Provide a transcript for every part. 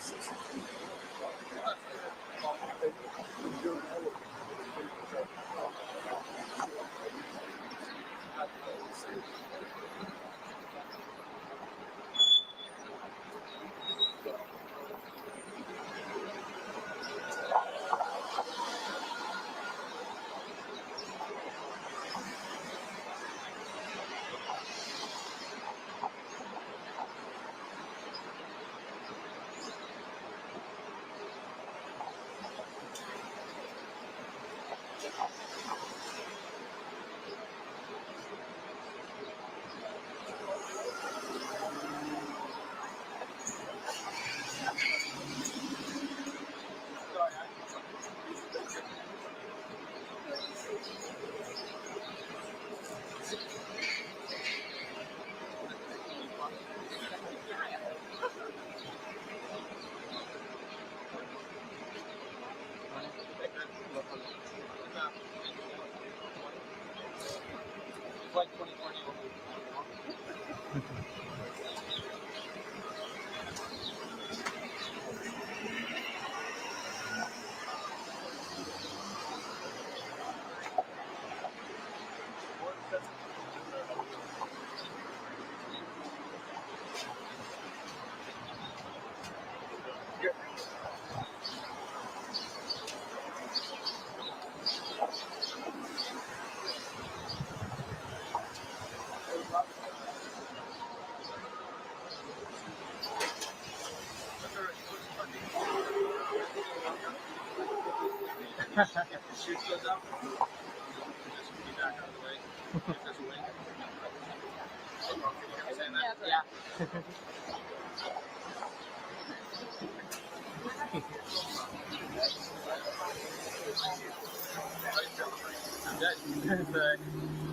Yeah.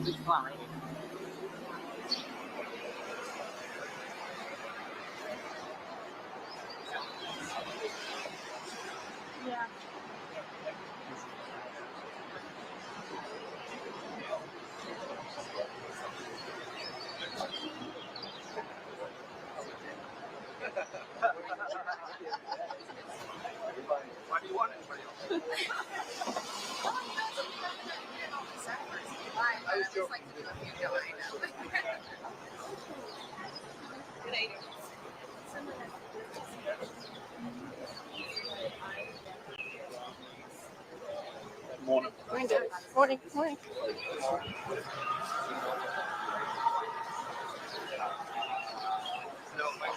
It's fine. Yeah. Why do you want anybody else? I was joking. Morning. Morning, Dad. Morning. Morning. No, my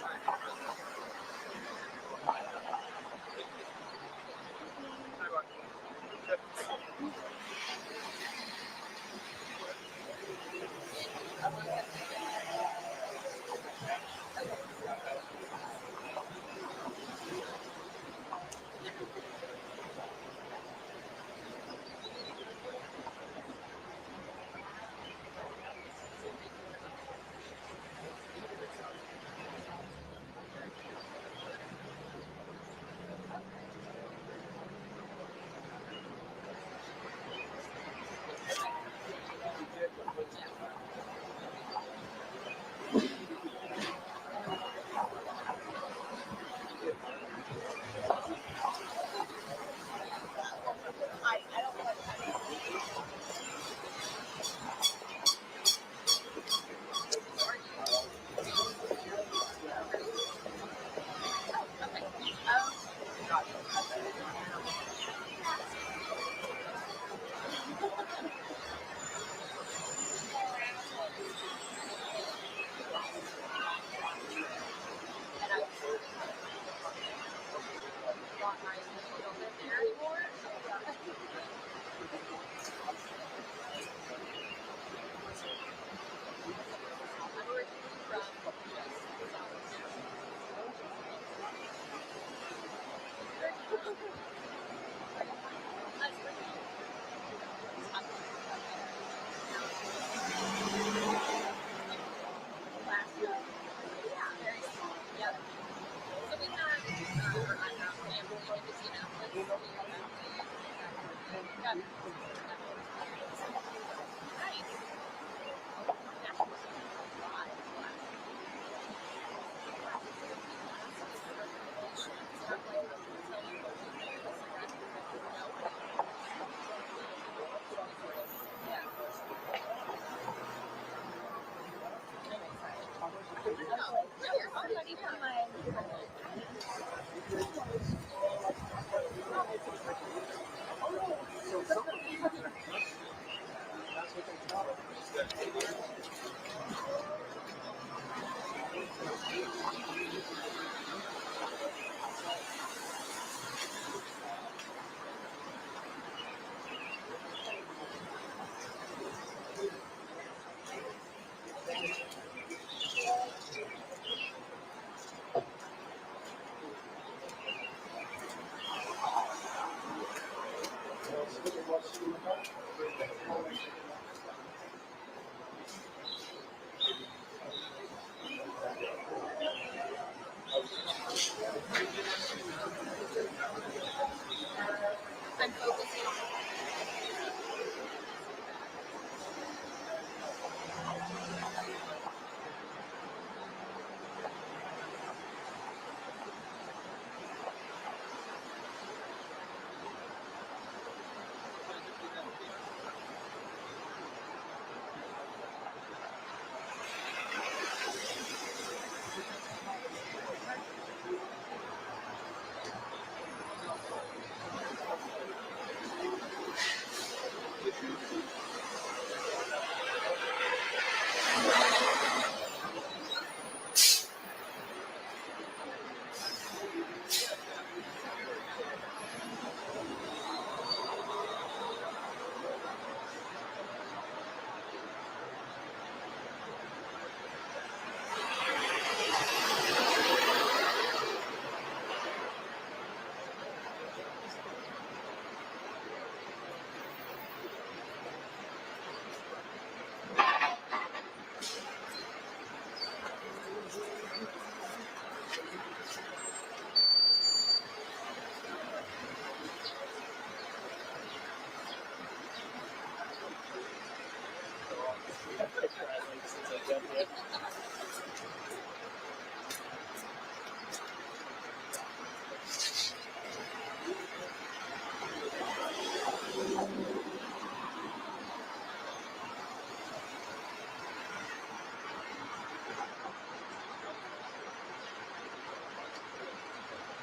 I'm focusing.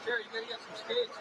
Sure, you gotta get some skates.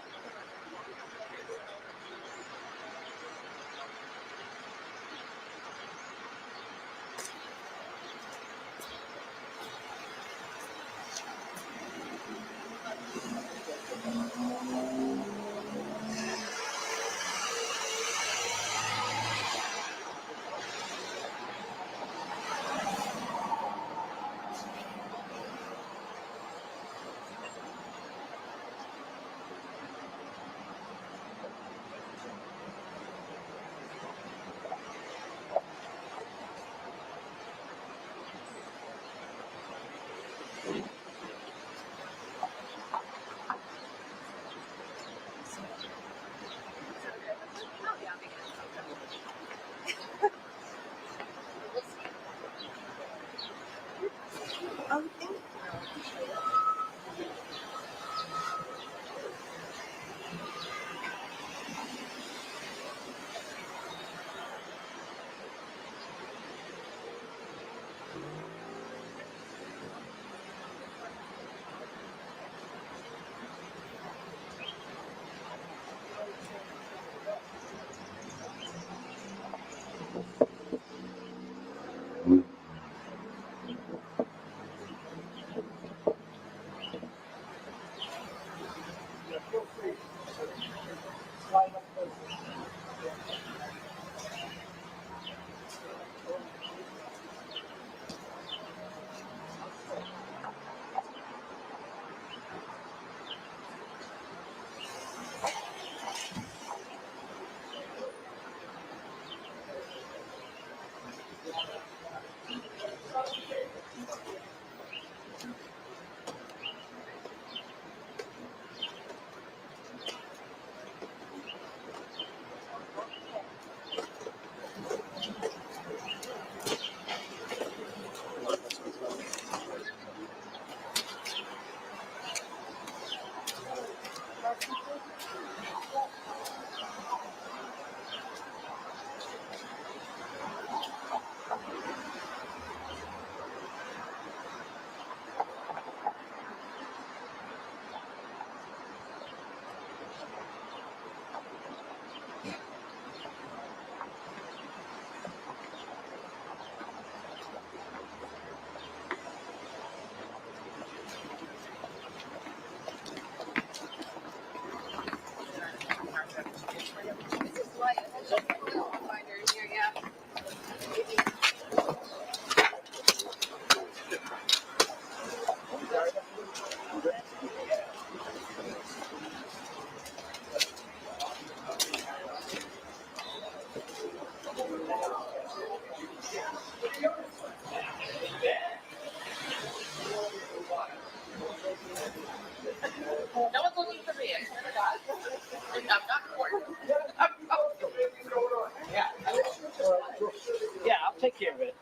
Yeah, I'll take care of it.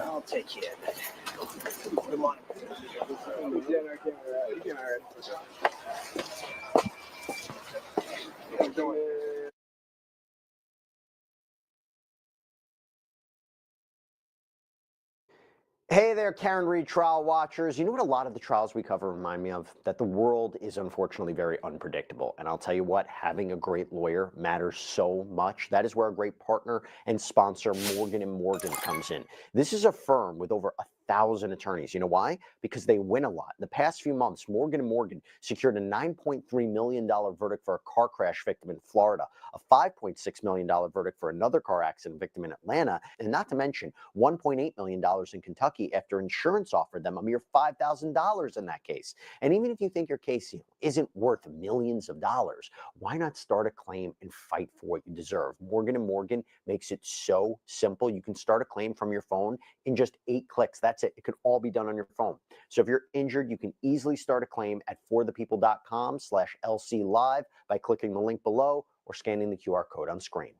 I'll take care of it. Good morning. Hey there, Karen Retrial watchers. You know what a lot of the trials we cover remind me of? That the world is unfortunately very unpredictable. And I'll tell you what, having a great lawyer matters so much. That is where a great partner and sponsor, Morgan & Morgan, comes in. This is a firm with over 1,000 attorneys. You know why? Because they win a lot. In the past few months, Morgan & Morgan secured a $9.3 million verdict for a car crash victim in Florida, a $5.6 million verdict for another car accident victim in Atlanta, and not to mention $1.8 million in Kentucky after insurance offered them a mere $5,000 in that case. And even if you think your case isn't worth millions of dollars, why not start a claim and fight for what you deserve? Morgan & Morgan makes it so simple. You can start a claim from your phone in just 8 clicks. That's it. It can all be done on your phone. So if you're injured, you can easily start a claim at forthepeople.com/LC Live by clicking the link below or scanning the QR code on screen.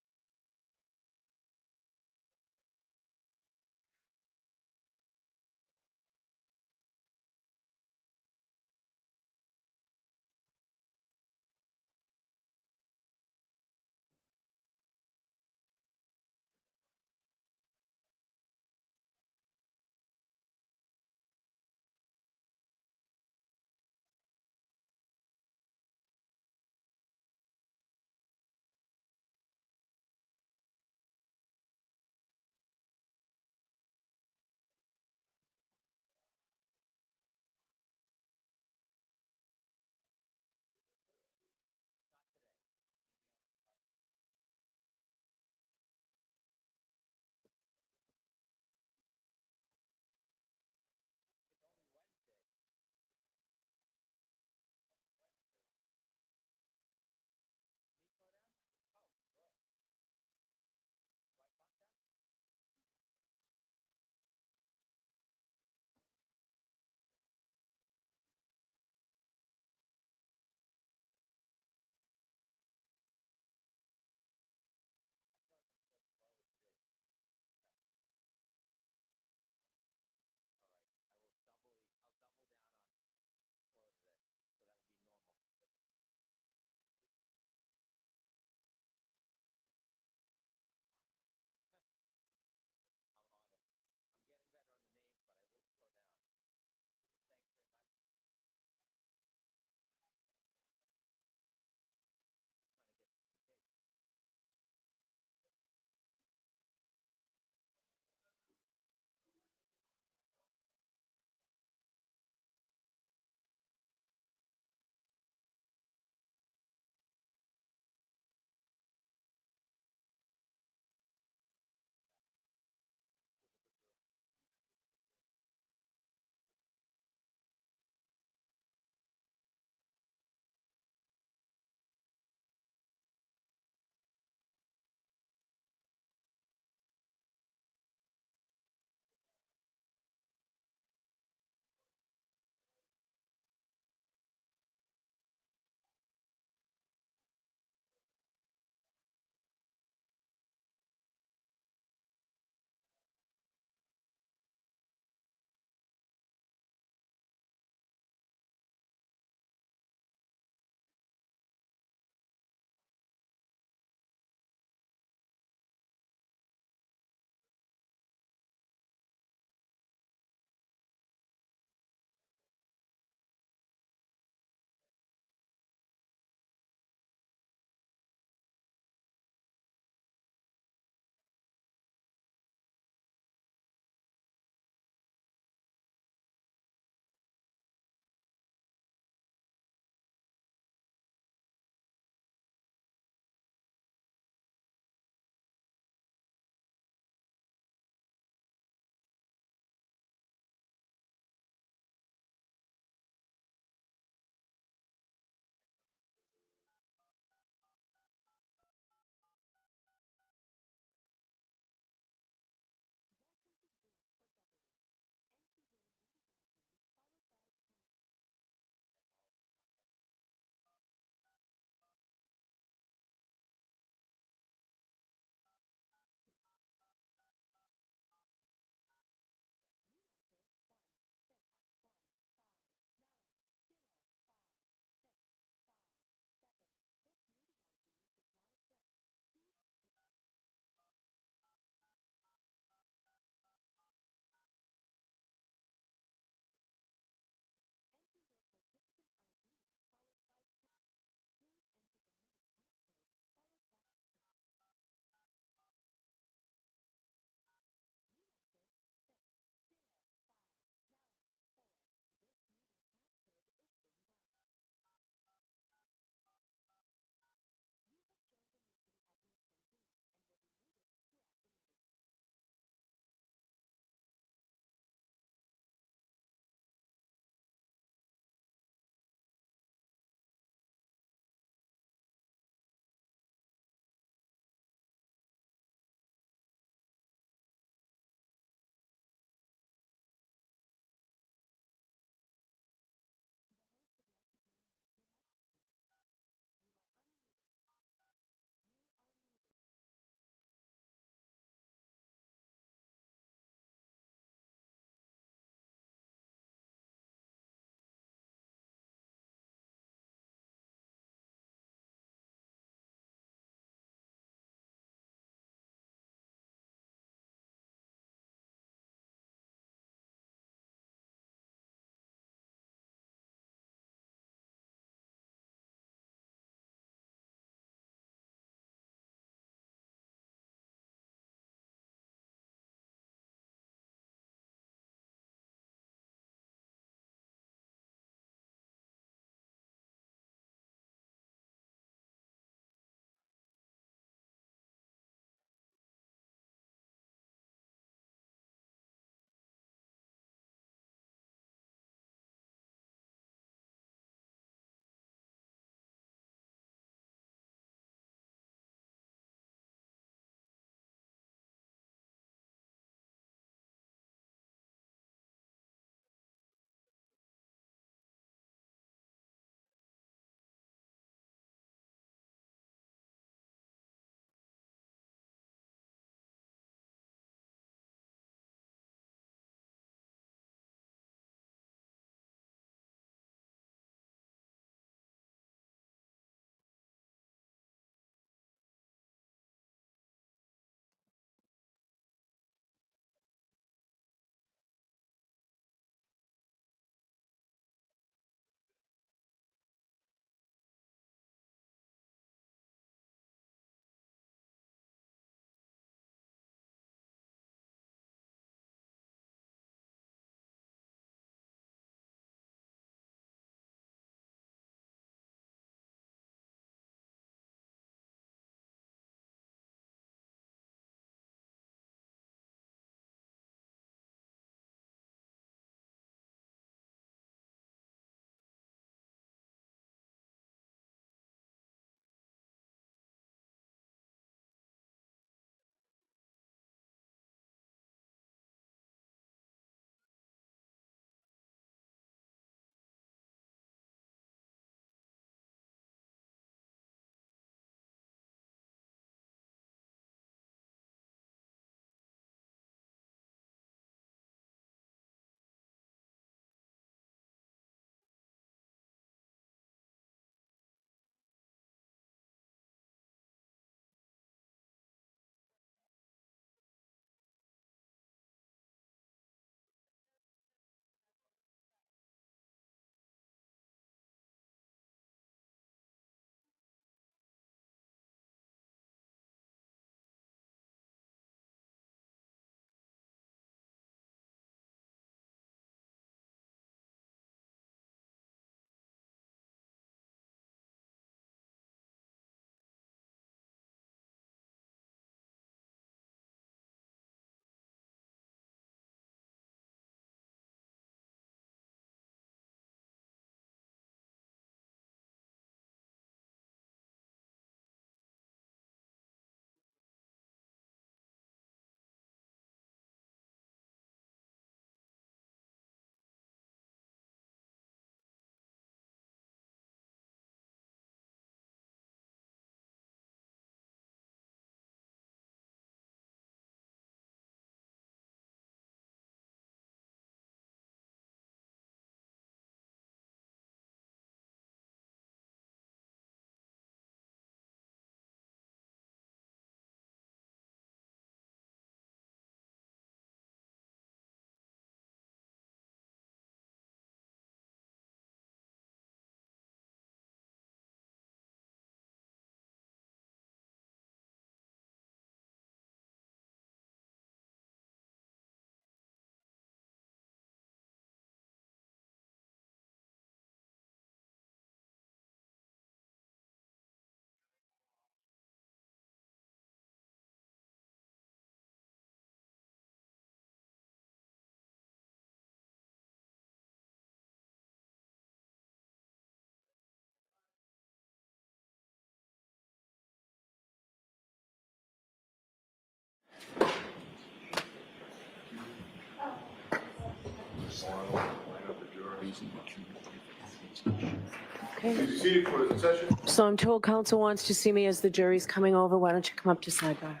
Okay. Please be seated for the session. So I'm told council wants to see me as the jury's coming over. Why don't you come up to sidebar?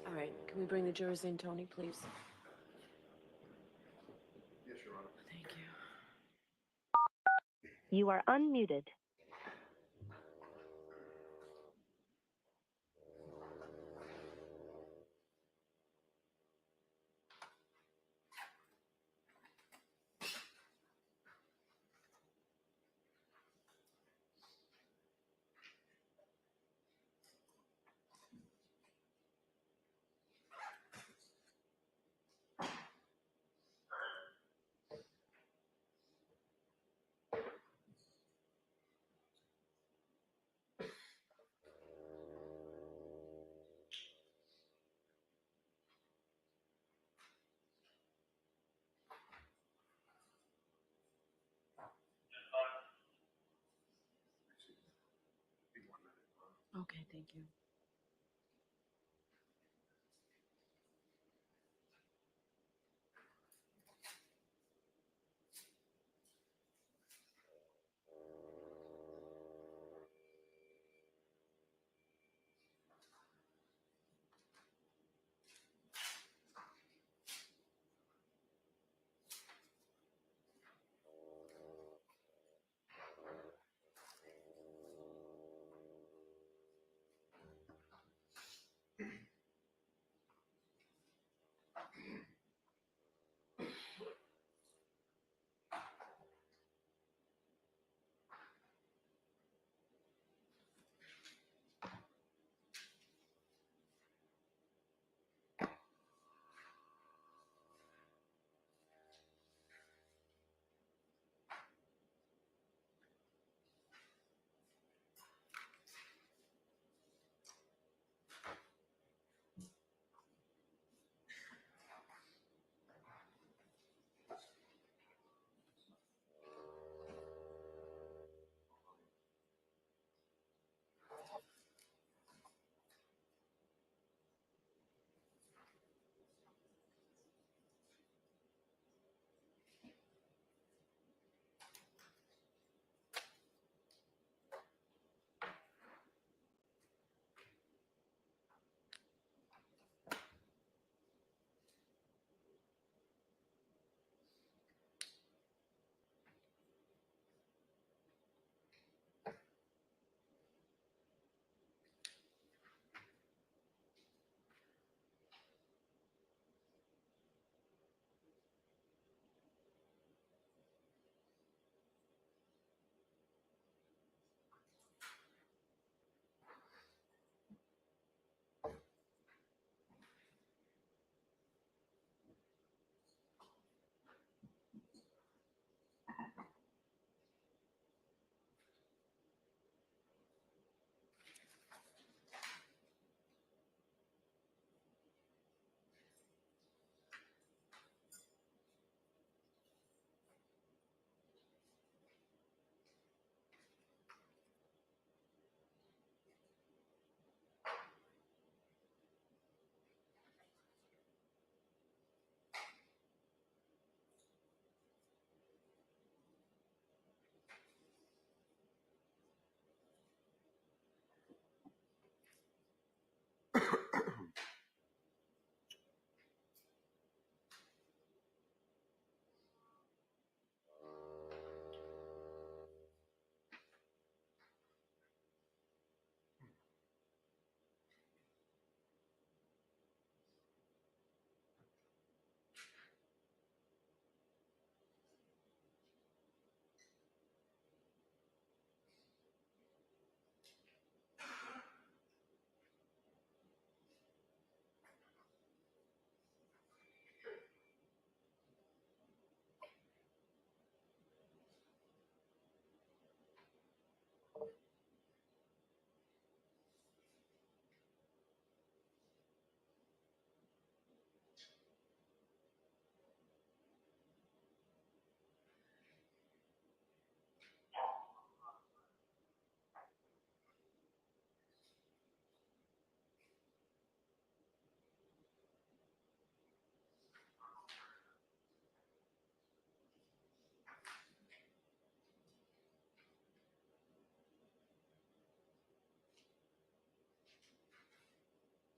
All right, can we bring the jurors in, Tony, please? Yes, Your Honor. Thank you. You are unmuted. Be 1 minute. Okay, thank you.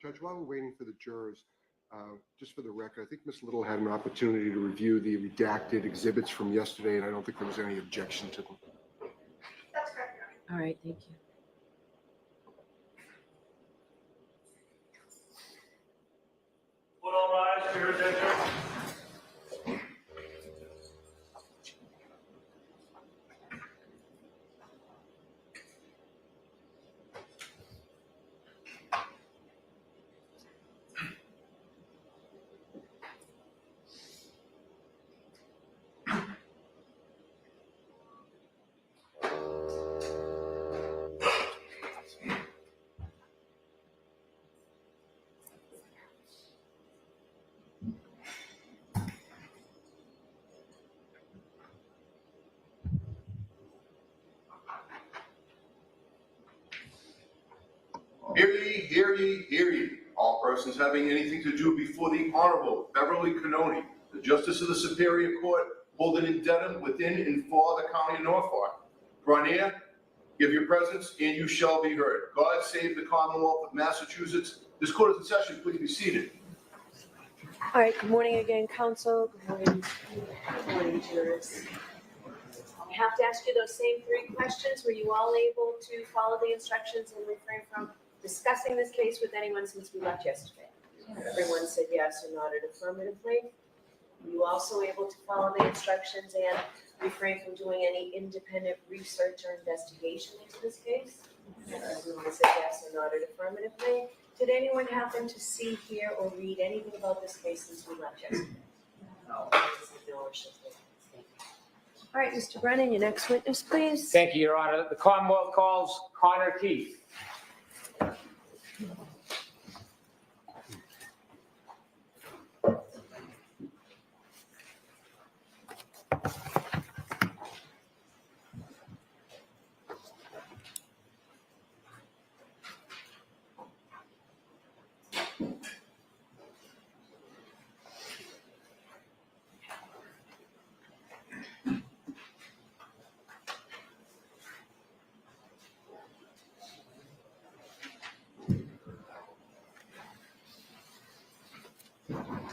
Judge, while we're waiting for the jurors, just for the record, I think Ms. Little had an opportunity to review the redacted exhibits from yesterday, and I don't think there was any objection to them. That's correct, Your Honor. All right, thank you. Would all rise for your attention? Hear ye, hear ye, hear ye. All persons having anything to do before the Honorable Beverly Cannoni, the Justice of the Superior Court, holding in Dedham, within and for the County of Norfolk. Draw near, give your presence, and you shall be heard. God save the Commonwealth of Massachusetts. This court is in session. Please be seated. All right, good morning again, counsel. Good morning, jurors. I have to ask you those same three questions. Were you all able to follow the instructions and refrain from discussing this case with anyone since we left yesterday? Everyone said yes or nodded affirmatively. Were you also able to follow the instructions and refrain from doing any independent research or investigation into this case? Everyone said yes or nodded affirmatively. Did anyone happen to see, hear, or read anything about this case since we left yesterday? No. All right, Mr. Brennan, your next witness, please. Thank you, Your Honor. The Commonwealth calls Connor Keefe.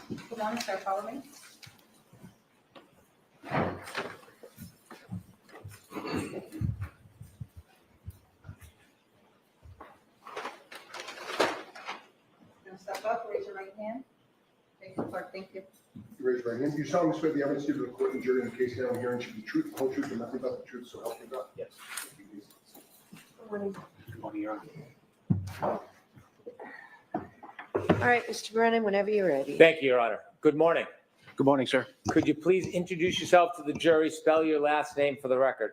Good morning, sir. Follow me. Now step up, raise your right hand. Thank you, clerk. Thank you. You raise your right hand. You solemnly swear the evidence given to the court and jury in the case now hearing should be the truth, the whole truth, and nothing but the truth, so help you God. Yes. Good morning. Good morning, Your Honor. All right, Mr. Brennan, whenever you're ready. Thank you, Your Honor. Good morning. Good morning, sir. Could you please introduce yourself to the jury, spell your last name for the record?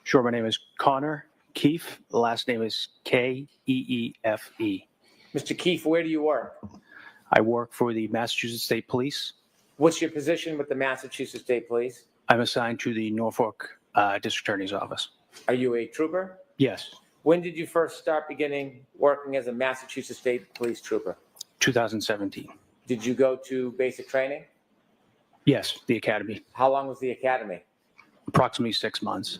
Sure, my name is Connor Keefe. The last name is Keefe. Mr. Keefe, where do you work? I work for the Massachusetts State Police. What's your position with the Massachusetts State Police? I'm assigned to the Norfolk District Attorney's Office. Are you a trooper? Yes, When did you first start beginning working as a Massachusetts State Police trooper? 2017. Did you go to basic training? Yes, the Academy. How long was the academy? Approximately 6 months.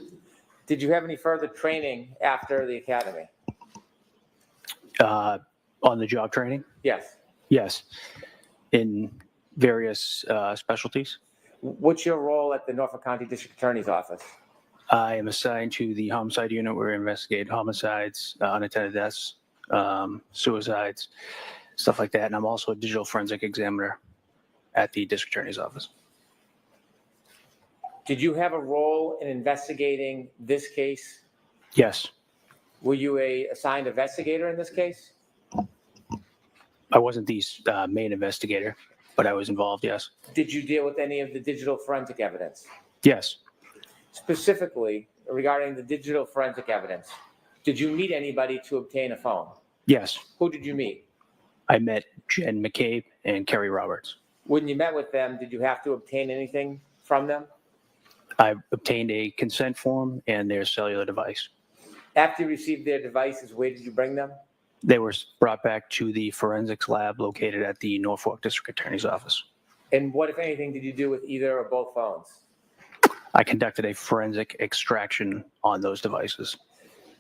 Did you have any further training after the academy? On the job training? Yes. Yes, in various specialties. What's your role at the Norfolk County District Attorney's Office? I am assigned to the homicide unit where we investigate homicides, unattended deaths, suicides, stuff like that. And I'm also a digital forensic examiner at the District Attorney's Office. Did you have a role in investigating this case? Yes, Were you a assigned investigator in this case? I wasn't the main investigator, but I was involved, yes. Did you deal with any of the digital forensic evidence? Yes, Specifically, regarding the digital forensic evidence, did you meet anybody to obtain a phone? yes. Who did you meet? I met Jen McCabe and Kerry Roberts. When you met with them, did you have to obtain anything from them? I obtained a consent form and their cellular device. After you received their devices, where did you bring them? They were brought back to the forensics lab located at the Norfolk District Attorney's Office. And what, if anything, did you do with either or both phones? I conducted a forensic extraction on those devices.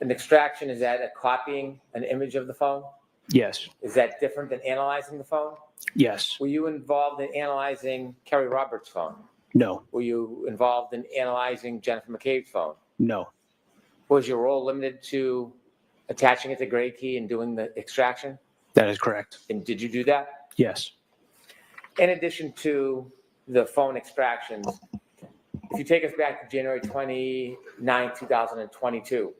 An extraction, is that a copying an image of the phone? Yes. Is that different than analyzing the phone? Yes. Were you involved in analyzing Kerry Roberts' phone? No. Were you involved in analyzing Jennifer McCabe's phone? No. Was your role limited to attaching it to Gray Key and doing the extraction? That is correct. And did you do that? Yes. In addition to the phone extractions, if you take us back to January 29, 2022,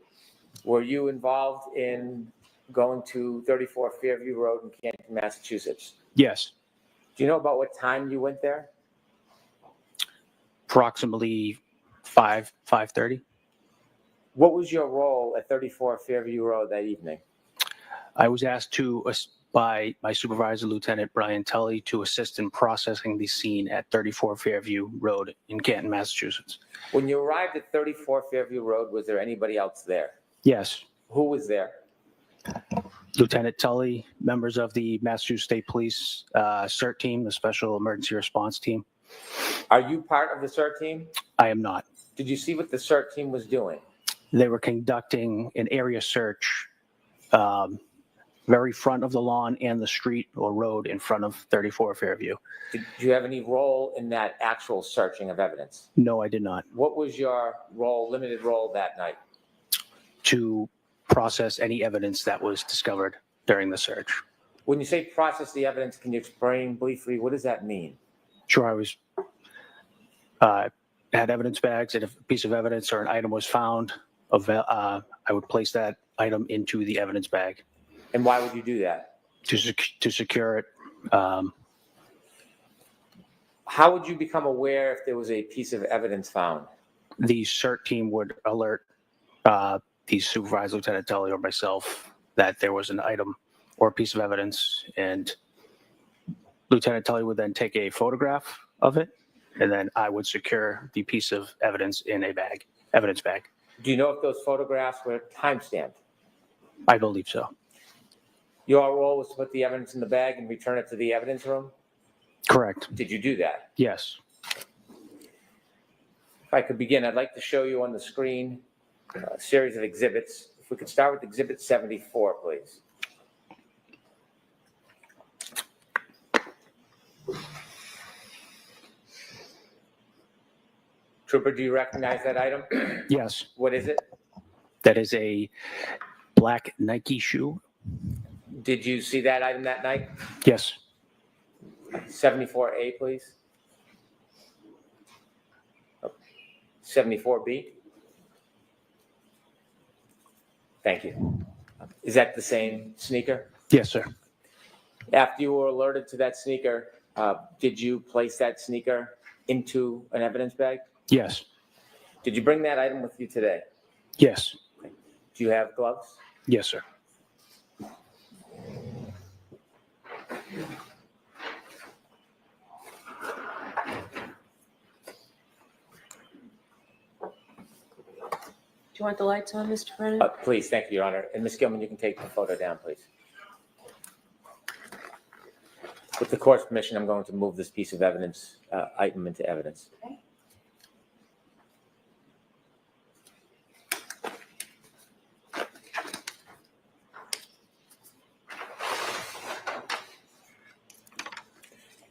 were you involved in going to 34 Fairview Road in Canton, Massachusetts? Yes. Do you know about what time you went there? Approximately 5:30. What was your role at 34 Fairview Road that evening? I was asked by my supervisor, Lieutenant Brian Tully, to assist in processing the scene at 34 Fairview Road in Canton, Massachusetts. When you arrived at 34 Fairview Road, was there anybody else there? Yes. Who was there? Lieutenant Tully, members of the Massachusetts State Police CERT team, the Special Emergency Response Team. Are you part of the CERT team? I am not. Did you see what the CERT team was doing? They were conducting an area search very front of the lawn and the street or road in front of 34 Fairview. Did you have any role in that actual searching of evidence? No, I did not. What was your role, limited role that night? To process any evidence that was discovered during the search. When you say process the evidence, can you explain briefly, what does that mean? Sure, I was had evidence bags, and if a piece of evidence or an item was found, I would place that item into the evidence bag. And why would you do that? To secure it. How would you become aware if there was a piece of evidence found? The CERT team would alert the supervisor, Lieutenant Tully, or myself that there was an item or a piece of evidence, and Lieutenant Tully would then take a photograph of it, and then I would secure the piece of evidence in a evidence bag. Do you know if those photographs were time-stamped? I believe so. Your role was to put the evidence in the bag and return it to the evidence room? Correct. Did you do that? Yes. If I could begin, I'd like to show you on the screen a series of exhibits. If we could start with Exhibit 74, please. Trooper, do you recognize that item? Yes. What is it? That is a black Nike shoe. Did you see that item that night? Yes. 74A, please. 74B. Thank you. Is that the same sneaker? Yes, sir. After you were alerted to that sneaker, did you place that sneaker into an evidence bag? Yes. Did you bring that item with you today? Yes. Do you have gloves? Yes, sir. Do you want the lights on, Mr. Brennan? Please, thank you, Your Honor. And Ms. Gilman, you can take the photo down, please. With the court's permission, I'm going to move this piece of evidence, item into evidence. Okay.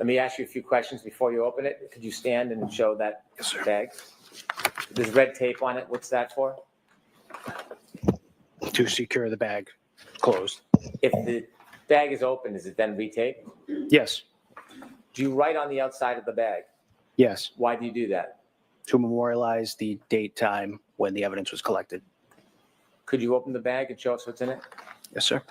Let me ask you a few questions before you open it. Could you stand and show that bag? There's red tape on it. What's that for? To secure the bag closed. If the bag is open, is it then retaped? Yes. Do you write on the outside of the bag? Yes. Why do you do that? To memorialize the date, time when the evidence was collected. Could you open the bag and show us what's in it? Yes, sir.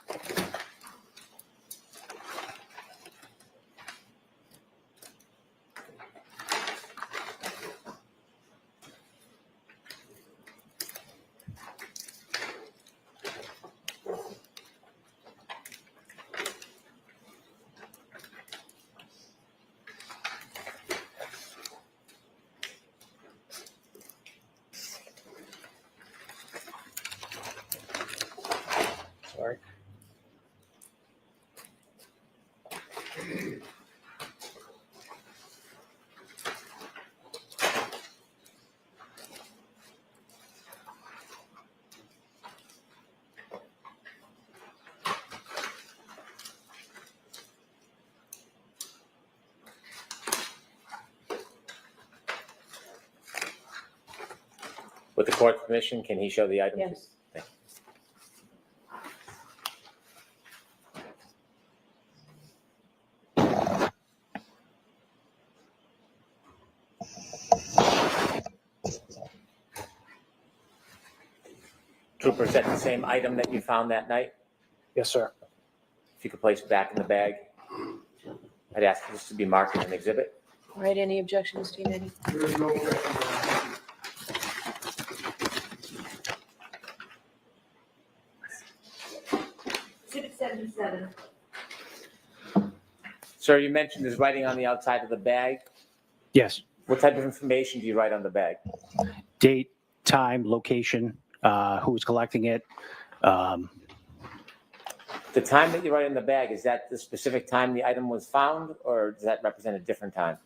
Sorry. With the court's permission, can he show the item? Yes. Thank you. Trooper, is that the same item that you found that night? Yes, sir. If you could place it back in the bag. I'd ask this to be marked as an exhibit. All right, any objections, Dean? Any? There is no objection. Exhibit 77. Sir, you mentioned there's writing on the outside of the bag. Yes. What type of information do you write on the bag? Date, time, location, who's collecting it. The time that you write in the bag, is that the specific time the item was found, or does that represent a different time?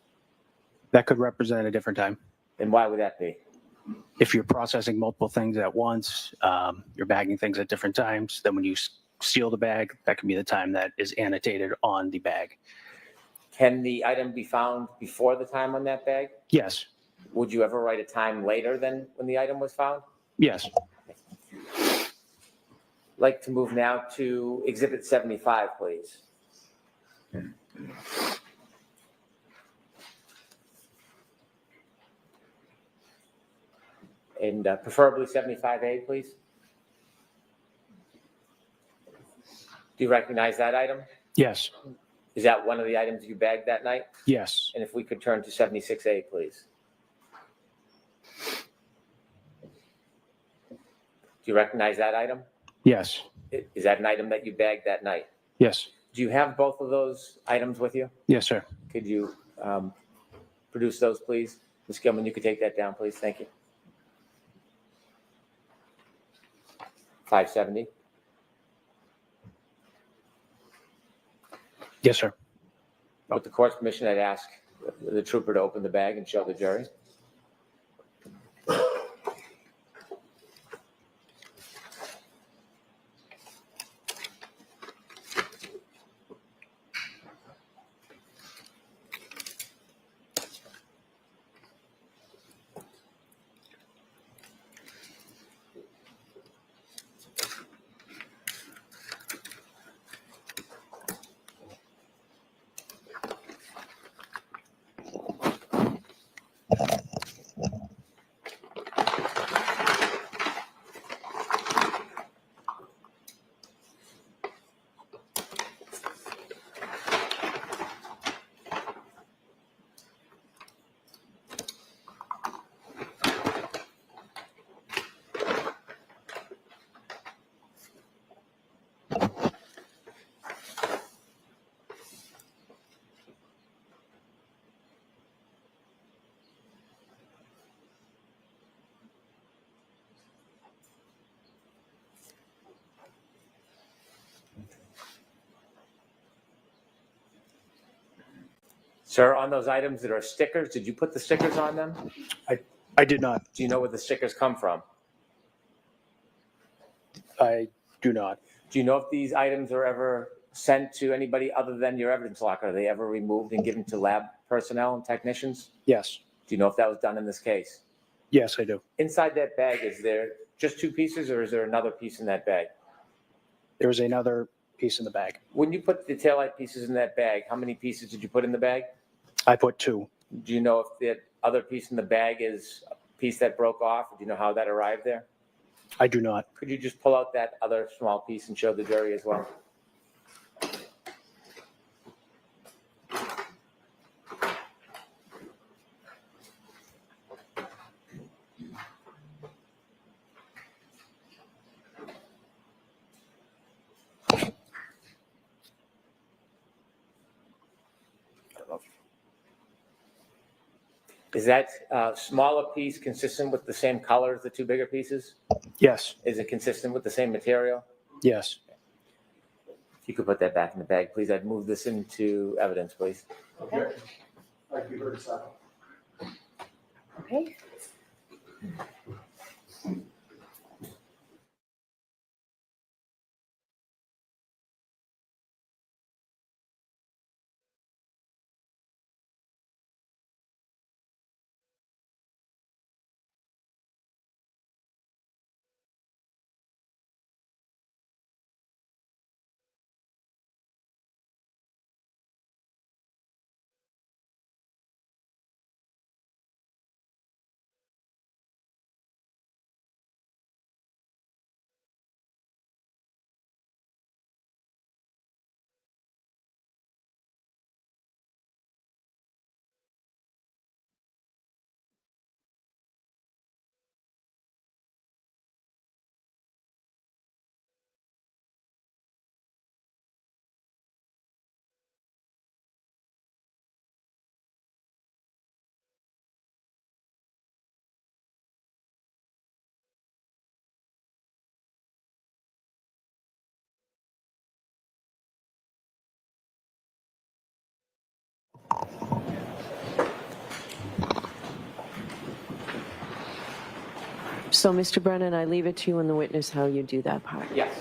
That could represent a different time. And why would that be? If you're processing multiple things at once, you're bagging things at different times, then when you seal the bag, that can be the time that is annotated on the bag. Can the item be found before the time on that bag? Yes. Would you ever write a time later than when the item was found? Yes. I'd like to move now to Exhibit 75, please. And preferably 75A, please. Do you recognize that item? Yes. Is that one of the items you bagged that night? Yes. And if we could turn to 76A, please. Do you recognize that item? Yes. Is that an item that you bagged that night? Yes. Do you have both of those items with you? Yes, sir. Could you produce those, please? Ms. Gilman, you could take that down, please. Thank you. 570. Yes, sir. With the court's permission, I'd ask the trooper to open the bag and show the jury. Sir, on those items that are stickers, did you put the stickers on them? I did not. Do you know where the stickers come from? I do not. Do you know if these items are ever sent to anybody other than your evidence locker? Are they ever removed and given to lab personnel and technicians? Yes. Do you know if that was done in this case? Yes, I do. Inside that bag, is there just two pieces or is there another piece in that bag? There was another piece in the bag. When you put the taillight pieces in that bag, how many pieces did you put in the bag? I put 2. Do you know if the other piece in the bag is a piece that broke off? Or do you know how that arrived there? I do not. Could you just pull out that other small piece and show the jury as well? Is that smaller piece consistent with the same color as the two bigger pieces? Yes. Is it consistent with the same material? Yes. If you could put that back in the bag, please. I'd move this into evidence, please. Okay. Okay. So, Mr. Brennan, I leave it to you and the witness how you do that part. Yes.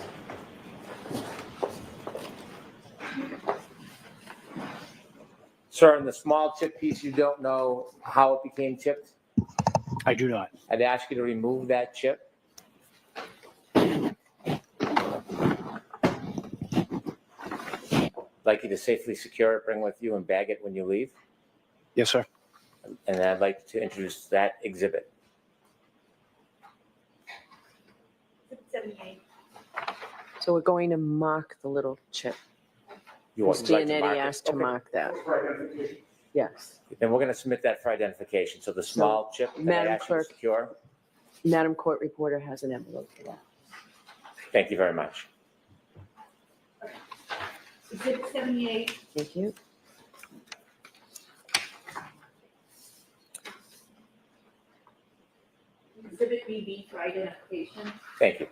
Sir, in the small chip piece, you don't know how it became chipped? I do not. I'd ask you to remove that chip. Like you to safely secure it, bring with you, and bag it when you leave. Yes, sir. And then I'd like to introduce that exhibit. 78. So we're going to mark the little chip. You'd Ms. like to mark Giannetti it? asked to Okay. mark that. Yes. Then we're going to submit that for identification. So the small chip that I Madam asked you to Clerk. secure. Madam Court Reporter has an envelope for that. Thank you very much. Exhibit 78. Thank you. Exhibit BB for identification. Thank you.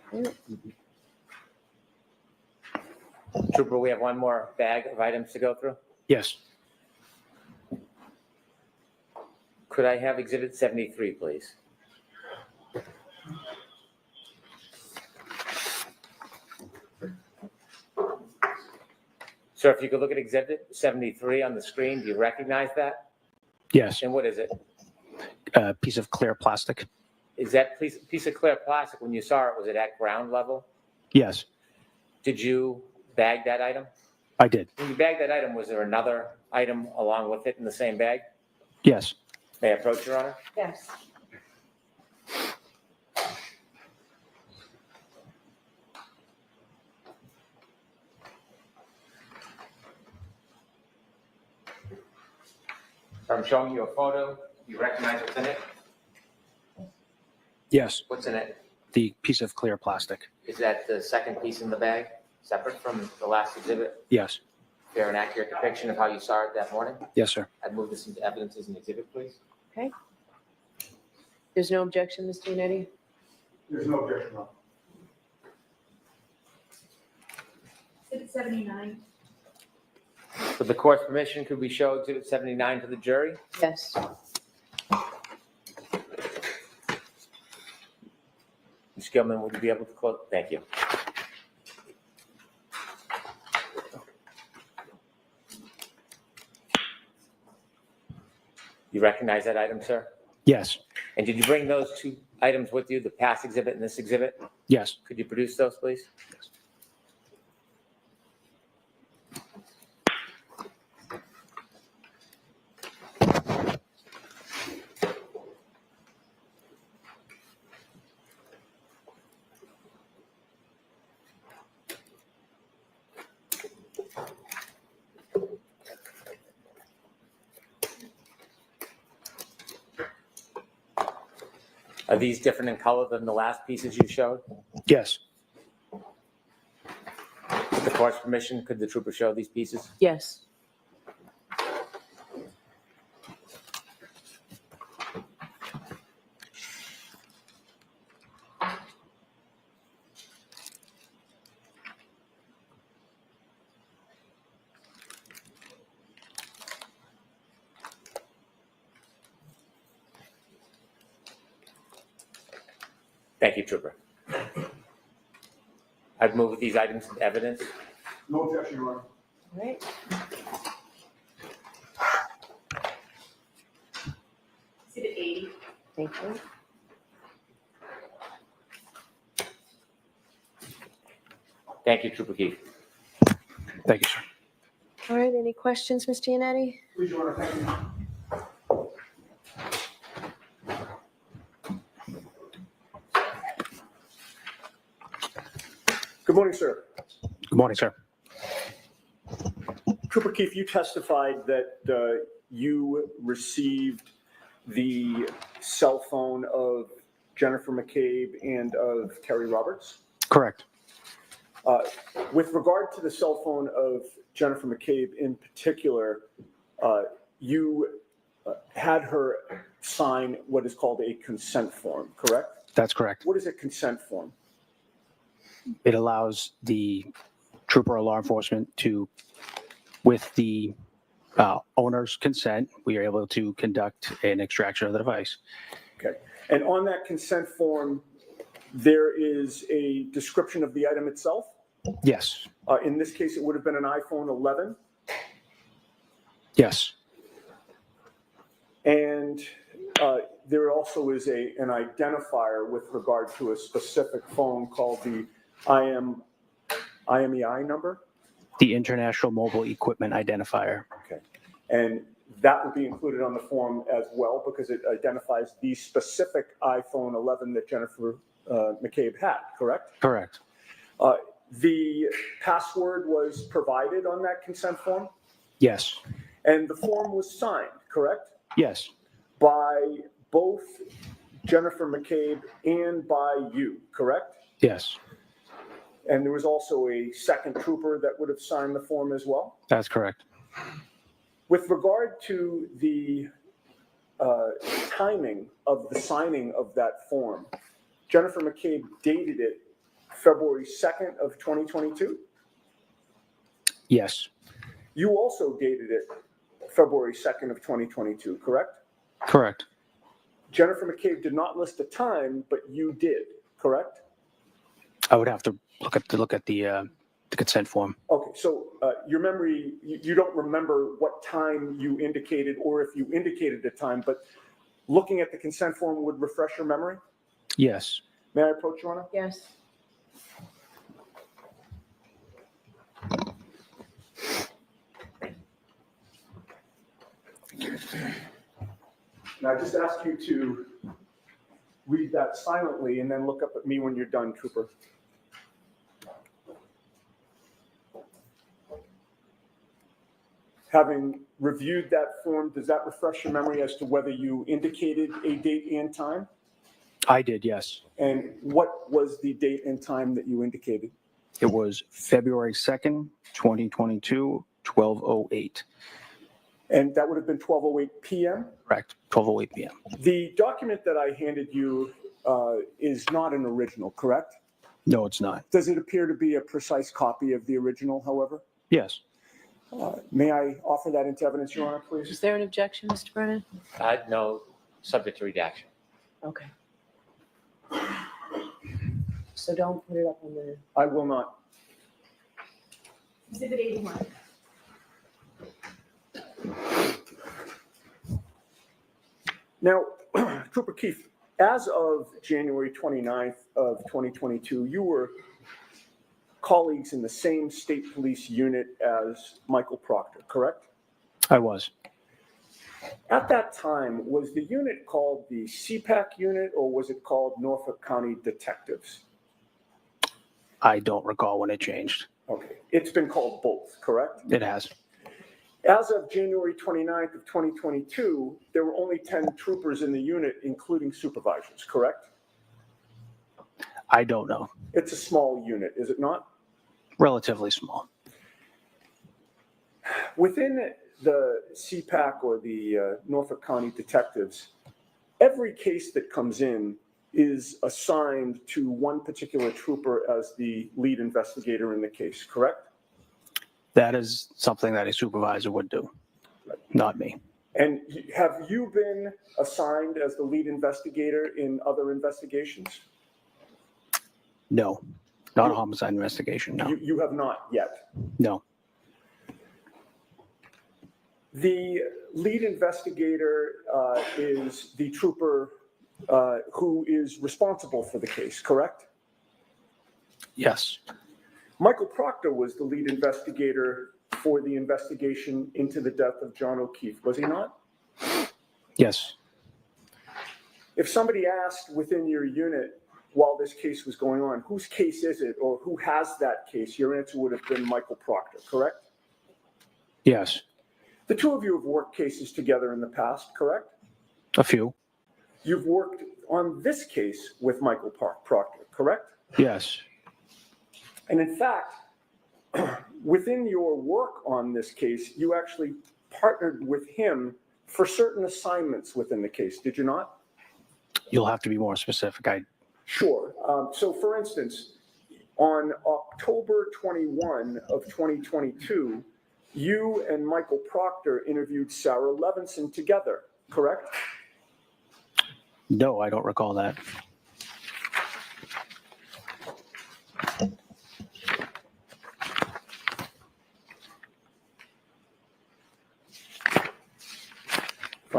Trooper, we have one more bag of items to go through. Yes. Could I have exhibit 73, please? Sir, if you could look at exhibit 73 on the screen, do you recognize that? Yes. And what is it? A piece of clear plastic. Is that piece of clear plastic, when you saw it, was it at ground level? Yes, Did you bag that item? I did. When you bagged that item, was there another item along with it in the same bag? Yes. May I approach, Your Honor? Yes. So I'm showing you a photo. You recognize what's in it? Yes. What's in it? The piece of clear plastic. Is that the second piece in the bag, separate from the last exhibit? Yes. Fair and accurate depiction of how you saw it that morning? Yes, sir. I'd move this into evidence as an exhibit, please. Okay. There's no objection, Ms. Giannetti? There's no objection, no. Exhibit 79. With the court's permission, could we show exhibit 79 to the jury? Yes. Ms. Gilman, would you be able to close? Thank you. You recognize that item, sir? Yes. And did you bring those two items with you, the past exhibit and this exhibit? Yes. Could you produce those, please? Are these different in color than the last pieces you showed? Yes. With the court's permission, could the trooper show these pieces? Yes. Thank you, trooper. I'd move these items into evidence. No objection, Your Honor. All right. Exhibit 80. Thank you. Thank you, Trooper Keefe. Thank you, sir. All right, any questions, Ms. Giannetti? Please, Your Honor, thank you. Good morning, sir. Good morning, sir. Trooper Keefe, you testified that you received the cell phone of Jennifer McCabe and of Terry Roberts. Correct. With regard to the cell phone of Jennifer McCabe in particular, you had her sign what is called a consent form, correct? That's correct. What is a consent form? It allows the trooper or law enforcement to, with the owner's consent, we are able to conduct an extraction of the device. Okay. And on that consent form, There is a description of the item itself. Yes. In this case, it would have been an iPhone 11. Yes. And there also is an identifier with regard to a specific phone called the IMEI number. The International Mobile Equipment Identifier. Okay. And that would be included on the form as well because it identifies the specific iPhone 11 that Jennifer McCabe had, correct? Correct. The password was provided on that consent form, Yes. and the form was signed, correct? Yes. By both Jennifer McCabe and by you, correct? Yes. And there was also a second trooper that would have signed the form as well? That's correct. With regard to the timing of the signing of that form, Jennifer McCabe dated it February 2nd of 2022? Yes. You also dated it February 2nd of 2022, correct? Correct. Jennifer McCabe did not list a time, but you did, correct? I would have to look at the consent form. Okay, so your memory, you don't remember what time you indicated or if you indicated a time, but looking at the consent form would refresh your memory? Yes. May I approach you, Honor? Yes. And I just ask you to read that silently and then look up at me when you're done, Trooper. Having reviewed that form, does that refresh your memory as to whether you indicated a date and time? I did, yes. And what was the date and time that you indicated? It was February 2nd, 2022, 12:08. And that would have been 12:08 p.m.? Correct. 12:08 p.m. The document that I handed you is not an original, correct? No, it's not. Does it appear to be a precise copy of the original, however? Yes. May I offer that into evidence, Your Honor, Is please? there an objection, Mr. Brennan? No, subject to redaction. Okay. So don't put it up on the, I will not. Exhibit 81. Now, Trooper Keefe, as of January 29th of 2022, you were colleagues in the same state police unit as Michael Proctor, correct? I was. At that time, was the unit called the CPAC unit or was it called Norfolk County Detectives? I don't recall when it changed. Okay, it's been called both, correct? It has. As of January 29th of 2022, there were only 10 troopers in the unit, including supervisors, correct? I don't know. It's a small unit, is it not? Relatively small. Within the CPAC or the Norfolk County Detectives, every case that comes in is assigned to one particular trooper as the lead investigator in the case, correct? That is something that a supervisor would do, not me. And have you been assigned as the lead investigator in other investigations? No, not a homicide investigation, no. You have not yet. No. The lead investigator is the trooper who is responsible for the case, correct? Yes. Michael Proctor was the lead investigator for the investigation into the death of John O'Keefe, was he not? Yes. If somebody asked within your unit while this case was going on, whose case is it or who has that case, your answer would have been Michael Proctor, correct? Yes. The two of you have worked cases together in the past, correct? A few. You've worked on this case with Michael Proctor, correct? Yes. And in fact, within your work on this case, you actually partnered with him for certain assignments within the case, did you not? You'll have to be more specific. Sure. So for instance, on October 21 of 2022, you and Michael Proctor interviewed Sarah Levinson together, correct? No, I don't recall that.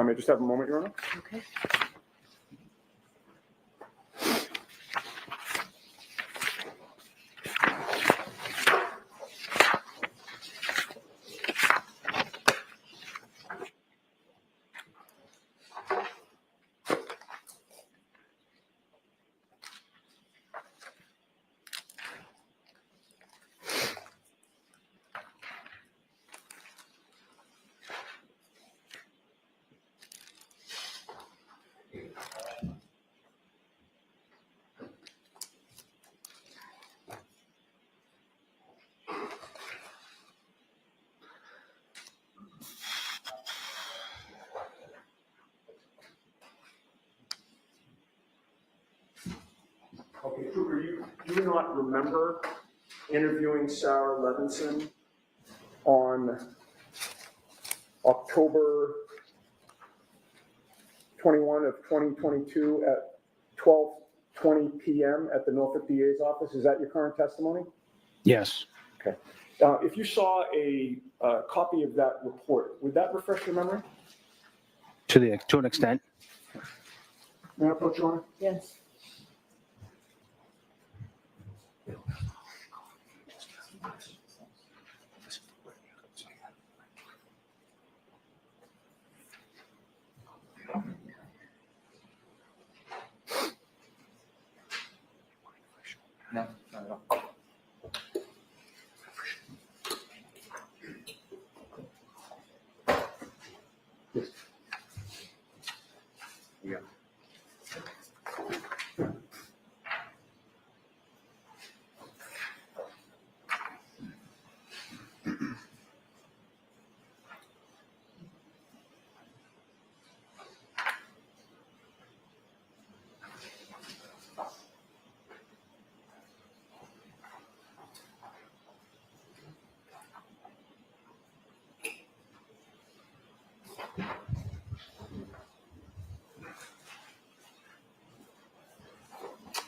I may just have a moment, Your Honor? Okay. Okay, Trooper, you do not remember interviewing Sarah Levinson on October 21 of 2022 at 12:20 p.m. at the Norfolk DA's office. Is that your current testimony? Yes. Okay. If you saw a copy of that report, would that refresh your memory? To an extent. May I approach, Your Honor? Yes. No, not at all. Yeah.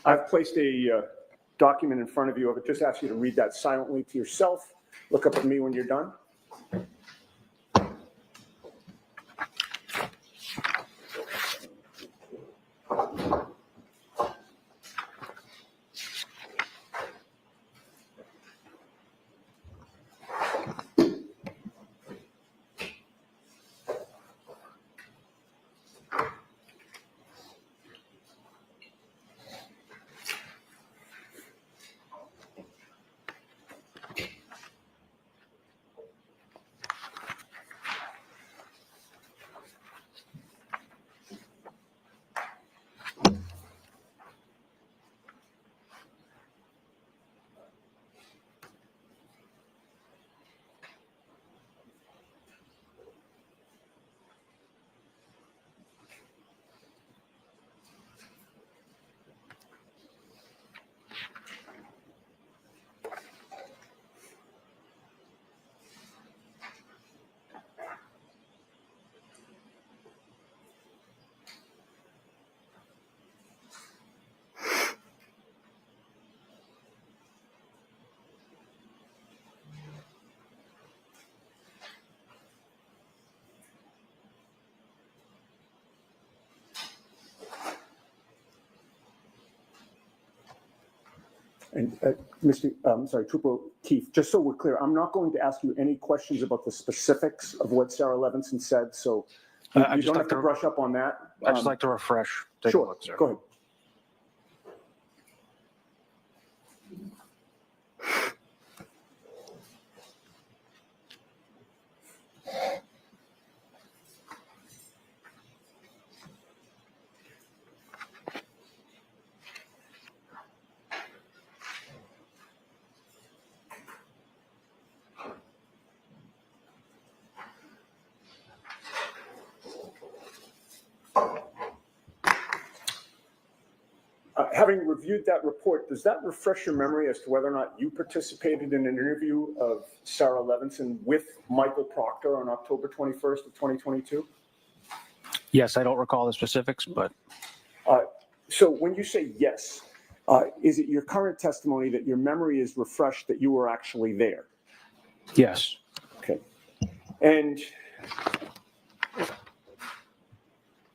I've placed a document in front of you. I would just ask you to read that silently to yourself. Look up at me when you're done. And Trooper Keefe, just so we're clear, I'm not going to ask you any questions about the specifics of what Sarah Levinson said, so you don't have to brush up on that. I'd just like to refresh. Take a Sure, look, sir. go ahead. Having reviewed that report, does that refresh your memory as to whether or not you participated in an interview of Sarah Levinson with Michael Proctor on October 21st of 2022? Yes, I don't recall the specifics, but So when you say yes, is it your current testimony that your memory is refreshed that you were actually there? yes. Okay. And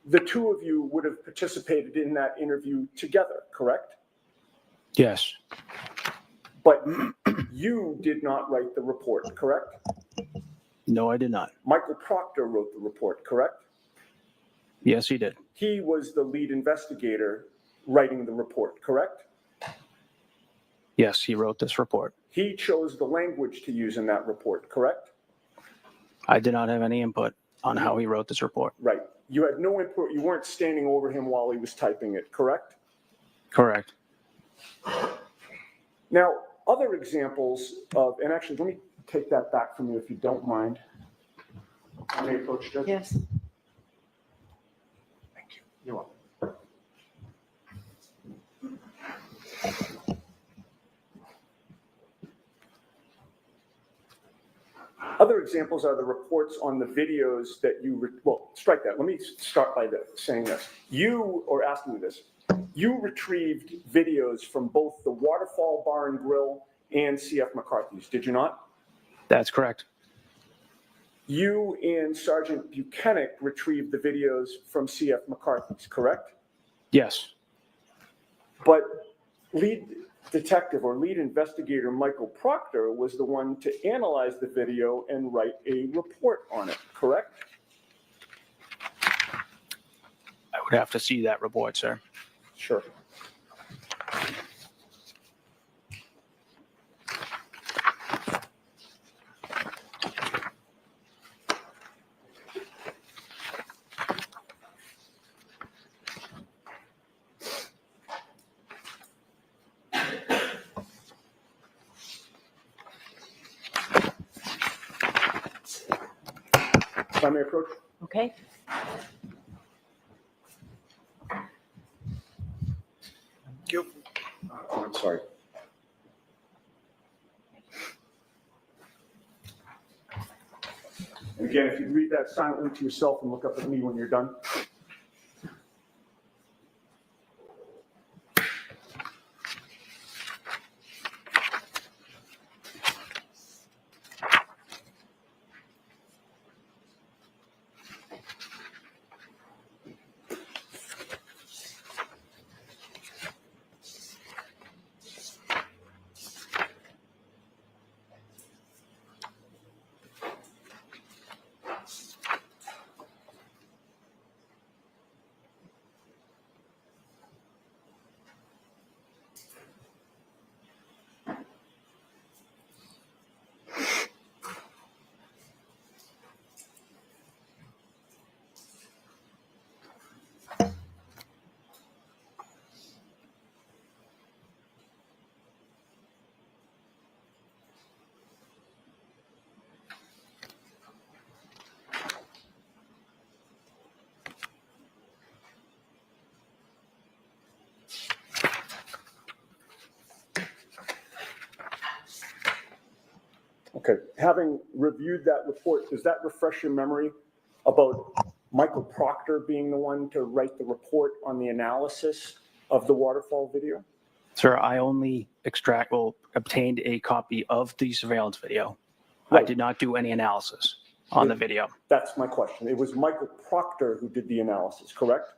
the two of you would have participated in that interview together, correct? Yes. But you did not write the report, correct? No, I did not. Michael Proctor wrote the report, correct? Yes, he did. He was the lead investigator writing the report, correct? Yes, he wrote this report. He chose the language to use in that report, correct? I did not have any input on how he wrote this report. Right. You had no input. You weren't standing over him while he was typing it, correct? Correct. Now, other examples of, and actually, let me take that back from you if you don't mind. May I approach, Judge? Yes. Thank you. You're welcome. Other examples are the reports on the videos that well, strike that. Let me start by saying this. You, or asking you this, you retrieved videos from both the Waterfall Bar and Grill and CF McCarthy's, did you not? That's correct. You and Sergeant Buchanan retrieved the videos from CF McCarthy's, correct? Yes. But lead detective or lead investigator Michael Proctor was the one to analyze the video and write a report on it, correct? I would have to see that report, sir. Sure. If I may approach? Okay. Oh, I'm sorry. And again, if you read that silently to yourself and look up at me when you're done. Okay, having reviewed that report, does that refresh your memory about Michael Proctor being the one to write the report on the analysis of the waterfall video? Sir, I only obtained a copy of the surveillance video. Right. I did not do any analysis on the video. That's my question. It was Michael Proctor who did the analysis, correct?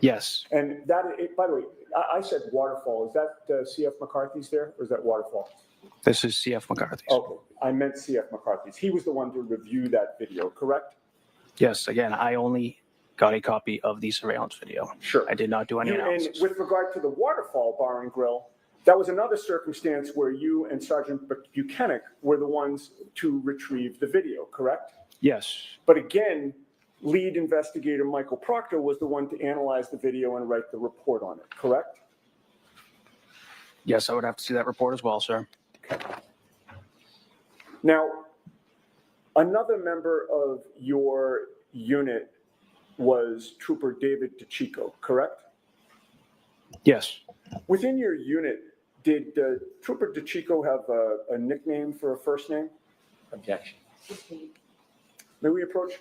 Yes. And that, by the way, I said waterfall. Is that CF McCarthy's there, or is that waterfall? This is CF McCarthy's. Okay, I meant CF McCarthy's. He was the one to review that video, correct? Yes, again, I only got a copy of the surveillance video. Sure. I did not do any And analysis. with regard to the Waterfall Bar and Grill, that was another circumstance where you and Sergeant Buchanan were the ones to retrieve the video, correct? Yes. But again, lead investigator Michael Proctor was the one to analyze the video and write the report on it, correct? Yes, I would have to see that report as well, sir. Now, another member of your unit was Trooper David DeChico, correct? Yes. Within your unit, did Trooper DeChico have a nickname for a first name? Objection. May we approach?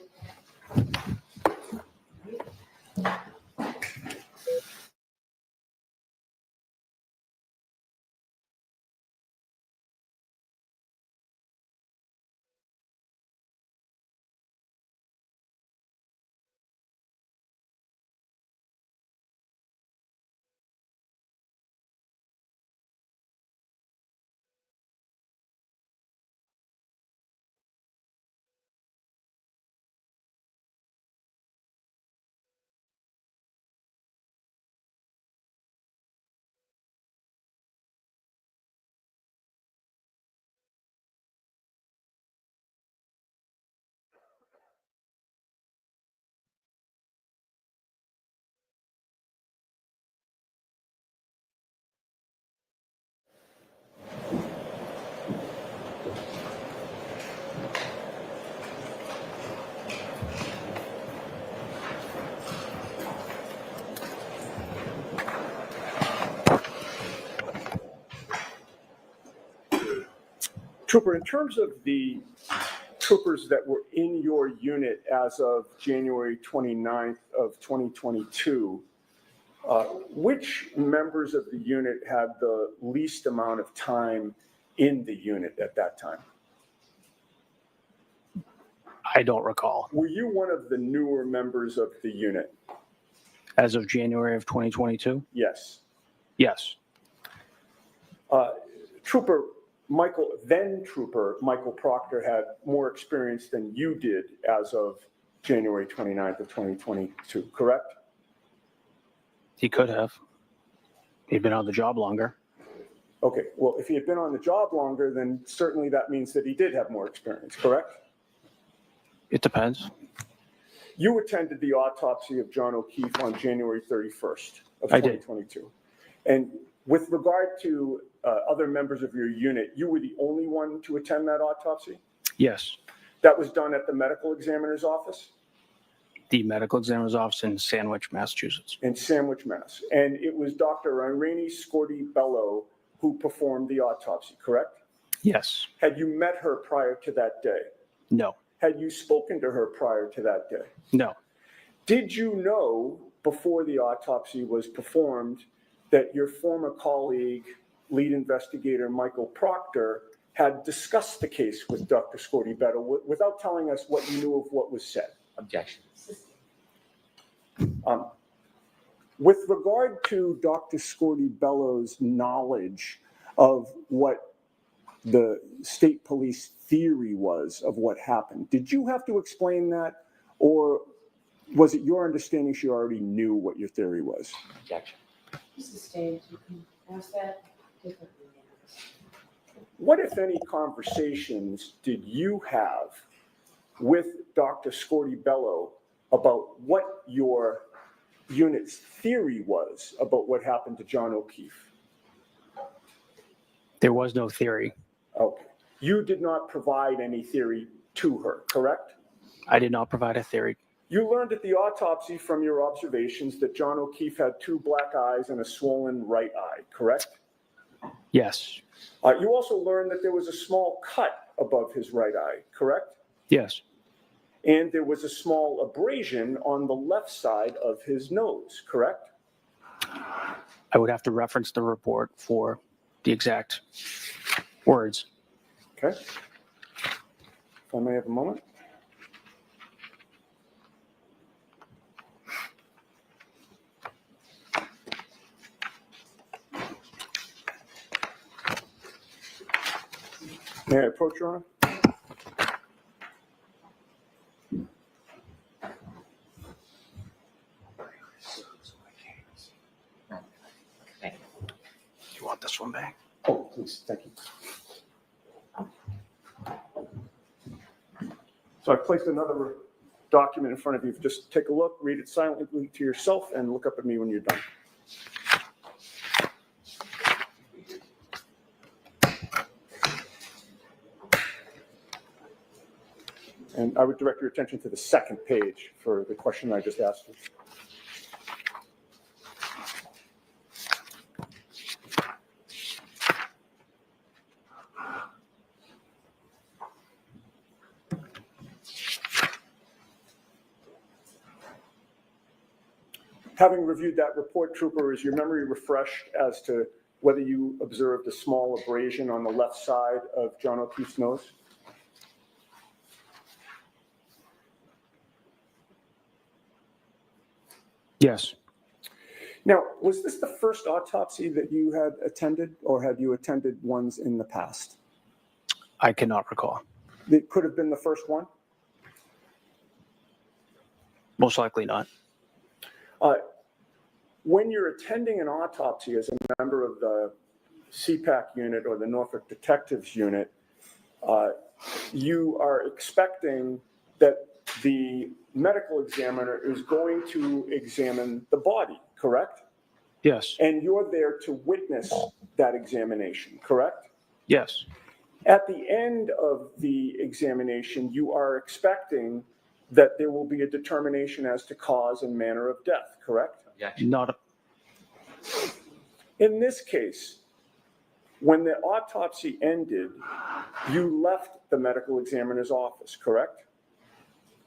Trooper, in terms of the troopers that were in your unit as of January 29th of 2022, which members of the unit had the least amount of time in the unit at that time? I don't recall. Were you one of the newer members of the unit? As of January of 2022? Yes. Yes. Trooper Michael Proctor had more experience than you did as of January 29th of 2022, correct? He could have. He'd been on the job longer. Okay, well, if he had been on the job longer, then certainly that means that he did have more experience, correct? It depends. You attended the autopsy of John O'Keefe on January 31st of I did. 2022. And with regard to other members of your unit, you were the only one to attend that autopsy? Yes. That was done at the medical examiner's office The medical examiner's office in Sandwich, Massachusetts. in Sandwich, Mass. And it was Dr. Irene Scorti-Bello who performed the autopsy, correct? Yes. Had you met her prior to that day? No. Had you spoken to her prior to that day? No. Did you know before the autopsy was performed that your former colleague, lead investigator Michael Proctor, had discussed the case with Dr. Scorti-Bello without telling us what you knew of what was said? Objection. With regard to Dr. Scorti-Bello's knowledge of what the state police theory was of what happened, did you have to explain that, or was it your understanding she already knew what your theory was? Objection. Mrs. Staines, you can ask that differently. What, if any, conversations did you have with Dr. Scorti-Bello about what your unit's theory was about what happened to John O'Keefe? There was no theory. Okay. You did not provide any theory to her, correct? I did not provide a theory. You learned at the autopsy from your observations that John O'Keefe had 2 black eyes and a swollen right eye, correct? Yes. You also learned that there was a small cut above his right eye, correct? Yes. And there was a small abrasion on the left side of his nose, correct? I would have to reference the report for the exact words. Okay. If I may have a moment. May I approach, Your Honor? Do you want this one back? Oh, please, thank you. So I placed another document in front of you. Just take a look, read it silently to yourself, and look up at me when you're done. And I would direct your attention to the second page for the question I just asked you. Having reviewed that report, Trooper, is your memory refreshed as to whether you observed a small abrasion on the left side of John O'Keefe's nose? Yes. Now, was this the first autopsy that you had attended, or had you attended ones in the past? I cannot recall. It could have been the first one? Most likely not. When you're attending an autopsy as a member of the CPAC unit or the Norfolk Detectives unit, you are expecting that the medical examiner is going to examine the body, correct? Yes. And you're there to witness that examination, correct? Yes. At the end of the examination, you are expecting that there will be a determination as to cause and manner of death, correct? Objection. Not. In this case, When the autopsy ended, you left the medical examiner's office, correct?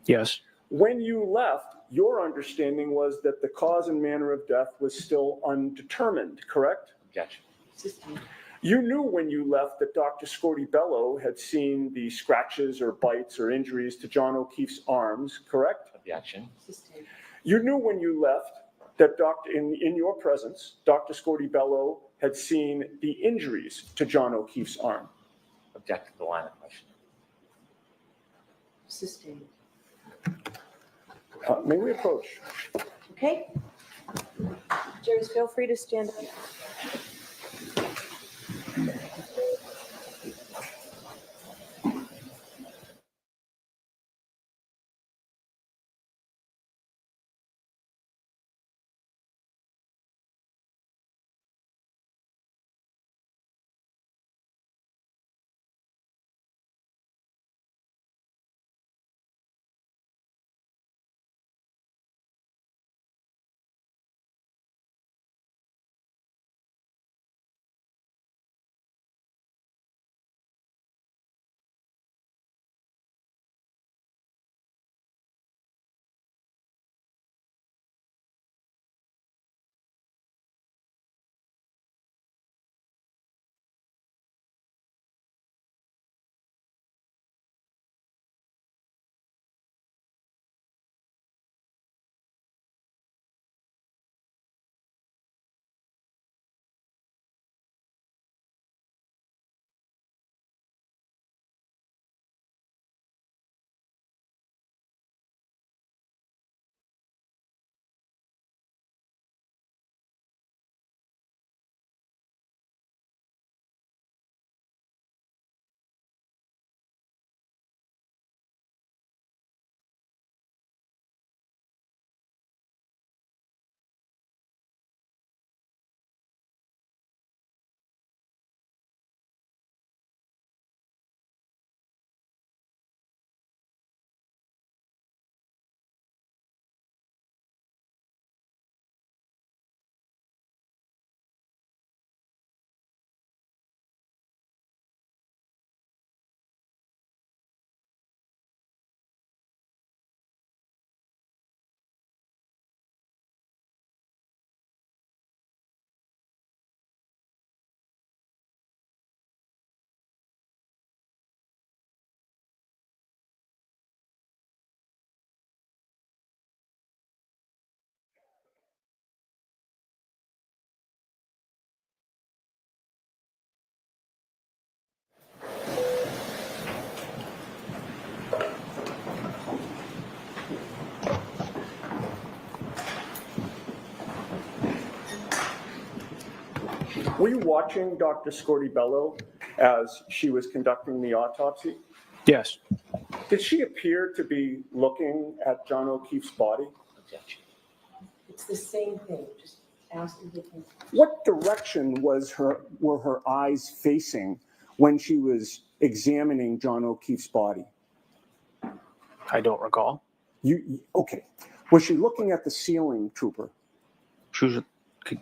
Yes. When you left, your understanding was that the cause and manner of death was still undetermined, correct? Objection. Sustained. You knew when you left that Dr. Scorti-Bello had seen the scratches or bites or injuries to John O'Keefe's arms, correct? Objection. Sustained. You knew when you left that in your presence, Dr. Scorti-Bello had seen the injuries to John O'Keefe's arm. Object to the line of question. Sustained. May we approach? Okay. Jurors, feel free to stand up. Were you watching Dr. Scorti-Bello as she was conducting the autopsy? Yes. Did she appear to be looking at John O'Keefe's body? Objection. It's the same thing, just ask a different. What direction were her eyes facing when she was examining John O'Keefe's body? I don't recall. Okay. Was she looking at the ceiling, Trooper? She was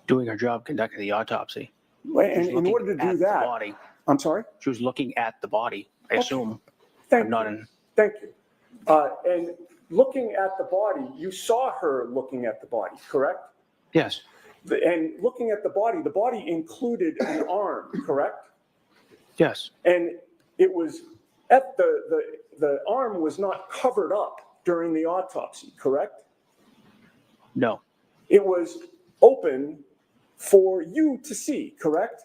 doing her job conducting the autopsy. And in order to do The that, body. I'm sorry? She was looking at the body, I assume. Thank I'm not you. in. Thank you. And looking at the body, you saw her looking at the body, correct? Yes. And looking at the body included an arm, correct? Yes. And it was at the arm was not covered up during the autopsy, correct? No. It was open for you to see, correct?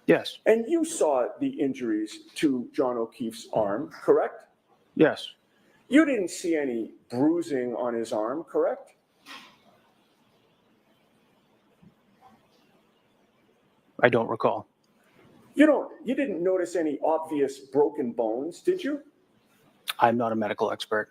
Yes. And you saw the injuries to John O'Keefe's arm, correct? Yes. You didn't see any bruising on his arm, correct? I don't recall. You didn't notice any obvious broken bones, did you? I'm not a medical expert.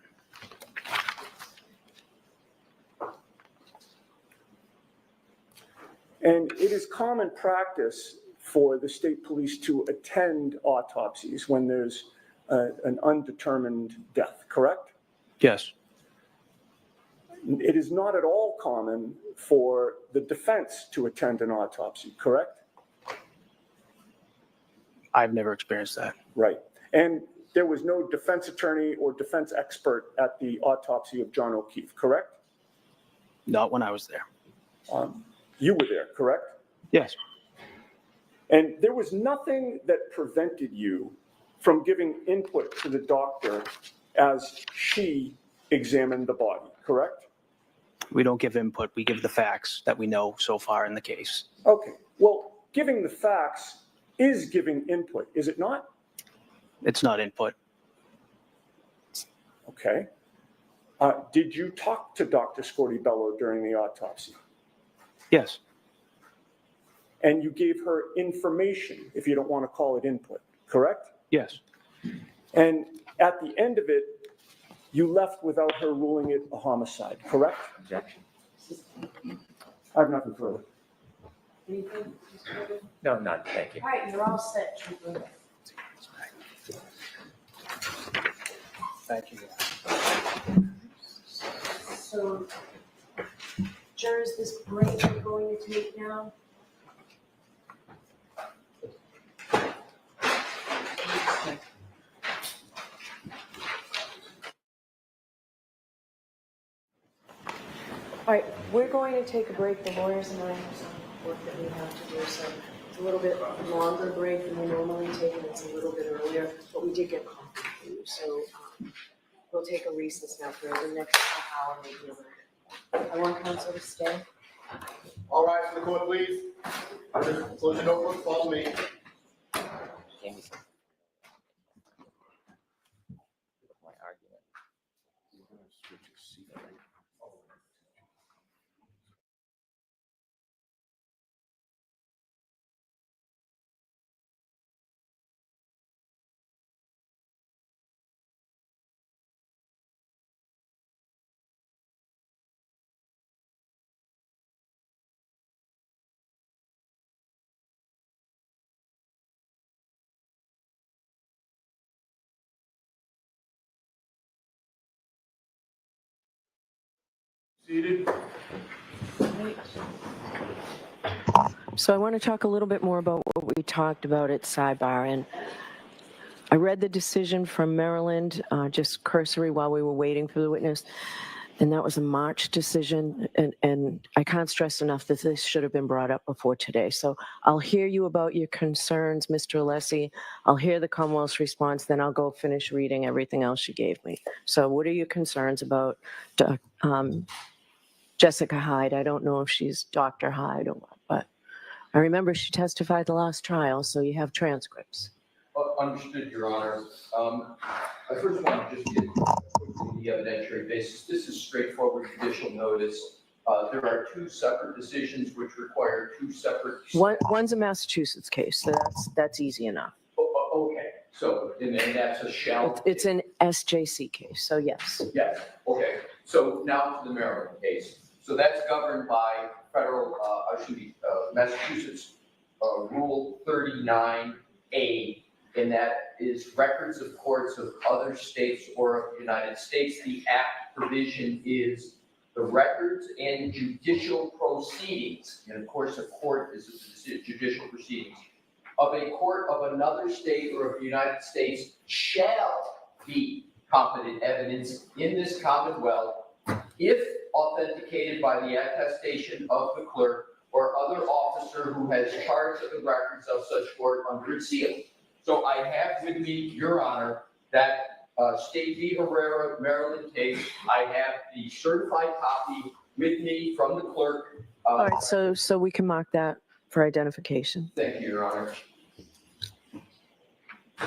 And it is common practice for the state police to attend autopsies when there's an undetermined death, correct? Yes. It is not at all common for the defense to attend an autopsy, correct? I've never experienced that. Right. And there was no defense attorney or defense expert at the autopsy of John O'Keefe, correct? Not when I was there. You were there, correct? Yes. And there was nothing that prevented you from giving input to the doctor as she examined the body, correct? We don't give input. We give the facts that we know so far in the case. Okay. Well, giving the facts is giving input, is it not? It's not input. Okay. Did you talk to Dr. Scortibello during the autopsy? Yes. And you gave her information, if you don't want to call it input, correct? Yes. And at the end of it, you left without her ruling it a homicide, correct? Objection. I have nothing further. Anything? No, none, thank you. All right, you're all set, Trooper. Thank you. So, jurors, this break we're going to take now. All right, we're going to take a break. The lawyers and I have some work that we have to do, so it's a little bit longer break than we normally take, and it's a little bit earlier, but we did get coffee for you, so we'll take a recess now for the next half hour, maybe a little bit. I want counsel to stay. All rise for the court, please. Close your notebook, follow me. My argument. Seated. So I want to talk a little bit more about what we talked about at Sidebar, and I read the decision from Maryland, just cursory while we were waiting for the witness, and that was a March decision, and I can't stress enough that this should have been brought up before today. So I'll hear you about your concerns, Mr. Alessi. I'll hear the Commonwealth's response, then I'll go finish reading everything else you gave me. So what are your concerns about Jessica Hyde? I don't know if she's Dr. Hyde or what, but I remember she testified the last trial, so you have transcripts. Understood, Your Honor. I first want to just get quickly the evidentiary basis. This is straightforward judicial notice. There are two separate decisions which require two separate. One's a Massachusetts case, so that's easy enough. Okay, so and that's a shall. It's an SJC case, so yes. Yes. Okay. So now to the Maryland case. So that's governed by federal, Massachusetts Rule 39A. And that is records of courts of other states or of the United States. The Act provision is the records and judicial proceedings, and of course a court is a judicial proceedings, of a court of another state or of the United States shall be competent evidence in this Commonwealth if authenticated by the attestation of the clerk or other officer who has charge of the records of such court under its seal. So I have with me, Your Honor, that State v. Herrera, Maryland case. I have the certified copy with me from the clerk. All right, so we can mark that for identification. Thank you, Your Honor.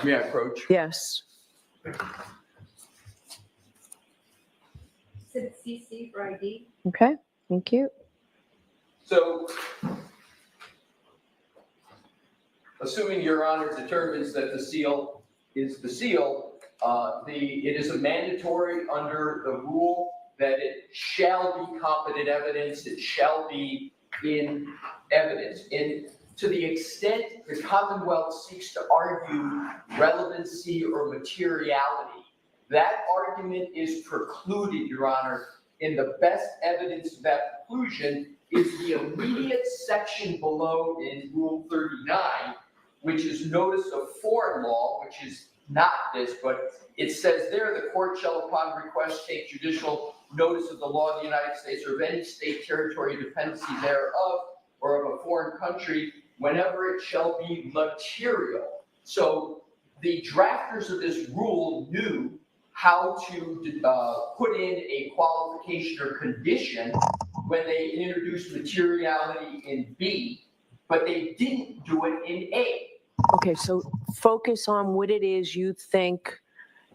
May I approach? Yes. Sit CC for ID. Okay, thank you. So, assuming Your Honor determines that the seal is the seal, it is a mandatory under the rule that it shall be competent evidence, it shall be in evidence. And to the extent the Commonwealth seeks to argue relevancy or materiality, that argument is precluded, Your Honor, and the best evidence of that preclusion is the immediate section below in Rule 39, which is notice of foreign law, which is not this, but it says there, the court shall upon request take judicial notice of the law of the United States or of any state, territory, dependency thereof, or of a foreign country, whenever it shall be material. So the drafters of this rule knew how to put in a qualification or condition when they introduced materiality in B, but they didn't do it in A. Okay, so focus on what it is you think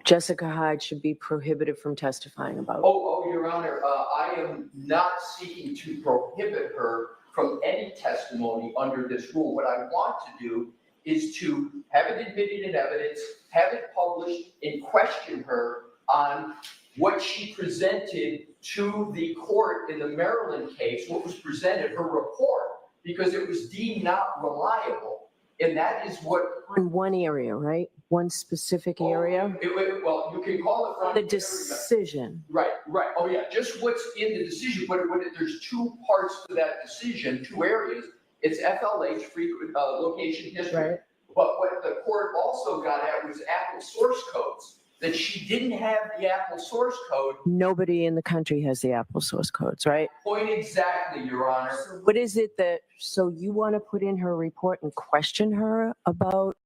Jessica Hyde should be prohibited from testifying about. Oh, Your Honor, I am not seeking to prohibit her from any testimony under this rule. What I want to do is to have it admitted in evidence, have it published, and question her on what she presented to the court in the Maryland case, what was presented, her report, because it was deemed not reliable. And that is what. In one area, right? One specific area? Well, you can call it. The decision. Right. Oh, yeah, just what's in the decision, but there's two parts to that decision, two areas. It's FLH, frequent location history. Right. But what the court also got at was Apple source codes, that she didn't have the Apple source code. Nobody in the country has the Apple source codes, right? Point exactly, Your Honor. So what is it so you want to put in her report and question her about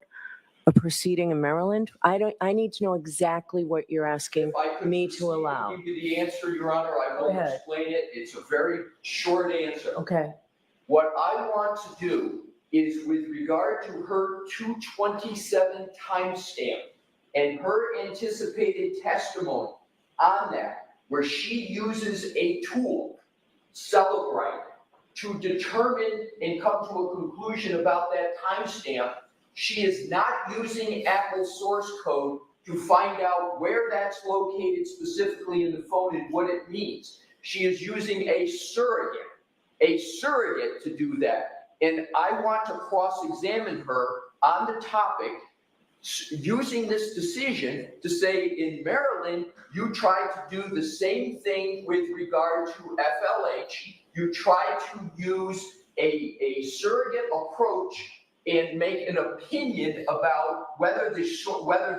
a proceeding in Maryland? I need to know exactly what you're asking me to allow. Give you the answer, Your Honor. I won't explain it. It's a very short answer. Okay. What I want to do is with regard to her 227 timestamp and her anticipated testimony on that, where she uses a tool, Celebrite, to determine and come to a conclusion about that timestamp. She is not using Apple source code to find out where that's located specifically in the phone and what it means. She is using a surrogate to do that. And I want to cross-examine her on the topic using this decision to say, in Maryland, you tried to do the same thing with regard to FLH. You tried to use a surrogate approach and make an opinion about whether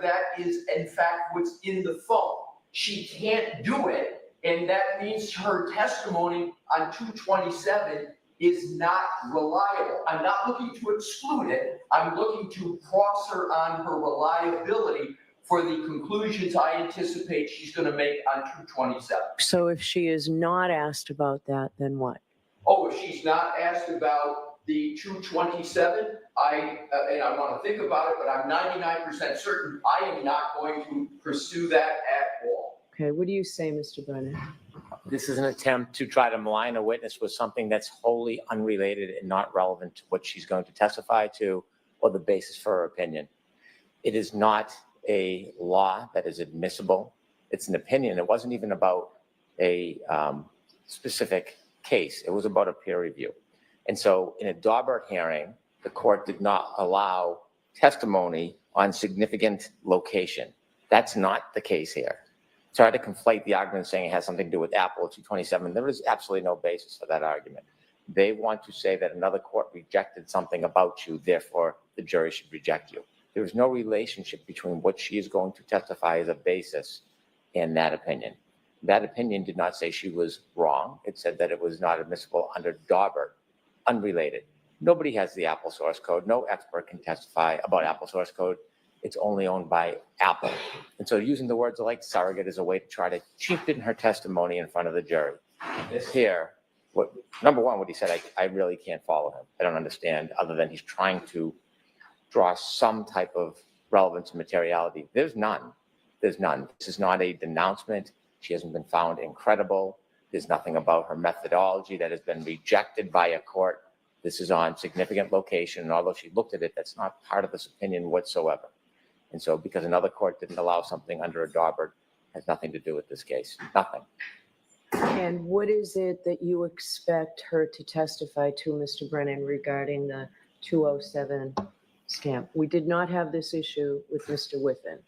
that is, in fact, what's in the phone. She can't do it, and that means her testimony on 227 is not reliable. I'm not looking to exclude it. I'm looking to cross her on her reliability for the conclusions I anticipate she's going to make on 227. So if she is not asked about that, then what? Oh, if she's not asked about the 227, and I want to think about it, but I'm 99% certain I am not going to pursue that at all. Okay, what do you say, Mr. Brennan? This is an attempt to try to malign a witness with something that's wholly unrelated and not relevant to what she's going to testify to or the basis for her opinion. It is not a law that is admissible. It's an opinion. It wasn't even about a specific case. It was about a peer review. And so in a Daubert hearing, the court did not allow testimony on significant location. That's not the case here. Try to conflate the argument saying it has something to do with Apple 227. There is absolutely no basis for that argument. They want to say that another court rejected something about you, therefore the jury should reject you. There is no relationship between what she is going to testify as a basis and that opinion. That opinion did not say she was wrong. It said that it was not admissible under Daubert, unrelated. Nobody has the Apple source code. No expert can testify about Apple source code. It's only owned by Apple. And so using the words like surrogate is a way to try to cheapen her testimony in front of the jury. This here, number one, what he said, I really can't follow him. I don't understand, other than he's trying to draw some type of relevance and materiality. There's none. There's none. This is not a denouncement. She hasn't been found incredible. There's nothing about her methodology that has been rejected by a court. This is on significant location, and although she looked at it, that's not part of this opinion whatsoever. And so because another court didn't allow something under a Daubert, has nothing to do with this case, nothing. And what is it that you expect her to testify to, Mr. Brennan, regarding the 207 stamp? We did not have this issue with Mr. Whiffen,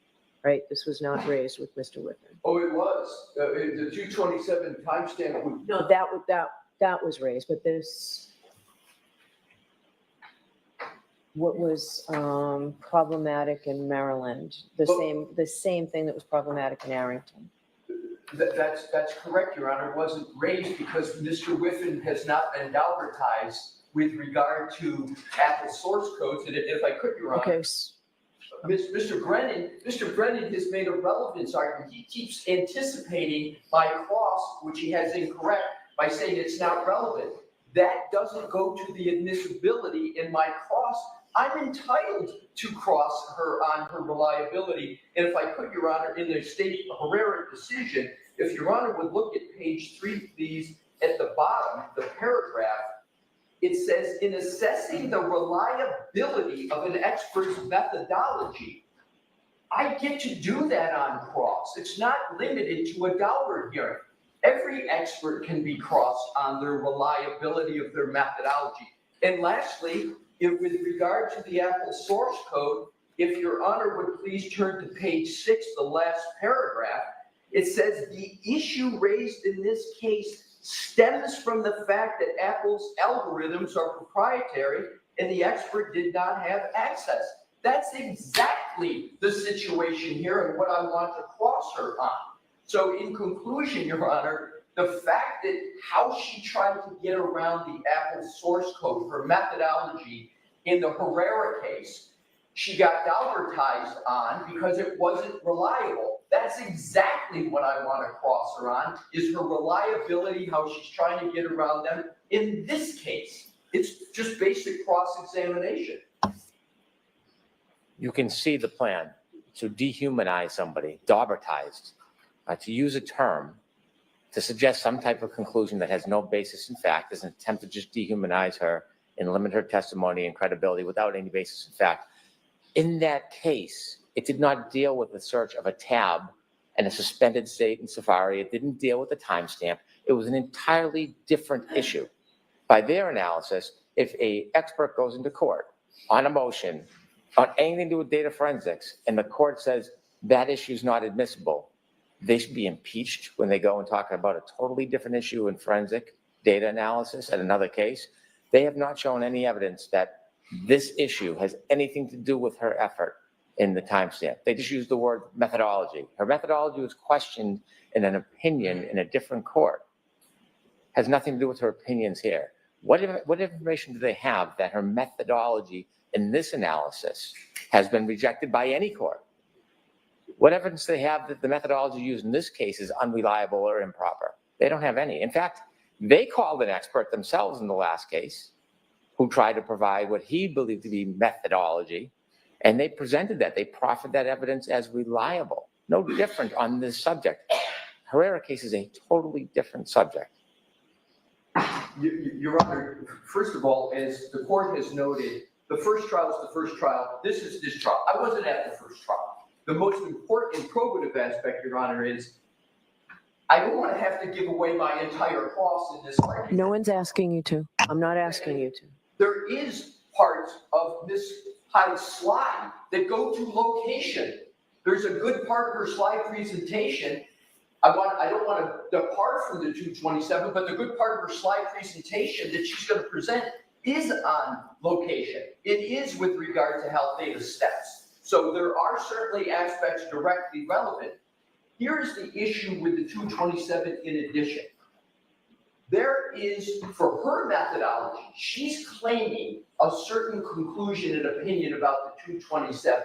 right? This was not raised with Mr. Whiffen. Oh, it was. The 227 timestamp. No, that was raised, but this. what was problematic in Maryland, the same thing that was problematic in Arrington. That's correct, Your Honor. It wasn't raised because Mr. Whiffen has not been advertised with regard to Apple source codes. And if I could, Your Honor. Okay. Mr. Brennan has made a relevance argument. He keeps anticipating my cross, which he has incorrect, by saying it's not relevant. That doesn't go to the admissibility in my cross. I'm entitled to cross her on her reliability. And if I could, Your Honor, in the State Herrera decision, if Your Honor would look at page 3, please, at the bottom, the paragraph, it says, in assessing the reliability of an expert's methodology, I get to do that on cross. It's not limited to a Daubert hearing. Every expert can be crossed on their reliability of their methodology. And lastly, with regard to the Apple source code, if Your Honor would please turn to page 6, the last paragraph, it says the issue raised in this case stems from the fact that Apple's algorithms are proprietary and the expert did not have access. That's exactly the situation here and what I want to cross her on. So in conclusion, Your Honor, the fact that how she tried to get around the Apple source code, her methodology in the Herrera case, she got Daubertized on because it wasn't reliable. That's exactly what I want to cross her on, is her reliability, how she's trying to get around them. In this case, it's just basic cross-examination. You can see the plan to dehumanize somebody, Daubertized, to use a term to suggest some type of conclusion that has no basis in fact, is an attempt to just dehumanize her and limit her testimony and credibility without any basis in fact. In that case, it did not deal with the search of a tab and a suspended state in Safari. It didn't deal with the timestamp. It was an entirely different issue. By their analysis, if an expert goes into court on a motion on anything to do with data forensics and the court says that issue is not admissible, they should be impeached when they go and talk about a totally different issue in forensic data analysis at another case. They have not shown any evidence that this issue has anything to do with her effort in the timestamp. They just used the word methodology. Her methodology was questioned in an opinion in a different court. Has nothing to do with her opinions here. What information do they have that her methodology in this analysis has been rejected by any court? What evidence do they have that the methodology used in this case is unreliable or improper? They don't have any. In fact, they called an expert themselves in the last case who tried to provide what he believed to be methodology, and they presented that. They proffered that evidence as reliable. No different on this subject. Herrera case is a totally different subject. Your Honor, first of all, as the court has noted, the first trial is the first trial. This is this trial. I wasn't at the first trial. The most important probative aspect, Your Honor, is I don't want to have to give away my entire cross in this argument. No one's asking you to. I'm not asking you to. There is parts of Ms. Hyde's slide that go to location. There's a good part of her slide presentation. I don't want to depart from the 227, but the good part of her slide presentation that she's going to present is on location. It is with regard to health data steps. So there are certainly aspects directly relevant. Here's the issue with the 227 in addition. There is, for her methodology, she's claiming a certain conclusion and opinion about the 227.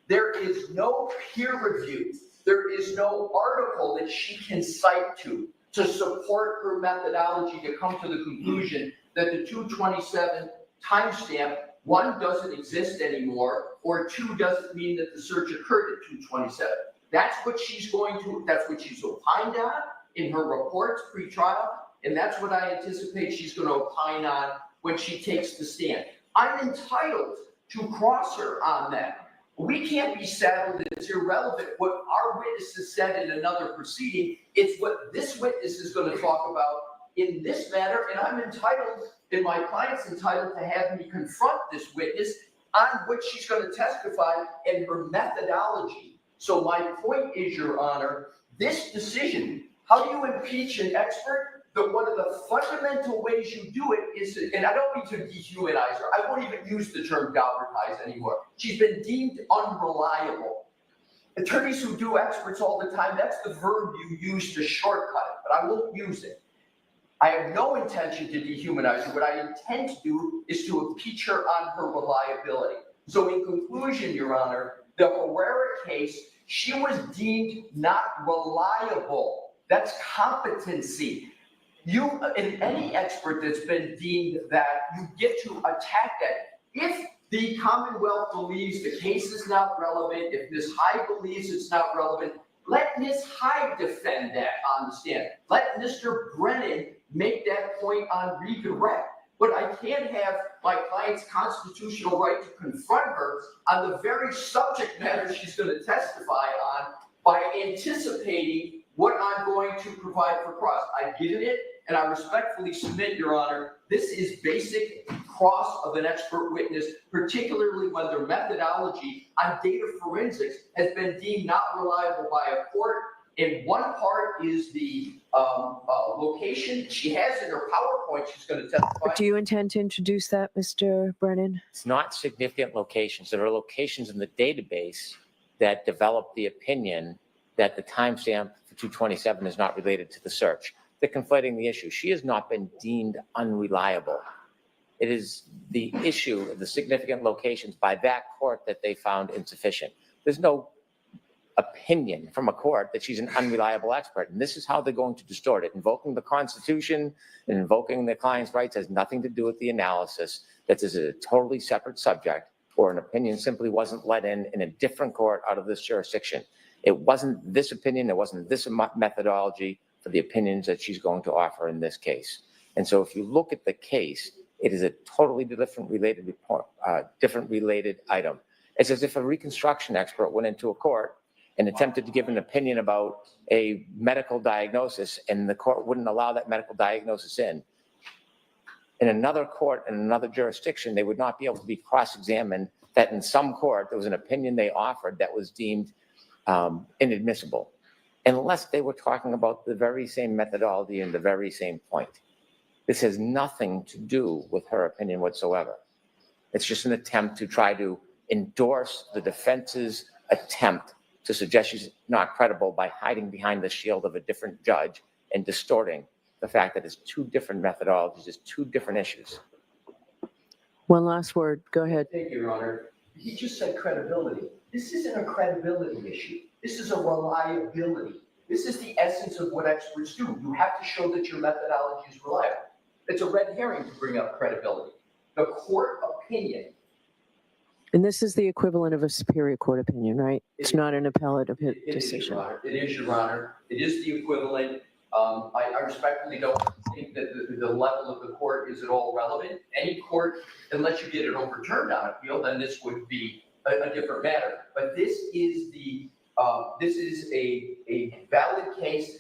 There is no peer review. There is no article that she can cite to support her methodology to come to the conclusion that the 227 timestamp, one, doesn't exist anymore, or two, doesn't mean that the search occurred at 227. That's what she's opined on in her reports pre-trial, and that's what I anticipate she's going to opine on when she takes the stand. I'm entitled to cross her on that. We can't be saddled that it's irrelevant what our witnesses said in another proceeding. It's what this witness is going to talk about in this matter, and I'm entitled, and my client's entitled to have me confront this witness on what she's going to testify and her methodology. So my point is, Your Honor, this decision, how do you impeach an expert? one of the fundamental ways you do it is, and I don't mean to dehumanize her, I won't even use the term galvanize anymore. She's been deemed unreliable. Attorneys who do experts all the time, that's the verb you use to shortcut it, but I won't use it. I have no intention to dehumanize her. What I intend to do is to impeach her on her reliability. So in conclusion, Your Honor, the Herrera case, she was deemed not reliable. That's competency. You, and any expert that's been deemed that, you get to attack that. If the Commonwealth believes the case is not relevant, if Ms. Hyde believes it's not relevant, let Ms. Hyde defend that on the stand. Let Mr. Brennan make that point on redirect. But I can't have my client's constitutional right to confront her on the very subject matter she's going to testify on by anticipating what I'm going to provide for cross. I've given it, and I respectfully submit, Your Honor, this is basic cross of an expert witness, particularly when their methodology on data forensics has been deemed not reliable by a court. And one part is the location. She has in her PowerPoint, she's going to testify. Do you intend to introduce that, Mr. Brennan? It's not significant locations. There are locations in the database that develop the opinion that the timestamp for 227 is not related to the search. They're conflating the issue. She has not been deemed unreliable. It is the issue of the significant locations by that court that they found insufficient. There's no opinion from a court that she's an unreliable expert. And this is how they're going to distort it. Invoking the Constitution and invoking the client's rights has nothing to do with the analysis. That is a totally separate subject, or an opinion simply wasn't let in a different court out of this jurisdiction. It wasn't this opinion, it wasn't this methodology for the opinions that she's going to offer in this case. And so if you look at the case, it is a totally different related report, different related item. It's as if a reconstruction expert went into a court and attempted to give an opinion about a medical diagnosis, and the court wouldn't allow that medical diagnosis in. In another court, in another jurisdiction, they would not be able to be cross-examined that in some court, there was an opinion they offered that was deemed inadmissible, unless they were talking about the very same methodology and the very same point. This has nothing to do with her opinion whatsoever. It's just an attempt to try to endorse the defense's attempt to suggest she's not credible by hiding behind the shield of a different judge and distorting the fact that it's two different methodologies, it's two different issues. One last word. Go ahead. Thank you, Your Honor. He just said credibility. This isn't a credibility issue. This is a reliability. This is the essence of what experts do. You have to show that your methodology is reliable. It's a red herring to bring up credibility. The court opinion. And this is the equivalent of a Superior Court opinion, right? It's not an appellate decision. It is, Your Honor. It is, Your Honor. It is the equivalent. I respectfully don't think that the level of the court is at all relevant. Any court, unless you get it overturned on appeal, then this would be a different matter. But this is a valid case,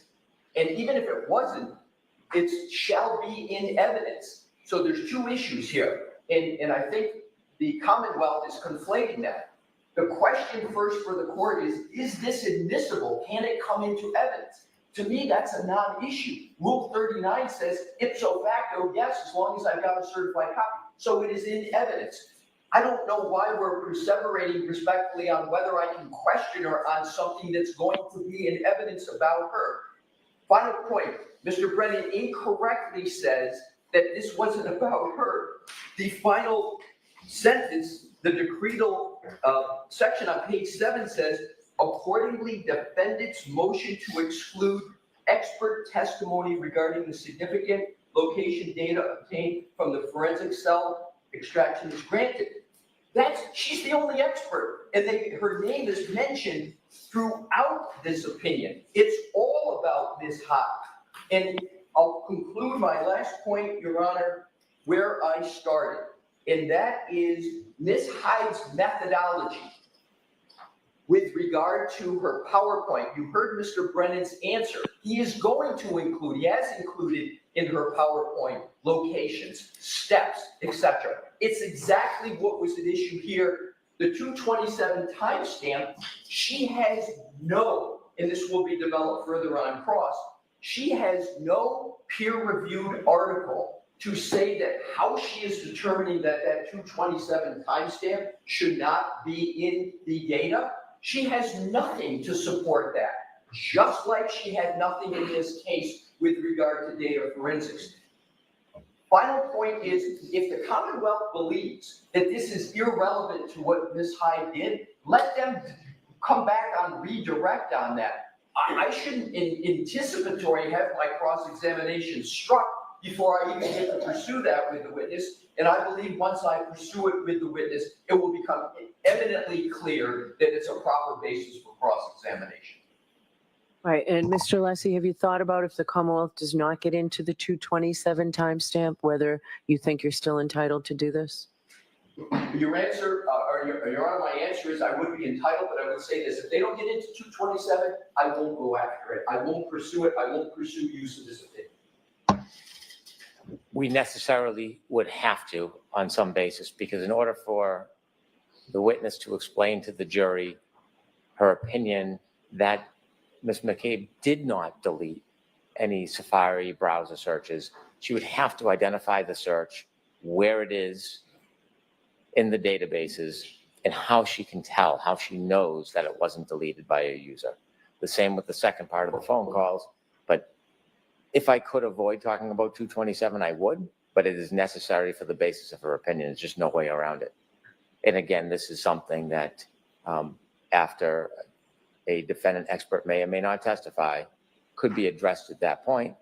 and even if it wasn't, it shall be in evidence. So there's two issues here, and I think the Commonwealth is conflating that. The question first for the court is this admissible? Can it come into evidence? To me, that's a non-issue. Rule 39 says ipso facto, yes, as long as I've got a certified copy. So it is in evidence. I don't know why we're perseverating respectfully on whether I can question her on something that's going to be in evidence about her. Final point, Mr. Brennan incorrectly says that this wasn't about her. The final sentence, the decretal section on page 7 says, accordingly, defendant's motion to exclude expert testimony regarding the significant location data obtained from the forensic cell extraction is granted. She's the only expert, and her name is mentioned throughout this opinion. It's all about Ms. Hyde. And I'll conclude my last point, Your Honor, where I started, and that is Ms. Hyde's methodology with regard to her PowerPoint. You heard Mr. Brennan's answer. He is going to include, he has included in her PowerPoint locations, steps, etc. It's exactly what was at issue here. The 227 timestamp, she has no, and this will be developed further on cross, She has no peer-reviewed article to say that how she is determining that that 227 timestamp should not be in the data. She has nothing to support that, just like she had nothing in this case with regard to data forensics. Final point is, if the Commonwealth believes that this is irrelevant to what Ms. Hyde did, let them come back on redirect on that. I shouldn't anticipatory have my cross-examination struck before I even get to pursue that with the witness. And I believe once I pursue it with the witness, it will become eminently clear that it's a proper basis for cross-examination. Right, and Mr. Lessie, have you thought about if the Commonwealth does not get into the 227 timestamp, whether you think you're still entitled to do this? Your answer, Your Honor, my answer is I would be entitled, but I would say this: if they don't get into 227, I won't go after it. I won't pursue it. I won't pursue use of this opinion. We necessarily would have to on some basis, because in order for the witness to explain to the jury her opinion that Ms. McCabe did not delete any Safari browser searches, she would have to identify the search, where it is in the databases, and how she can tell, how she knows that it wasn't deleted by a user. The same with the second part of the phone calls. But if I could avoid talking about 227, I would, but it is necessary for the basis of her opinion. There's just no way around it. And again, this is something that after a defendant expert may or may not testify, could be addressed at that point.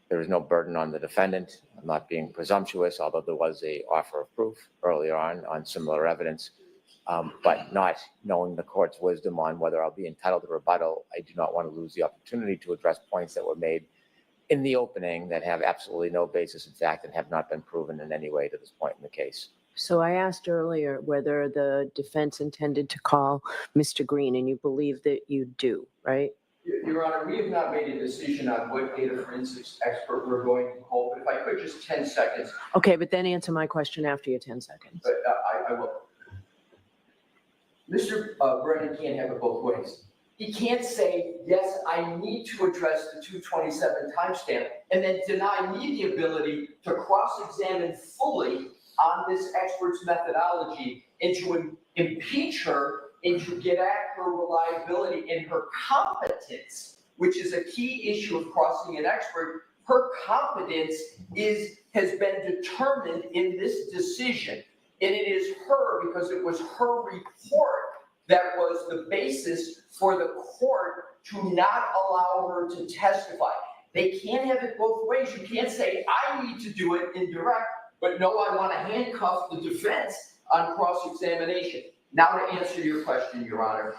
There is no burden on the defendant. I'm not being presumptuous, although there was a offer of proof earlier on similar evidence, but not knowing the court's wisdom on whether I'll be entitled to rebuttal, I do not want to lose the opportunity to address points that were made in the opening that have absolutely no basis in fact and have not been proven in any way to this point in the case. So I asked earlier whether the defense intended to call Mr. Green, and you believe that you do, right? Your Honor, we have not made a decision on what data forensics expert we're going to call, but if I could just 10 seconds. Okay, but then answer my question after your 10 seconds. But I will. Mr. Brennan can't have it both ways. He can't say, yes, I need to address the 227 timestamp, and then deny me the ability to cross-examine fully on this expert's methodology and to impeach her and to get at her reliability and her competence, which is a key issue of crossing an expert. Her competence has been determined in this decision. And it is her, because it was her report that was the basis for the court to not allow her to testify. They can't have it both ways. You can't say, I need to do it in direct, but no, I want to handcuff the defense on cross-examination. Now to answer your question, Your Honor,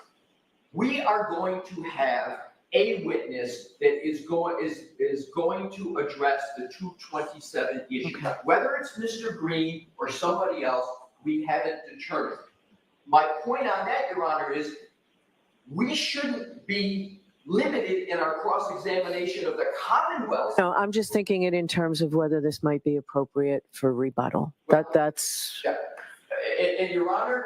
we are going to have a witness that is going to address the 227 issue. Okay. Whether it's Mr. Green or somebody else, we haven't determined. My point on that, Your Honor, is we shouldn't be limited in our cross-examination of the Commonwealth. No, I'm just thinking it in terms of whether this might be appropriate for rebuttal. That's. Yeah. And Your Honor,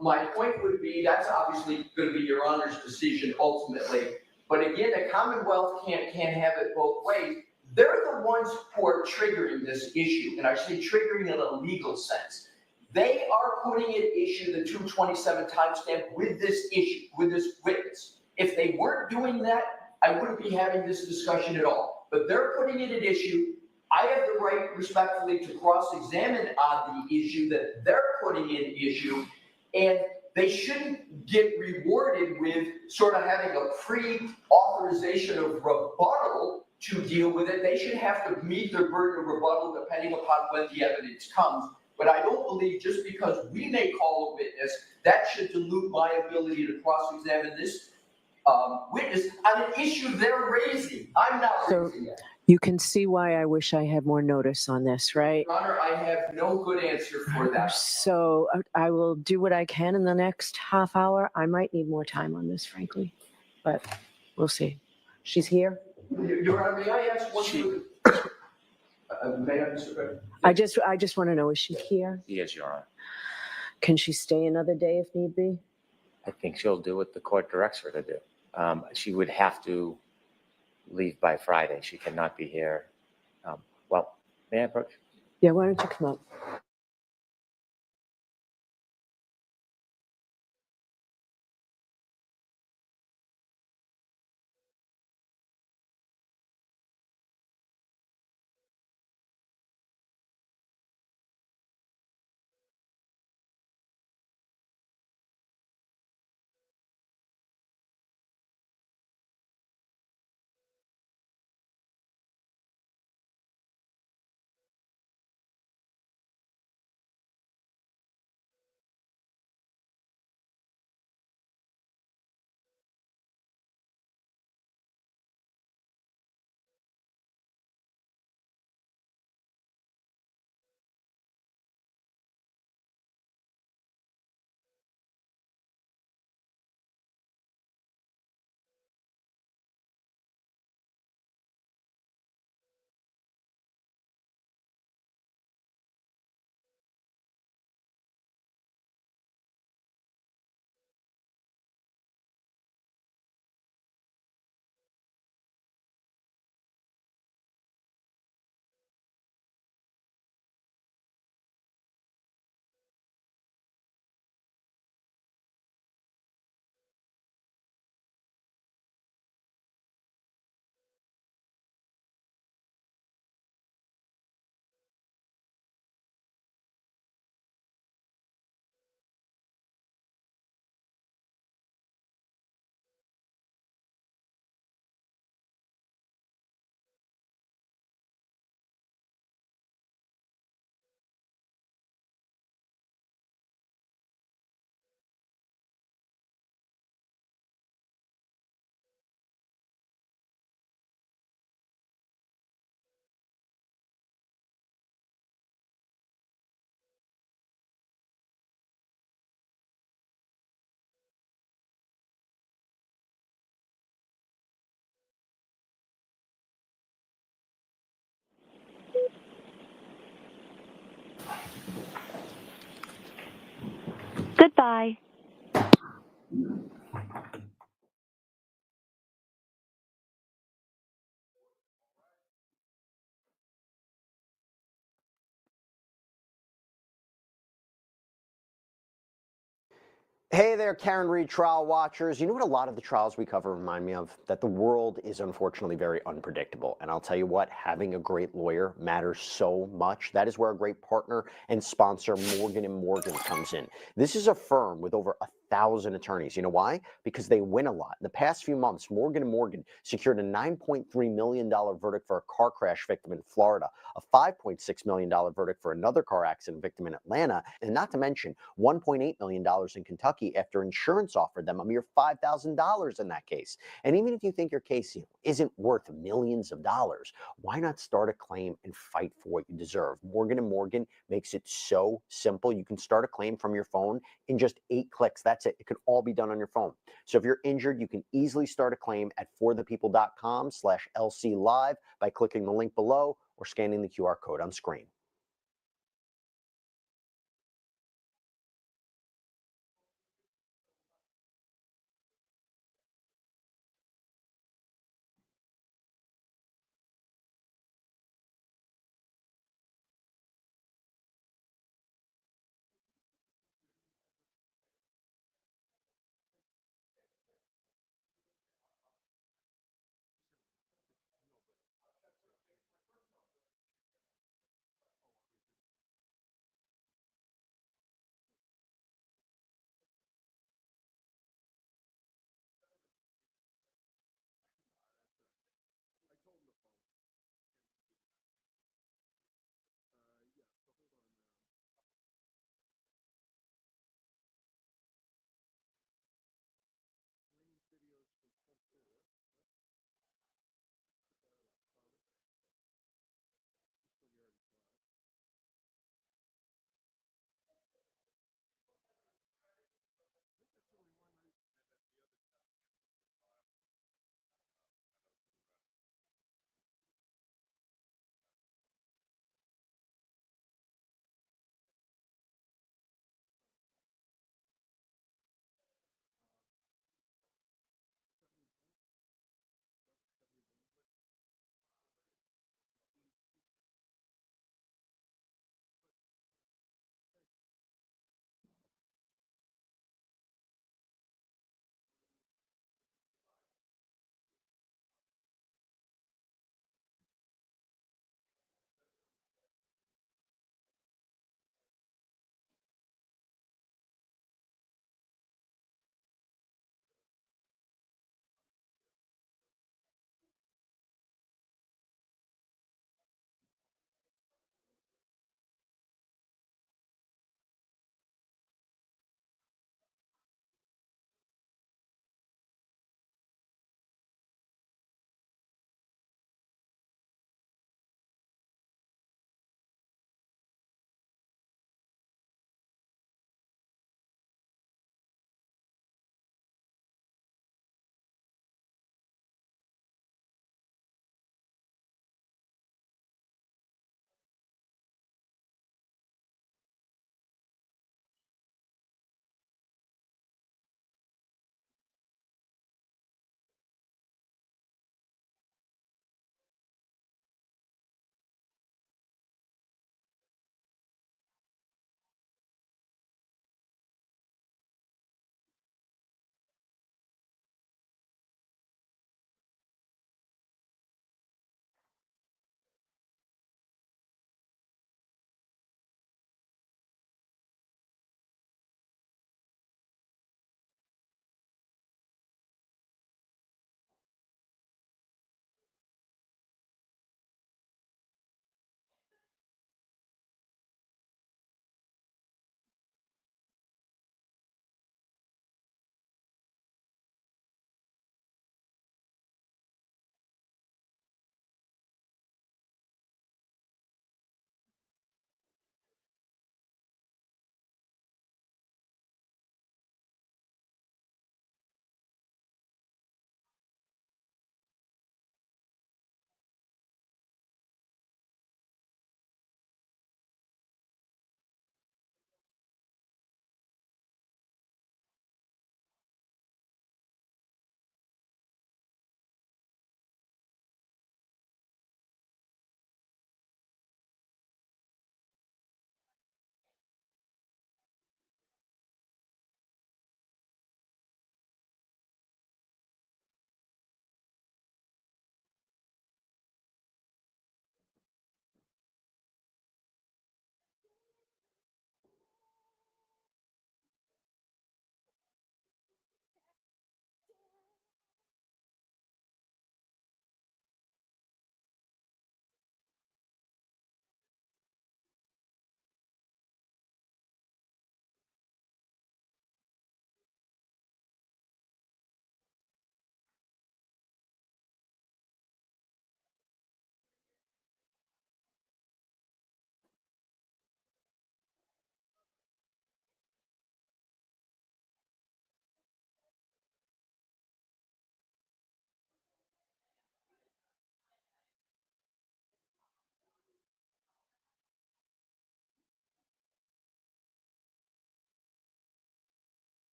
my point would be that's obviously going to be Your Honor's decision ultimately. But again, the Commonwealth can't have it both ways. They're the ones who are triggering this issue, and I say triggering in a legal sense. They are putting at issue the 227 timestamp with this issue, with this witness. If they weren't doing that, I wouldn't be having this discussion at all. But they're putting it at issue. I have the right, respectfully, to cross-examine on the issue that they're putting in issue, and they shouldn't get rewarded with sort of having a pre-authorization of rebuttal to deal with it. They should have to meet their burden of rebuttal depending upon when the evidence comes. But I don't believe just because we may call a witness, that should dilute my ability to cross-examine this witness on an issue they're raising. I'm not raising it. You can see why I wish I had more notice on this, right? Your Honor, I have no good answer for that. So I will do what I can in the next half hour. I might need more time on this, frankly, but we'll see. She's here? Your Honor, may I ask one thing? May I, Mr. President? I just want to know, is she here? Yes, Your Honor. Can she stay another day if need be? I think she'll do what the court directs her to do. She would have to leave by Friday. She cannot be here. Well, may I approach? Yeah, why don't you come up? Goodbye. Hey there, Karen Reed trial watchers. You know what a lot of the trials we cover remind me of? That the world is unfortunately very unpredictable. And I'll tell you what, having a great lawyer matters so much. That is where a great partner and sponsor, Morgan & Morgan, comes in. This is a firm with over 1,000 attorneys. You know why? Because they win a lot. In the past few months, Morgan & Morgan secured a $9.3 million verdict for a car crash victim in Florida, a $5.6 million verdict for another car accident victim in Atlanta, and not to mention $1.8 million in Kentucky after insurance offered them a mere $5,000 in that case. And even if you think your case isn't worth millions of dollars, why not start a claim and fight for what you deserve? Morgan & Morgan makes it so simple. You can start a claim from your phone in just 8 clicks. That's it. It can all be done on your phone. So if you're injured, you can easily start a claim at forthepeople.com/LC Live by clicking the link below or scanning the QR code on screen.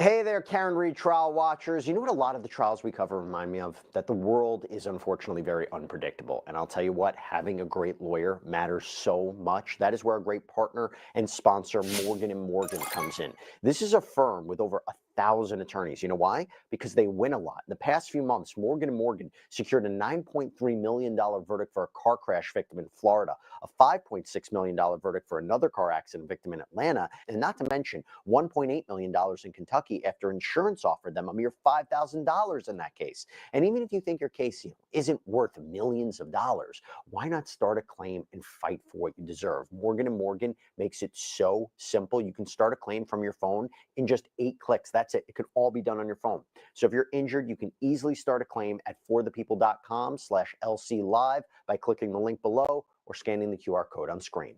Hey there, Karen Retrial watchers. You know what a lot of the trials we cover remind me of? That the world is unfortunately very unpredictable. And I'll tell you what, having a great lawyer matters so much. That is where a great partner and sponsor, Morgan & Morgan, comes in. This is a firm with over 1,000 attorneys. You know why? Because they win a lot. In the past few months, Morgan & Morgan secured a $9.3 million verdict for a car crash victim in Florida, a $5.6 million verdict for another car accident victim in Atlanta, and not to mention $1.8 million in Kentucky after insurance offered them a mere $5,000 in that case. And even if you think your case isn't worth millions of dollars, why not start a claim and fight for what you deserve? Morgan & Morgan makes it so simple. You can start a claim from your phone in just 8 clicks. That's it. It could all be done on your phone. So if you're injured, you can easily start a claim at forthepeople.com/LCLive by clicking the link below or scanning the QR code on screen.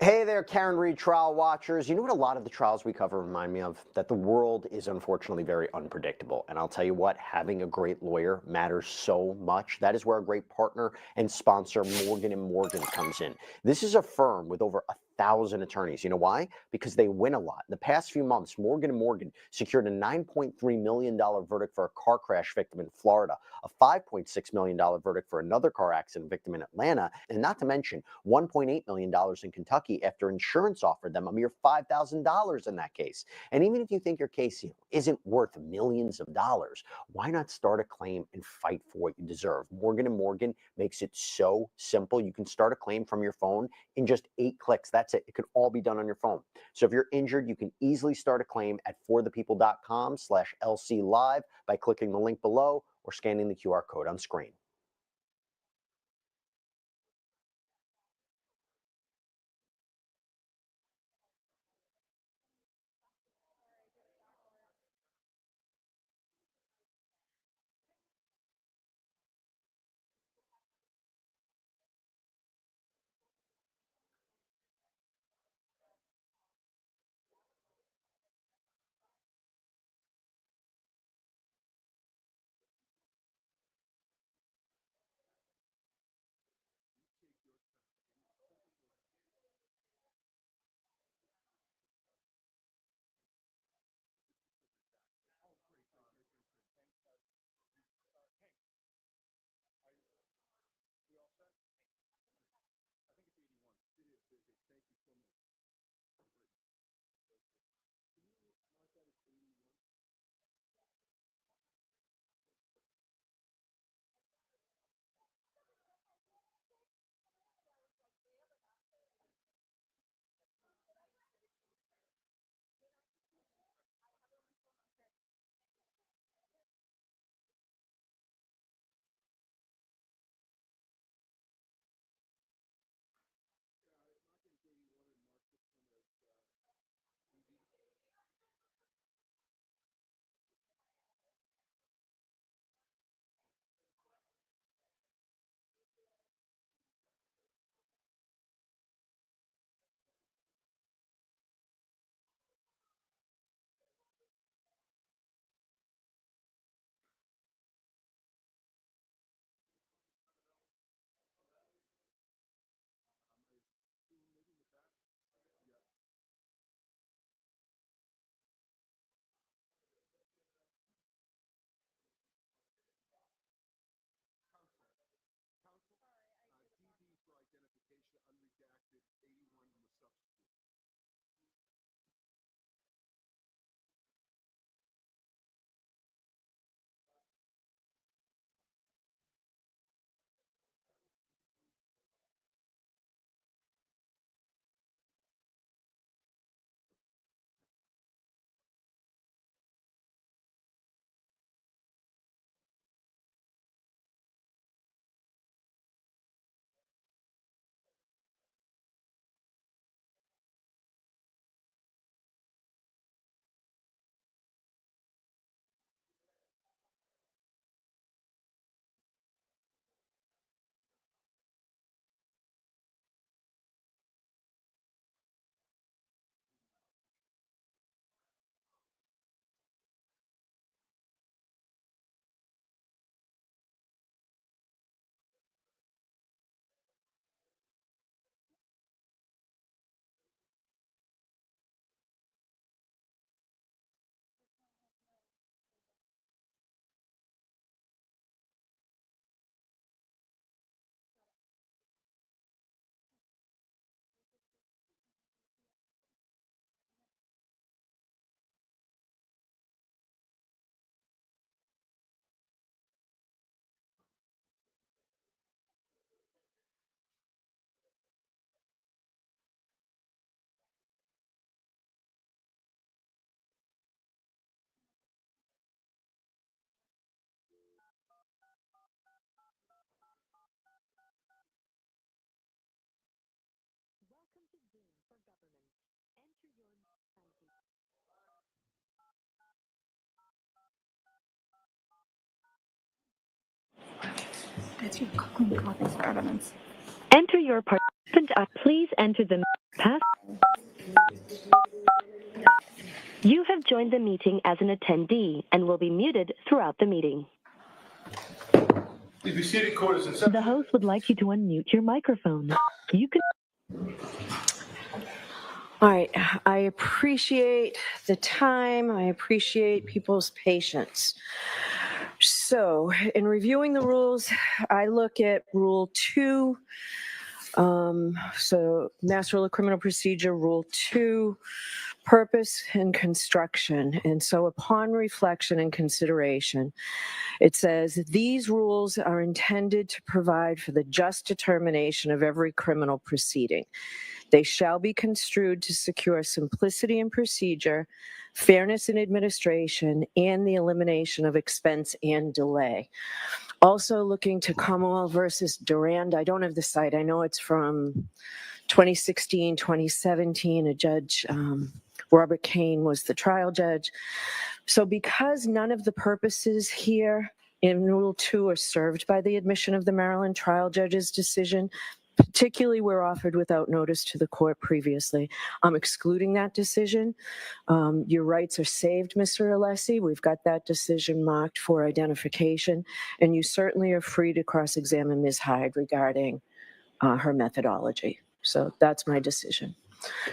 Hey there, Karen Retrial watchers. You know what a lot of the trials we cover remind me of? That the world is unfortunately very unpredictable. And I'll tell you what, having a great lawyer matters so much. That is where a great partner and sponsor, Morgan & Morgan, comes in. This is a firm with over 1,000 attorneys. You know why? Because they win a lot. In the past few months, Morgan & Morgan secured a $9.3 million verdict for a car crash victim in Florida, a $5.6 million verdict for another car accident victim in Atlanta, and not to mention $1.8 million in Kentucky after insurance offered them a mere $5,000 in that case. And even if you think your case isn't worth millions of dollars, why not start a claim and fight for what you deserve? Morgan & Morgan makes it so simple. You can start a claim from your phone in just 8 clicks. That's it. It can all be done on your phone. So if you're injured, you can easily start a claim at forthepeople.com/LCLive by clicking the link below or scanning the QR code on screen. Enter your participant. Please enter the You have joined the meeting as an attendee and will be muted throughout the meeting. Please be seated, court is in session. The host would like you to unmute your microphone. You can. All right, I appreciate the time. I appreciate people's patience. So in reviewing the rules, I look at Rule 2. So Mass Rule of Criminal Procedure, Rule 2, purpose and construction. And so upon reflection and consideration, it says, these rules are intended to provide for the just determination of every criminal proceeding. They shall be construed to secure simplicity in procedure, fairness in administration, and the elimination of expense and delay. Also looking to Commonwealth versus Durand. I don't have the site. I know it's from 2016, 2017. A judge, Robert Kane, was the trial judge. So because none of the purposes here in Rule 2 are served by the admission of the Maryland trial judge's decision, particularly were offered without notice to the court previously, I'm excluding that decision. Your rights are saved, Mr. Alessi. We've got that decision marked for identification, and you certainly are free to cross-examine Ms. Hyde regarding her methodology. So that's my decision.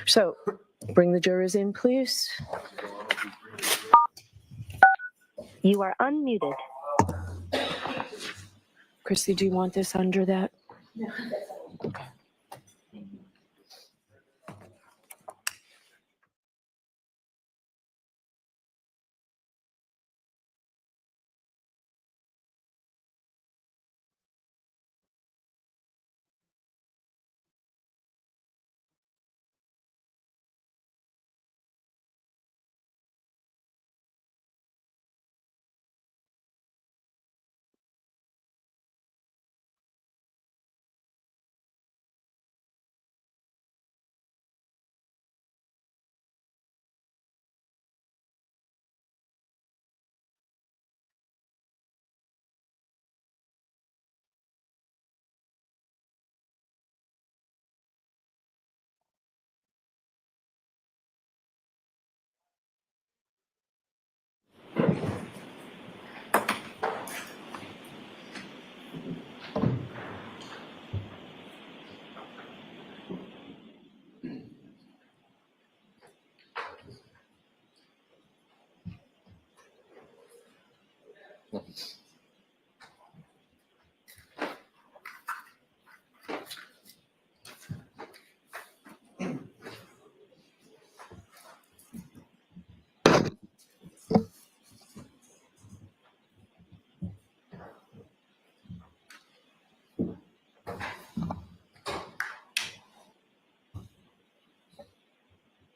So bring the jurors in, please. You are unmuted. Chrissy, do you want this under that? No, Okay.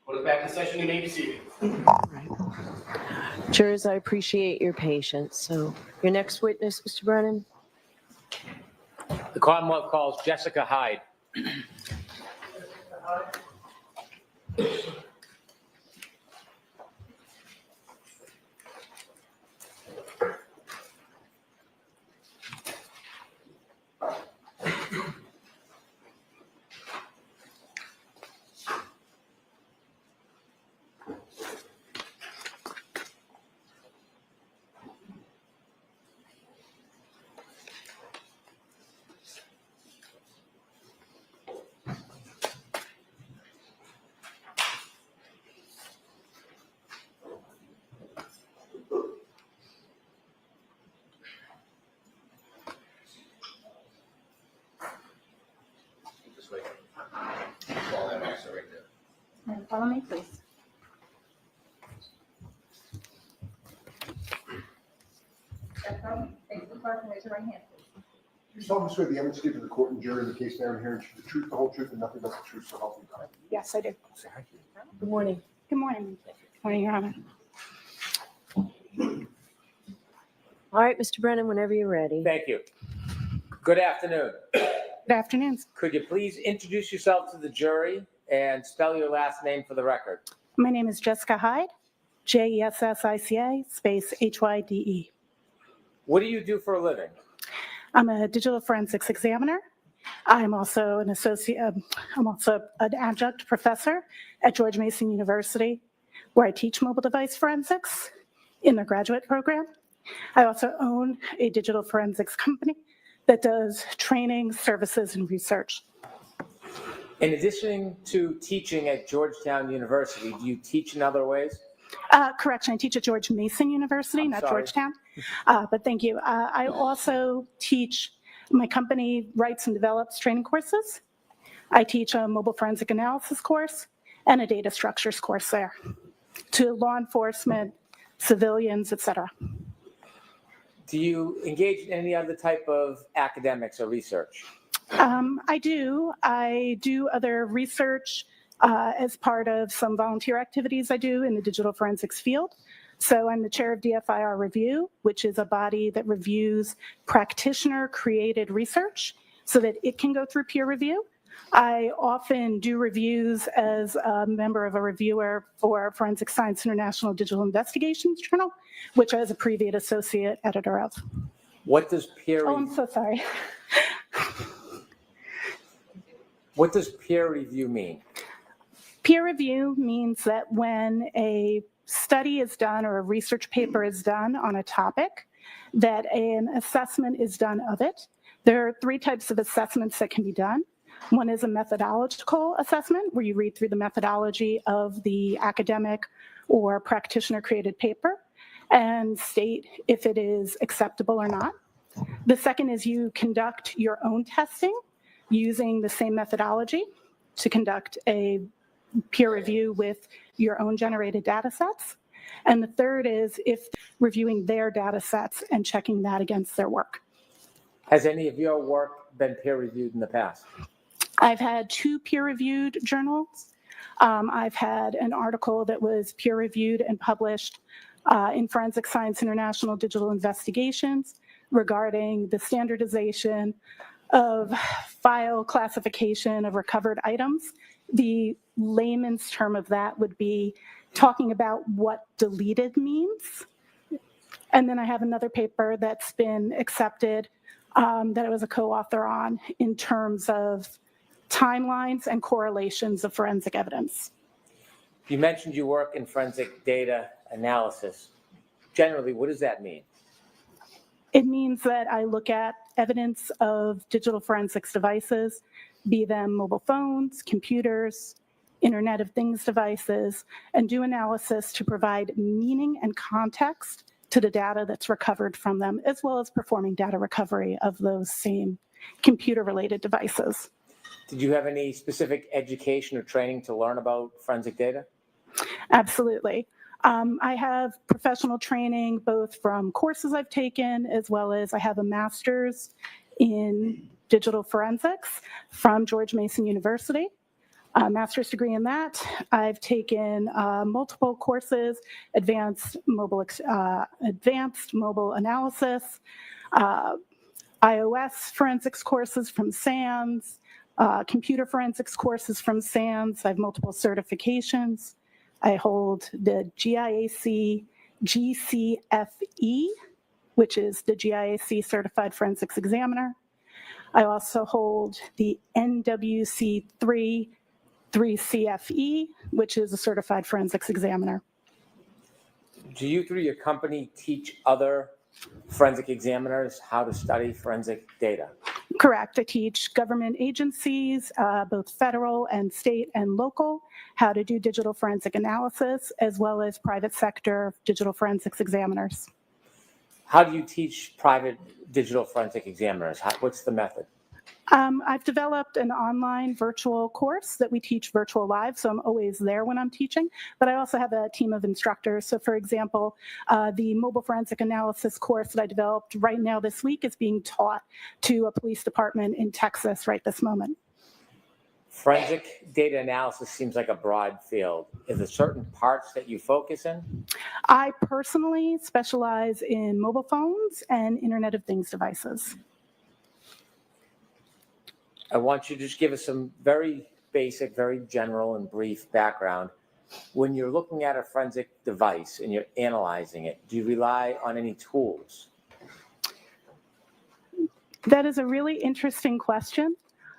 Put it back in session, you may be seated. Jurors, I appreciate your patience. So your next witness, Mr. Brennan? The Commonwealth calls Jessica Hyde. And follow me, please. Step up, face the clerk, and raise your right hand, please. You solemnly swear the evidence given to the court and jury in the case now and hearing the truth, the whole truth, and nothing but the truth, so help you God. Yes, I do. Good morning. Good morning. Good morning, Your Honor. All right, Mr. Brennan, whenever you're ready. Thank you. Good afternoon. Good afternoon. Could you please introduce yourself to the jury and spell your last name for the record? My name is Jessica Hyde, Jessica, space Hyde. What do you do for a living? I'm a digital forensics examiner I'm also an adjunct professor at George Mason University, where I teach mobile device forensics in the graduate program. I also own a digital forensics company that does training, services, and research. In addition to teaching at Georgetown University, do you teach in other ways? Correction, I teach at George Mason University, not Georgetown, but thank you. I also teach, my company writes and develops training courses. I teach a mobile forensic analysis course and a data structures course there to law enforcement, civilians, etc. Do you engage in any other type of academics or research? I do. I do other research as part of some volunteer activities I do in the digital forensics field. So I'm the chair of DFIR Review, which is a body that reviews practitioner-created research so that it can go through peer review. I often do reviews as a member of a reviewer for Forensic Science International Digital Investigations Journal, which I was a previous associate editor of. What does peer Oh, I'm so sorry. What does peer review mean? Peer review means that when a study is done or a research paper is done on a topic, that an assessment is done of it. There are 3 types of assessments that can be done. One is a methodological assessment, where you read through the methodology of the academic or practitioner-created paper and state if it is acceptable or not. The second is you conduct your own testing using the same methodology to conduct a peer review with your own generated data sets. And the third is if reviewing their data sets and checking that against their work. Has any of your work been peer reviewed in the past? I've had 2 peer-reviewed journals. I've had an article that was peer-reviewed and published in Forensic Science International Digital Investigations regarding the standardization of file classification of recovered items. The layman's term of that would be talking about what deleted means. And then I have another paper that's been accepted that I was a co-author on in terms of timelines and correlations of forensic evidence. You mentioned you work in forensic data analysis. Generally, what does that mean? It means that I look at evidence of digital forensics devices, be them mobile phones, computers, Internet of Things devices, and do analysis to provide meaning and context to the data that's recovered from them, as well as performing data recovery of those same computer-related devices. Did you have any specific education or training to learn about forensic data? Absolutely. I have professional training both from courses I've taken, as well as I have a master's in digital forensics from George Mason University, a master's degree in that. I've taken multiple courses, advanced mobile analysis, iOS forensics courses from SANS, computer forensics courses from SANS. I have multiple certifications. I hold the GIAC GCFE, which is the GIAC Certified Forensics Examiner. I also hold the NWC 3CFE, which is a Certified Forensics Examiner. Do you, through your company, teach other forensic examiners how to study forensic data? Correct. I teach government agencies, both federal and state and local, how to do digital forensic analysis, as well as private sector digital forensics examiners. How do you teach private digital forensic examiners? What's the method? I've developed an online virtual course that we teach virtual live, so I'm always there when I'm teaching, but I also have a team of instructors. So for example, the mobile forensic analysis course that I developed right now this week is being taught to a police department in Texas right this moment. Forensic data analysis seems like a broad field. Is there certain parts that you focus in? I personally specialize in mobile phones and Internet of Things devices. I want you to just give us some very basic, very general and brief background. When you're looking at a forensic device and you're analyzing it, do you rely on any tools? That is a really interesting question.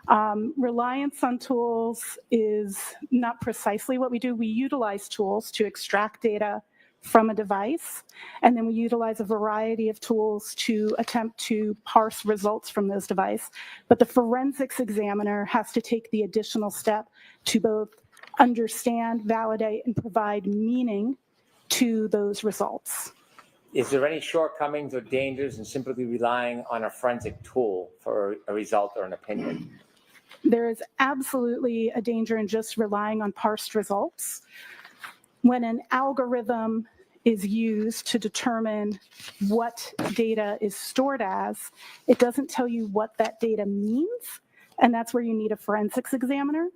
Reliance on tools is not precisely what we do. We utilize tools to extract data from a device, and then we utilize a variety of tools to attempt to parse results from those devices. But the forensics examiner has to take the additional step to both understand, validate, and provide meaning to those results. Is there any shortcomings or dangers in simply relying on a forensic tool for a result or an opinion? There is absolutely a danger in just relying on parsed results. When an algorithm is used to determine what data is stored as, it doesn't tell you what that data means, and that's where you need a forensics examiner.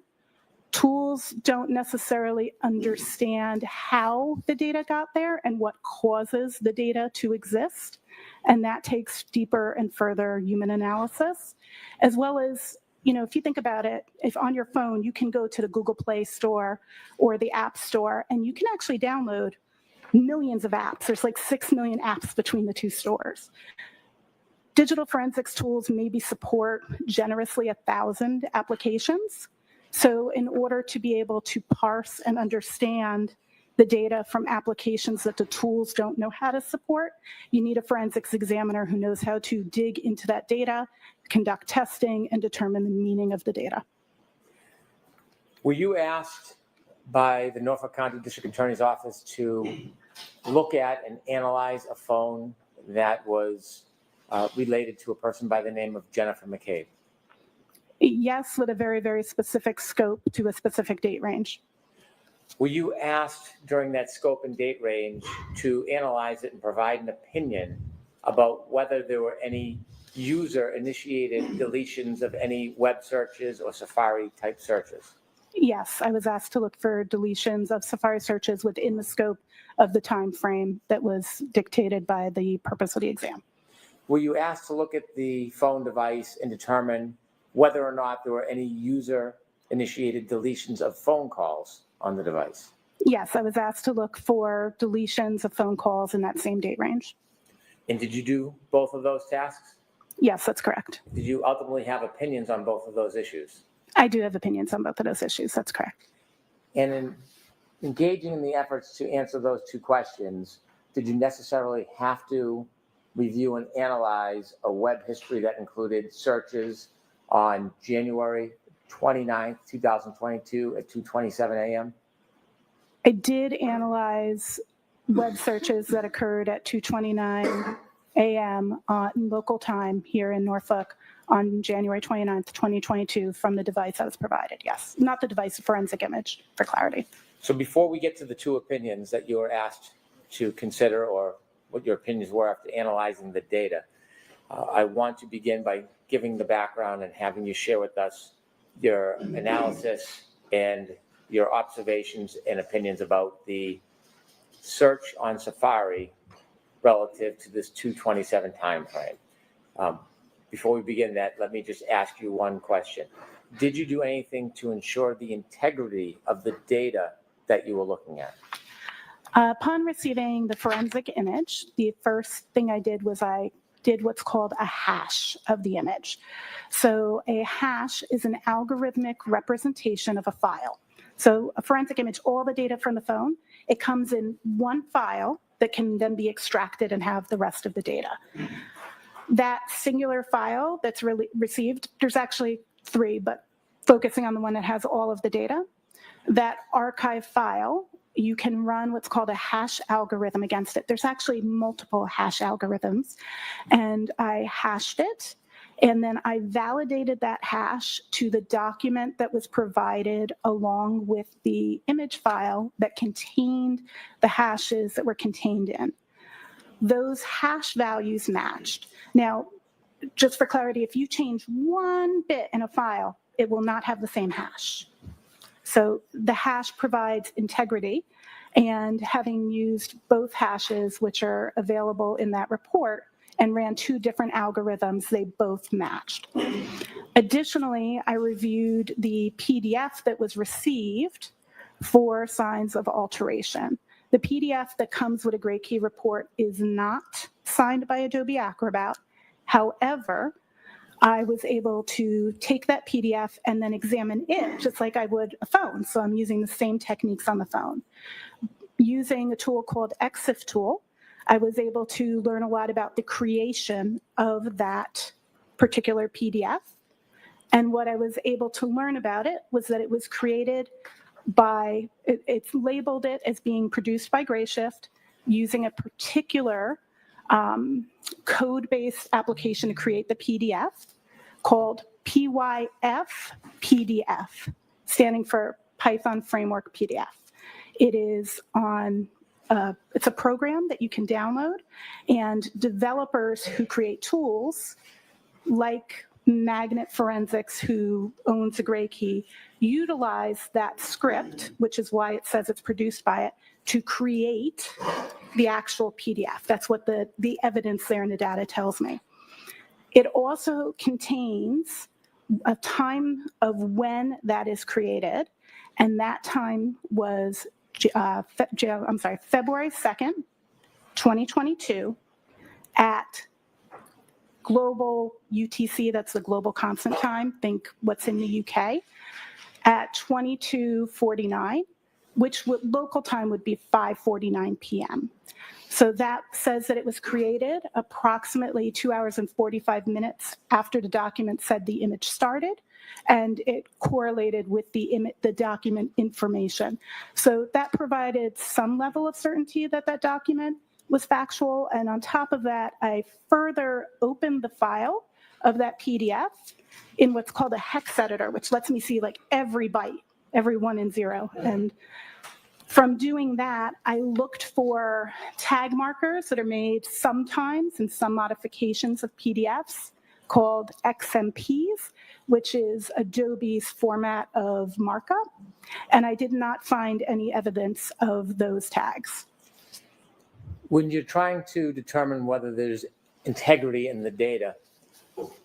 Tools don't necessarily understand how the data got there and what causes the data to exist, and that takes deeper and further human analysis, as well as, you know, if you think about it, if on your phone you can go to the Google Play Store or the App Store and you can actually download millions of apps. There's like 6 million apps between the two stores. Digital forensics tools maybe support generously 1,000 applications. So in order to be able to parse and understand the data from applications that the tools don't know how to support, you need a forensics examiner who knows how to dig into that data, conduct testing, and determine the meaning of the data. Were you asked by the Norfolk County District Attorney's Office to look at and analyze a phone that was related to a person by the name of Jennifer McCabe? Yes, with a very, very specific scope to a specific date range. Were you asked during that scope and date range to analyze it and provide an opinion about whether there were any user-initiated deletions of any web searches or Safari-type searches? Yes, I was asked to look for deletions of Safari searches within the scope of the time frame that was dictated by the purpose of the exam. Were you asked to look at the phone device and determine whether or not there were any user-initiated deletions of phone calls on the device? Yes, I was asked to look for deletions of phone calls in that same date range. And did you do both of those tasks? Yes, that's correct. Did you ultimately have opinions on both of those issues? I do have opinions on both of those issues. That's correct. And in engaging in the efforts to answer those two questions, did you necessarily have to review and analyze a web history that included searches on January 29th, 2022 at 2:27 a.m.? I did analyze web searches that occurred at 2:29 a.m. on local time here in Norfolk on January 29th, 2022 from the device that was provided. Yes, not the device, the forensic image, for clarity. So before we get to the two opinions that you were asked to consider, or what your opinions were after analyzing the data, I want to begin by giving the background and having you share with us your analysis and your observations and opinions about the search on Safari relative to this 2:27 time frame. Before we begin that, let me just ask you one question. Did you do anything to ensure the integrity of the data that you were looking at? Upon receiving the forensic image, the first thing I did was I did what's called a hash of the image. So a hash is an algorithmic representation of a file. So a forensic image, all the data from the phone, it comes in one file that can then be extracted and have the rest of the data. That singular file that's received, there's actually 3, but focusing on the one that has all of the data, that archive file, you can run what's called a hash algorithm against it. There's actually multiple hash algorithms, and I hashed it, and then I validated that hash to the document that was provided along with the image file that contained the hashes that were contained in. Those hash values matched. Now, just for clarity, if you change one bit in a file, it will not have the same hash. So the hash provides integrity, and having used both hashes, which are available in that report, and ran 2 different algorithms, they both matched. Additionally, I reviewed the PDF that was received for signs of alteration. The PDF that comes with a Great Key report is not signed by Adobe Acrobat. However, I was able to take that PDF and then examine it just like I would a phone. So I'm using the same techniques on the phone. Using a tool called EXIF tool, I was able to learn a lot about the creation of that particular PDF. And what I was able to learn about it was that it was created by, it's labeled it as being produced by Grayshift using a particular code-based application to create the PDF called PYF PDF, standing for Python Framework PDF. It is on, it's a program that you can download, and developers who create tools like Magnet Forensics, who owns a Gray Key, utilize that script, which is why it says it's produced by it, to create the actual PDF. That's what the evidence there in the data tells me. It also contains a time of when that is created, and that time was February 2nd, 2022 at global UTC, that's the global constant time, think what's in the UK, at 22:49, which local time would be 5:49 p.m. So that says that it was created approximately 2 hours and 45 minutes after the document said the image started, and it correlated with the document information. So that provided some level of certainty that that document was factual, and on top of that, I further opened the file of that PDF in what's called a hex editor, which lets me see like every byte, every 1 and 0. And from doing that, I looked for tag markers that are made sometimes in some modifications of PDFs called XMPs, which is Adobe's format of markup, and I did not find any evidence of those tags. When you're trying to determine whether there's integrity in the data,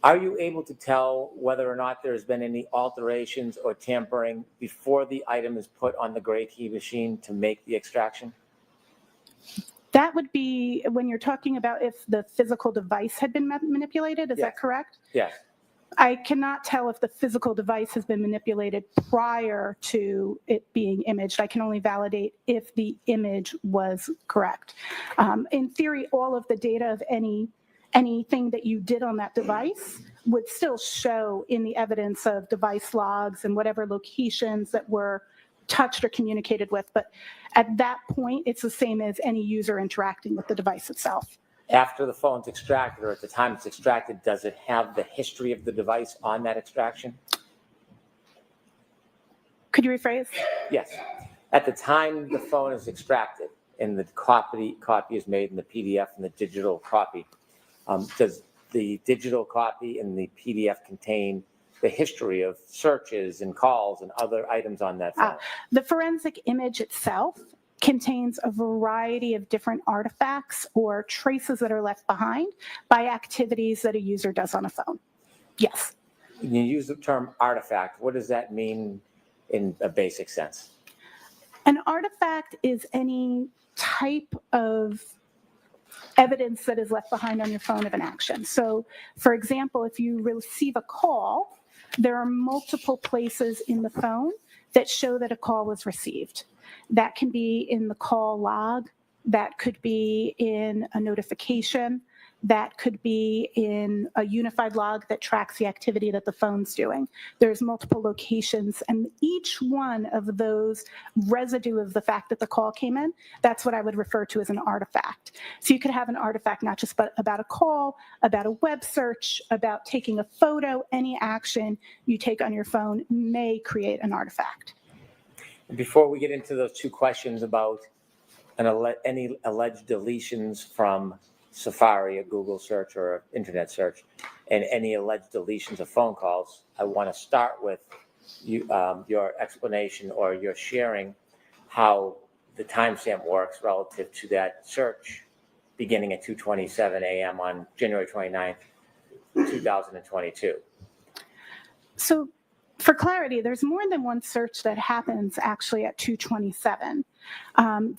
are you able to tell whether or not there's been any alterations or tampering before the item is put on the Gray Key machine to make the extraction? That would be when you're talking about if the physical device had been manipulated, is that correct? Yes. I cannot tell if the physical device has been manipulated prior to it being imaged. I can only validate if the image was correct. In theory, all of the data of anything that you did on that device would still show in the evidence of device logs and whatever locations that were touched or communicated with. But at that point, it's the same as any user interacting with the device itself. After the phone's extracted or at the time it's extracted, does it have the history of the device on that extraction? Could you rephrase? Yes. At the time the phone is extracted and the copy is made in the PDF and the digital copy, does the digital copy and the PDF contain the history of searches and calls and other items on that phone? The forensic image itself contains a variety of different artifacts or traces that are left behind by activities that a user does on a phone. Yes. When you use the term artifact, what does that mean in a basic sense? An artifact is any type of evidence that is left behind on your phone of an action. So, for example, if you receive a call, there are multiple places in the phone that show that a call was received. That can be in the call log, that could be in a notification, that could be in a unified log that tracks the activity that the phone's doing. There's multiple locations, and each one of those residue of the fact that the call came in, that's what I would refer to as an artifact. So you could have an artifact not just about a call, about a web search, about taking a photo. Any action you take on your phone may create an artifact. Before we get into those two questions about any alleged deletions from Safari, a Google search or an internet search, and any alleged deletions of phone calls, I want to start with your explanation or your sharing how the timestamp works relative to that search beginning at 2:27 a.m. on January 29th, 2022. So for clarity, there's more than one search that happens actually at 2:27.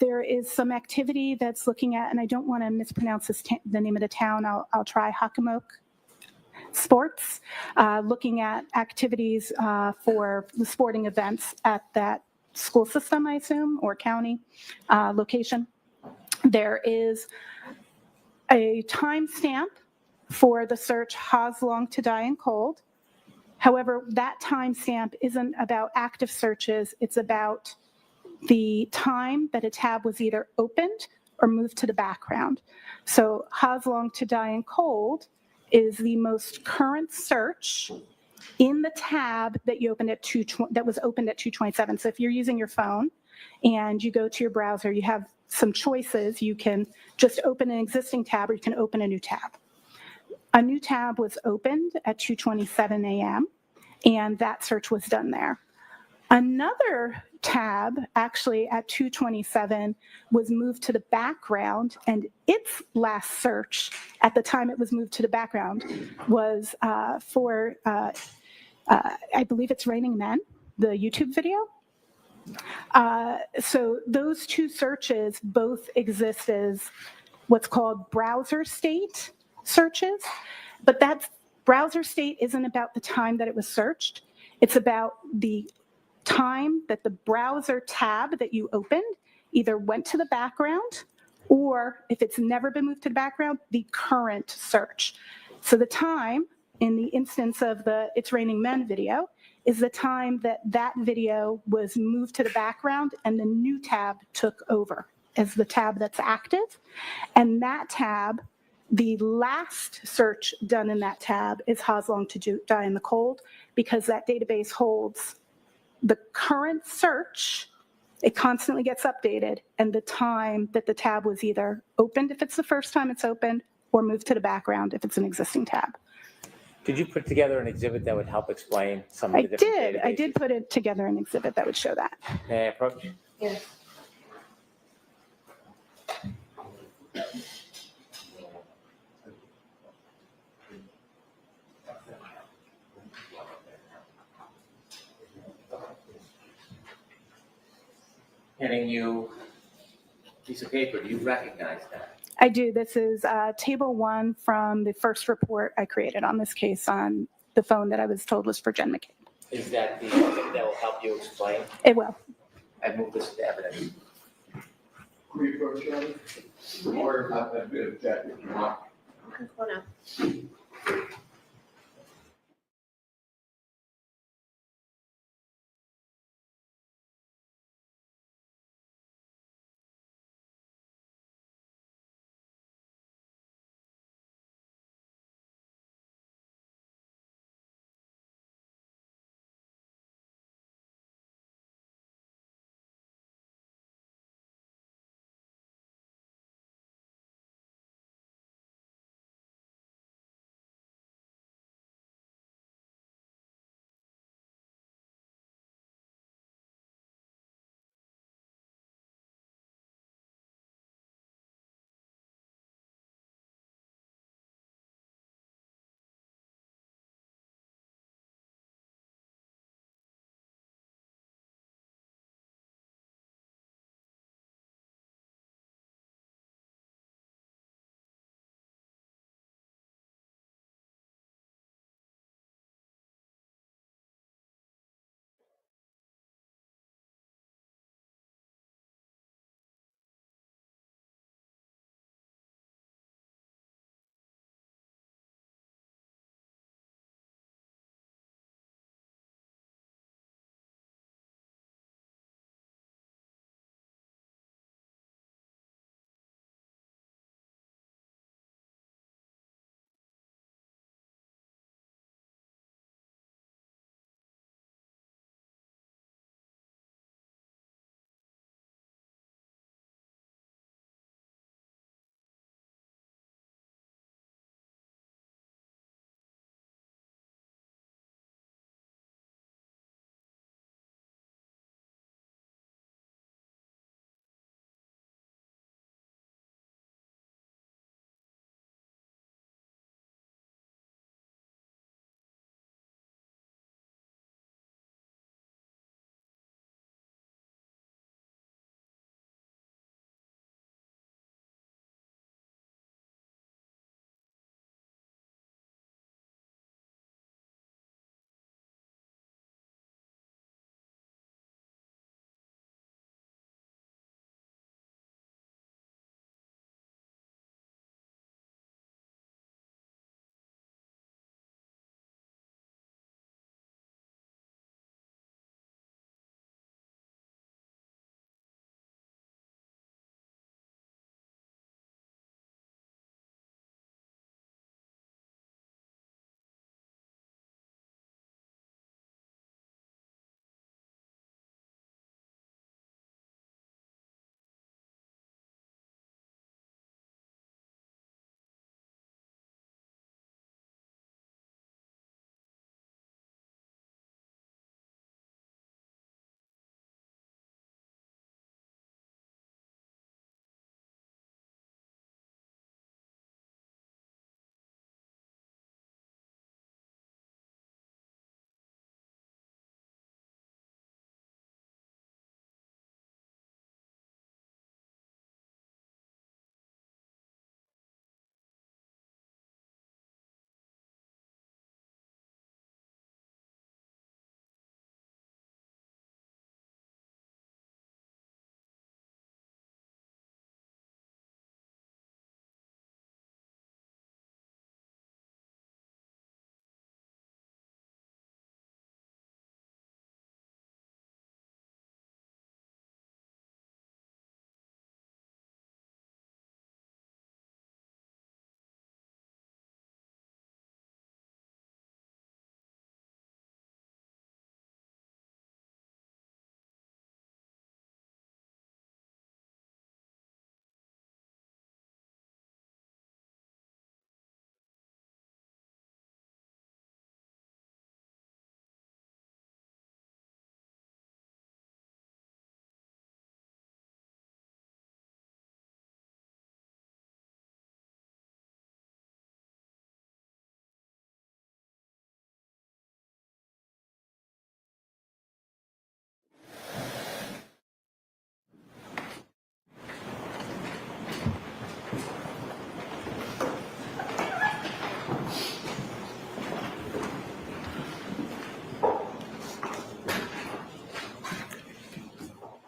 There is some activity that's looking at, and I don't want to mispronounce the name of the town. I'll try Hockomock. sports, looking at activities for the sporting events at that school system, I assume, or county location. There is a timestamp for the search Haas Long to Die in Cold. However, that timestamp isn't about active searches. It's about the time that a tab was either opened or moved to the background. So Haas Long to Die in Cold is the most current search in the tab that you opened at that was opened at 2:27. So if you're using your phone and you go to your browser, you have some choices. You can just open an existing tab or you can open a new tab. A new tab was opened at 2:27 a.m. and that search was done there. Another tab, actually at 2:27, was moved to the background, and its last search at the time it was moved to the background was for, I believe it's Raining Men, the YouTube video. So those two searches both exist as what's called browser state searches, but that browser state isn't about the time that it was searched. It's about the time that the browser tab that you opened either went to the background or, if it's never been moved to the background, the current search. So the time in the instance of the It's Raining Men video is the time that that video was moved to the background and the new tab took over as the tab that's active. And that tab, the last search done in that tab is Haas Long to Die in the Cold, because that database holds the current search. It constantly gets updated, and the time that the tab was either opened if it's the first time it's opened, or moved to the background if it's an existing tab. Did you put together an exhibit that would help explain some of I the different did. I did put it together an exhibit that would show that. May I approach? Yes. Handing you a piece of paper. Do you recognize that? I do. This is table 1 from the first report I created on this case on the phone that I was told was for Jen McCabe. Is that the exhibit that will help you explain? It will. I move this to evidence. Could we approach you? Or not that bit of that if you want. Come on up.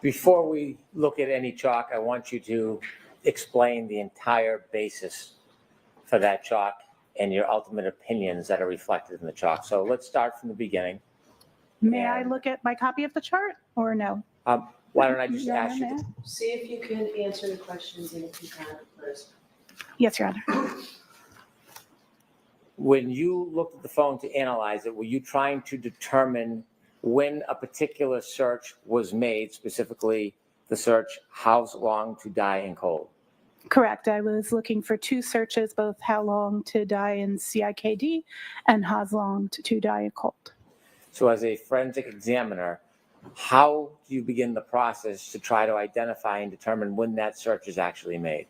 Before we look at any chalk, I want you to explain the entire basis for that chalk and your ultimate opinions that are reflected in the chalk. So let's start from the beginning. May I look at my copy of the chart or no? Why don't I just Your ask Honor, you? may I? See if you can answer the questions and if you can first. Yes, Your Honor. When you looked at the phone to analyze it, were you trying to determine when a particular search was made, specifically the search, how long to die in cold? Correct. I was looking for two searches, both how long to die in CIKD and how long to die in cold. So as a forensic examiner, how do you begin the process to try to identify and determine when that search is actually made?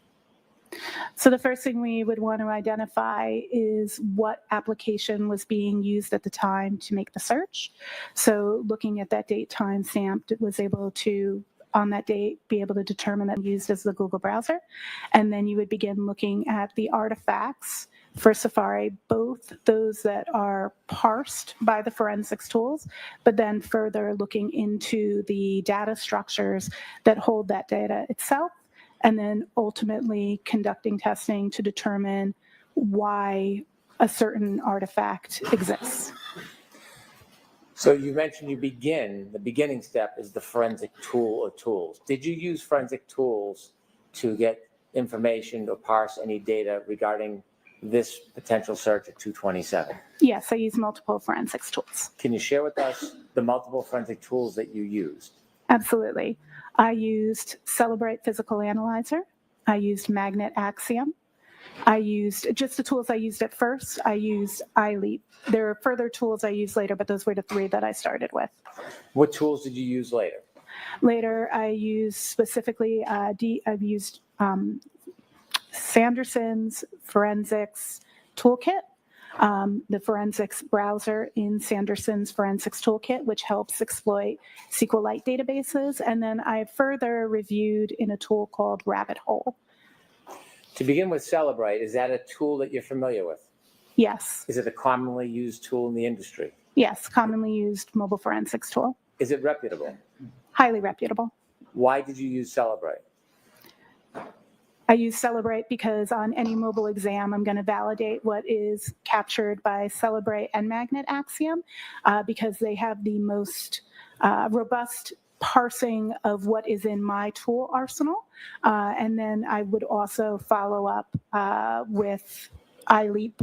So the first thing we would want to identify is what application was being used at the time to make the search. So looking at that date time stamped, it was able to, on that date, be able to determine that used as the Google browser. And then you would begin looking at the artifacts for Safari, both those that are parsed by the forensics tools, but then further looking into the data structures that hold that data itself, and then ultimately conducting testing to determine why a certain artifact exists. So you mentioned the beginning step is the forensic tool or tools. Did you use forensic tools to get information or parse any data regarding this potential search at 227? Yes, I use multiple forensics tools. Can you share with us the multiple forensic tools that you used? Absolutely. I used Celebrate Physical Analyzer. I used Magnet Axiom. I used just the tools I used at first. I used iLeap. There are further tools I used later, but those were the three that I started with. What tools did you use later? Later, I used specifically, I've used Sanderson's Forensics Toolkit, the forensics browser in Sanderson's Forensics Toolkit, which helps exploit SQLite databases. And then I further reviewed in a tool called Rabbit Hole. To begin with, Celebrate, is that a tool that you're familiar with? Yes. Is it a commonly used tool in the industry? Yes, commonly used mobile forensics tool. Is it reputable? Highly reputable. Why did you use Celebrate? I use Celebrate because on any mobile exam, I'm going to validate what is captured by Celebrate and Magnet Axiom because they have the most robust parsing of what is in my tool arsenal. And then I would also follow up with iLeap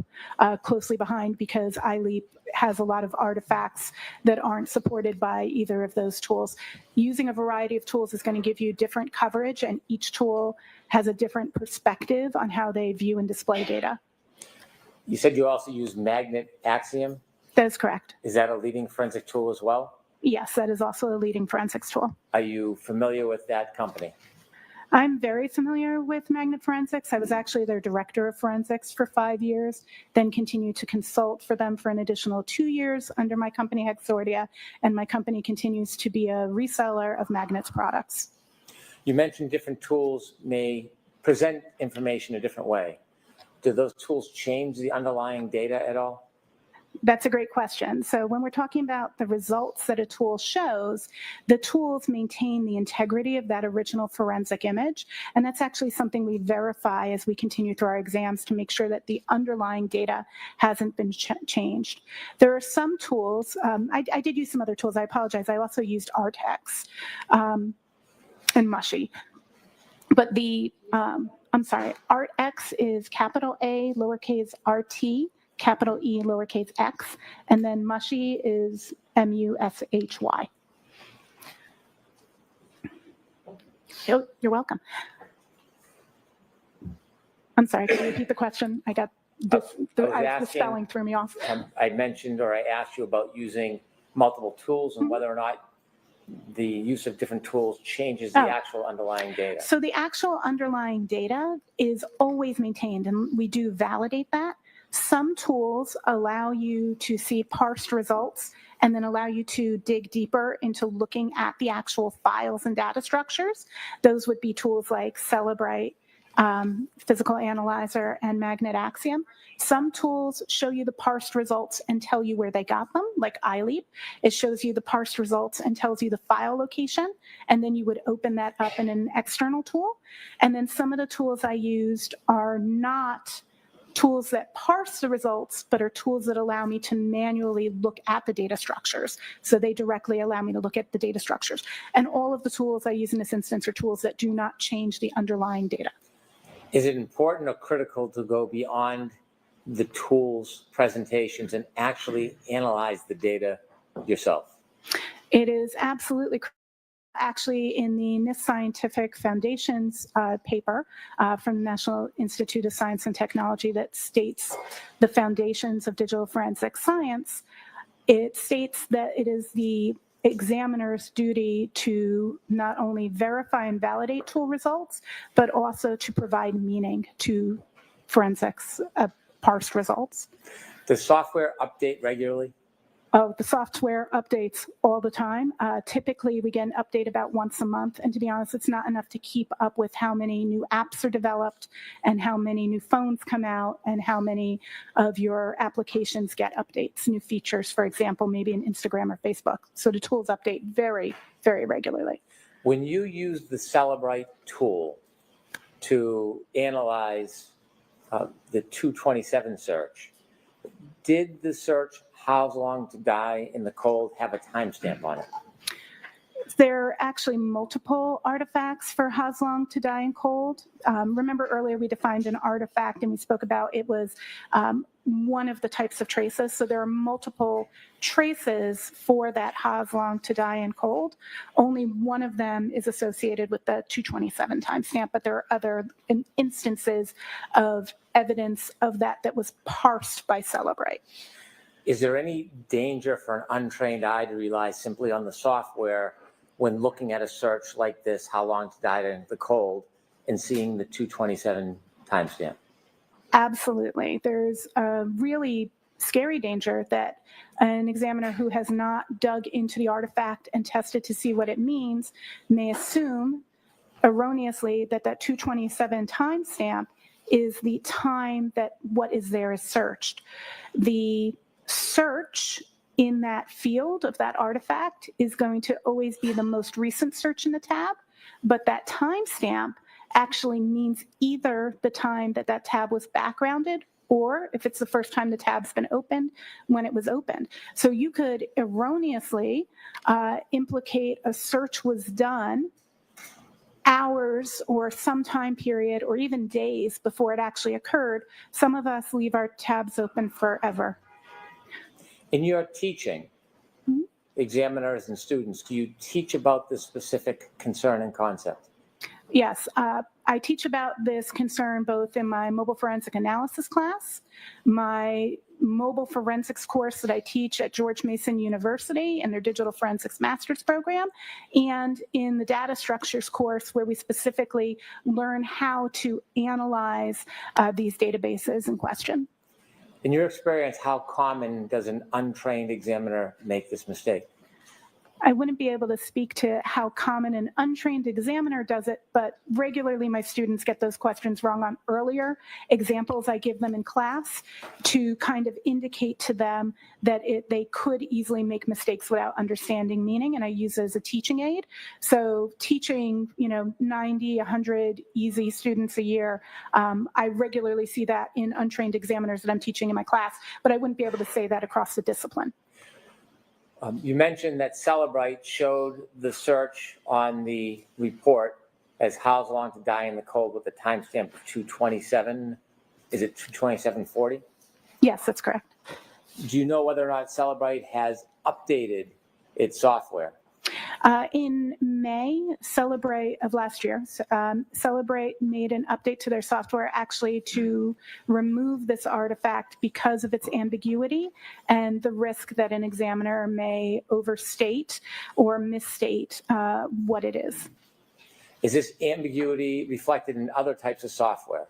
closely behind because iLeap has a lot of artifacts that aren't supported by either of those tools. Using a variety of tools is going to give you different coverage, and each tool has a different perspective on how they view and display data. You said you also use Magnet Axiom? That is correct. Is that a leading forensic tool as well? Yes, that is also a leading forensics tool. Are you familiar with that company? I'm very familiar with Magnet Forensics. I was actually their director of forensics for 5 years, then continued to consult for them for an additional 2 years under my company Exordia, and my company continues to be a reseller of Magnet's products. You mentioned different tools may present information a different way. Do those tools change the underlying data at all? That's a great question. So when we're talking about the results that a tool shows, the tools maintain the integrity of that original forensic image. And that's actually something we verify as we continue through our exams to make sure that the underlying data hasn't been changed. There are some tools, I did use some other tools, I apologize. I also used Artex and Mushy. But Artex is capital A, lowercase RT, capital E, lowercase x, and then Mushy is MUSHY. You're welcome. I'm sorry, can you repeat the question? I got the spelling threw me off. I mentioned, or I asked you about using multiple tools and whether or not the use of different tools changes the actual underlying data. So the actual underlying data is always maintained, and we do validate that. Some tools allow you to see parsed results and then allow you to dig deeper into looking at the actual files and data structures. Those would be tools like Celebrate, Physical Analyzer, and Magnet Axiom. Some tools show you the parsed results and tell you where they got them, like iLeap. It shows you the parsed results and tells you the file location, and then you would open that up in an external tool. And then some of the tools I used are not tools that parse the results, but are tools that allow me to manually look at the data structures. So they directly allow me to look at the data structures. And all of the tools I use in this instance are tools that do not change the underlying data. Is it important or critical to go beyond the tools, presentations, and actually analyze the data yourself? It is absolutely actually in the NIST Scientific Foundation's paper from the National Institute of Science and Technology that states the foundations of digital forensic science. It states that it is the examiner's duty to not only verify and validate tool results, but also to provide meaning to forensics parsed results. Does software update regularly? Oh, the software updates all the time. Typically, we get an update about once a month. And to be honest, it's not enough to keep up with how many new apps are developed and how many new phones come out and how many of your applications get updates, new features, for example, maybe in Instagram or Facebook. So the tools update very, very regularly. When you use the Celebrite tool to analyze the 227 search, did the search "How long to die in the cold" have a timestamp on it? There are actually multiple artifacts for how long to die in cold. Remember earlier we defined an artifact and we spoke about it was one of the types of traces. So there are multiple traces for that how long to die in cold. Only one of them is associated with the 227 timestamp, but there are other instances of evidence of that was parsed by Celebrite. Is there any danger for an untrained eye to rely simply on the software when looking at a search like this, "How long to die in the cold," and seeing the 227 timestamp? Absolutely. There's a really scary danger that an examiner who has not dug into the artifact and tested to see what it means may assume erroneously that 227 timestamp is the time that what is there is searched. The search in that field of that artifact is going to always be the most recent search in the tab, but that timestamp actually means either the time that tab was backgrounded or if it's the first time the tab's been opened, when it was opened. So you could erroneously implicate a search was done hours or some time period or even days before it actually occurred. Some of us leave our tabs open forever. In your teaching, examiners and students, do you teach about this specific concern and concept? Yes, I teach about this concern both in my mobile forensic analysis class, my mobile forensics course that I teach at George Mason University in their digital forensics master's program, and in the data structures course where we specifically learn how to analyze these databases in question. In your experience, how common does an untrained examiner make this mistake? I wouldn't be able to speak to how common an untrained examiner does it, but regularly my students get those questions wrong on earlier examples I give them in class to kind of indicate to them that they could easily make mistakes without understanding meaning, and I use it as a teaching aid. So teaching, 90, 100 easy students a year, I regularly see that in untrained examiners that I'm teaching in my class, but I wouldn't be able to say that across the discipline. You mentioned that Celebrite showed the search on the report as "How long to die in the cold" with the timestamp of 227. Is it 227:40? Yes, that's correct. Do you know whether or not Celebrite has updated its software? In May, Celebrite of last year, Celebrite made an update to their software actually to remove this artifact because of its ambiguity and the risk that an examiner may overstate or misstate what it is. Is this ambiguity reflected in other types of software?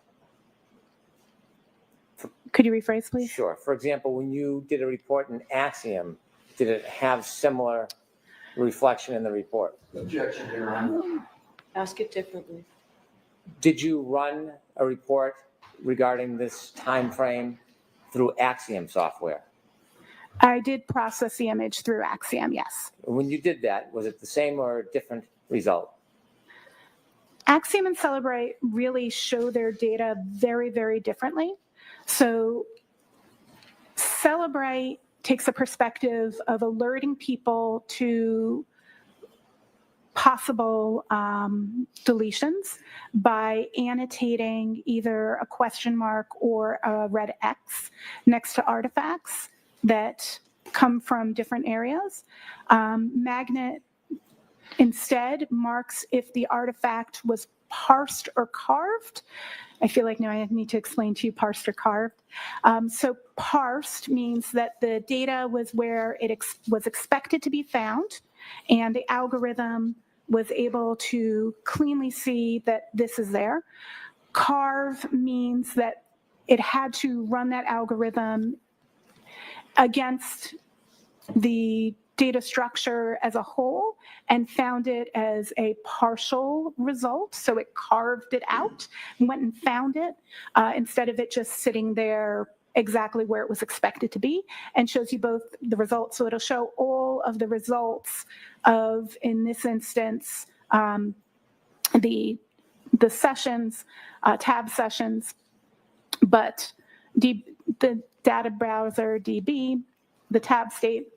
Could you rephrase, please? Sure. For example, when you did a report in Axiom, did it have similar reflection in the report? Objection, Your Honor. Ask it differently. Did you run a report regarding this time frame through Axiom software? I did process the image through Axiom, yes. When you did that, was it the same or a different result? Axiom and Celebrate really show their data very, very differently. So Celebrate takes a perspective of alerting people to possible deletions by annotating either a question mark or a red X next to artifacts that come from different areas. Magnet instead marks if the artifact was parsed or carved. I feel like now I need to explain to you parsed or carved. So parsed means that the data was where it was expected to be found, and the algorithm was able to cleanly see that this is there. Carve means that it had to run that algorithm against the data structure as a whole and found it as a partial result. So it carved it out and went and found it instead of it just sitting there exactly where it was expected to be, and shows you both the results. So it'll show all of the results of, in this instance, the sessions, tab sessions, but the data browser DB, the tab state,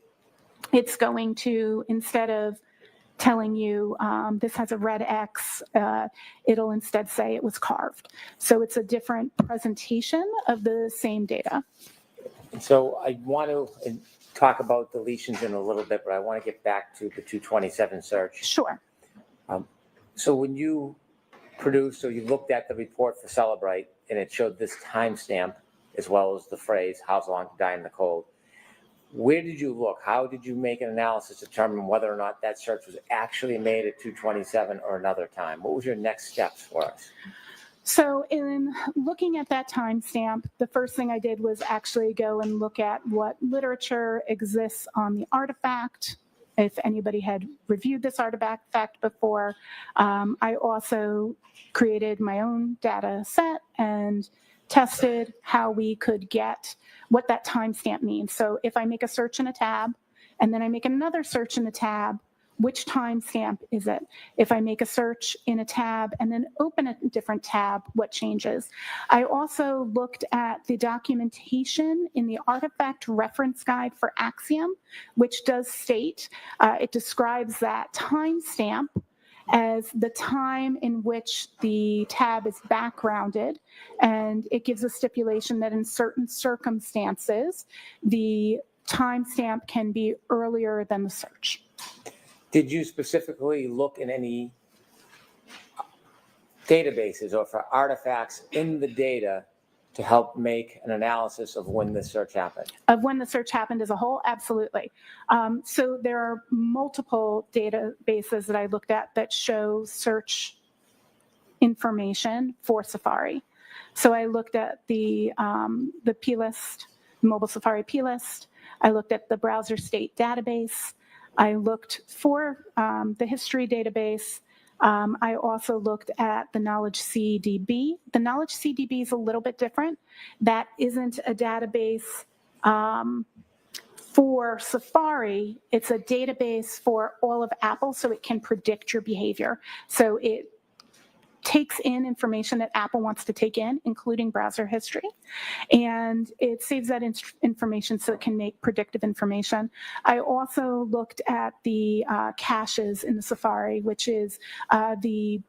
it's going to, instead of telling you this has a red X, it'll instead say it was carved. So it's a different presentation of the same data. So I want to talk about deletions in a little bit, but I want to get back to the 227 search. Sure. So when you produced or you looked at the report for Celebrate and it showed this timestamp as well as the phrase, "How's long to die in the cold," where did you look? How did you make an analysis to determine whether or not that search was actually made at 227 or another time? What was your next steps for us? So in looking at that timestamp, the first thing I did was actually go and look at what literature exists on the artifact, if anybody had reviewed this artifact before. I also created my own data set and tested how we could get what that timestamp means. So if I make a search in a tab and then I make another search in the tab, which timestamp is it? If I make a search in a tab and then open a different tab, what changes? I also looked at the documentation in the artifact reference guide for Axiom, which does state, it describes that timestamp as the time in which the tab is backgrounded, and it gives a stipulation that in certain circumstances, the timestamp can be earlier than the search. Did you specifically look in any databases or for artifacts in the data to help make an analysis of when the search happened? Of when the search happened as a whole? Absolutely. So there are multiple databases that I looked at that show search information for Safari. So I looked at the plist, mobile Safari plist. I looked at the browser state database. I looked for the history database. I also looked at the Knowledge CDB. The Knowledge CDB is a little bit different. That isn't a database for Safari. It's a database for all of Apple, so it can predict your behavior. So it takes in information that Apple wants to take in, including browser history, and it saves that information so it can make predictive information. I also looked at the caches in the Safari, which is the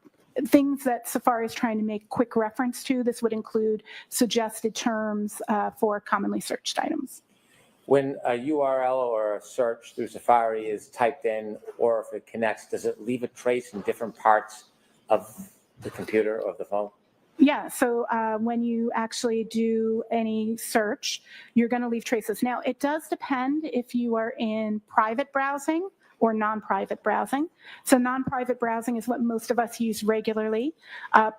things that Safari is trying to make quick reference to. This would include suggested terms for commonly searched items. When a URL or a search through Safari is typed in, or if it connects, does it leave a trace in different parts of the computer or the phone? Yeah, so when you actually do any search, you're going to leave traces. Now, it does depend if you are in private browsing or non-private browsing. So non-private browsing is what most of us use regularly.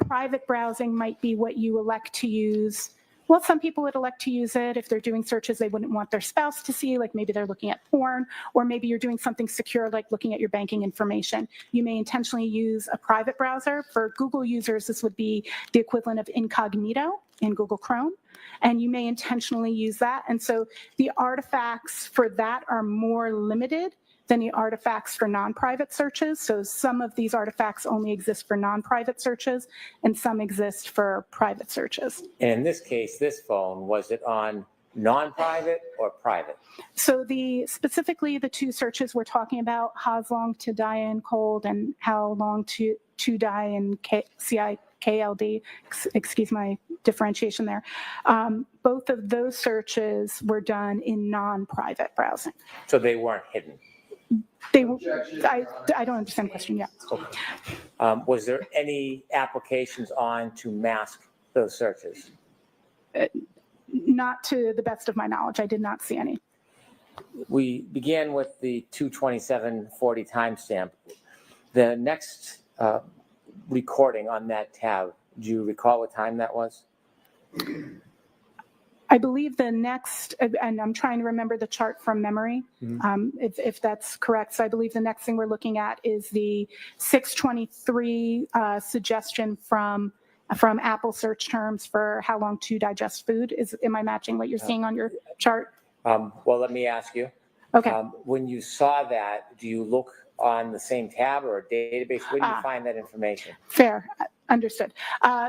Private browsing might be what you elect to use. Well, some people would elect to use it if they're doing searches they wouldn't want their spouse to see, like maybe they're looking at porn, or maybe you're doing something secure like looking at your banking information. You may intentionally use a private browser. For Google users, this would be the equivalent of incognito. in Google Chrome, and you may intentionally use that. And so the artifacts for that are more limited than the artifacts for non-private searches. So some of these artifacts only exist for non-private searches, and some exist for private searches. And in this case, this phone, was it on non-private or private? So specifically the two searches we're talking about, how long to die in cold and how long to die in CIKLD, excuse my differentiation there. Both of those searches were done in non-private browsing. So they weren't hidden? I don't understand the question yet. Okay. Was there any applications on to mask those searches? Not to the best of my knowledge. I did not see any. We began with the 22740 timestamp. The next recording on that tab, do you recall what time that was? I believe the next, and I'm trying to remember the chart from memory, if that's correct. So I believe the next thing we're looking at is the 623 suggestion from Apple search terms for how long to digest food. Am I matching what you're seeing on your chart? Well, let me ask you. Okay. When you saw that, do you look on the same tab or a database? Where do you find that information? Fair. Understood.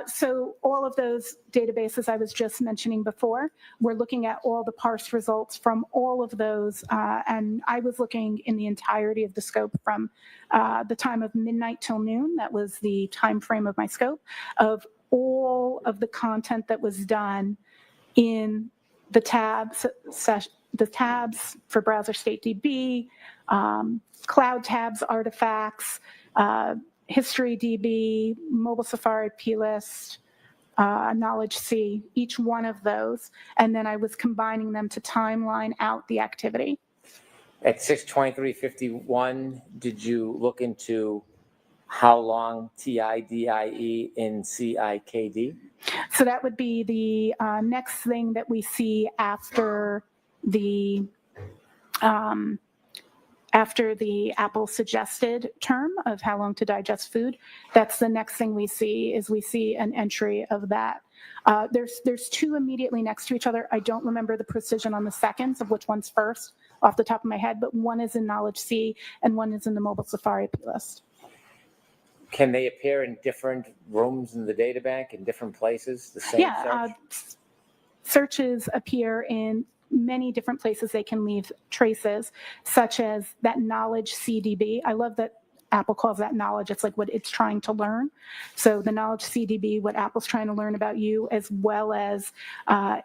So all of those databases I was just mentioning before, we're looking at all the parse results from all of those. And I was looking in the entirety of the scope from the time of midnight till noon. That was the time frame of my scope of all of the content that was done in the tabs for browser state DB, cloud tabs artifacts, History DB, Mobile Safari plist, Knowledge C, each one of those. And then I was combining them to timeline out the activity. At 62351, did you look into how long TIDIE in CIKD? So that would be the next thing that we see after the Apple suggested term of how long to digest food. That's the next thing we see an entry of that. There's two immediately next to each other. I don't remember the precision on the seconds of which one's first off the top of my head, but one is in Knowledge C and one is in the Mobile Safari plist. Can they appear in different rooms in the data bank, in different places, the same search? Searches appear in many different places. They can leave traces, such as that Knowledge CDB. I love that Apple calls that knowledge. It's like what it's trying to learn. So the Knowledge CDB, what Apple's trying to learn about you, as well as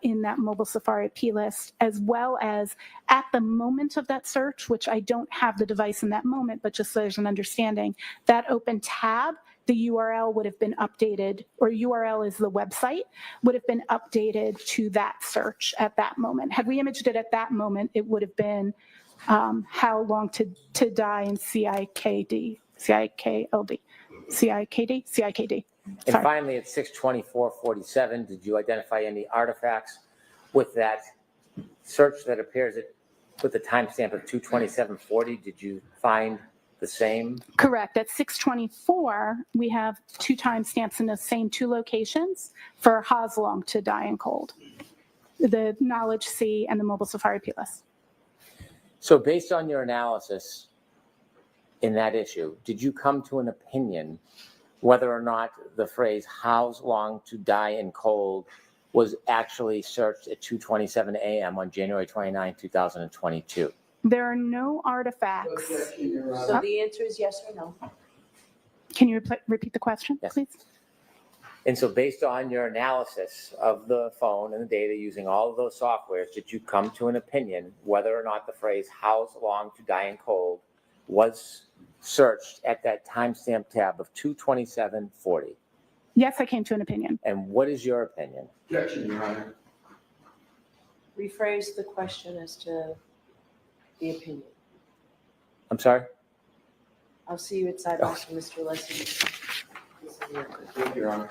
in that Mobile Safari plist, as well as at the moment of that search, which I don't have the device in that moment, but just so there's an understanding, that open tab, the URL would have been updated, or URL is the website, would have been updated to that search at that moment. Had we imaged it at that moment, it would have been how long to die in CIKD, CIKLD, CIKD, CIKD. And finally, at 62447, did you identify any artifacts with that search that appears with the timestamp of 22740? Did you find the same? Correct. At 624, we have two timestamps in the same two locations for how long to die in cold, the Knowledge C and the Mobile Safari plist. So based on your analysis in that issue, did you come to an opinion whether or not the phrase "how long to die in cold" was actually searched at 2:27 a.m. on January 29, 2022? There are no artifacts. So the answer is yes or no? Can you repeat the question, please? And so based on your analysis of the phone and the data using all of those softwares, did you come to an opinion whether or not the phrase "how long to die in cold" was searched at that timestamp tab of 2:2740? Yes, I came to an opinion. And what is your opinion? Objection, Your Honor. Rephrase the question as to the opinion. I'm sorry? I'll see you at Sidebar, Mr. Leslie. Thank you, Your Honor.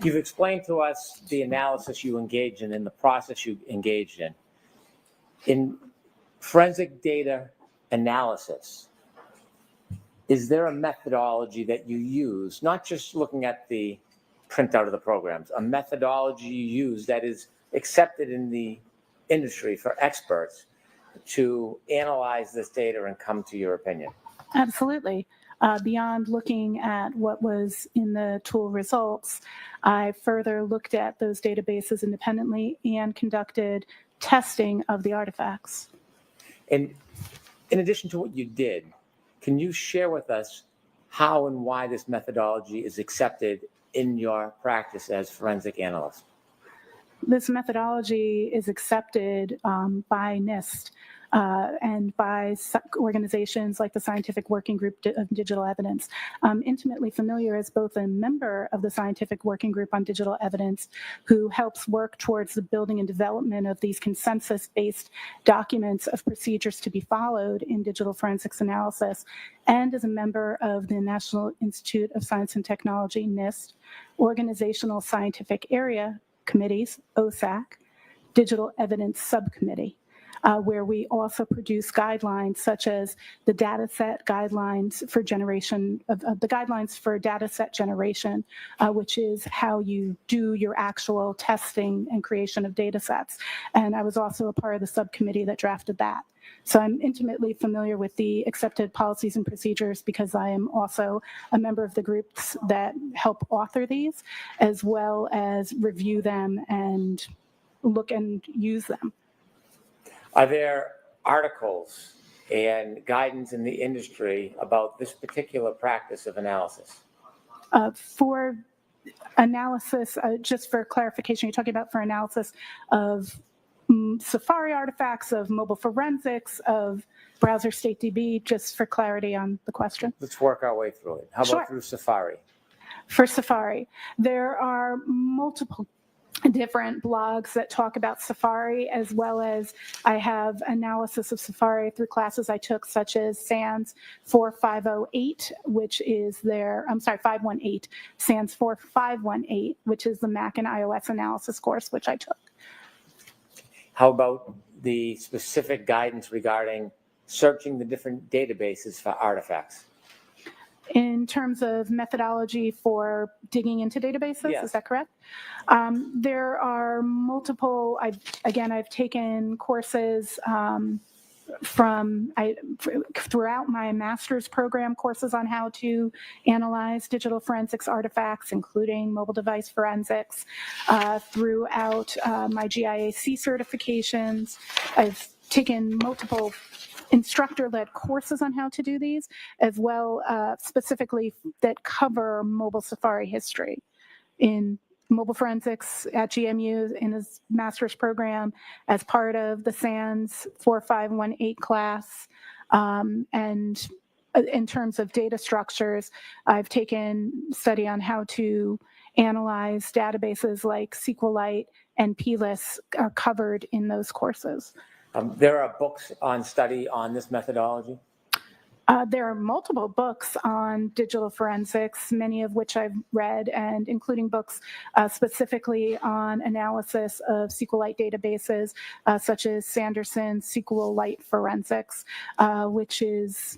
You've explained to us the analysis you engaged in and the process you engaged in. In forensic data analysis, is there a methodology that you use, not just looking at the printout of the programs, a methodology you use that is accepted in the industry for experts to analyze this data and come to your opinion? Absolutely. Beyond looking at what was in the tool results, I further looked at those databases independently and conducted testing of the artifacts. And in addition to what you did, can you share with us how and why this methodology is accepted in your practice as forensic analyst? This methodology is accepted by NIST and by organizations like the Scientific Working Group of Digital Evidence. I'm intimately familiar as both a member of the Scientific Working Group on Digital Evidence, who helps work towards the building and development of these consensus-based documents of procedures to be followed in digital forensics analysis, and as a member of the National Institute of Science and Technology, NIST, Organizational Scientific Area Committees, OSAC, Digital Evidence Subcommittee, where we also produce guidelines such as the data set guidelines for generation of the guidelines for data set generation, which is how you do your actual testing and creation of data sets. And I was also a part of the subcommittee that drafted that. So I'm intimately familiar with the accepted policies and procedures because I am also a member of the groups that help author these, as well as review them and look and use them. Are there articles and guidance in the industry about this particular practice of analysis? For analysis, just for clarification, you're talking about for analysis of Safari artifacts, of mobile forensics, of browser state DB, just for clarity on the question. Let's work our way through it. How about through Safari? For Safari, there are multiple different blogs that talk about Safari, as well as I have analysis of Safari through classes I took, such as SANS 4508, which is their, 518, SANS 4518, which is the Mac and iOS analysis course, which I took. How about the specific guidance regarding searching the different databases for artifacts? In terms of methodology for digging into databases, Yes. Is that correct? There are multiple, I've taken courses throughout my master's program, courses on how to analyze digital forensics artifacts, including mobile device forensics, throughout my GIAC certifications. I've taken multiple instructor-led courses on how to do these, as well specifically that cover mobile Safari history in mobile forensics at GMU in his master's program as part of the SANS 4518 class. And in terms of data structures, I've taken study on how to analyze databases like SQLite and PLIS are covered in those courses. There are books on study on this methodology? There are multiple books on digital forensics, many of which I've read, and including books specifically on analysis of SQLite databases, such as Sanderson's SQLite Forensics, which is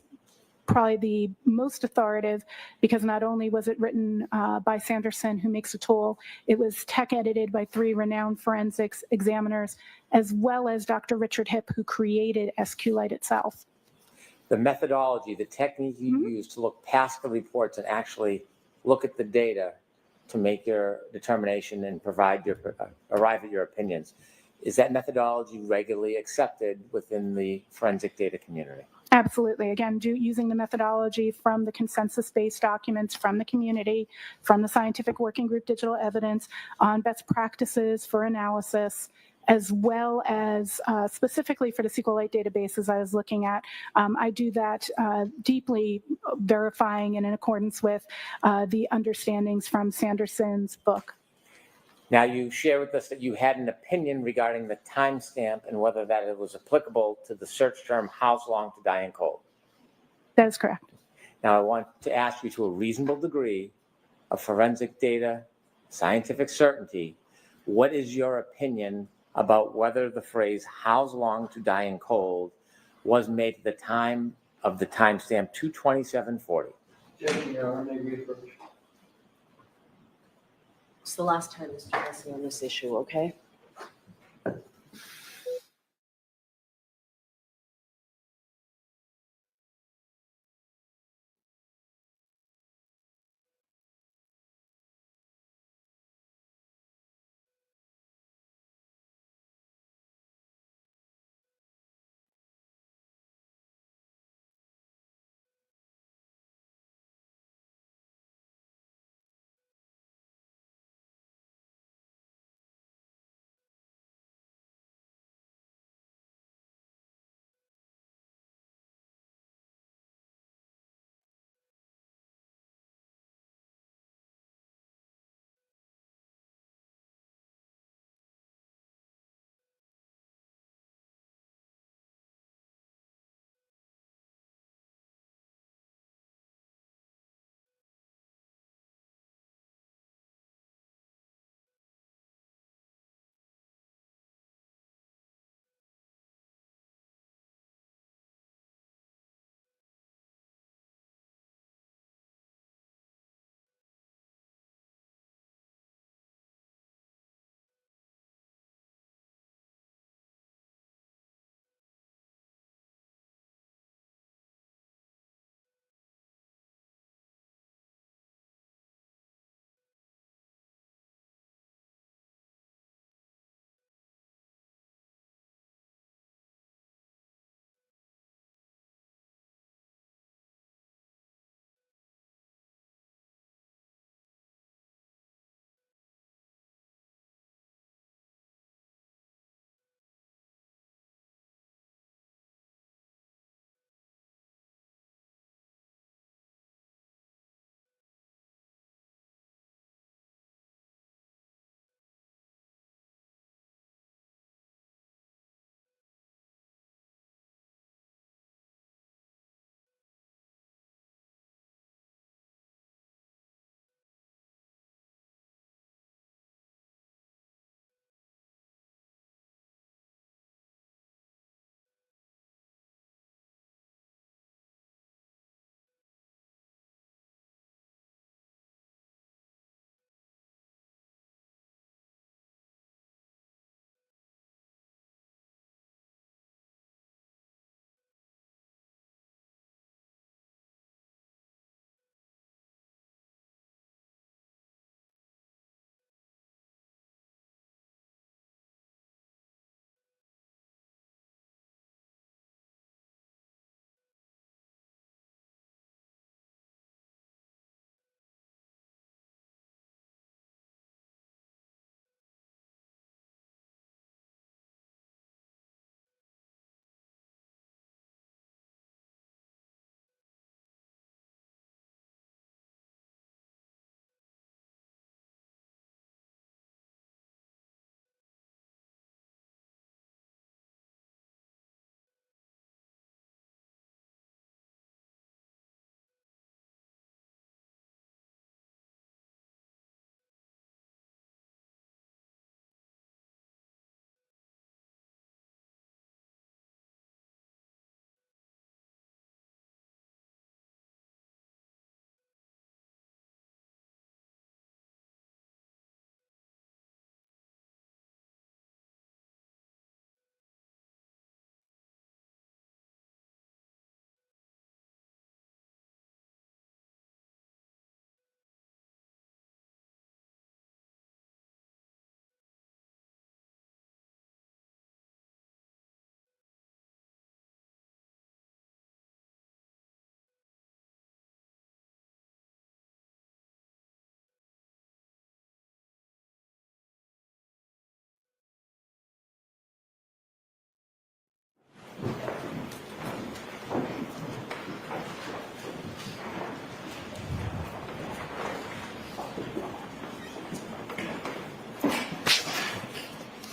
probably the most authoritative because not only was it written by Sanderson, who makes a tool, it was tech edited by 3 renowned forensics examiners, as well as Dr. Richard Hipp, who created SQLite itself. The methodology, the technique you use to look past the reports and actually look at the data to make your determination and arrive at your opinions, is that methodology regularly accepted within the forensic data community? Absolutely. Again, using the methodology from the consensus-based documents from the community, from the Scientific Working Group Digital Evidence on best practices for analysis, as well as specifically for the SQLite databases I was looking at. I do that deeply verifying and in accordance with the understandings from Sanderson's book. Now, you share with us that you had an opinion regarding the timestamp and whether that it was applicable to the search term "How's long to die in cold?" That is correct. Now, I want to ask you, to a reasonable degree of forensic data scientific certainty, what is your opinion about whether the phrase "how's long to die in cold" was made at the time of the timestamp 2/27/40? It's the last time, Mr. Massey, on this issue, okay?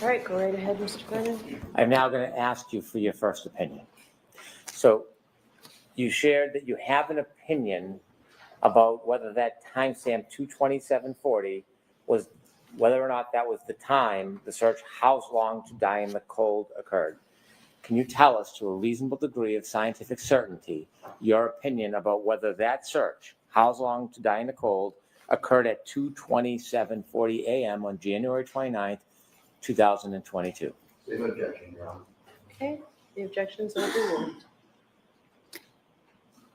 All right, go right ahead, Mr. Brennan. I'm now going to ask you for your first opinion. So you shared that you have an opinion about whether that timestamp 2/27/40 was whether or not that was the time the search "How long to die in the cold" occurred. Can you tell us, to a reasonable degree of scientific certainty, your opinion about whether that search, "How long to die in the cold," occurred at 2:27:40 a.m. on January 29th, 2022? Same objection, Your Honor. Okay, the objection's overruled.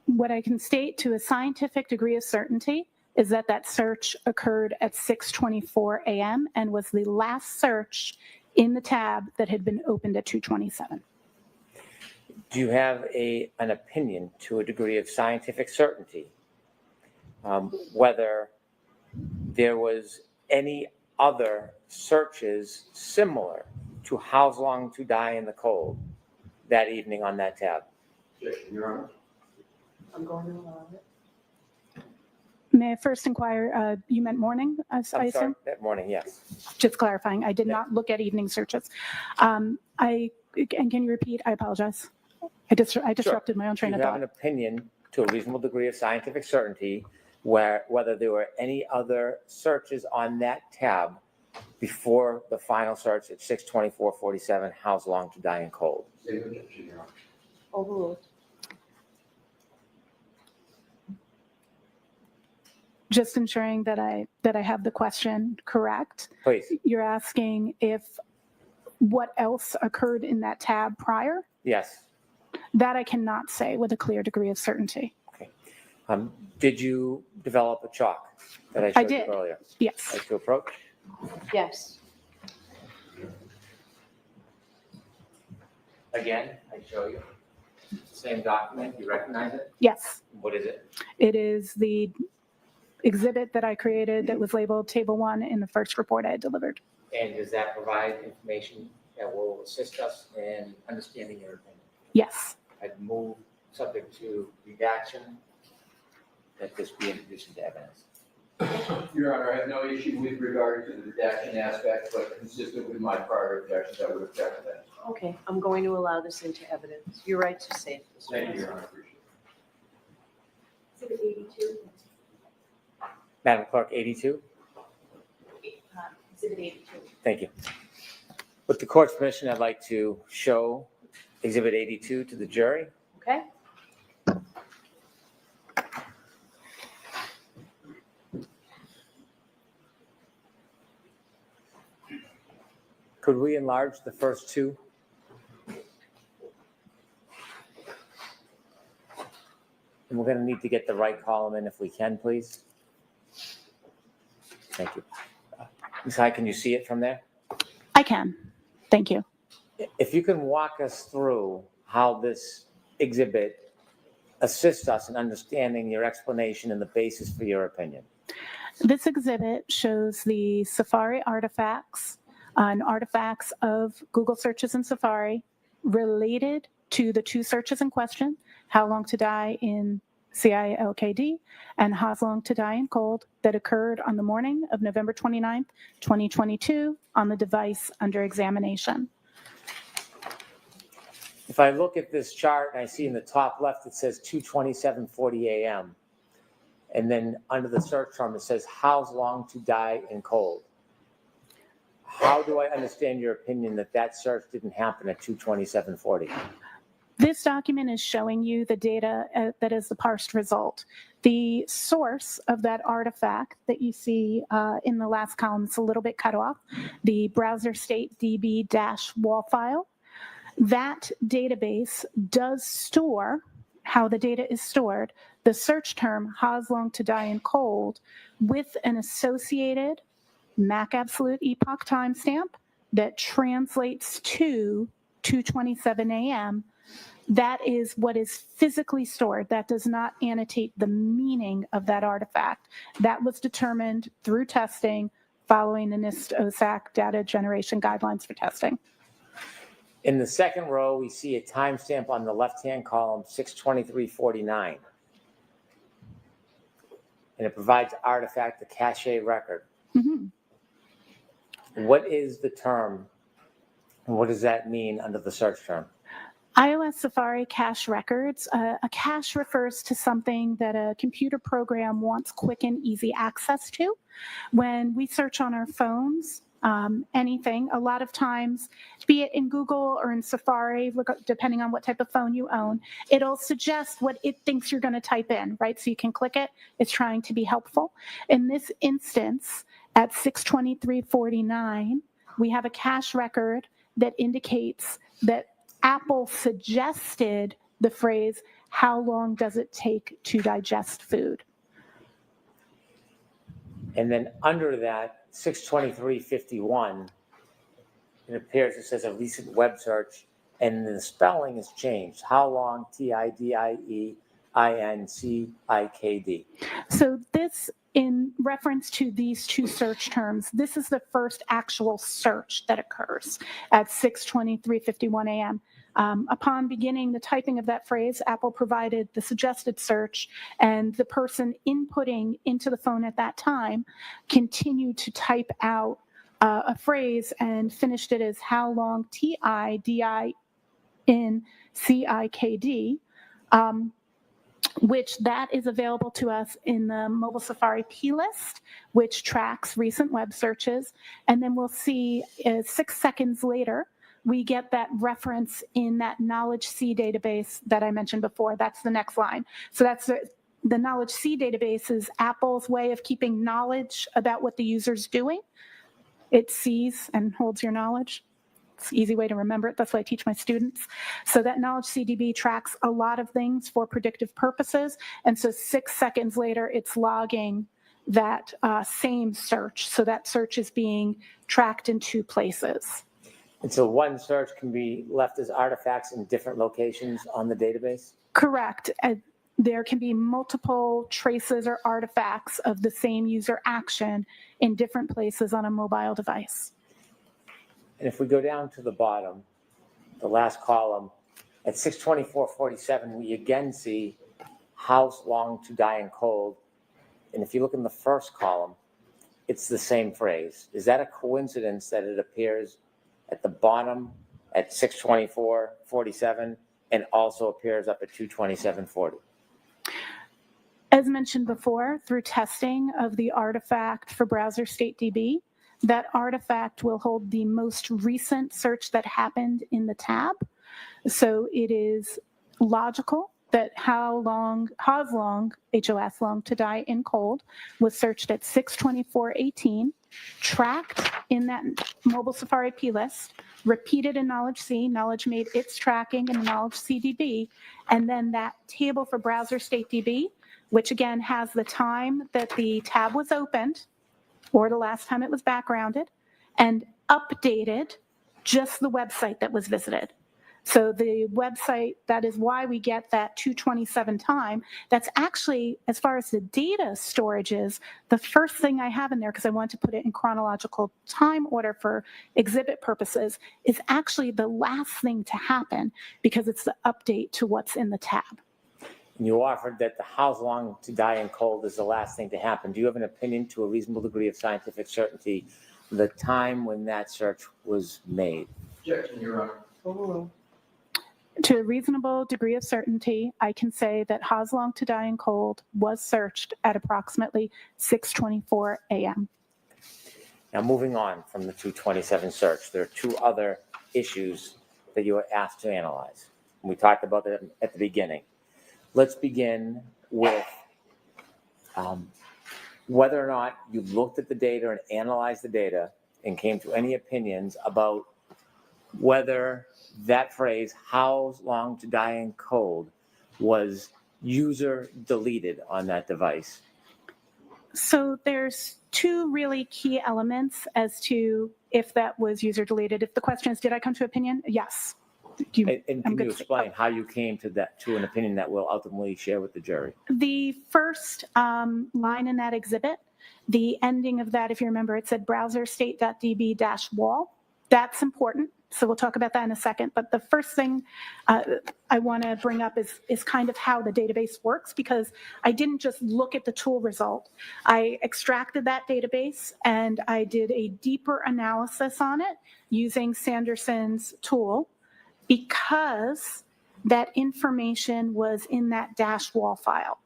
What I can state to a scientific degree of certainty is that that search occurred at 6:24 a.m. and was the last search in the tab that had been opened at 2:27. Do you have an opinion, to a degree of scientific certainty, whether there was any other searches similar to "How long to die in the cold" that evening on that tab? Objection, Your Honor. I'm going to allow it. May I first inquire, you meant morning, I I'm sorry, assume? that morning, yes. Just clarifying, I did not look at evening searches. And can you repeat? I apologize. I disrupted my own train Do of you have an thought. opinion, to a reasonable degree of scientific certainty, whether there were any other searches on that tab before the final search at 6:24:47, "How long to die in cold"? Same objection, Your Honor. Overruled. Just ensuring that I have the question correct. Please. You're asking if what else occurred in that tab prior? Yes. That I cannot say with a clear degree of certainty. Okay. Did you develop a chalk that I I showed did. you earlier? Yes. Like to approach? Yes. Again, I show you. Same document, you recognize it? Yes. What is it? It is the exhibit that I created that was labeled Table 1 in the first report I had delivered. And does that provide information that will assist us in understanding your opinion? Yes. I'd move, subject to redaction, that this be introduced into evidence. Your Honor, I have no issue with regard to the redaction aspect, but consistent with my prior objections, I would object to that. Okay, I'm going to allow this into evidence. You're right to say it. Thank you, Your Honor. Appreciate it. Exhibit 82. Madam Clerk, 82? Exhibit 82. Thank you. With the court's permission, I'd like to show Exhibit 82 to the jury. Okay. Could we enlarge the first two? And we're going to need to get the right column in if we can, please. Thank you. Ms. Hyde, can you see it from there? I can. Thank you. If you can walk us through how this exhibit assists us in understanding your explanation and the basis for your opinion. This exhibit shows the Safari artifacts and artifacts of Google searches in Safari related to the two searches in question, How Long to Die in CILKD and How Long to Die in Cold, that occurred on the morning of November 29th, 2022 on the device under examination. If I look at this chart and I see in the top left, it says 2:27:40 a.m. And then under the search term, it says How Long to Die in Cold. How do I understand your opinion that that search didn't happen at 2:27:40? This document is showing you the data that is the parsed result. The source of that artifact that you see in the last column is a little bit cut off, the browser state db-wall file. That database does store how the data is stored, the search term How Long to Die in Cold, with an associated MAC absolute epoch timestamp that translates to 2:27 a.m. That is what is physically stored. That does not annotate the meaning of that artifact. That was determined through testing following the NIST OSAC data generation guidelines for testing. In the second row, we see a timestamp on the left-hand column, 6:23:49. And it provides artifact, the cache record. Mm-hmm. What is the term, and what does that mean under the search term? iOS Safari cache records. A cache refers to something that a computer program wants quick and easy access to. When we search on our phones, anything, a lot of times, be it in Google or in Safari, depending on what type of phone you own, it'll suggest what it thinks you're going to type in, right? So you can click it. It's trying to be helpful. In this instance, at 6:23:49, we have a cache record that indicates that Apple suggested the phrase, "How long does it take to digest food?" And then under that, 623:51, it appears it says a recent web search, and the spelling is changed. How long? TIDIEINCIKD. So this, in reference to these two search terms, this is the first actual search that occurs at 6:23:51 a.m. Upon beginning the typing of that phrase, Apple provided the suggested search, and the person inputting into the phone at that time continued to type out a phrase and finished it as "how long?" TIDINCIKD, which that is available to us in the mobile Safari plist, which tracks recent web searches. And then we'll see 6 seconds later, we get that reference in that Knowledge C database that I mentioned before. That's the next line. So that's the Knowledge C database is Apple's way of keeping knowledge about what the user's doing. It sees and holds your knowledge. It's an easy way to remember it. That's what I teach my students. So that Knowledge CDB tracks a lot of things for predictive purposes. And so 6 seconds later, it's logging that same search. So that search is being tracked in 2 places. And so one search can be left as artifacts in different locations on the database? Correct. There can be multiple traces or artifacts of the same user action in different places on a mobile device. And if we go down to the bottom, the last column, at 6:24:47, we again see "how long to die in cold." And if you look in the first column, it's the same phrase. Is that a coincidence that it appears at the bottom at 6:24:47 and also appears up at 2:27:40? As mentioned before, through testing of the artifact for Browser State DB, that artifact will hold the most recent search that happened in the tab. So it is logical that HOS long to die in cold was searched at 6:24:18, tracked in that mobile Safari plist, repeated in Knowledge C. Knowledge made its tracking in Knowledge CDB, and then that table for Browser State DB, which again has the time that the tab was opened or the last time it was backgrounded, and updated just the website that was visited. So the website, that is why we get that 2:27 time. That's actually, as far as the data storage is, the first thing I have in there, because I want to put it in chronological time order for exhibit purposes, is actually the last thing to happen because it's the update to what's in the tab. And you offered that the "how long to die in cold" is the last thing to happen. Do you have an opinion to a reasonable degree of scientific certainty the time when that search was made? Objection, Your Honor. Overruled. To a reasonable degree of certainty, I can say that "how long to die in cold" was searched at approximately 6:24 a.m. Now, moving on from the 2:27 search, there are 2 other issues that you were asked to analyze. And we talked about them at the beginning. Let's begin with whether or not you looked at the data and analyzed the data and came to any opinions about whether that phrase, "how long to die in cold," was user deleted on that device. So there's 2 really key elements as to if that was user deleted. If the question is, did I come to opinion? Yes. And can you explain how you came to an opinion that we'll ultimately share with the jury? The first line in that exhibit, the ending of that, if you remember, it said browser state.db-wall. That's important. So we'll talk about that in a second. But the first thing I want to bring up is kind of how the database works, because I didn't just look at the tool result. I extracted that database and I did a deeper analysis on it using Sanderson's tool, because that information was in that dash wall file.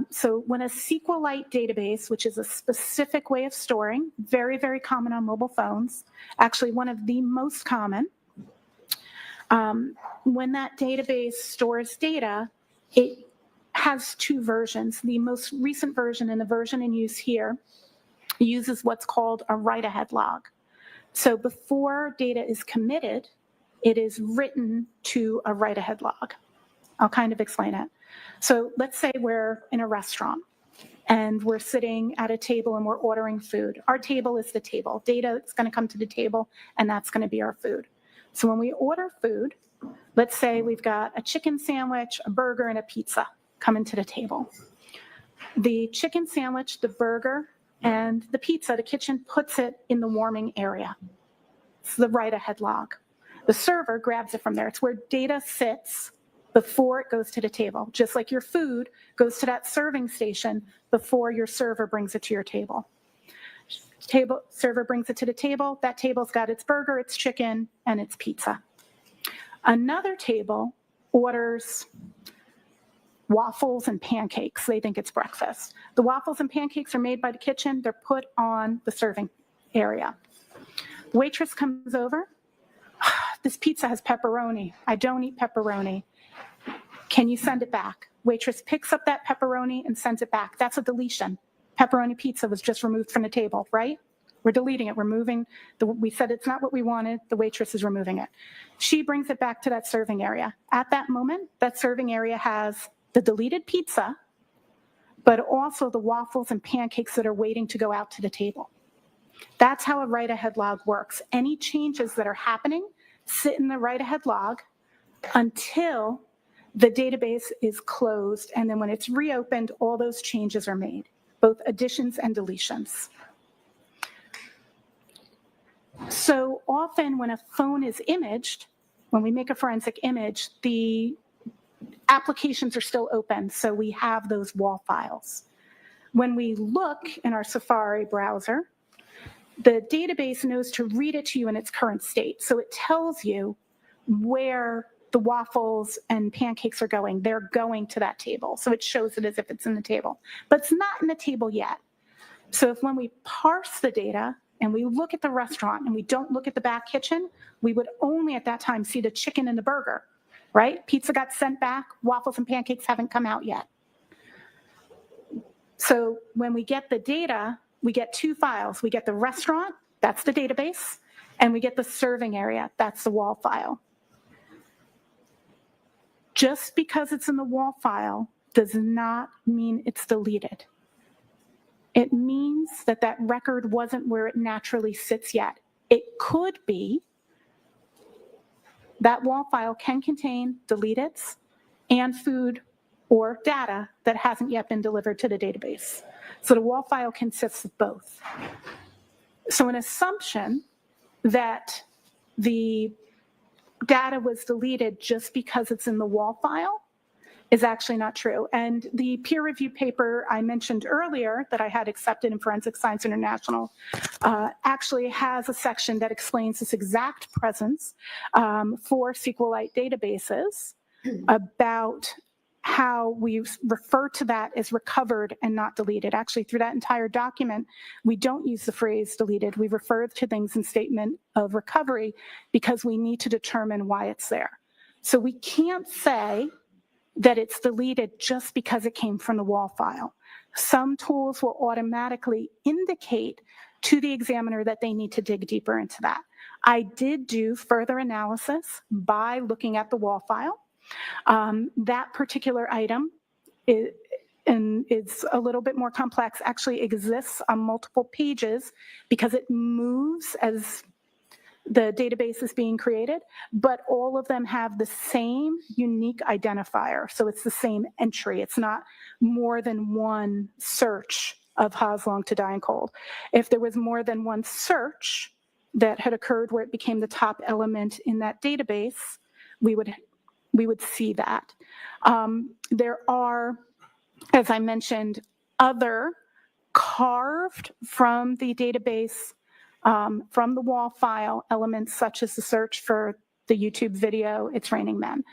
So when a SQLite database, which is a specific way of storing, very, very common on mobile phones, actually one of the most common, when that database stores data, it has two versions. The most recent version and the version in use here uses what's called a write-ahead log. So before data is committed, it is written to a write-ahead log. I'll kind of explain it. So let's say we're in a restaurant and we're sitting at a table and we're ordering food. Our table is the table. Data is going to come to the table, and that's going to be our food. So when we order food, let's say we've got a chicken sandwich, a burger, and a pizza coming to the table. The chicken sandwich, the burger, and the pizza, the kitchen puts it in the warming area. It's the write-ahead log. The server grabs it from there. It's where data sits before it goes to the table, just like your food goes to that serving station before your server brings it to your table. Server brings it to the table. That table's got its burger, its chicken, and its pizza. Another table orders waffles and pancakes. They think it's breakfast. The waffles and pancakes are made by the kitchen. They're put on the serving area. Waitress comes over. This pizza has pepperoni. I don't eat pepperoni. Can you send it back? Waitress picks up that pepperoni and sends it back. That's a deletion. Pepperoni pizza was just removed from the table, right? We're deleting it. We're moving. We said it's not what we wanted. The waitress is removing it. She brings it back to that serving area. At that moment, that serving area has the deleted pizza, but also the waffles and pancakes that are waiting to go out to the table. That's how a write-ahead log works. Any changes that are happening sit in the write-ahead log until the database is closed, and then when it's reopened, all those changes are made, both additions and deletions. So often when a phone is imaged, when we make a forensic image, the applications are still open, so we have those WAL files. When we look in our Safari browser, the database knows to read it to you in its current state. So it tells you where the waffles and pancakes are going. They're going to that table. So it shows it as if it's in the table, but it's not in the table yet. So if when we parse the data and we look at the restaurant and we don't look at the back kitchen, we would only at that time see the chicken and the burger, right? Pizza got sent back, waffles and pancakes haven't come out yet. So when we get the data, we get two files. We get the restaurant, that's the database, and we get the serving area, that's the WAL file. Just because it's in the WAL file does not mean it's deleted. It means that that record wasn't where it naturally sits yet. It could be that WAL file can contain deleteds and food or data that hasn't yet been delivered to the database. So the WAL file consists of both. So an assumption that the data was deleted just because it's in the WAL file is actually not true. And the peer review paper I mentioned earlier that I had accepted in Forensic Science International actually has a section that explains this exact presence for SQLite databases about how we refer to that as recovered and not deleted. Actually, through that entire document, we don't use the phrase deleted. We refer to things in statement of recovery because we need to determine why it's there. So we can't say that it's deleted just because it came from the WAL file. Some tools will automatically indicate to the examiner that they need to dig deeper into that. I did do further analysis by looking at the WAL file. That particular item is a little bit more complex, actually exists on multiple pages because it moves as the database is being created, but all of them have the same unique identifier. So it's the same entry. It's not more than one search of Haslong to die in cold. If there was more than one search that had occurred where it became the top element in that database, we would see that. There are, as I mentioned, other carved from the database, from the WAL file elements such as the search for the YouTube video, It's Raining Men.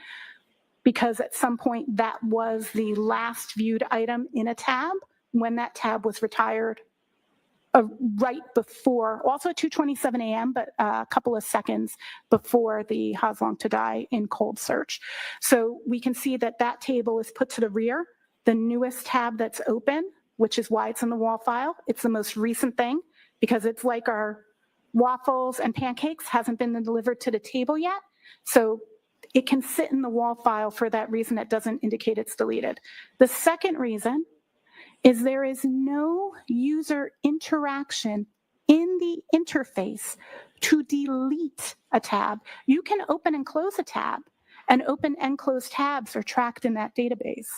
because at some point that was the last viewed item in a tab when that tab was retired right before, also at 2:27 a.m., but a couple of seconds before the How's Long to Die in cold search. So we can see that that table is put to the rear. The newest tab that's open, which is why it's in the wall file, it's the most recent thing because it's like our waffles and pancakes hasn't been delivered to the table yet. So it can sit in the wall file for that reason. It doesn't indicate it's deleted. The second reason is there is no user interaction in the interface to delete a tab. You can open and close a tab, and open and close tabs are tracked in that database,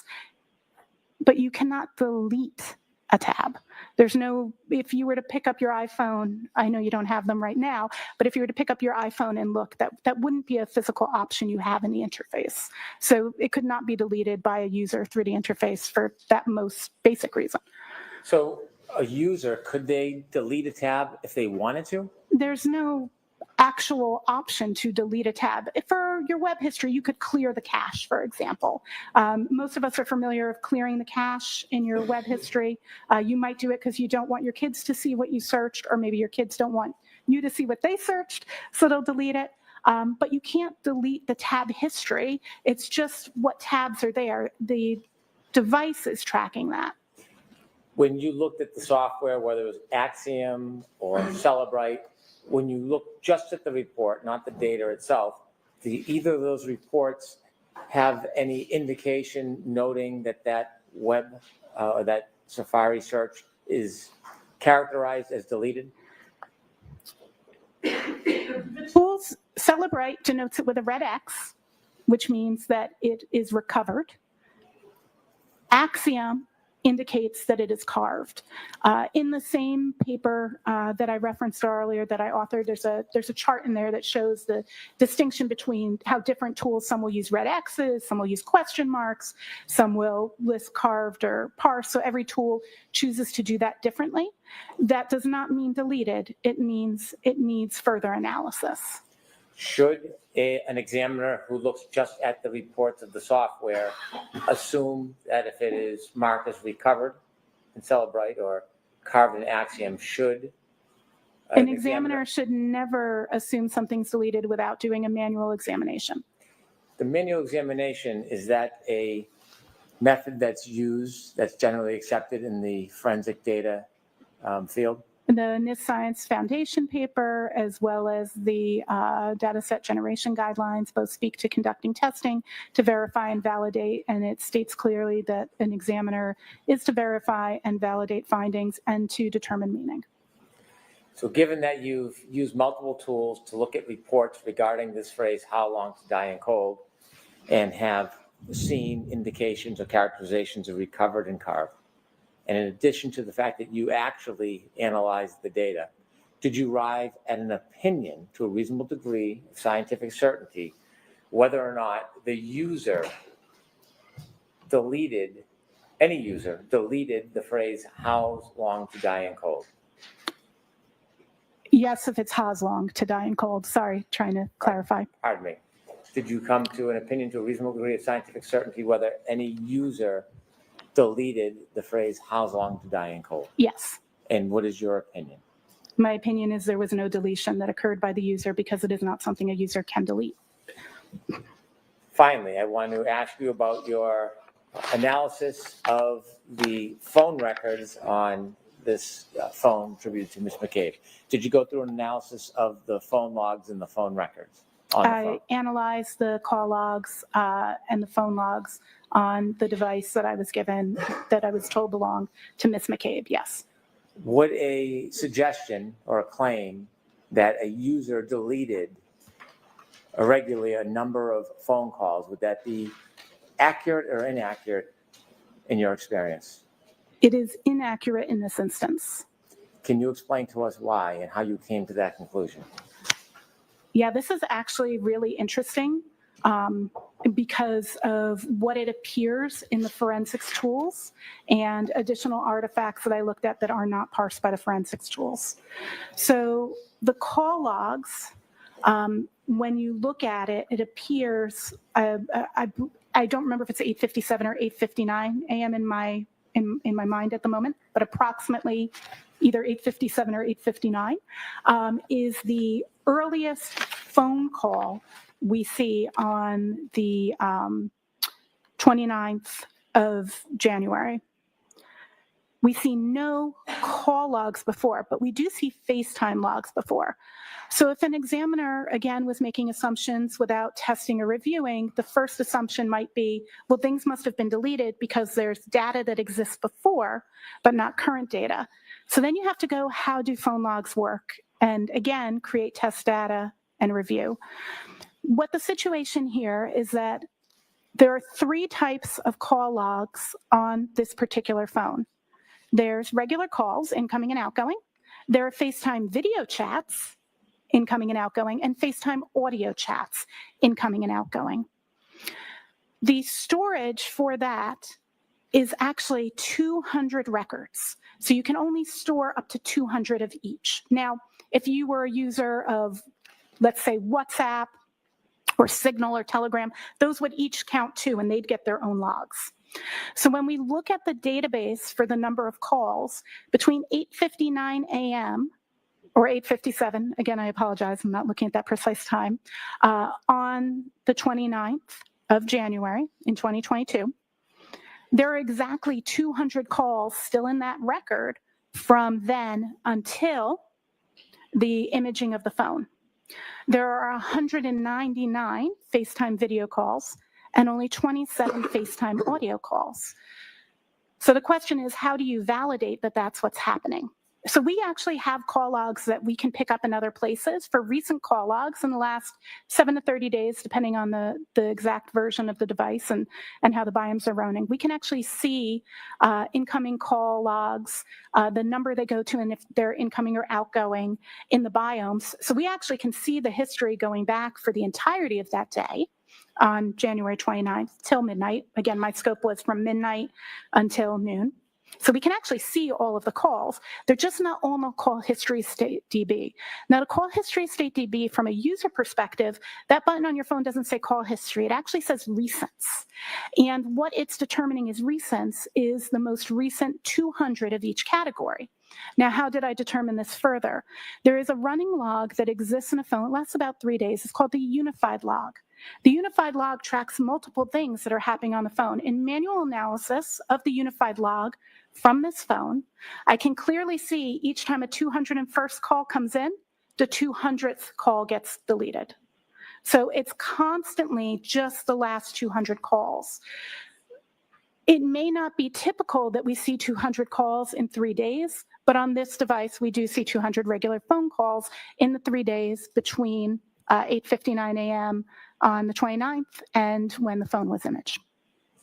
but you cannot delete a tab. There's no, if you were to pick up your iPhone, I know you don't have them right now, but if you were to pick up your iPhone and look, that wouldn't be a physical option you have in the interface. So it could not be deleted by a user through the interface for that most basic reason. So a user, could they delete a tab if they wanted to? There's no actual option to delete a tab. For your web history, you could clear the cache, for example. Most of us are familiar with clearing the cache in your web history. You might do it because you don't want your kids to see what you searched, or maybe your kids don't want you to see what they searched, so they'll delete it. But you can't delete the tab history. It's just what tabs are there. The device is tracking that. When you looked at the software, whether it was Axiom or Celebrite, when you look just at the report, not the data itself, do either of those reports have any indication noting that that web or that Safari search is characterized as deleted? The tools, Celebrite denotes it with a red X, which means that it is recovered. Axiom indicates that it is carved. In the same paper that I referenced earlier that I authored, there's a chart in there that shows the distinction between how different tools, some will use red X's, some will use question marks, some will list carved or parsed, so every tool chooses to do that differently. That does not mean deleted, it means it needs further analysis. Should an examiner who looks just at the reports of the software assume that if it is marked as recovered in Celebrite or carved in Axiom, should an examiner should never assume something's deleted without doing a manual examination. The manual examination, is that a method that's used, that's generally accepted in the forensic data field? The NIST Science Foundation paper, as well as the dataset generation guidelines, both speak to conducting testing to verify and validate, and it states clearly that an examiner is to verify and validate findings and to determine meaning. So given that you've used multiple tools to look at reports regarding this phrase, how long to die in cold, and have seen indications or characterizations of recovered and carved, and in addition to the fact that you actually analyzed the data, did you arrive at an opinion to a reasonable degree of scientific certainty whether or not the user deleted, any user deleted the phrase, how long to die in cold? Yes, if it's how's long to die in cold. Sorry, trying to clarify. Pardon me. Did you come to an opinion to a reasonable degree of scientific certainty whether any user deleted the phrase, how's long to die in cold? Yes. And what is your opinion? My opinion is there was no deletion that occurred by the user because it is not something a user can delete. Finally, I want to ask you about your analysis of the phone records on this phone attributed to Ms. McCabe. Did you go through an analysis of the phone logs and the phone records on the phone? I analyzed the call logs and the phone logs on the device that I was given, that I was told belonged to Ms. McCabe, yes. Would a suggestion or a claim that a user deleted irregularly a number of phone calls, would that be accurate or inaccurate in your experience? It is inaccurate in this instance. Can you explain to us why and how you came to that conclusion? Yeah, this is actually really interesting because of what it appears in the forensics tools and additional artifacts that I looked at that are not parsed by the forensics tools. So the call logs, when you look at it, it appears, I don't remember if it's 8:57 or 8:59 a.m. in my mind at the moment, but approximately either 8:57 or 8:59 is the earliest phone call we see on the 29th of January. We see no call logs before, but we do see FaceTime logs before. So if an examiner, again, was making assumptions without testing or reviewing, the first assumption might be, well, things must have been deleted because there's data that exists before, but not current data. So then you have to go, how do phone logs work? And again, create test data and review. What the situation here is that there are 3 types of call logs on this particular phone. There's regular calls, incoming and outgoing. There are FaceTime video chats, incoming and outgoing, and FaceTime audio chats, incoming and outgoing. The storage for that is actually 200 records. So you can only store up to 200 of each. Now, if you were a user of, let's say, WhatsApp or Signal or Telegram, those would each count 2 and they'd get their own logs. So when we look at the database for the number of calls between 8:59 a.m. or 8:57, again, I apologize, I'm not looking at that precise time, on the 29th of January in 2022, there are exactly 200 calls still in that record from then until the imaging of the phone. There are 199 FaceTime video calls and only 27 FaceTime audio calls. So the question is, how do you validate that that's what's happening? So we actually have call logs that we can pick up in other places for recent call logs in the last 7 to 30 days, depending on the exact version of the device and how the biomes are running. We can actually see incoming call logs, the number they go to, and if they're incoming or outgoing in the biomes. So we actually can see the history going back for the entirety of that day on January 29th till midnight. Again, my scope was from midnight until noon. So we can actually see all of the calls. They're just not all on call history state DB. Now, the call history state DB, from a user perspective, that button on your phone doesn't say call history. It actually says recents. And what it's determining as recents is the most recent 200 of each category. Now, how did I determine this further? There is a running log that exists in a phone. It lasts about 3 days. It's called the unified log. The unified log tracks multiple things that are happening on the phone. In manual analysis of the unified log from this phone, I can clearly see each time a 201st call comes in, the 200th call gets deleted. So it's constantly just the last 200 calls. It may not be typical that we see 200 calls in 3 days, but on this device, we do see 200 regular phone calls in the 3 days between 8:59 a.m. on the 29th and when the phone was imaged.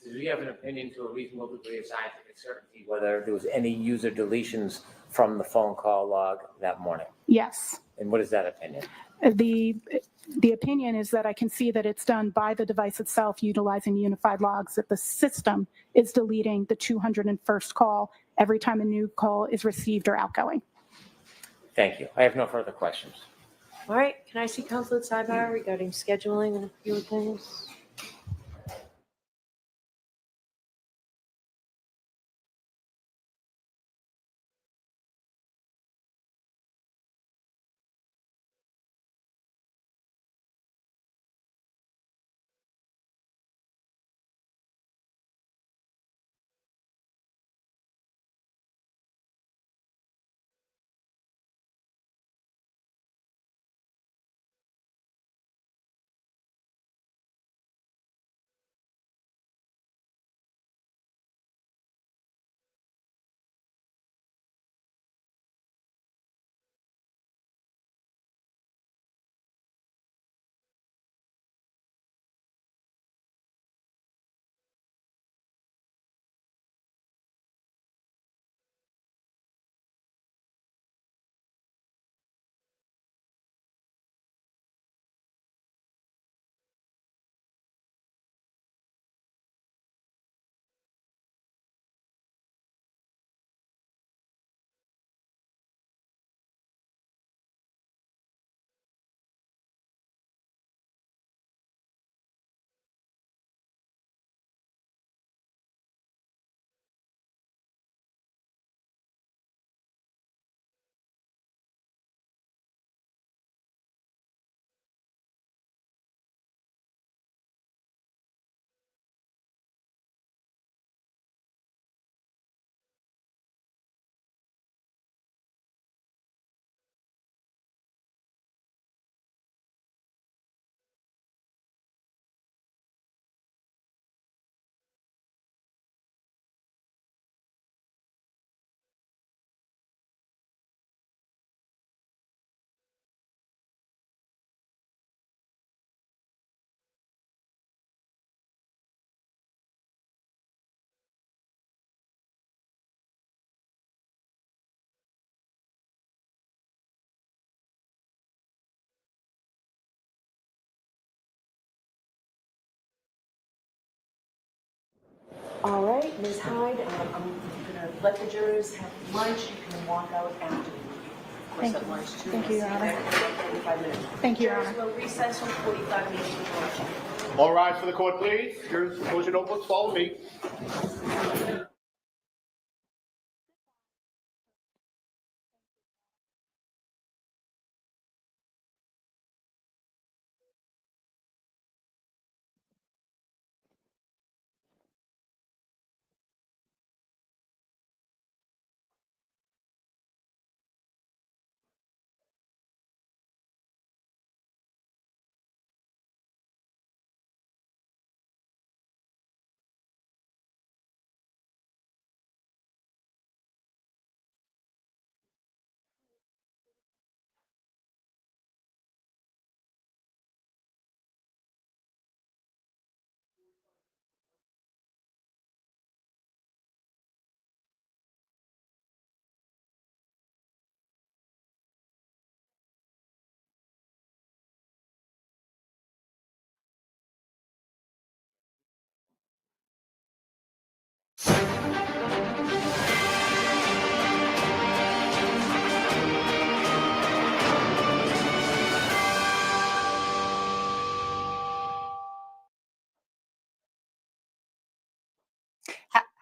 Do you have an opinion to a reasonable degree of scientific certainty whether there was any user deletions from the phone call log that morning? Yes. And what is that opinion? The opinion is that I can see that it's done by the device itself utilizing unified logs, that the system is deleting the 201st call every time a new call is received or outgoing. Thank you. I have no further questions. All right, can I see counsel at Sidebar regarding scheduling and a few things? All right, Ms. Hyde, I'm gonna let the jurors have lunch. You can walk out after. Of course, at lunch too. Thank you, Your Honor. 45 minutes. Thank you, Your Jurors will recess for 45 minutes for lunch. All rise for the court, please. Jurors, close your notebooks, follow me.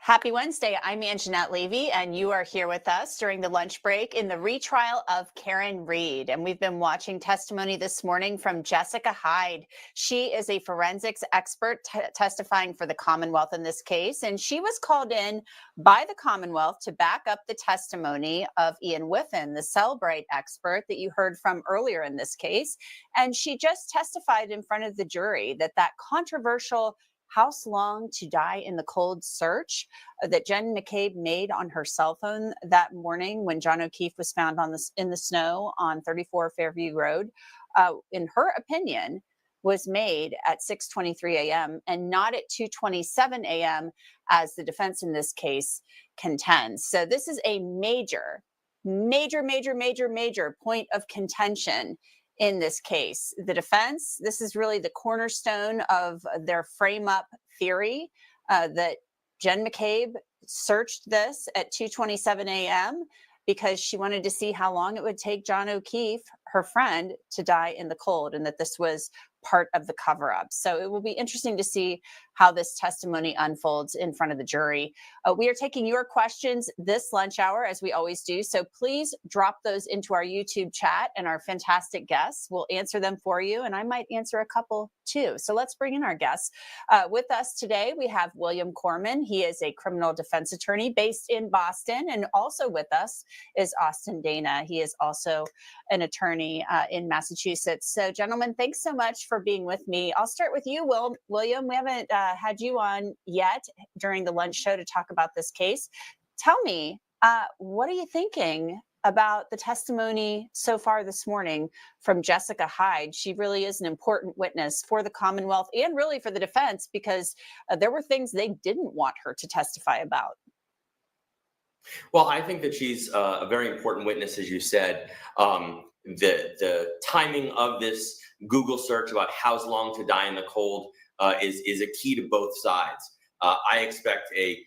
Happy Wednesday. I'm Anjanette Levy, and you are here with us during the lunch break in the retrial of Karen Reed. And we've been watching testimony this morning from Jessica Hyde. She is a forensics expert testifying for the Commonwealth in this case. And she was called in by the Commonwealth to back up the testimony of Ian Whiffen, the Cellbrite expert that you heard from earlier in this case. And she just testified in front of the jury that controversial house long to die in the cold search that Jen McCabe made on her cell phone that morning when John O'Keefe was found in the snow on 34 Fairview Road, in her opinion, was made at 6:23 a.m. and not at 2:27 a.m. as the defense in this case contends. So this is a major point of contention in this case. The defense, this is really the cornerstone of their frame-up theory that Jen McCabe searched this at 2:27 a.m. because she wanted to see how long it would take John O'Keefe, her friend, to die in the cold, and that this was part of the cover-up. So it will be interesting to see how this testimony unfolds in front of the jury. We are taking your questions this lunch hour, as we always do. So please drop those into our YouTube chat, and our fantastic guests will answer them for you. And I might answer a couple too. So let's bring in our guests. With us today, we have William Corman. He is a criminal defense attorney based in Boston. And also with us is Austin Dana. He is also an attorney in Massachusetts. So gentlemen, thanks so much for being with me. I'll start with you, William. We haven't had you on yet during the lunch show to talk about this case. Tell me, what are you thinking about the testimony so far this morning from Jessica Hyde? She really is an important witness for the Commonwealth and really for the defense, because there were things they didn't want her to testify about. Well, I think that she's a very important witness, as you said. The timing of this Google search about how long to die in the cold is a key to both sides. I expect a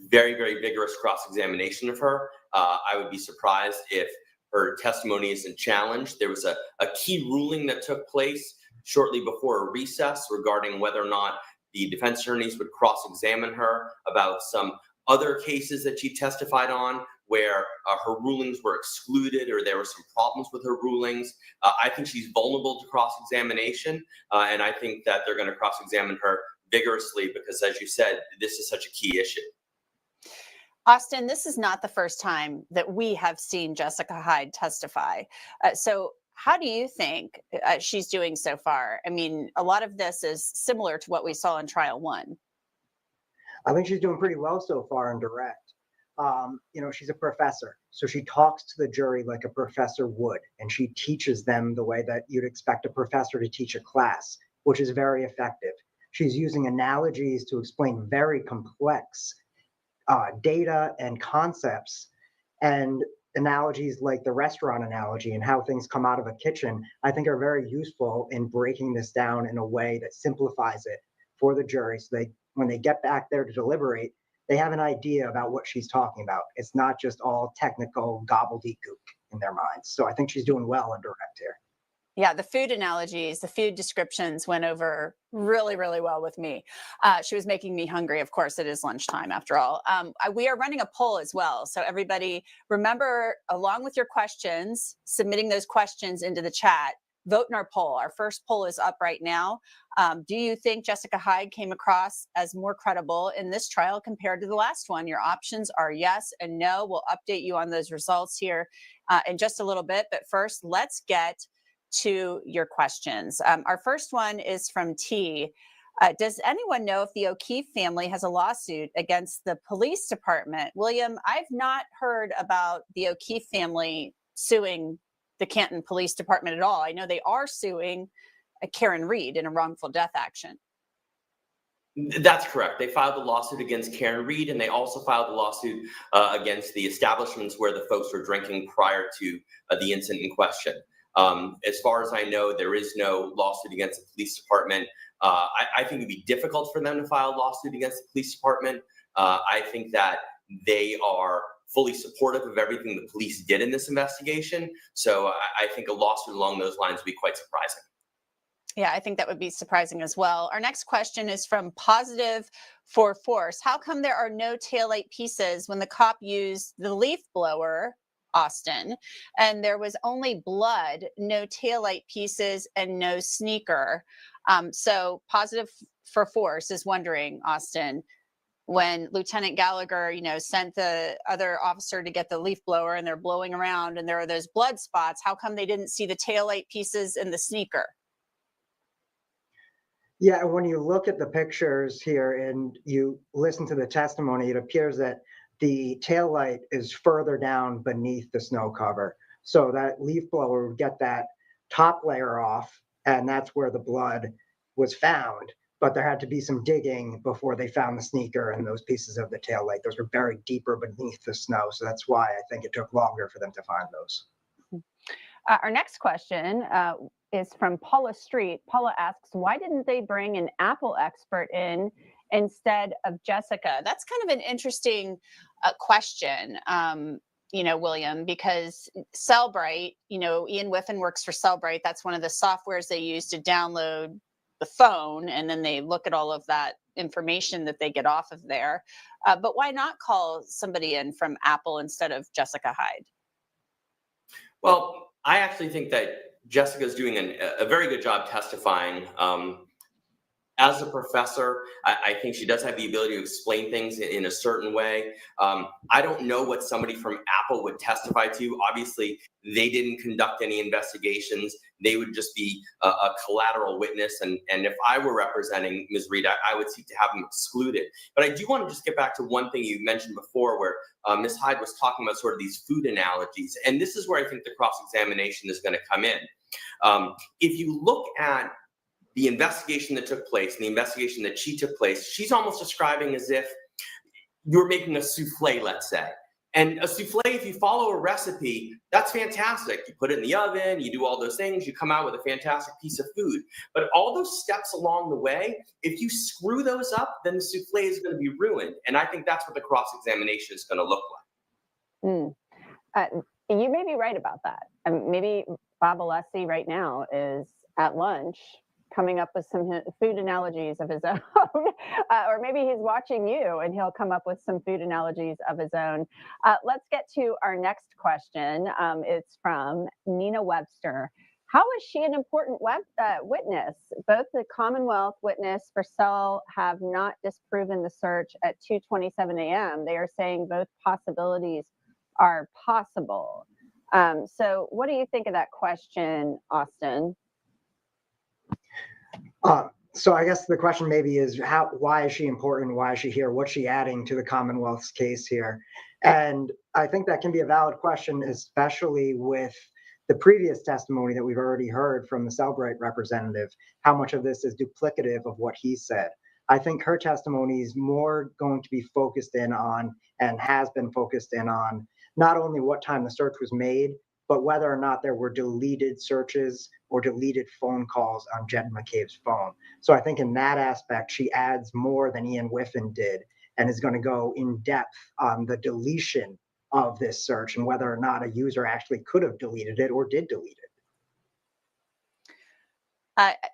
very, very vigorous cross-examination of her. I would be surprised if her testimony isn't challenged. There was a key ruling that took place shortly before a recess regarding whether or not the defense attorneys would cross-examine her about some other cases that she testified on where her rulings were excluded or there were some problems with her rulings. I think she's vulnerable to cross-examination, and I think that they're going to cross-examine her vigorously because, as you said, this is such a key issue. Austin, this is not the first time that we have seen Jessica Hyde testify. So how do you think she's doing so far? I mean, a lot of this is similar to what we saw in trial one. I think she's doing pretty well so far in direct. She's a professor, so she talks to the jury like a professor would, and she teaches them the way that you'd expect a professor to teach a class, which is very effective. She's using analogies to explain very complex data and concepts, and analogies like the restaurant analogy and how things come out of a kitchen, I think are very useful in breaking this down in a way that simplifies it for the jury so when they get back there to deliberate, they have an idea about what she's talking about. It's not just all technical gobbledygook in their minds. So I think she's doing well on direct here. Yeah, the food analogies, the food descriptions went over really, really well with me. She was making me hungry. Of course, it is lunchtime after all. We are running a poll as well. So everybody remember, along with your questions, submitting those questions into the chat, vote in our poll. Our first poll is up right now. Do you think Jessica Hyde came across as more credible in this trial compared to the last one? Your options are yes and no. We'll update you on those results here in just a little bit. But first, let's get to your questions. Our first one is from T. Does anyone know if the O'Keefe family has a lawsuit against the police department? William, I've not heard about the O'Keefe family suing the Canton Police Department at all. I know they are suing Karen Reed in a wrongful death action. That's correct. They filed a lawsuit against Karen Reed, and they also filed a lawsuit against the establishments where the folks were drinking prior to the incident in question. As far as I know, there is no lawsuit against the police department. I think it'd be difficult for them to file a lawsuit against the police department. I think that they are fully supportive of everything the police did in this investigation. So I think a lawsuit along those lines would be quite surprising. Yeah, I think that would be surprising as well. Our next question is from Positive for Force. How come there are no taillight pieces when the cop used the leaf blower, Austin, and there was only blood, no taillight pieces, and no sneaker? So Positive for Force is wondering, Austin, when Lieutenant Gallagher, sent the other officer to get the leaf blower and they're blowing around and there are those blood spots, how come they didn't see the taillight pieces and the sneaker? Yeah, when you look at the pictures here and you listen to the testimony, it appears that the taillight is further down beneath the snow cover. So that leaf blower would get that top layer off, and that's where the blood was found. But there had to be some digging before they found the sneaker and those pieces of the taillight. Those were buried deeper beneath the snow. So that's why I think it took longer for them to find those. Our next question is from Paula Street. Paula asks, why didn't they bring an Apple expert in instead of Jessica? That's kind of an interesting question, William, because Cellbrite, Ian Whiffen works for Cellbrite. That's one of the softwares they use to download the phone, and then they look at all of that information that they get off of there. But why not call somebody in from Apple instead of Jessica Hyde? Well, I actually think that Jessica is doing a very good job testifying. As a professor, I think she does have the ability to explain things in a certain way. I don't know what somebody from Apple would testify to. Obviously, they didn't conduct any investigations. They would just be a collateral witness. And if I were representing Ms. Reed, I would seek to have them excluded. But I do want to just get back to one thing you mentioned before where Ms. Hyde was talking about sort of these food analogies. And this is where I think the cross-examination is going to come in. If you look at the investigation that took place and the investigation that she took place, she's almost describing as if you're making a souffle, let's say. And a souffle, if you follow a recipe, that's fantastic. You put it in the oven, you do all those things, you come out with a fantastic piece of food. But all those steps along the way, if you screw those up, then the souffle is going to be ruined. And I think that's what the cross-examination is going to look like. You may be right about that. Maybe Bob Alessi right now is at lunch coming up with some food analogies of his own, or maybe he's watching you and he'll come up with some food analogies of his own. Let's get to our next question. It's from Nina Webster. How is she an important witness? Both the Commonwealth witness for Cell have not disproven the search at 2:27 a.m. They are saying both possibilities are possible. So what do you think of that question, Austin? So I guess the question maybe is why is she important? Why is she here? What's she adding to the Commonwealth's case here? And I think that can be a valid question, especially with the previous testimony that we've already heard from the Cellbrite representative. How much of this is duplicative of what he said? I think her testimony is more going to be focused in on, and has been focused in on, not only what time the search was made, but whether or not there were deleted searches or deleted phone calls on Jen McCabe's phone. So I think in that aspect, she adds more than Ian Whiffen did. and is going to go in depth on the deletion of this search and whether or not a user actually could have deleted it or did delete it.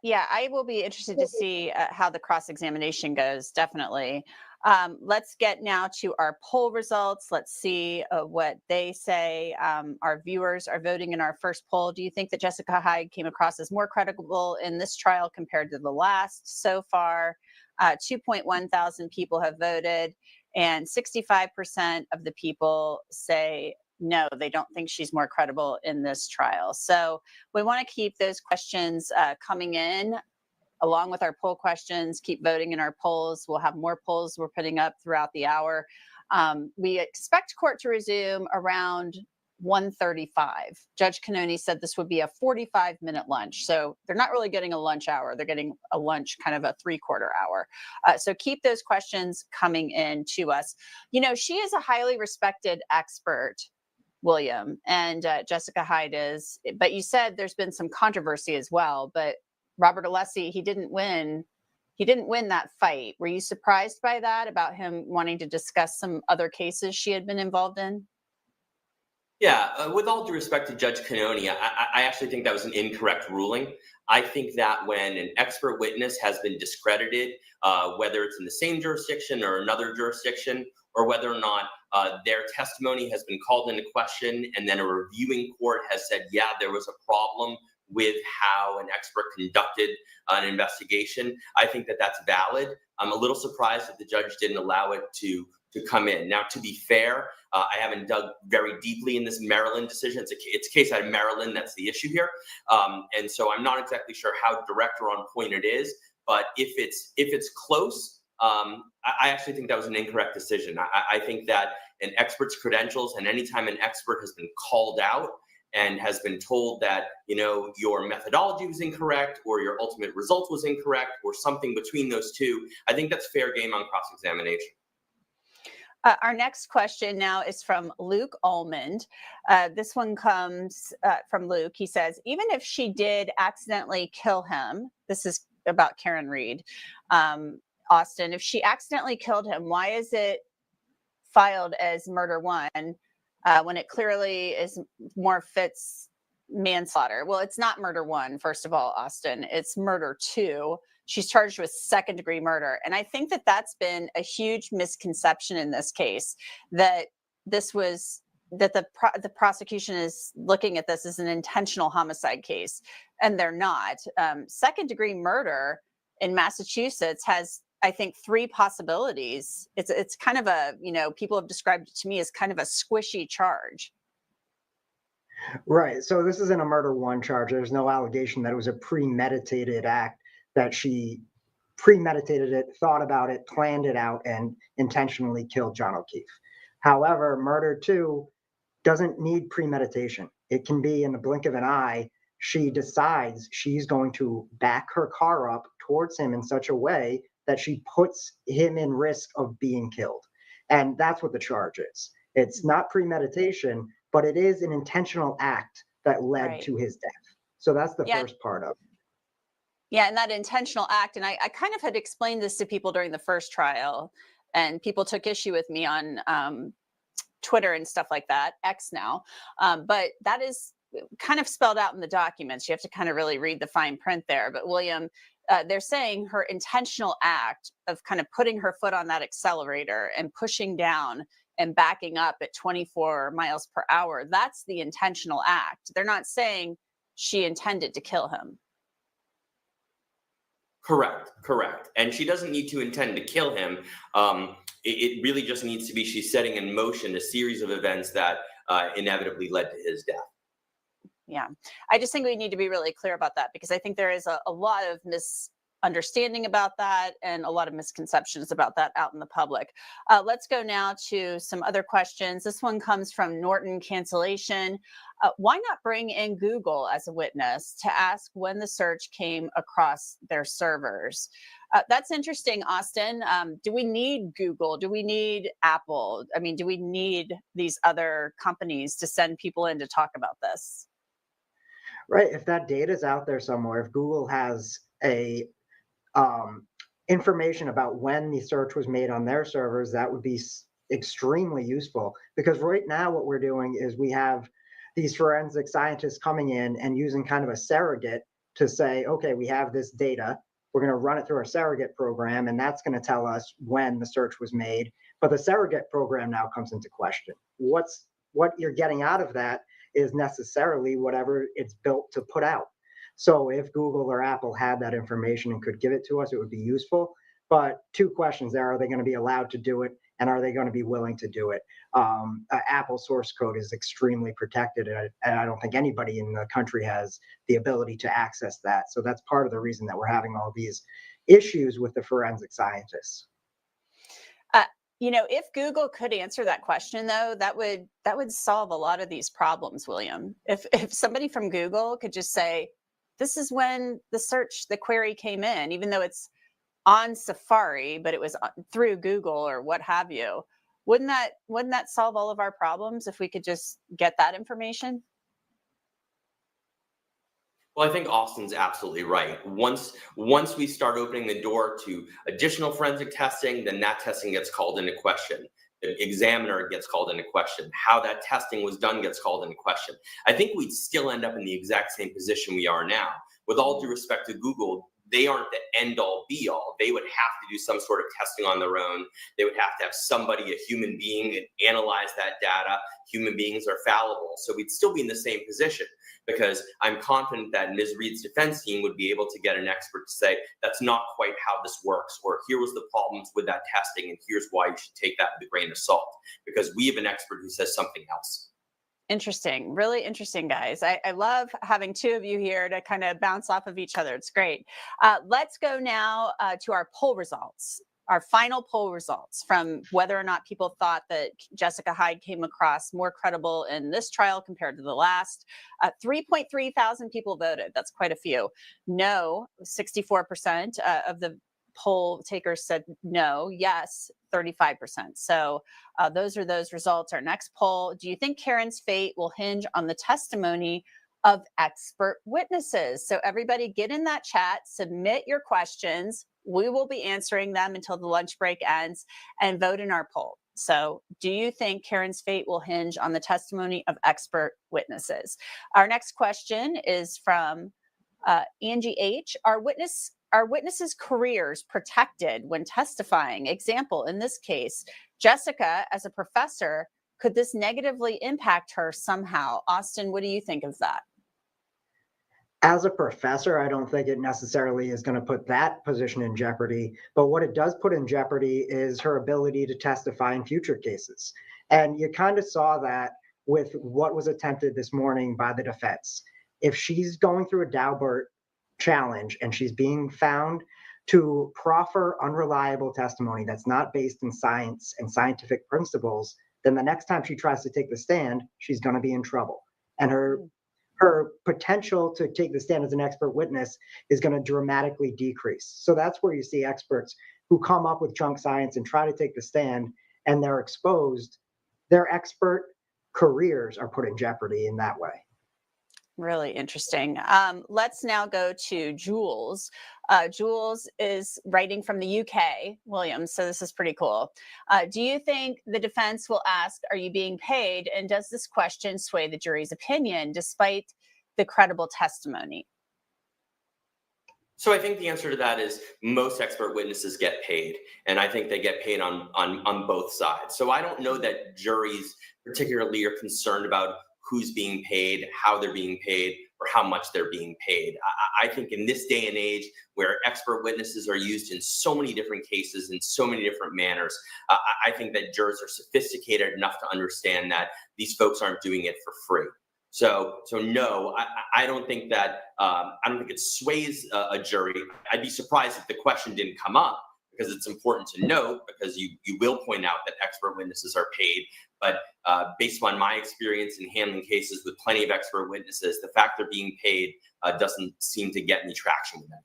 Yeah, I will be interested to see how the cross-examination goes, definitely. Let's get now to our poll results. Let's see what they say. Our viewers are voting in our first poll. Do you think that Jessica Hyde came across as more credible in this trial compared to the last? So far, 2.1 thousand people have voted, and 65% of the people say no, they don't think she's more credible in this trial. So we want to keep those questions coming in along with our poll questions. Keep voting in our polls. We'll have more polls we're putting up throughout the hour. We expect court to resume around 1:35. Judge Cannoni said this would be a 45-minute lunch. So they're not really getting a lunch hour. They're getting a lunch, kind of a 3/4 hour. So keep those questions coming in to us. You know, she is a highly respected expert, William, and Jessica Hyde is. But you said there's been some controversy as well. But Robert Alessi, he didn't win that fight. Were you surprised by that, about him wanting to discuss some other cases she had been involved in? Yeah, with all due respect to Judge Cannoni, I actually think that was an incorrect ruling. I think that when an expert witness has been discredited, whether it's in the same jurisdiction or another jurisdiction, or whether or not their testimony has been called into question, and then a reviewing court has said, yeah, there was a problem with how an expert conducted an investigation, I think that that's valid. I'm a little surprised that the judge didn't allow it to come in. Now, to be fair, I haven't dug very deeply in this Maryland decision. It's a case out of Maryland that's the issue here. And so I'm not exactly sure how direct or on point it is, but if it's close, I actually think that was an incorrect decision. I think that an expert's credentials, and anytime an expert has been called out and has been told that, you know, your methodology was incorrect or your ultimate result was incorrect or something between those two, I think that's fair game on cross-examination. Our next question now is from Luke Almond. This one comes from Luke. He says, even if she did accidentally kill him, this is about Karen Reed, Austin, if she accidentally killed him, why is it filed as murder one when it clearly is more fits manslaughter? Well, it's not murder one, first of all, Austin. It's murder two. She's charged with second-degree murder. And I think that that's been a huge misconception in this case, that the prosecution is looking at this as an intentional homicide case, and they're not. Second-degree murder in Massachusetts has, I think, three possibilities. It's kind of a, you know, people have described it to me as kind of a squishy charge. Right. So this isn't a murder one charge. There's no allegation that it was a premeditated act, that she premeditated it, thought about it, planned it out, and intentionally killed John O'Keefe. However, murder two doesn't need premeditation. It can be in the blink of an eye. She decides she's going to back her car up towards him in such a way that she puts him in risk of being killed. And that's what the charge is. It's not premeditation, but it is an intentional act that led to his death. So that's the first part of it. Yeah, and that intentional act, and I kind of had explained this to people during the first trial, and people took issue with me on Twitter and stuff like that, X now. But that is kind of spelled out in the documents. You have to kind of really read the fine print there. But William, they're saying her intentional act of kind of putting her foot on that accelerator and pushing down and backing up at 24 miles per hour, that's the intentional act. They're not saying she intended to kill him. Correct. And she doesn't need to intend to kill him. It really just needs to be she's setting in motion a series of events that inevitably led to his death. Yeah, I just think we need to be really clear about that, because I think there is a lot of misunderstanding about that and a lot of misconceptions about that out in the public. Let's go now to some other questions. This one comes from Norton Cancellation. Why not bring in Google as a witness to ask when the search came across their servers? That's interesting, Austin. Do we need Google? Do we need Apple? I mean, do we need these other companies to send people in to talk about this? Right. If that data is out there somewhere, if Google has a information about when the search was made on their servers, that would be extremely useful. Because right now what we're doing is we have these forensic scientists coming in and using kind of a surrogate to say, okay, we have this data, we're going to run it through our surrogate program, and that's going to tell us when the search was made. But the surrogate program now comes into question. What you're getting out of that is necessarily whatever it's built to put out. So if Google or Apple had that information and could give it to us, it would be useful. But two questions there: are they going to be allowed to do it, and are they going to be willing to do it? Apple source code is extremely protected, and I don't think anybody in the country has the ability to access that. So that's part of the reason that we're having all these issues with the forensic scientists. You know, if Google could answer that question, though, that would solve a lot of these problems, William. If somebody from Google could just say, this is when the query came in, even though it's on Safari, but it was through Google or what have you, wouldn't that solve all of our problems if we could just get that information? Well, I think Austin's absolutely right. Once we start opening the door to additional forensic testing, then that testing gets called into question. The examiner gets called into question. How that testing was done gets called into question. I think we'd still end up in the exact same position we are now. With all due respect to Google, they aren't the end-all be-all. They would have to do some sort of testing on their own. They would have to have somebody, a human being, analyze that data. Human beings are fallible. So we'd still be in the same position, because I'm confident that Ms. Reed's defense team would be able to get an expert to say, that's not quite how this works, or here was the problems with that testing, and here's why you should take that with a grain of salt, because we have an expert who says something else. Interesting. Really interesting, guys. I love having two of you here to kind of bounce off of each other. It's great. Let's go now to our poll results, our final poll results from whether or not people thought that Jessica Hyde came across more credible in this trial compared to the last. 3.3 thousand people voted. That's quite a few. No, 64% of the poll takers said no. Yes, 35%. So those are those results. Our next poll: do you think Karen's fate will hinge on the testimony of expert witnesses? So everybody get in that chat, submit your questions. We will be answering them until the lunch break ends, and vote in our poll. So do you think Karen's fate will hinge on the testimony of expert witnesses? Our next question is from Angie H. Are witnesses' careers protected when testifying? Example, in this case, Jessica, as a professor, could this negatively impact her somehow? Austin, what do you think of that? As a professor, I don't think it necessarily is going to put that position in jeopardy. But what it does put in jeopardy is her ability to testify in future cases. And you kind of saw that with what was attempted this morning by the defense. If she's going through a Daubert challenge and she's being found to proffer unreliable testimony that's not based in science and scientific principles, then the next time she tries to take the stand, she's going to be in trouble. And her potential to take the stand as an expert witness is going to dramatically decrease. So that's where you see experts who come up with junk science and try to take the stand, and they're exposed. Their expert careers are put in jeopardy in that way. Really interesting. Let's now go to Jules. Jules is writing from the UK, William, so this is pretty cool. Do you think the defense will ask, are you being paid? And does this question sway the jury's opinion despite the credible testimony? So I think the answer to that is most expert witnesses get paid, and I think they get paid on both sides. So I don't know that juries particularly are concerned about who's being paid, how they're being paid, or how much they're being paid. I think in this day and age where expert witnesses are used in so many different cases in so many different manners, I think that jurors are sophisticated enough to understand that these folks aren't doing it for free. So no, I don't think that, I don't think it sways a jury. I'd be surprised if the question didn't come up, because it's important to note, because you will point out that expert witnesses are paid. But based on my experience in handling cases with plenty of expert witnesses, the fact they're being paid doesn't seem to get any traction with them.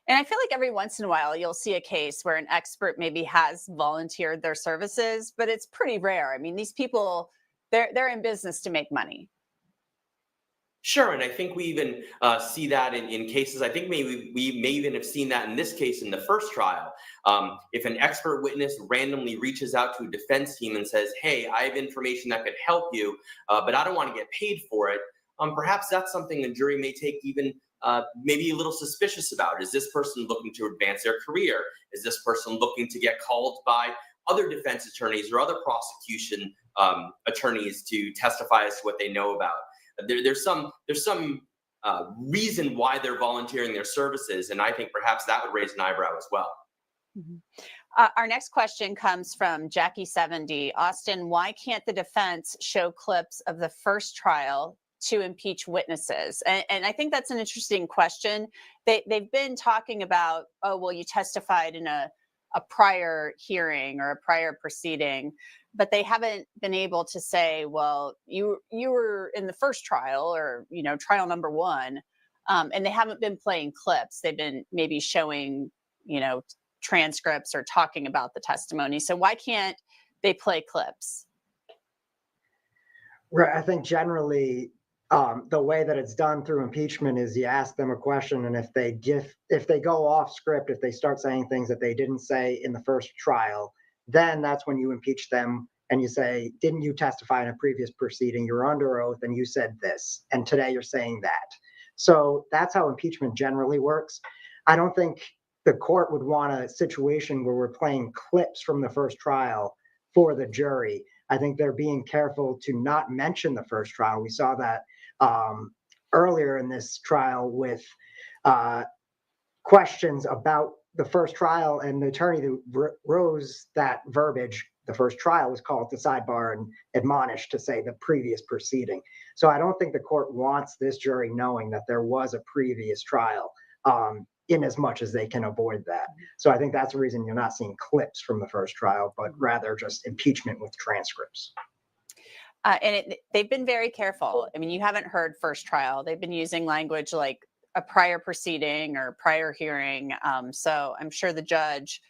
And I feel like every once in a while, you'll see a case where an expert maybe has volunteered their services, but it's pretty rare. I mean, these people, they're in business to make money. Sure, and I think we even see that in cases, I think maybe we may even have seen that in this case in the first trial. If an expert witness randomly reaches out to a defense team and says, hey, I have information that could help you, but I don't want to get paid for it, perhaps that's something a jury may take even maybe a little suspicious about. Is this person looking to advance their career? Is this person looking to get called by other defense attorneys or other prosecution attorneys to testify as to what they know about? There's some reason why they're volunteering their services, and I think perhaps that would raise an eyebrow as well. Our next question comes from Jackie70. Austin, why can't the defense show clips of the first trial to impeach witnesses? And I think that's an interesting question. They've been talking about, oh, well, you testified in a prior hearing or a prior proceeding, but they haven't been able to say, well, you were in the first trial or, trial number one, and they haven't been playing clips. They've been maybe showing, transcripts or talking about the testimony. So why can't they play clips? Right. I think generally the way that it's done through impeachment is you ask them a question, and if they go off script, if they start saying things that they didn't say in the first trial, then that's when you impeach them and you say, didn't you testify in a previous proceeding? You're under oath and you said this, and today you're saying that. So that's how impeachment generally works. I don't think the court would want a situation where we're playing clips from the first trial for the jury. I think they're being careful to not mention the first trial. We saw that earlier in this trial with questions about the first trial, and the attorney that rose that verbiage, the first trial, was called to sidebar and admonished to say the previous proceeding. So I don't think the court wants this jury knowing that there was a previous trial, in as much as they can avoid that. So I think that's the reason you're not seeing clips from the first trial, but rather just impeachment with transcripts. They've been very careful. I mean, you haven't heard first trial. They've been using language like a prior proceeding or prior hearing. So I'm sure the judge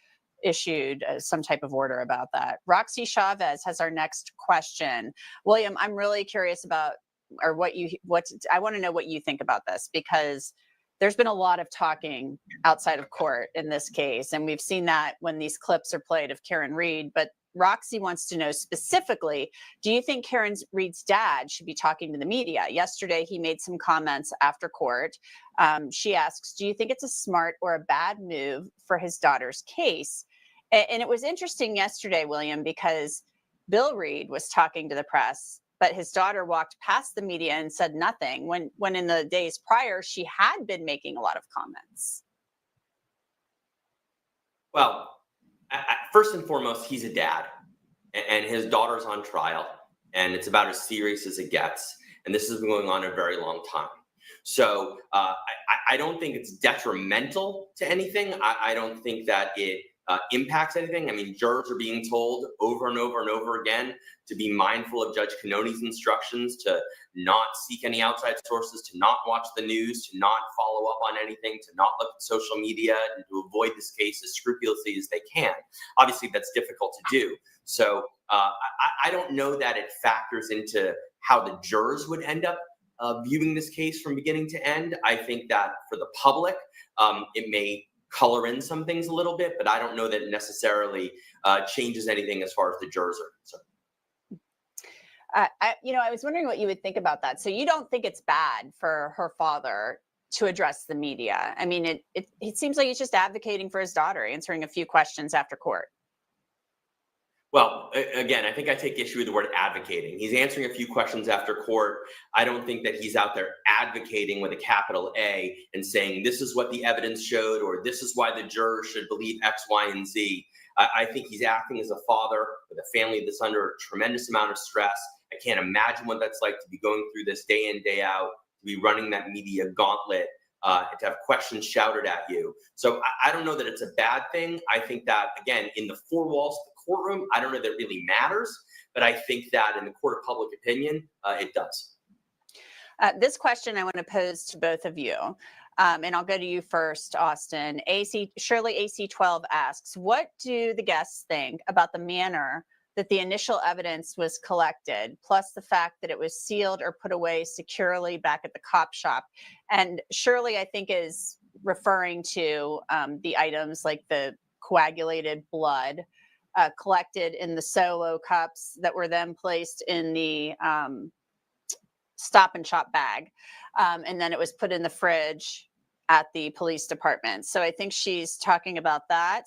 issued some type of order about that. Roxy Chavez has our next question. William, I'm really curious about, I want to know what you think about this, because there's been a lot of talking outside of court in this case, and we've seen that when these clips are played of Karen Reed. But Roxy wants to know specifically, do you think Karen Reed's dad should be talking to the media? Yesterday, he made some comments after court. She asks, do you think it's a smart or a bad move for his daughter's case? And it was interesting yesterday, William, because Bill Reed was talking to the press, but his daughter walked past the media and said nothing, when in the days prior, she had been making a lot of comments. Well, first and foremost, he's a dad, and his daughter's on trial, and it's about as serious as it gets. And this has been going on a very long time. So I don't think it's detrimental to anything. I don't think that it impacts anything. I mean, jurors are being told over and over and over again to be mindful of Judge Cannoni's instructions, to not seek any outside sources, to not watch the news, to not follow up on anything, to not look at social media, and to avoid this case as scrupulously as they can. Obviously, that's difficult to do. So I don't know that it factors into how the jurors would end up viewing this case from beginning to end. I think that for the public, it may color in some things a little bit, but I don't know that it necessarily changes anything as far as the jurors are concerned. I was wondering what you would think about that. So you don't think it's bad for her father to address the media? I mean, it seems like he's just advocating for his daughter, answering a few questions after court. Well, again, I think I take issue with the word advocating. He's answering a few questions after court. I don't think that he's out there advocating with a capital A and saying this is what the evidence showed, or this is why the jurors should believe X, Y, and Z. I think he's acting as a father with a family that's under a tremendous amount of stress. I can't imagine what that's like to be going through this day in, day out, to be running that media gauntlet, to have questions shouted at you. So I don't know that it's a bad thing. I think that, again, in the four walls of the courtroom, I don't know that it really matters, but I think that in the court of public opinion, it does. This question I want to pose to both of you, and I'll go to you first, Austin. Shirley AC12 asks, what do the guests think about the manner that the initial evidence was collected, plus the fact that it was sealed or put away securely back at the cop shop. And Shirley, I think, is referring to the items like the coagulated blood collected in the Solo cups that were then placed in the Stop and Shop bag. And then it was put in the fridge at the police department. So I think she's talking about that.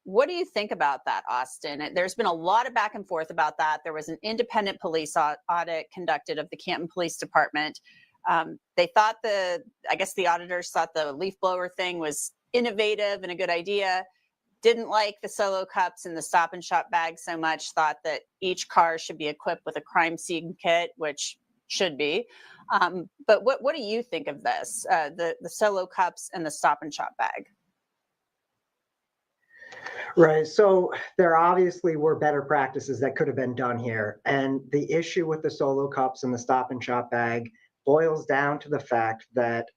What do you think about that, Austin? There's been a lot of back and forth about that. There was an independent police audit conducted of the Canton Police Department. They thought I guess the auditors thought the leaf blower thing was innovative and a good idea. Didn't like the Solo cups and the Stop and Shop bag so much, thought that each car should be equipped with a crime scene kit, which should be. But what do you think of this, the Solo cups and the Stop and Shop bag? Right. So there obviously were better practices that could have been done here. And the issue with the Solo cups and the Stop and Shop bag boils down to the fact that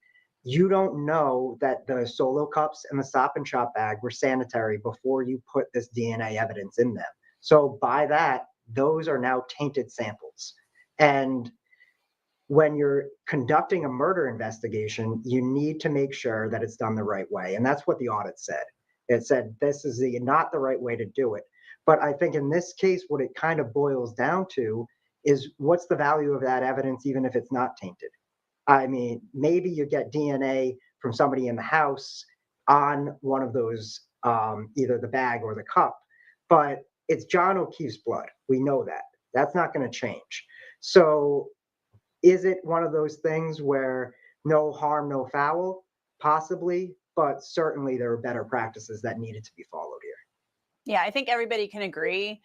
you don't know that the Solo cups and the Stop and Shop bag were sanitary before you put this DNA evidence in them. So by that, those are now tainted samples. And when you're conducting a murder investigation, you need to make sure that it's done the right way. And that's what the audit said. It said this is not the right way to do it. But I think in this case, what it kind of boils down to is what's the value of that evidence, even if it's not tainted? I mean, maybe you get DNA from somebody in the house on one of those, either the bag or the cup, but it's John O'Keefe's blood. We know that. That's not going to change. So is it one of those things where no harm, no foul? Possibly, but certainly there are better practices that needed to be followed here. Yeah, I think everybody can agree.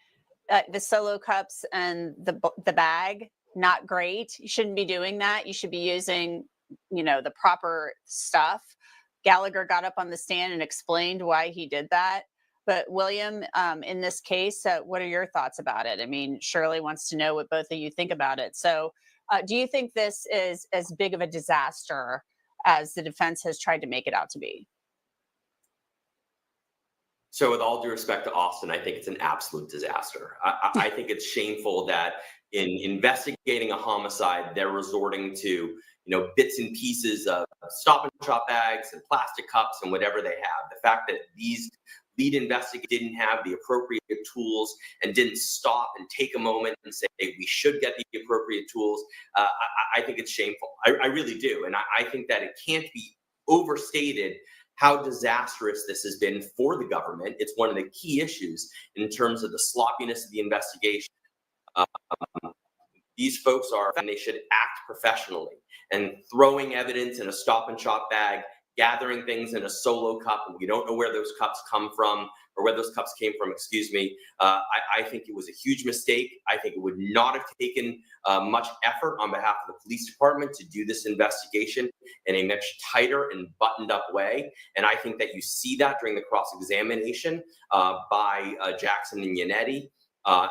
The Solo cups and the bag, not great. You shouldn't be doing that. You should be using, the proper stuff. Gallagher got up on the stand and explained why he did that. But William, in this case, what are your thoughts about it? I mean, Shirley wants to know what both of you think about it. So do you think this is as big of a disaster as the defense has tried to make it out to be? So with all due respect to Austin, I think it's an absolute disaster. I think it's shameful that in investigating a homicide, they're resorting to, bits and pieces of Stop and Shop bags and plastic cups and whatever they have. The fact that these lead investigators didn't have the appropriate tools and didn't stop and take a moment and say, hey, we should get the appropriate tools, I think it's shameful. I really do. And I think that it can't be overstated how disastrous this has been for the government. It's one of the key issues in terms of the sloppiness of the investigation. These folks and they should act professionally, and throwing evidence in a Stop and Shop bag, gathering things in a Solo cup, and we don't know where those cups come from, or where those cups came from, excuse me. I think it was a huge mistake. I think it would not have taken much effort on behalf of the police department to do this investigation in a much tighter and buttoned up way. And I think that you see that during the cross-examination by Jackson and Yannetti.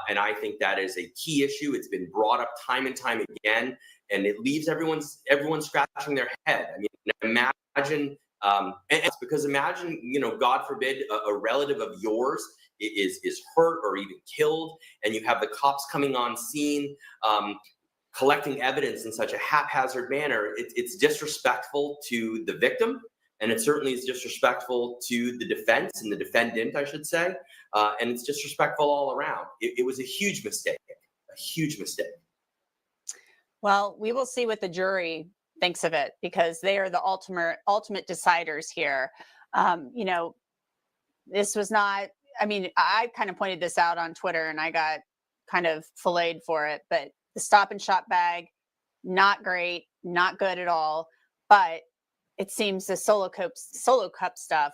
And I think that is a key issue. It's been brought up time and time again, and it leaves everyone scratching their head. I mean, imagine, because imagine, God forbid, a relative of yours is hurt or even killed, and you have the cops coming on scene, collecting evidence in such a haphazard manner. It's disrespectful to the victim, and it certainly is disrespectful to the defense and the defendant, I should say, and it's disrespectful all around. It was a huge mistake, a huge mistake. Well, we will see what the jury thinks of it, because they are the ultimate deciders here. This was not, I kind of pointed this out on Twitter and I got kind of filleted for it, but the Stop and Shop bag, not great, not good at all. But it seems the Solo cup stuff,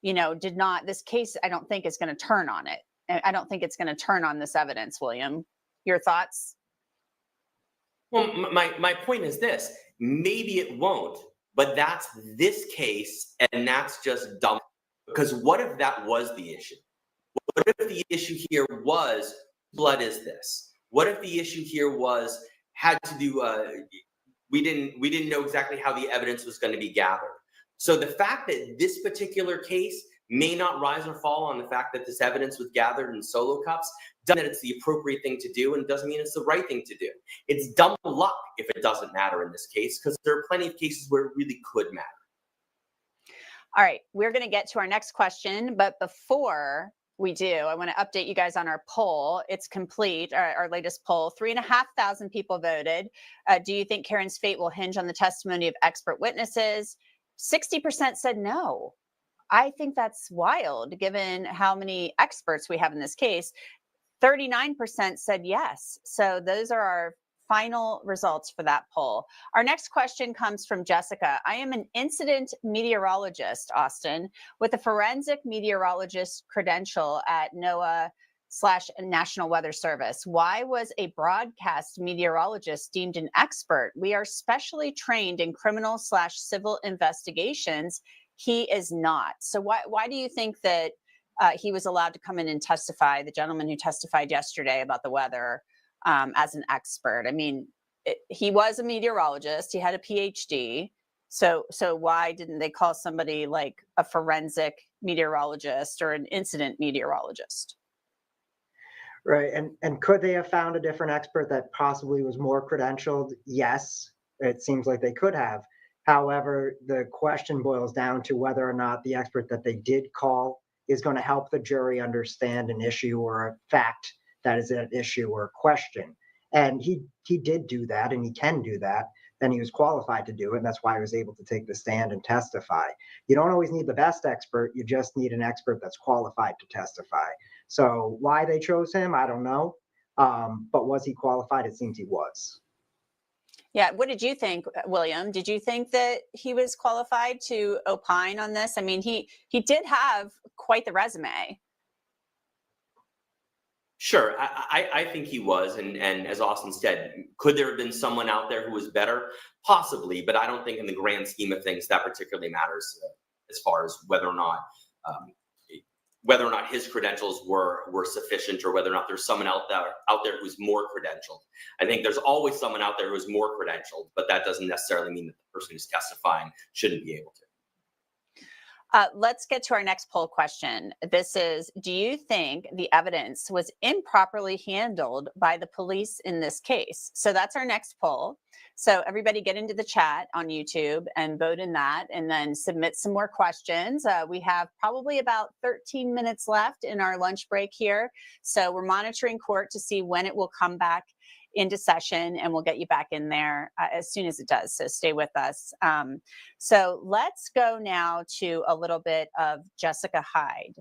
did not, this case, I don't think is going to turn on it. I don't think it's going to turn on this evidence, William. Your thoughts? Well, my point is this, maybe it won't, but that's this case, and that's just dumb. Because what if that was the issue? What if the issue here was, blood is this? What if the issue here was, had to do, we didn't know exactly how the evidence was going to be gathered. So the fact that this particular case may not rise or fall on the fact that this evidence was gathered in solo cups, doesn't mean that it's the appropriate thing to do, and doesn't mean it's the right thing to do. It's dumb luck if it doesn't matter in this case, because there are plenty of cases where it really could matter. All right, we're going to get to our next question, but before we do, I want to update you guys on our poll. It's complete, our latest poll. 3,500 people voted. Do you think Karen's fate will hinge on the testimony of expert witnesses? 60% said no. I think that's wild, given how many experts we have in this case. 39% said yes. So those are our final results for that poll. Our next question comes from Jessica. I am an incident meteorologist, Austin, with a forensic meteorologist credential at NOAA/National Weather Service. Why was a broadcast meteorologist deemed an expert? We are specially trained in criminal/civil investigations. He is not. So why do you think that he was allowed to come in and testify, the gentleman who testified yesterday about the weather, as an expert? I mean, he was a meteorologist. He had a PhD. So why didn't they call somebody like a forensic meteorologist or an incident meteorologist? Right. And could they have found a different expert that possibly was more credentialed? Yes, it seems like they could have. However, the question boils down to whether or not the expert that they did call is going to help the jury understand an issue or a fact that is an issue or a question. And he did do that, and he can do that. Then he was qualified to do it, and that's why he was able to take the stand and testify. You don't always need the best expert. You just need an expert that's qualified to testify. So why they chose him, I don't know. But was he qualified? It seems he was. Yeah. What did you think, William? Did you think that he was qualified to opine on this? I mean, he did have quite the resume. Sure, I think he was, and as Austin said, could there have been someone out there who was better? Possibly, but I don't think in the grand scheme of things that particularly matters as far as whether or not his credentials were sufficient, or whether or not there's someone out there who's more credentialed. I think there's always someone out there who's more credentialed, but that doesn't necessarily mean that the person who's testifying shouldn't be able to. Let's get to our next poll question. This is, do you think the evidence was improperly handled by the police in this case? So that's our next poll. So everybody get into the chat on YouTube and vote in that, and then submit some more questions. We have probably about 13 minutes left in our lunch break here. So we're monitoring court to see when it will come back into session, and we'll get you back in there as soon as it does. So stay with us. So let's go now to a little bit of Jessica Hyde.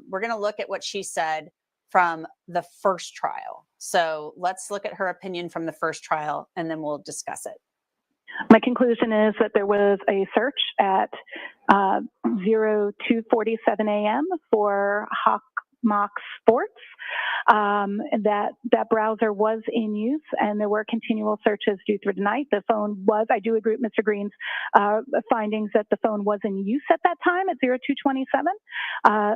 We're going to look at what she said from the first trial. So let's look at her opinion from the first trial, and then we'll discuss it. My conclusion is that there was a search at 02:47 a.m. for Hawk Mock Sports. That browser was in use, and there were continual searches due through the night. The phone was, I do agree with Mr. Green's findings that the phone was in use at that time at 02:27.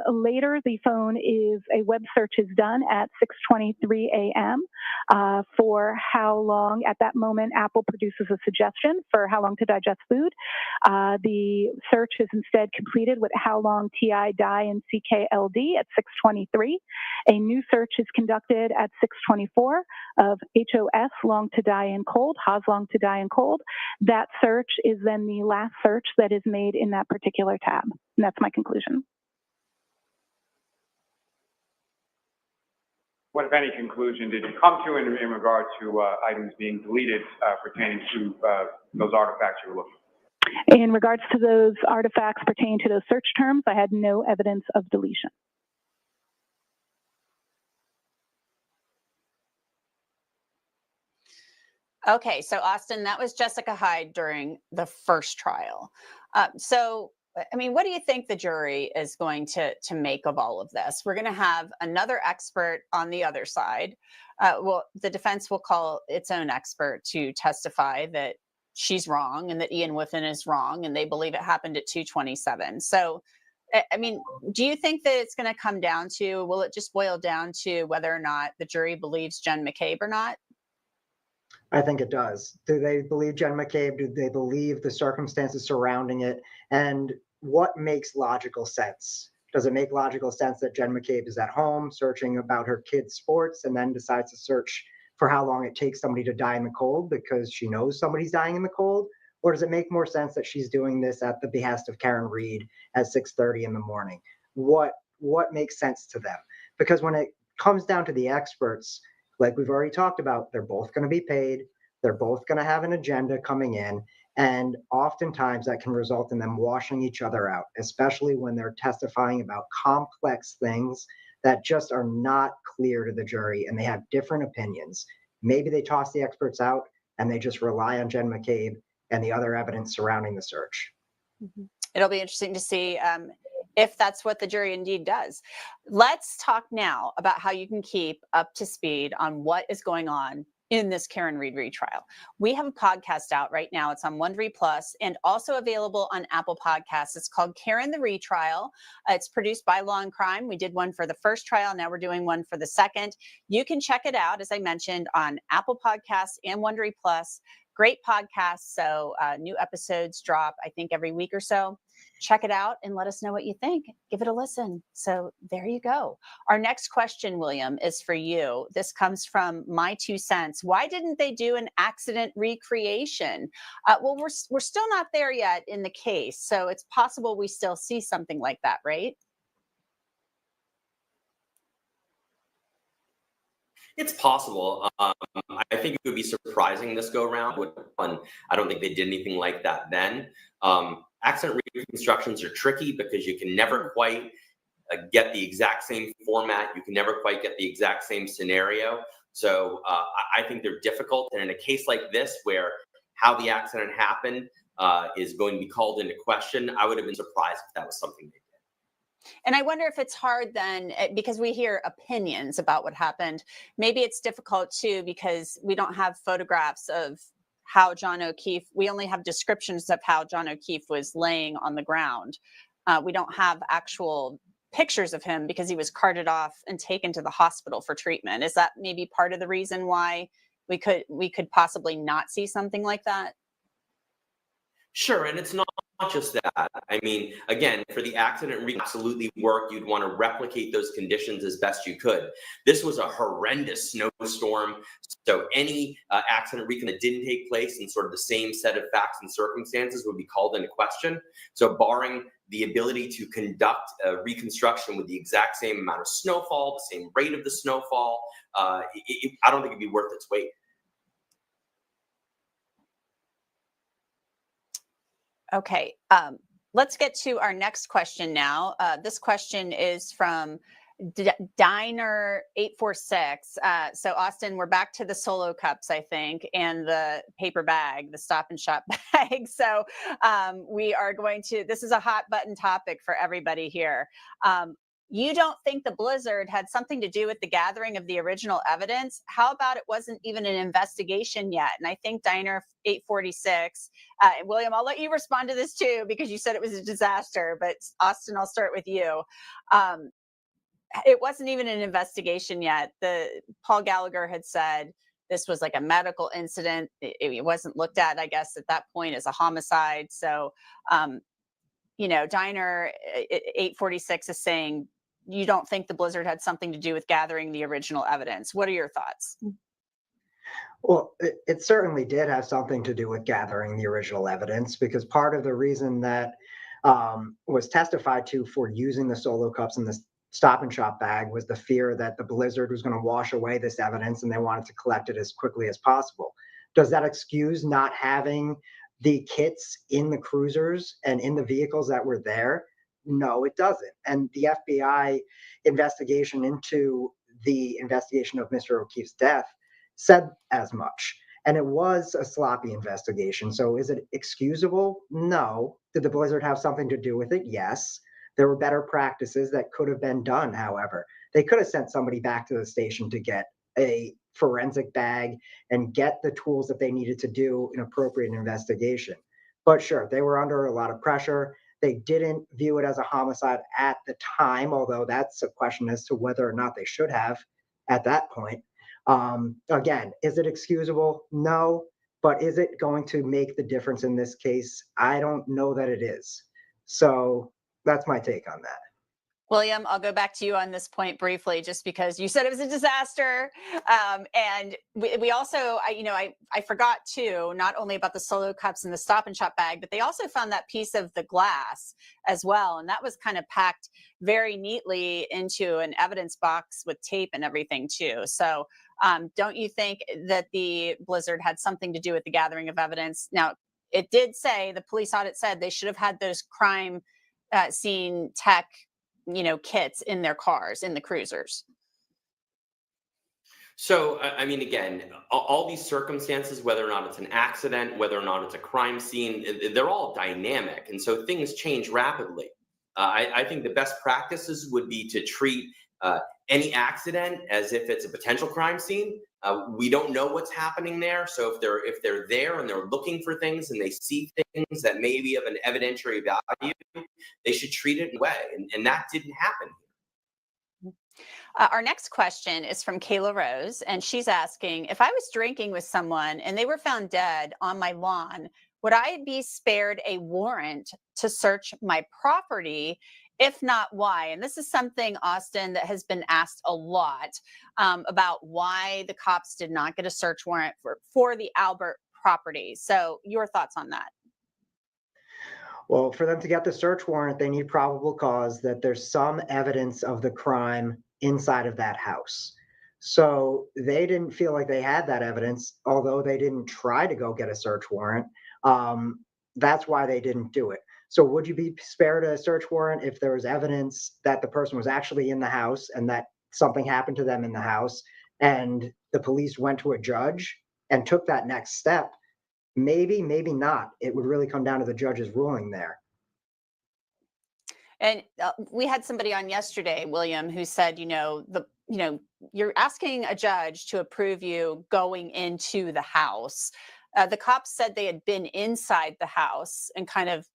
Later, the phone a web search is done at 6:23 a.m. For how long. At that moment, Apple produces a suggestion for how long to digest food. The search is instead completed with how long TI die in CKLD at 6:23. A new search is conducted at 6:24 of HOS long to die in cold, Haas long to die in cold. That search is then the last search that is made in that particular tab. And that's my conclusion. What, if any, conclusion did you come to in regard to items being deleted pertaining to those artifacts you were looking for? In regards to those artifacts pertaining to those search terms, I had no evidence of deletion. Okay, so Austin, that was Jessica Hyde during the first trial. So, I mean, what do you think the jury is going to make of all of this? We're going to have another expert on the other side. Well, the defense will call its own expert to testify that she's wrong and that Ian Whiffen is wrong, and they believe it happened at 2:27. So, I mean, do you think that it's going to come down to, will it just boil down to whether or not the jury believes Jen McCabe or not? I think it does. Do they believe Jen McCabe? Do they believe the circumstances surrounding it? And what makes logical sense? Does it make logical sense that Jen McCabe is at home searching about her kids' sports and then decides to search for how long it takes somebody to die in the cold because she knows somebody's dying in the cold? Or does it make more sense that she's doing this at the behest of Karen Reed at 6:30 in the morning? What makes sense to them? Because when it comes down to the experts, like we've already talked about, they're both going to be paid. They're both going to have an agenda coming in. And oftentimes that can result in them washing each other out, especially when they're testifying about complex things that just are not clear to the jury and they have different opinions. Maybe they toss the experts out and they just rely on Jen McCabe and the other evidence surrounding the search. It'll be interesting to see if that's what the jury indeed does. Let's talk now about how you can keep up to speed on what is going on in this Karen Reed retrial. We have a podcast out right now. It's on Wondery Plus and also available on Apple Podcasts. It's called Karen the Retrial. It's produced by Law and Crime. We did one for the first trial. Now we're doing one for the second. You can check it out, as I mentioned, on Apple Podcasts and Wondery Plus. Great podcast. So new episodes drop, I think, every week or so. Check it out and let us know what you think. Give it a listen. So there you go. Our next question, William, is for you. This comes from My 2 Cents. Why didn't they do an accident recreation? Well, we're still not there yet in the case. So it's possible we still see something like that, right? It's possible. I think it would be surprising this go around. I don't think they did anything like that then. Accident reconstructions are tricky because you can never quite get the exact same format. You can never quite get the exact same scenario. So I think they're difficult. And in a case like this, where how the accident happened is going to be called into question, I would have been surprised if that was something they did. And I wonder if it's hard then, because we hear opinions about what happened. Maybe it's difficult too, because we don't have photographs of how John O'Keefe, we only have descriptions of how John O'Keefe was laying on the ground. We don't have actual pictures of him because he was carted off and taken to the hospital for treatment. Is that maybe part of the reason why we could possibly not see something like that? Sure, and it's not just that. I mean, again, for the accident absolutely work, you'd want to replicate those conditions as best you could. This was a horrendous snowstorm, so any accident recon that didn't take place in sort of the same set of facts and circumstances would be called into question. So barring the ability to conduct a reconstruction with the exact same amount of snowfall, the same rate of the snowfall, I don't think it'd be worth its weight. Okay, let's get to our next question now. This question is from Diner 846. So Austin, we're back to the solo cups, I think, and the paper bag, the Stop and Shop bag. So we are going to, this is a hot button topic for everybody here. You don't think the blizzard had something to do with the gathering of the original evidence? How about it wasn't even an investigation yet? And I think Diner 846, William, I'll let you respond to this too, because you said it was a disaster, but Austin, I'll start with you. It wasn't even an investigation yet. Paul Gallagher had said this was like a medical incident. It wasn't looked at, I guess, at that point as a homicide. So, Diner 846 is saying, you don't think the blizzard had something to do with gathering the original evidence. What are your thoughts? Well, it certainly did have something to do with gathering the original evidence, because part of the reason that was testified to for using the solo cups in the Stop and Shop bag was the fear that the blizzard was going to wash away this evidence and they wanted to collect it as quickly as possible. Does that excuse not having the kits in the cruisers and in the vehicles that were there? No, it doesn't. And the FBI investigation into the investigation of Mr. O'Keefe's death said as much. And it was a sloppy investigation. So is it excusable? No. Did the blizzard have something to do with it? Yes. There were better practices that could have been done, however. They could have sent somebody back to the station to get a forensic bag and get the tools that they needed to do an appropriate investigation. But sure, they were under a lot of pressure. They didn't view it as a homicide at the time, although that's a question as to whether or not they should have at that point. Again, is it excusable? No. But is it going to make the difference in this case? I don't know that it is. So that's my take on that. William, I'll go back to you on this point briefly, just because you said it was a disaster. And we also, I forgot too, not only about the Solo cups and the Stop and Shop bag, but they also found that piece of the glass as well. And that was kind of packed very neatly into an evidence box with tape and everything too. So don't you think that the blizzard had something to do with the gathering of evidence? Now, it did say, the police audit said they should have had those crime scene tech kits in their cars, in the cruisers. So, I mean, again, all these circumstances, whether or not it's an accident, whether or not it's a crime scene, they're all dynamic. And so things change rapidly. I think the best practices would be to treat any accident as if it's a potential crime scene. We don't know what's happening there. So if they're there and they're looking for things and they see things that may be of an evidentiary value, they should treat it in a way. And that didn't happen. Our next question is from Kayla Rose, and she's asking, if I was drinking with someone and they were found dead on my lawn, would I be spared a warrant to search my property? If not, why? And this is something, Austin, that has been asked a lot about why the cops did not get a search warrant for the Albert property. So your thoughts on that? Well, for them to get the search warrant, they need probable cause that there's some evidence of the crime inside of that house. So they didn't feel like they had that evidence, although they didn't try to go get a search warrant. That's why they didn't do it. So would you be spared a search warrant if there was evidence that the person was actually in the house and that something happened to them in the house and the police went to a judge and took that next step? Maybe, maybe not. It would really come down to the judge's ruling there. And we had somebody on yesterday, William, who said, you're asking a judge to approve you going into the house. The cops said they had been inside the house and kind of,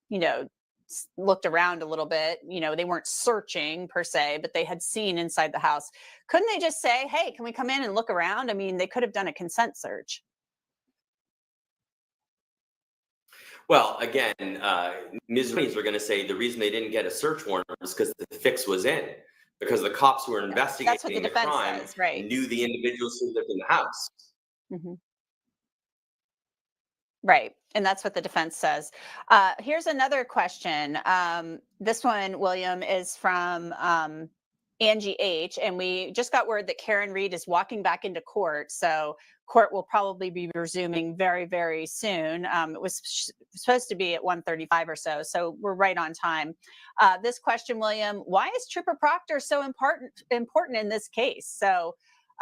looked around a little bit. They weren't searching per se, but they had seen inside the house. Couldn't they just say, hey, can we come in and look around? I mean, they could have done a consent search. Well, again, Ms. Raines are going to say the reason they didn't get a search warrant was because the fix was in, because the cops who were investigating the crime knew the individuals who lived in the house. Mm-hmm. Right. And that's what the defense says. Here's another question. This one, William, is from Angie H. And we just got word that Karen Reed is walking back into court. So court will probably be resuming very, very soon. It was supposed to be at 1:35 or so. So we're right on time. This question, William, why is Trooper Proctor so important in this case? So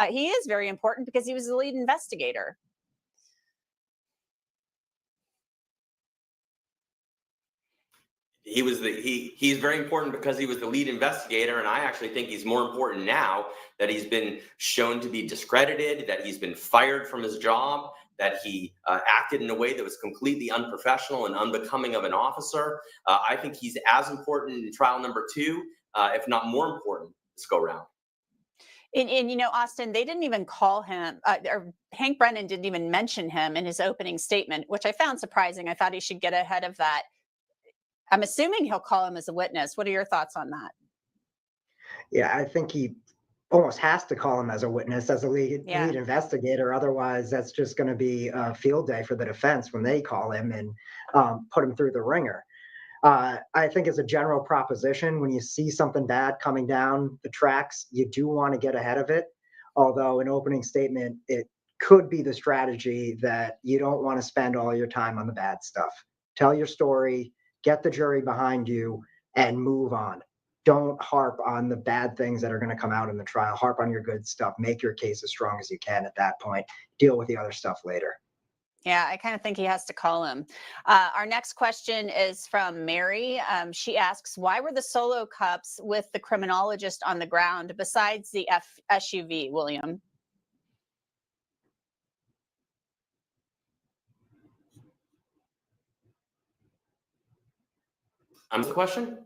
he is very important because he was the lead investigator. He's very important because he was the lead investigator, and I actually think he's more important now that he's been shown to be discredited, that he's been fired from his job, that he acted in a way that was completely unprofessional and unbecoming of an officer. I think he's as important in trial number 2, if not more important, this go round. And Austin, they didn't even call him, or Hank Brennan didn't even mention him in his opening statement, which I found surprising. I thought he should get ahead of that. I'm assuming he'll call him as a witness. What are your thoughts on that? Yeah, I think he almost has to call him as a witness, as a lead investigator. Otherwise, that's just going to be a field day for the defense when they call him and put him through the ringer. I think as a general proposition, when you see something bad coming down the tracks, you do want to get ahead of it. Although an opening statement, it could be the strategy that you don't want to spend all your time on the bad stuff. Tell your story, get the jury behind you, and move on. Don't harp on the bad things that are going to come out in the trial. Harp on your good stuff. Make your case as strong as you can at that point. Deal with the other stuff later. Yeah, I kind of think he has to call him. Our next question is from Mary. She asks, why were the Solo cups with the criminologist on the ground besides the SUV, William? The question?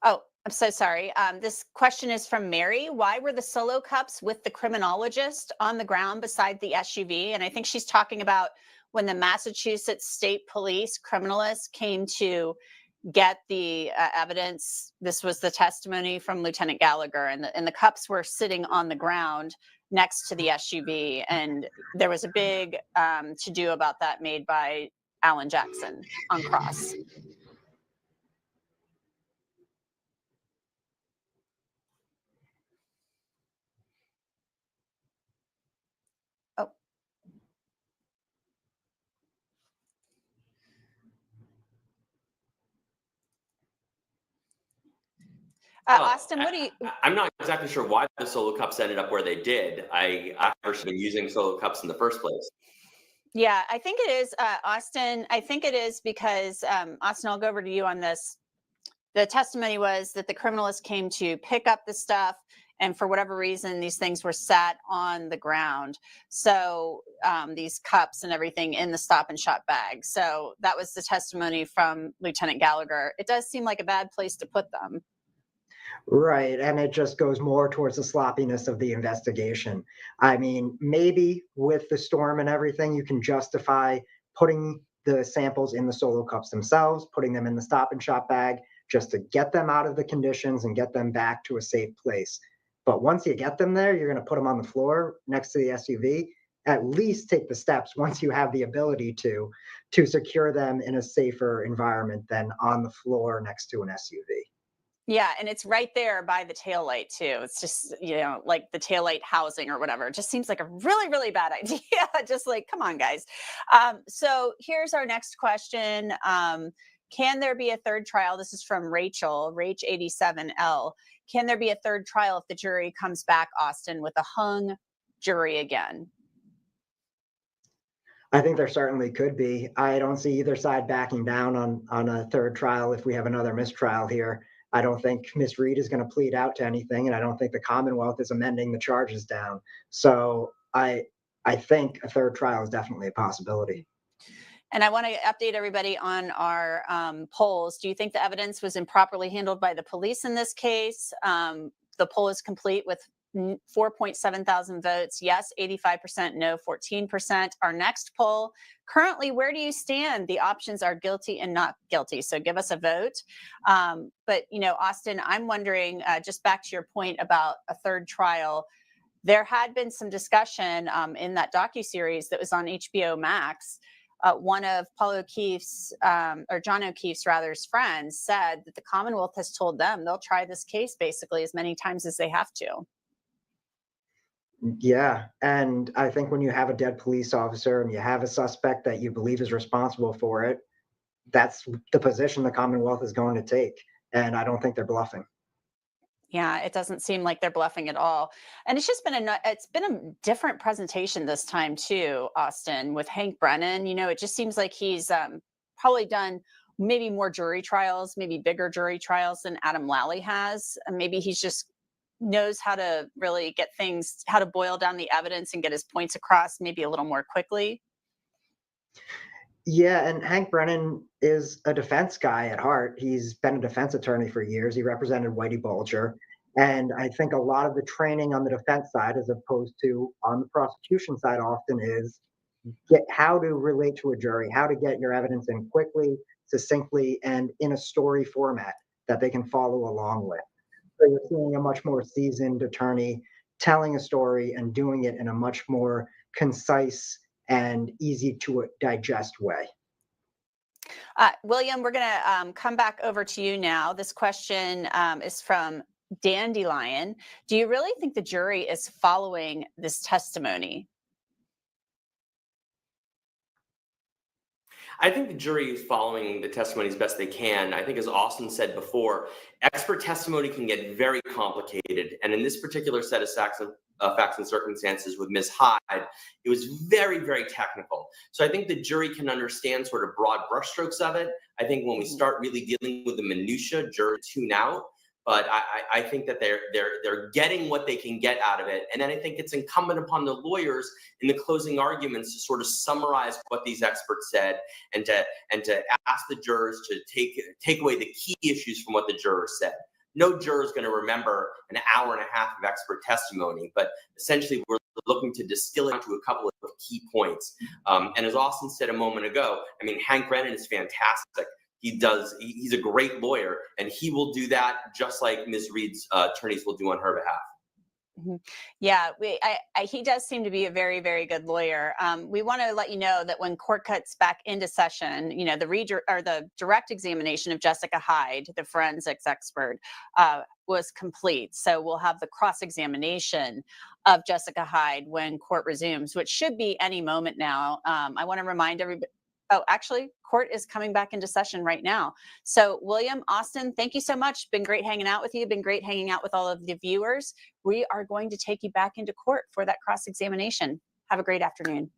Oh, I'm so sorry. This question is from Mary. Why were the Solo cups with the criminologist on the ground beside the SUV? And I think she's talking about when the Massachusetts State Police criminalists came to get the evidence. This was the testimony from Lieutenant Gallagher, and the cups were sitting on the ground next to the SUV, and there was a big to-do about that made by Alan Jackson on cross. Austin, what do you? I'm not exactly sure why the solo cups ended up where they did. I've never been using solo cups in the first place. Yeah, I think it is, Austin. I think it is because, Austin, I'll go over to you on this. The testimony was that the criminalist came to pick up the stuff, and for whatever reason, these things were sat on the ground. So these cups and everything in the Stop and Shop bag. So that was the testimony from Lieutenant Gallagher. It does seem like a bad place to put them. Right, and it just goes more towards the sloppiness of the investigation. I mean, maybe with the storm and everything, you can justify putting the samples in the solo cups themselves, putting them in the Stop and Shop bag, just to get them out of the conditions and get them back to a safe place. But once you get them there, you're going to put them on the floor next to the SUV. At least take the steps once you have the ability to secure them in a safer environment than on the floor next to an SUV. Yeah, and it's right there by the taillight too. It's just, like the taillight housing or whatever. It just seems like a really, really bad idea. Just like, come on, guys. So here's our next question. Can there be a third trial? This is from Rachel, Rach87L. Can there be a third trial if the jury comes back, Austin, with a hung jury again? I think there certainly could be. I don't see either side backing down on a third trial if we have another mistrial here. I don't think Ms. Reed is going to plead out to anything, and I don't think the Commonwealth is amending the charges down. So I think a third trial is definitely a possibility. And I want to update everybody on our polls. Do you think the evidence was improperly handled by the police in this case? The poll is complete with 4.7 thousand votes. Yes, 85%, no, 14%. Our next poll, currently, where do you stand? The options are guilty and not guilty. So give us a vote. But, Austin, I'm wondering, just back to your point about a third trial, there had been some discussion in that docuseries that was on HBO Max. One of Paul O'Keefe's, or John O'Keefe's rather's friends said that the Commonwealth has told them they'll try this case basically as many times as they have to. Yeah, and I think when you have a dead police officer and you have a suspect that you believe is responsible for it, that's the position the Commonwealth is going to take. And I don't think they're bluffing. Yeah, it doesn't seem like they're bluffing at all. And it's just been a different presentation this time too, Austin, with Hank Brennan. It just seems like he's probably done maybe more jury trials, maybe bigger jury trials than Adam Lally has. And maybe he's just knows how to really get things, how to boil down the evidence and get his points across maybe a little more quickly. Yeah, and Hank Brennan is a defense guy at heart. He's been a defense attorney for years. He represented Whitey Bulger. And I think a lot of the training on the defense side, as opposed to on the prosecution side, often is get how to relate to a jury, how to get your evidence in quickly, succinctly, and in a story format that they can follow along with. So you're seeing a much more seasoned attorney telling a story and doing it in a much more concise and easy to digest way. William, we're going to come back over to you now. This question is from Dandelion. Do you really think the jury is following this testimony? I think the jury is following the testimony as best they can. I think, as Austin said before, expert testimony can get very complicated. And in this particular set of facts and circumstances with Ms. Hyde, it was very, very technical. So I think the jury can understand sort of broad brushstrokes of it. I think when we start really dealing with the minutia, jurors tune out. But I think that they're getting what they can get out of it. And then I think it's incumbent upon the lawyers in the closing arguments to sort of summarize what these experts said and to ask the jurors to take away the key issues from what the jurors said. No juror is going to remember an hour and a half of expert testimony, but essentially we're looking to distill it to a couple of key points. And as Austin said a moment ago, I mean, Hank Brennan is fantastic. He's a great lawyer, and he will do that just like Ms. Reed's attorneys will do on her behalf. Yeah, he does seem to be a very, very good lawyer. We want to let you know that when court cuts back into session, you know, the direct examination of Jessica Hyde, the forensics expert, was complete. So we'll have the cross-examination of Jessica Hyde when court resumes, which should be any moment now. I want to remind everybody. Oh, actually, court is coming back into session right now. So, William, Austin, thank you so much. Been great hanging out with you. Been great hanging out with all of the viewers. We are going to take you back into court for that cross-examination. Have a great afternoon.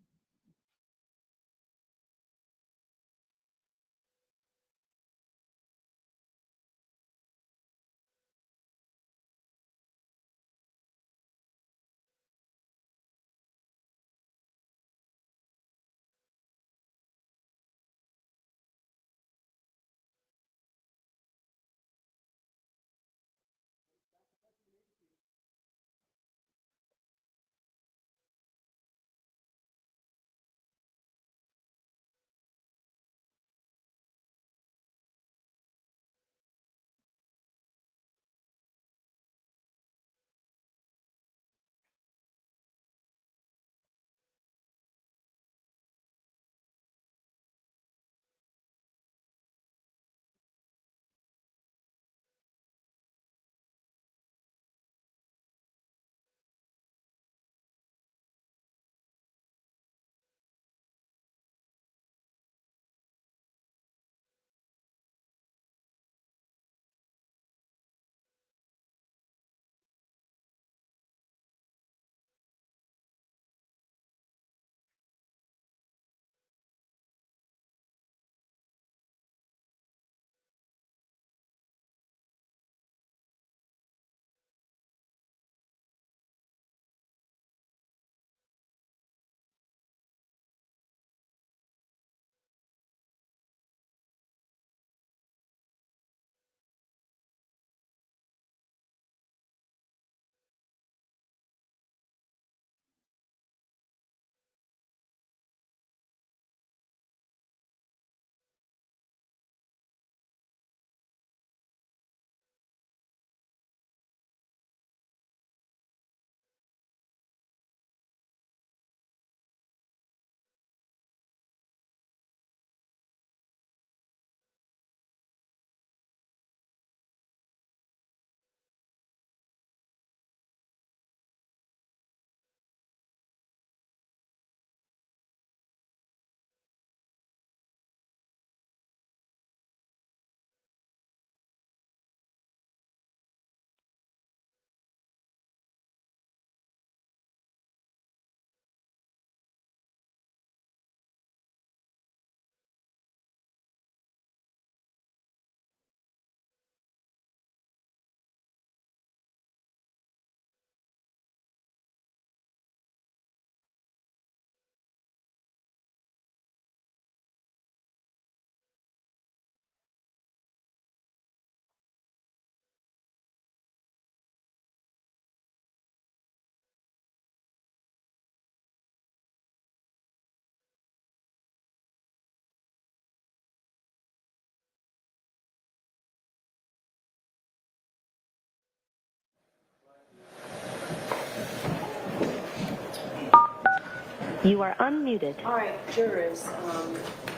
You are unmuted. All right, jurors,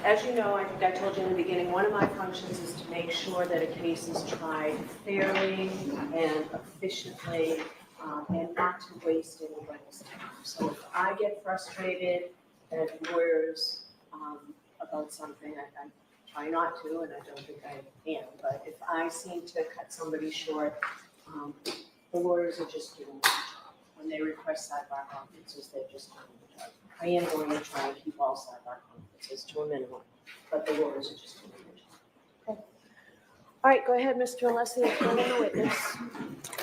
as you know, I think I told you in the beginning, one of my functions is to make sure that a case is tried fairly and efficiently, and not to waste anybody's time. So if I get frustrated at lawyers about something, I try not to, and I don't think I am, but if I seem to cut somebody short, the lawyers are just doing their job. When they request sidebar conferences, they're just doing the job. I am going to try and keep all sidebar conferences to a minimum, but the lawyers are just doing their job. Okay. All right, go ahead, Mr. Alessi, if you're a witness.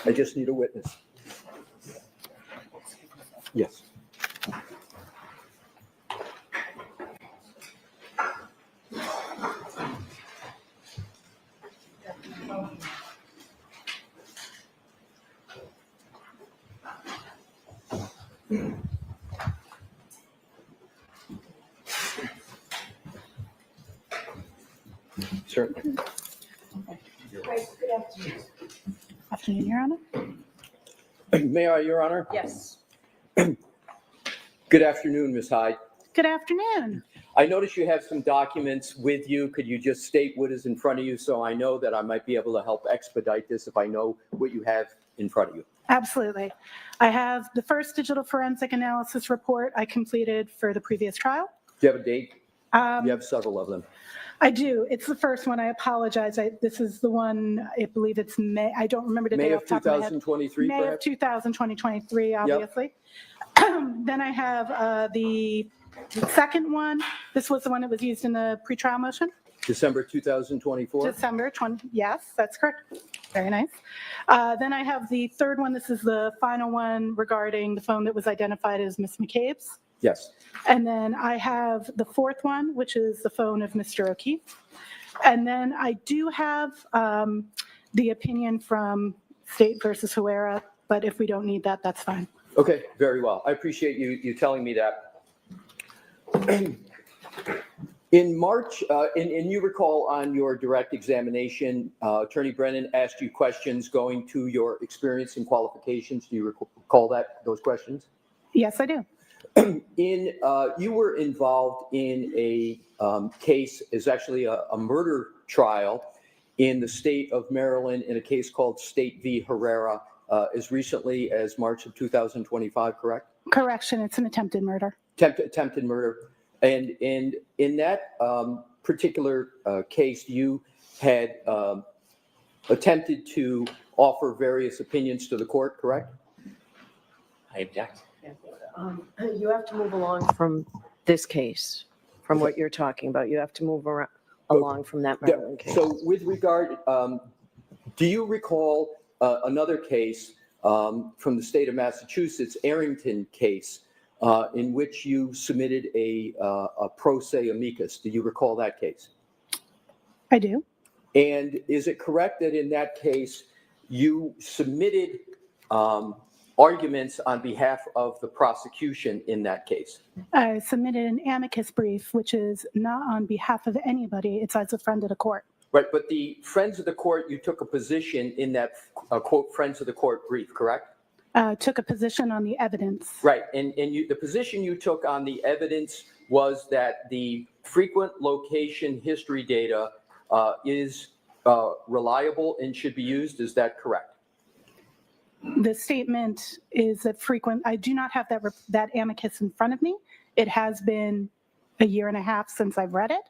I just need a witness. Yes. Certainly. Afternoon, Your Honor. May I, Your Honor? Yes. Good afternoon, Ms. Hyde. Good afternoon. I notice you have some documents with you. Could you just state what is in front of you so I know that I might be able to help expedite this if I know what you have in front of you? Absolutely. I have the first digital forensic analysis report I completed for the previous trial. Do you have a date? You have several of them. I do. It's the first one. I apologize. This is the one, I believe it's May. I don't remember the May date of off the top of my head. 2023, May of perhaps? 2023, obviously. Then I have the second one. This was the one that was used in the pretrial motion. December 2024? December 20, yes, that's correct. Very nice. Then I have the third one. This is the final one regarding the phone that was identified as Ms. McCabe's. Yes. And then I have the fourth one, which is the phone of Mr. O'Keefe. And then I do have the opinion from State versus Huera, but if we don't need that, that's fine. Okay, very well. I appreciate you telling me that. In March, and you recall on your direct examination, Attorney Brennan asked you questions going to your experience and qualifications. Do you recall those questions? Yes, I do. You were involved in a case, is actually a murder trial in the state of Maryland in a case called State v. Herrera as recently as March of 2025, correct? Correction, it's an attempted murder. Attempted murder. And in that particular case, you had attempted to offer various opinions to the court, correct? I object. You have to move along from this case, from what you're talking about. You have to move along from that Maryland case. So with regard, do you recall another case from the state of Massachusetts, Arrington case, in which you submitted a pro se amicus? Do you recall that case? I do. And is it correct that in that case, you submitted arguments on behalf of the prosecution in that case? I submitted an amicus brief, which is not on behalf of anybody. It's as a friend of the court. Right, but the friends of the court, you took a position in that quote, friends of the court brief, correct? Took a position on the evidence. Right, and the position you took on the evidence was that the frequent location history data is reliable and should be used. Is that correct? The statement is that frequent, I do not have that amicus in front of me. It has been a year and a half since I've read it.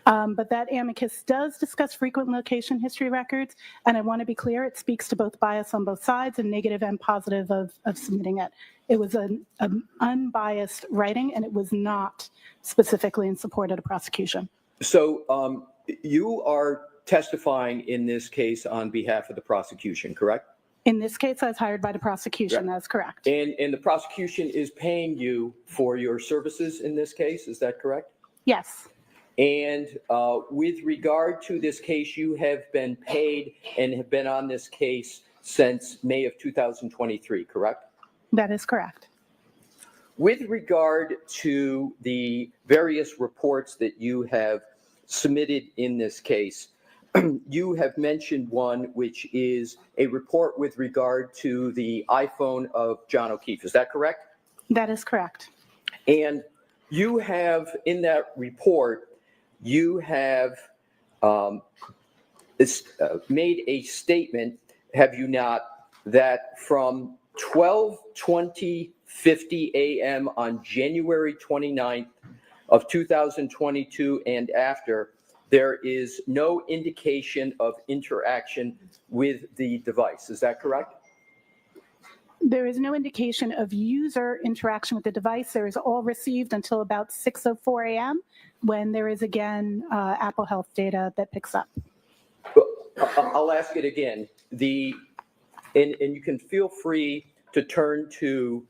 But that amicus does discuss frequent location history records. And I want to be clear, it speaks to both bias on both sides and negative and positive of submitting it. It was an unbiased writing, and it was not specifically in support of the prosecution. So you are testifying in this case on behalf of the prosecution, correct? In this case, I was hired by the prosecution. That's correct. And the prosecution is paying you for your services in this case, is that correct? Yes. And with regard to this case, you have been paid and have been on this case since May of 2023, correct? That is correct. With regard to the various reports that you have submitted in this case, you have mentioned one, which is a report with regard to the iPhone of John O'Keefe. Is that correct? That is correct. And you have, in that report, you have made a statement, have you not, that from 12:20:50 a.m. on January 29th of 2022 and after, there is no indication of interaction with the device. Is that correct? There is no indication of user interaction with the device. There is all received until about 6:04 a.m. when there is again Apple Health data that picks up. I'll ask it again. And you can feel free to turn to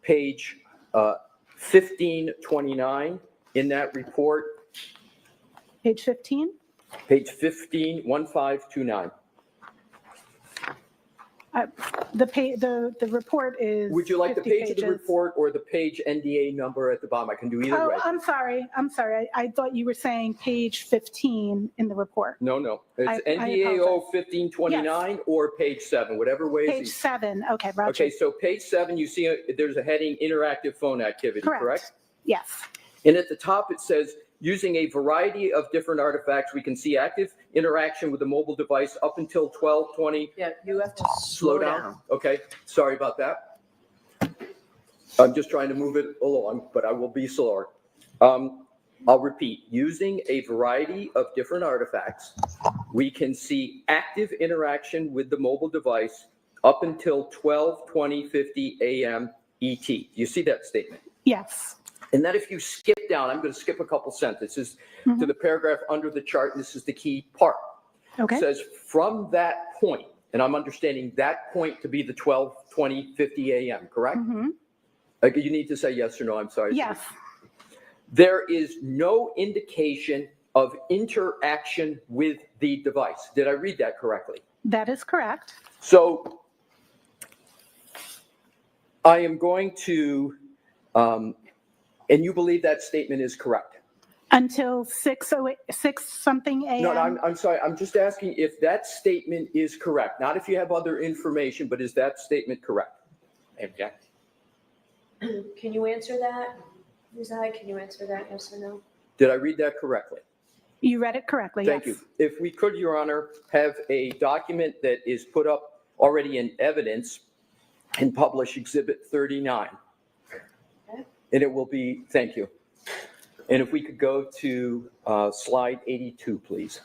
page 1529 in that report. Page 15? Page 15, 1529. The report is Would you like the 50 page of the pages. report or the page NDA number at the bottom? I can do either Oh, way. I'm sorry. I thought you were saying page 15 in the report. No. It's I NDAO apologize. 1529 or page 7, whatever way is Page easy. 7, okay, Roger. Okay, so page 7, you see there's a heading interactive phone activity, correct? Yes. And at the top it says, using a variety of different artifacts, we can see active interaction with the mobile device up until 12:20. Yeah, you have to Slow down. Okay, sorry about that. I'm just trying to move it along, but I will be slower. I'll repeat, using a variety of different artifacts, we can see active interaction with the mobile device up until 12:20:50 a.m. ET. You see that statement? Yes. And then if you skip down, I'm going to skip a couple sentences to the paragraph under the chart, and this is the key part. Okay. It says, from that point, and I'm understanding that point to be the 12:20:50 a.m., correct? You need to say yes or no, I'm sorry. Yes. There is no indication of interaction with the device. Did I read that correctly? That is correct. So I am going to, and you believe that statement is correct? Until 6 something a.m. No, I'm sorry. I'm just asking if that statement is correct. Not if you have other information, but is that statement correct? Object. Can you answer that? Hyde, can you answer that, yes or no? Did I read that correctly? You read it correctly, Thank yes. you. If we could, Your Honor, have a document that is put up already in evidence and publish Exhibit 39. Okay. And it will be, thank you. And if we could go to slide 82, please.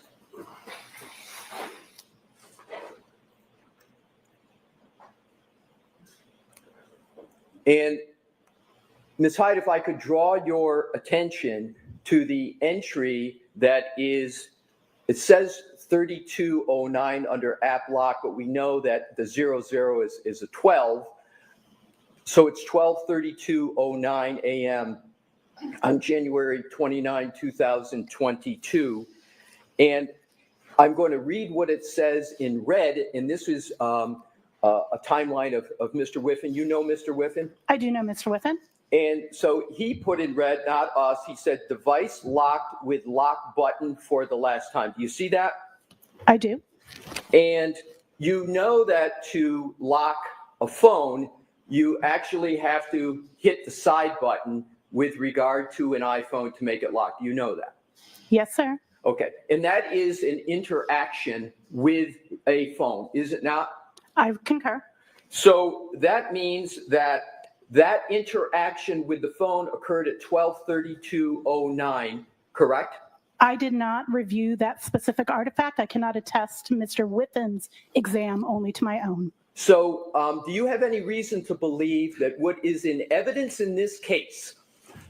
And Ms. Hyde, if I could draw your attention to the entry that is, it says 3209 under app lock, but we know that the 00 is a 12. So it's 12:32:09 a.m. on January 29, 2022. And I'm going to read what it says in red, and this is a timeline of Mr. Whiffen. You know Mr. Whiffen? I do know Mr. Whiffen. And so he put in red, not us, he said device locked with lock button for the last time. Do you see that? I do. And you know that to lock a phone, you actually have to hit the side button with regard to an iPhone to make it lock. Do you know that? Yes, sir. Okay. And that is an interaction with a phone, is it not? I concur. So that means that that interaction with the phone occurred at 12:32:09, correct? I did not review that specific artifact. I cannot attest to Mr. Whiffen's exam, only to my own. So do you have any reason to believe that what is in evidence in this case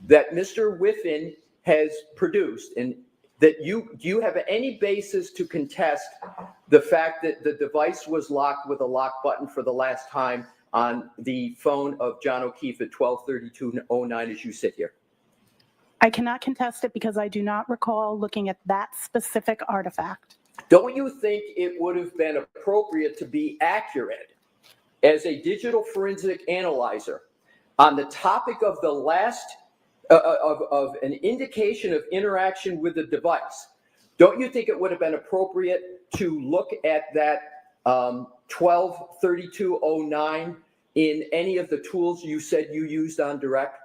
that Mr. Whiffen has produced, and that do you have any basis to contest the fact that the device was locked with a lock button for the last time on the phone of John O'Keefe at 12:32:09 as you sit here? I cannot contest it because I do not recall looking at that specific artifact. Don't you think it would have been appropriate to be accurate as a digital forensic analyzer on the topic of the last of an indication of interaction with the device? Don't you think it would have been appropriate to look at that 12:32:09 in any of the tools you said you used on direct?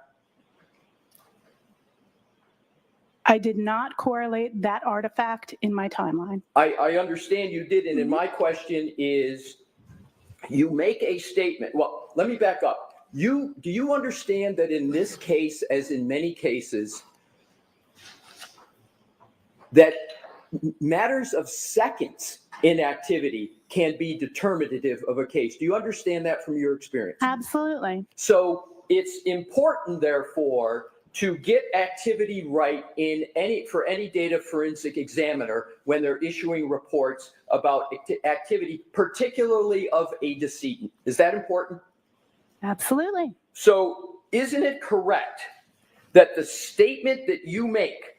I did not correlate that artifact in my timeline. I understand you didn't, and my question is, you make a statement. Well, let me back up. Do you understand that in this case, as in many cases, that matters of seconds in activity can be determinative of a case? Do you understand that from your experience? Absolutely. So it's important, therefore, to get activity right for any data forensic examiner when they're issuing reports about activity, particularly of a decedent. Is that important? Absolutely. So isn't it correct that the statement that you make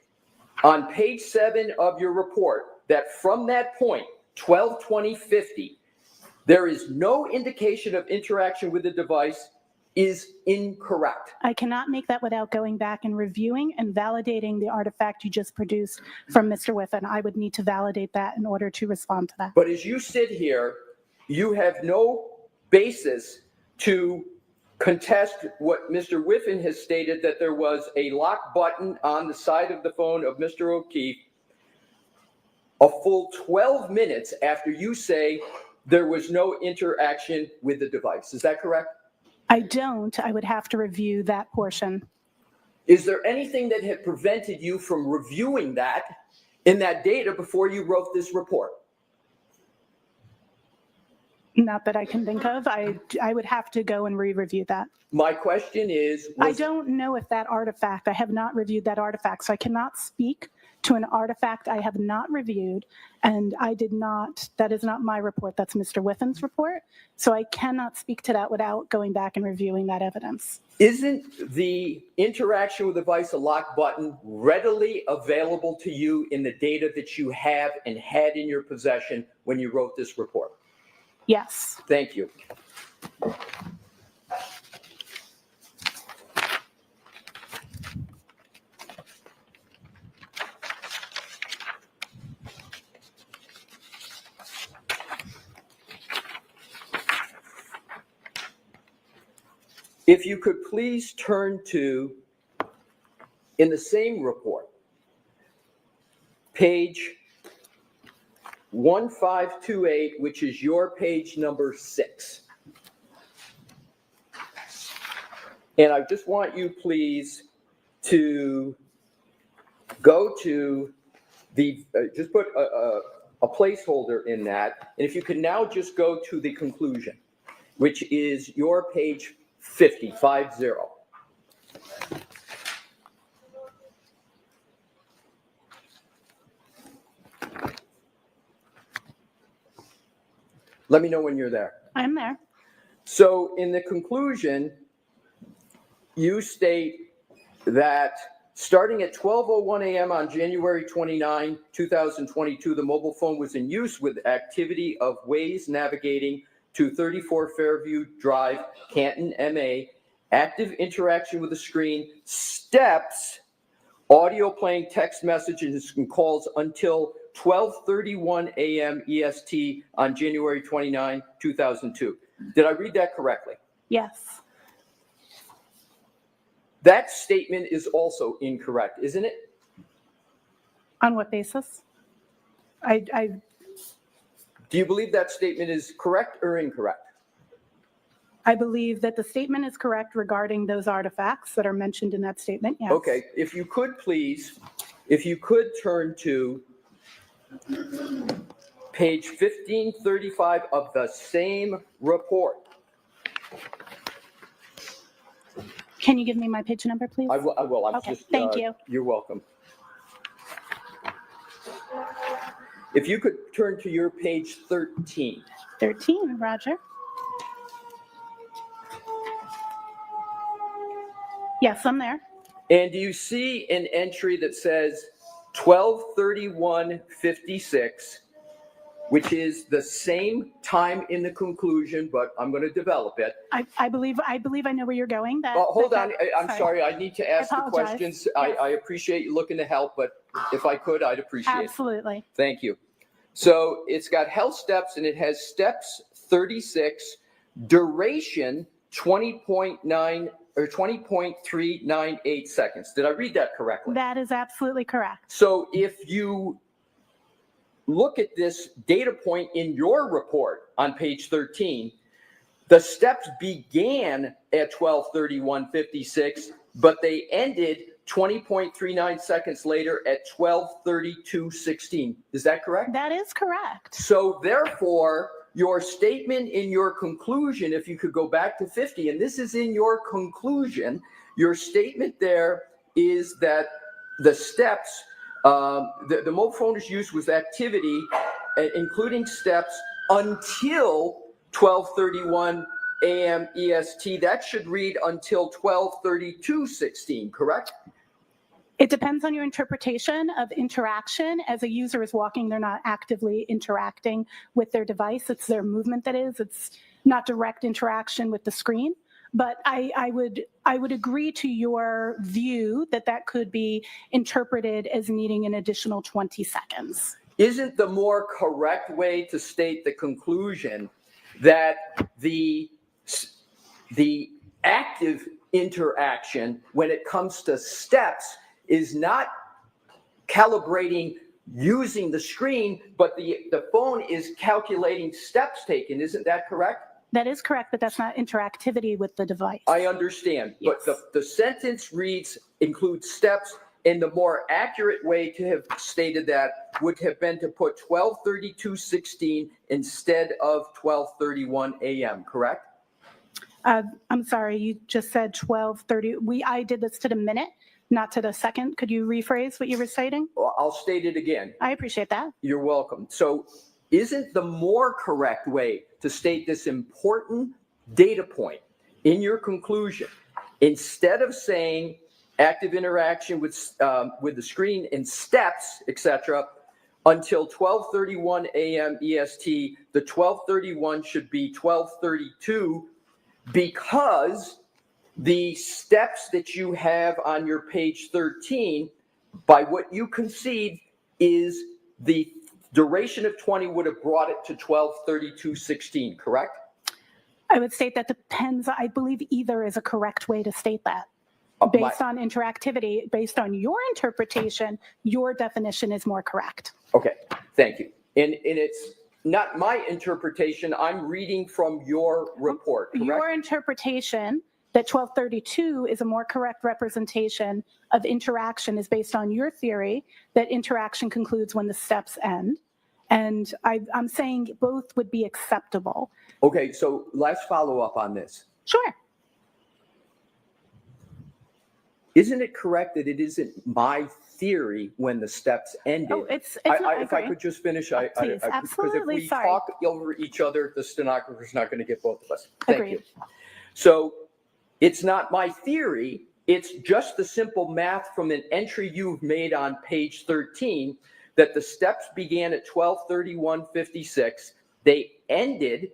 on page 7 of your report, that from that point, 12:20:50, there is no indication of interaction with the device is incorrect. I cannot make that without going back and reviewing and validating the artifact you just produced from Mr. Whiffen. I would need to validate that in order to respond to that. But as you sit here, you have no basis to contest what Mr. Whiffen has stated, that there was a lock button on the side of the phone of Mr. O'Keefe a full 12 minutes after you say there was no interaction with the device. Is that correct? I don't. I would have to review that portion. Is there anything that had prevented you from reviewing that in that data before you wrote this report? Not that I can think of. I would have to go and re-review that. My question is... I don't know if that artifact, I have not reviewed that artifact, so I cannot speak to an artifact I have not reviewed, and I did not, that is not my report, that's Mr. Whiffen's report, so I cannot speak to that without going back and reviewing that evidence. Isn't the interaction with the device, a lock button, readily available to you in the data that you have and had in your possession when you wrote this report? Yes. Thank you. If you could please turn to, in the same report, page 1528, which is your page number 6. And I just want you, please, to go to the, just put a placeholder in that. And if you could now just go to the conclusion, which is your page 50. Let me know when you're there. I'm there. So in the conclusion, you state that starting at 12:01 a.m. on January 29, 2022, the mobile phone was in use with activity of Waze navigating to 34 Fairview Drive, Canton, MA, active interaction with the screen, steps, audio playing, text messages and calls until 12:31 a.m. EST on January 29, 2002. Did I read that correctly? Yes. That statement is also incorrect, isn't it? On what basis? Do you believe that statement is correct or incorrect? I believe that the statement is correct regarding those artifacts that are mentioned in that statement, yes. Okay, if you could please, if you could turn to page 1535 of the same report. Can you give me my page number, please? I will. I'm Okay, just, thank you. You're welcome. If you could turn to your page 13. 13, Roger. Yes, I'm there. And do you see an entry that says 12:31:56, which is the same time in the conclusion, but I'm going to develop it. I believe I know where you're going. Hold on, I'm sorry, I need to ask the apologize. questions. Yes. I appreciate you looking to help, but if I could, I'd appreciate it. Absolutely. Thank you. So it's got health steps and it has steps 36, duration 20.9 or 20.398 seconds. Did I read that correctly? That is absolutely correct. So if you look at this data point in your report on page 13, the steps began at 12:31:56, but they ended 20.39 seconds later at 12:32:16. Is that correct? That is correct. So therefore, your statement in your conclusion, if you could go back to 50, and this is in your conclusion, your statement there is that the steps, the mobile phone is used with activity, including steps, until 12:31 a.m. EST. That should read until 12:32:16, correct? It depends on your interpretation of interaction. As a user is walking, they're not actively interacting with their device. It's their movement that is. It's not direct interaction with the screen. But I would agree to your view that that could be interpreted as needing an additional 20 seconds. Isn't the more correct way to state the conclusion that the active interaction when it comes to steps is not calibrating using the screen, but the phone is calculating steps taken? Isn't that correct? That is correct, but that's not interactivity with the device. I understand, Yes. but the sentence reads includes steps, and the more accurate way to have stated that would have been to put 12:32:16 instead of 12:31 a.m., correct? I'm sorry, you just said 12:30. I did this to the minute, not to the second. Could you rephrase what you were citing? Well, I'll state it again. I appreciate that. You're welcome. So isn't the more correct way to state this important data point in your conclusion, instead of saying active interaction with the screen and steps, etc., until 12:31 a.m. EST, the 12:31 should be 12:32, because the steps that you have on your page 13, by what you concede, is the duration of 20 would have brought it to 12:32:16, correct? I would state that depends. I believe either is a correct way to state that. Based on interactivity, based on your interpretation, your definition is more correct. Okay, thank you. And it's not my interpretation. I'm reading from your report, correct? Your interpretation that 12:32 is a more correct representation of interaction is based on your theory that interaction concludes when the steps end. And I'm saying both would be acceptable. Okay, so let's follow up on this. Sure. Isn't it correct that it isn't my theory when the steps ended? Oh, it's not, if I could just finish, Please, because if absolutely, we sorry. talk over each other, the stenographer's not going to get both of us. Thank Agreed. you. So it's not my theory. It's just the simple math from an entry you've made on page 13 that the steps began at 12:31:56. They ended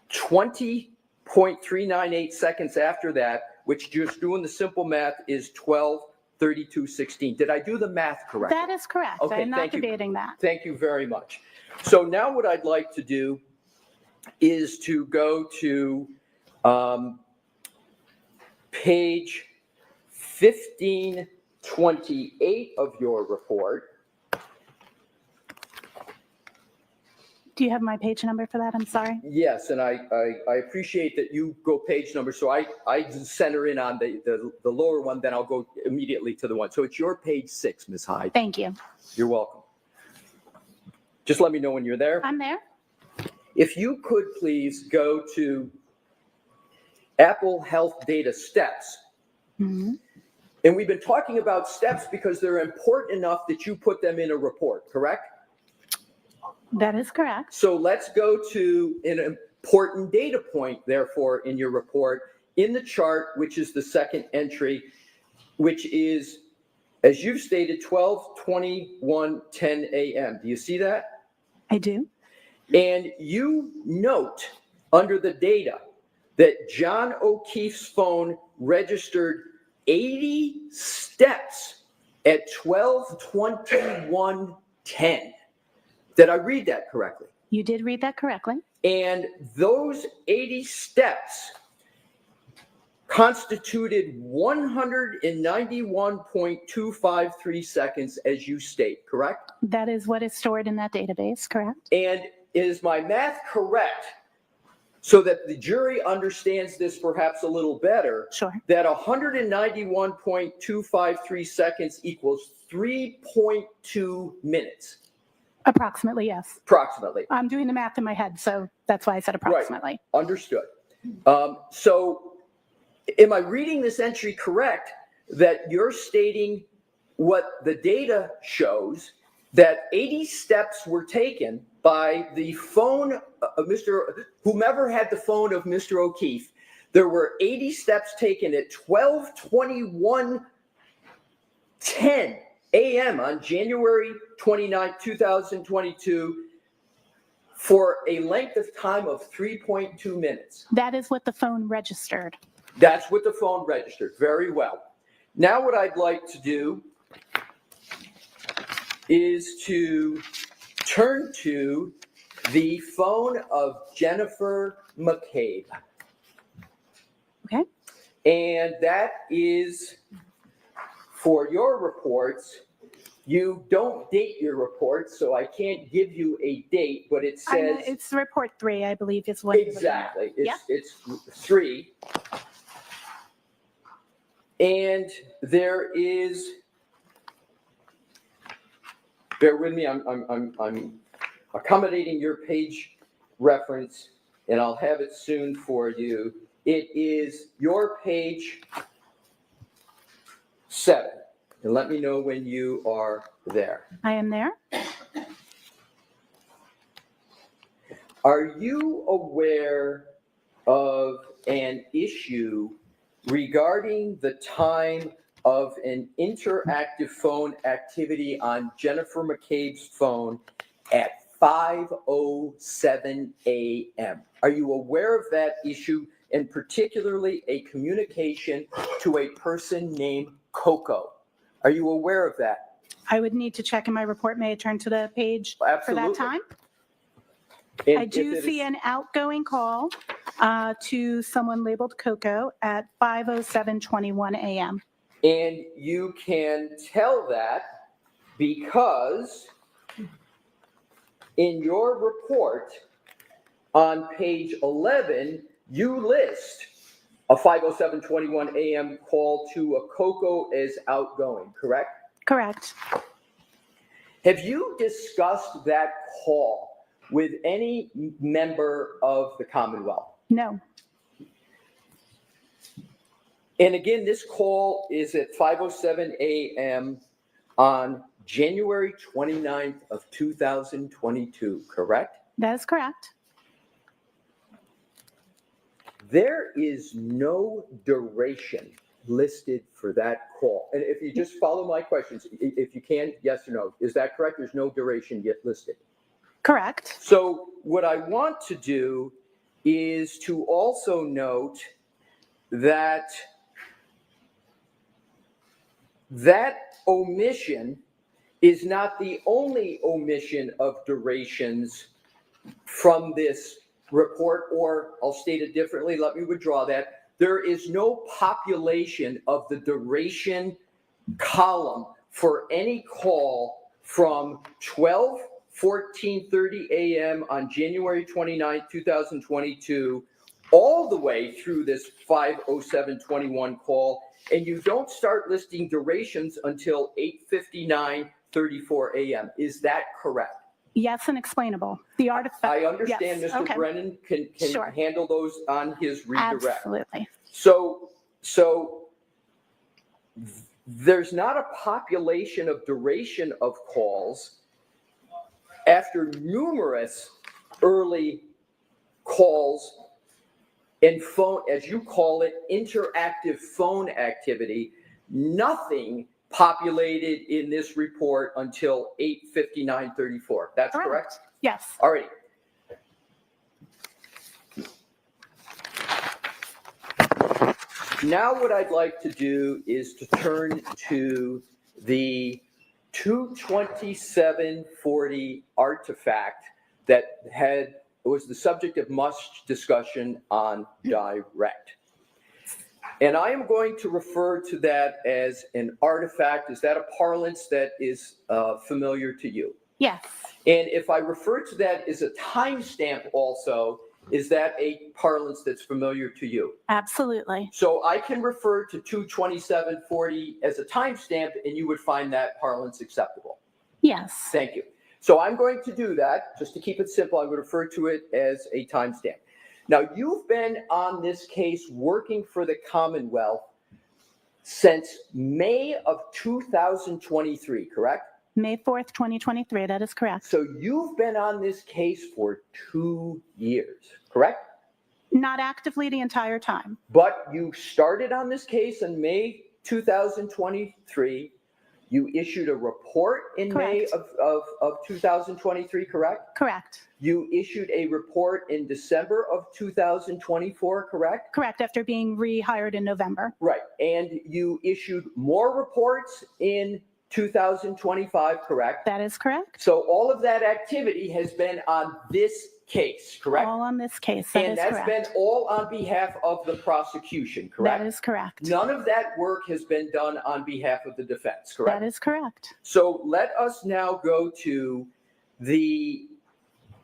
20.398 seconds after that, which, just doing the simple math, is 12:32:16. Did I do the math correctly? That is correct. Okay, I'm not thank you. debating that. Thank you very much. So now what I'd like to do is to go to page 1528 of your report. Do you have my page number for that? I'm sorry. Yes, and I appreciate that you go page number, so I center in on the lower one, then I'll go immediately to the one. So it's your page 6, Ms. Hyde. Thank you. You're welcome. Just let me know when you're there. I'm there. If you could please go to Apple Health Data Steps. Mm-hmm. And we've been talking about steps because they're important enough that you put them in a report, correct? That is correct. So let's go to an important data point, therefore, in your report, in the chart, which is the second entry, which is, as you've stated, 12:21:10 a.m. Do you see that? I do. And you note under the data that John O'Keefe's phone registered 80 steps at 12:21:10. Did I read that correctly? You did read that correctly. And those 80 steps constituted 191.253 seconds, as you state, correct? That is what is stored in that database, correct? And is my math correct, so that the jury understands this perhaps a little better? Sure. That 191.253 seconds equals 3.2 minutes? Approximately, yes. Approximately. I'm doing the math in my head, so that's why I said approximately. Right. Understood. So am I reading this entry correct, that you're stating what the data shows, that 80 steps were taken by the phone of whomever had the phone of Mr. O'Keefe? There were 80 steps taken at 12:21 10 a.m. on January 29, 2022, for a length of time of 3.2 minutes. That is what the phone registered. That's what the phone registered. Very well. Now what I'd like to do is to turn to the phone of Jennifer McCabe. Okay. And that is for your reports. You don't date your reports, so I can't give you a date, but it says. It's report 3, I believe, is what. Exactly. Yeah. It's 3. And there is, bear with me, I'm accommodating your page reference, and I'll have it soon for you. It is your page 7. And let me know when you are there. I am there. Are you aware of an issue regarding the time of an interactive phone activity on Jennifer McCabe's phone at 5:07 a.m.? Are you aware of that issue, and particularly a communication to a person named Coco? Are you aware of that? I would need to check in my report. May I turn to the page for Absolutely. that time? And I do see an outgoing call to someone labeled Coco at 5:07:21 a.m. And you can tell that because in your report on page 11, you list a 5:07:21 a.m. call to a Coco as outgoing, correct? Correct. Have you discussed that call with any member of the Commonwealth? No. And again, this call is at 5:07 a.m. on January 29th of 2022, correct? That is correct. There is no duration listed for that call. And if you just follow my questions, if you can, yes or no, is that correct? There's no duration yet listed. Correct. So what I want to do is to also note that that omission is not the only omission of durations from this report, or I'll state it differently, let me withdraw that. There is no population of the duration column for any call from 14:30 a.m. on January 29, 2022, all the way through this 5:07:21 call, and you don't start listing durations until 8:59:34 a.m. Is that correct? Yes, and explainable. The artifact. I understand yes. Mr. Okay. Brennan can Sure. handle those on his redirect. Absolutely. So there's not a population of duration of calls after numerous early calls and phone, as you call it, interactive phone activity. Nothing populated in this report until 8:59:34. That's correct? Yes. All right. Now what I'd like to do is to turn to the 22740 artifact that was the subject of much discussion on direct. And I am going to refer to that as an artifact. Is that a parlance that is familiar to you? Yes. And if I refer to that as a timestamp also, is that a parlance that's familiar to you? Absolutely. So I can refer to 22740 as a timestamp, and you would find that parlance acceptable. Yes. Thank you. So I'm going to do that. Just to keep it simple, I'm going to refer to it as a timestamp. Now, you've been on this case working for the Commonwealth since May of 2023, correct? May 4th, 2023. That is correct. So you've been on this case for 2 years, correct? Not actively the entire time. But you started on this case in May 2023. You issued a report in May of 2023, correct? Correct. You issued a report in December of 2024, correct? Correct, after being rehired in November. Right. And you issued more reports in 2025, correct? That is correct. So all of that activity has been on this case, correct? All on this case, that And is that's correct. been all on behalf of the prosecution, correct? That is correct. None of that work has been done on behalf of the defense, correct? That is correct. So let us now go to the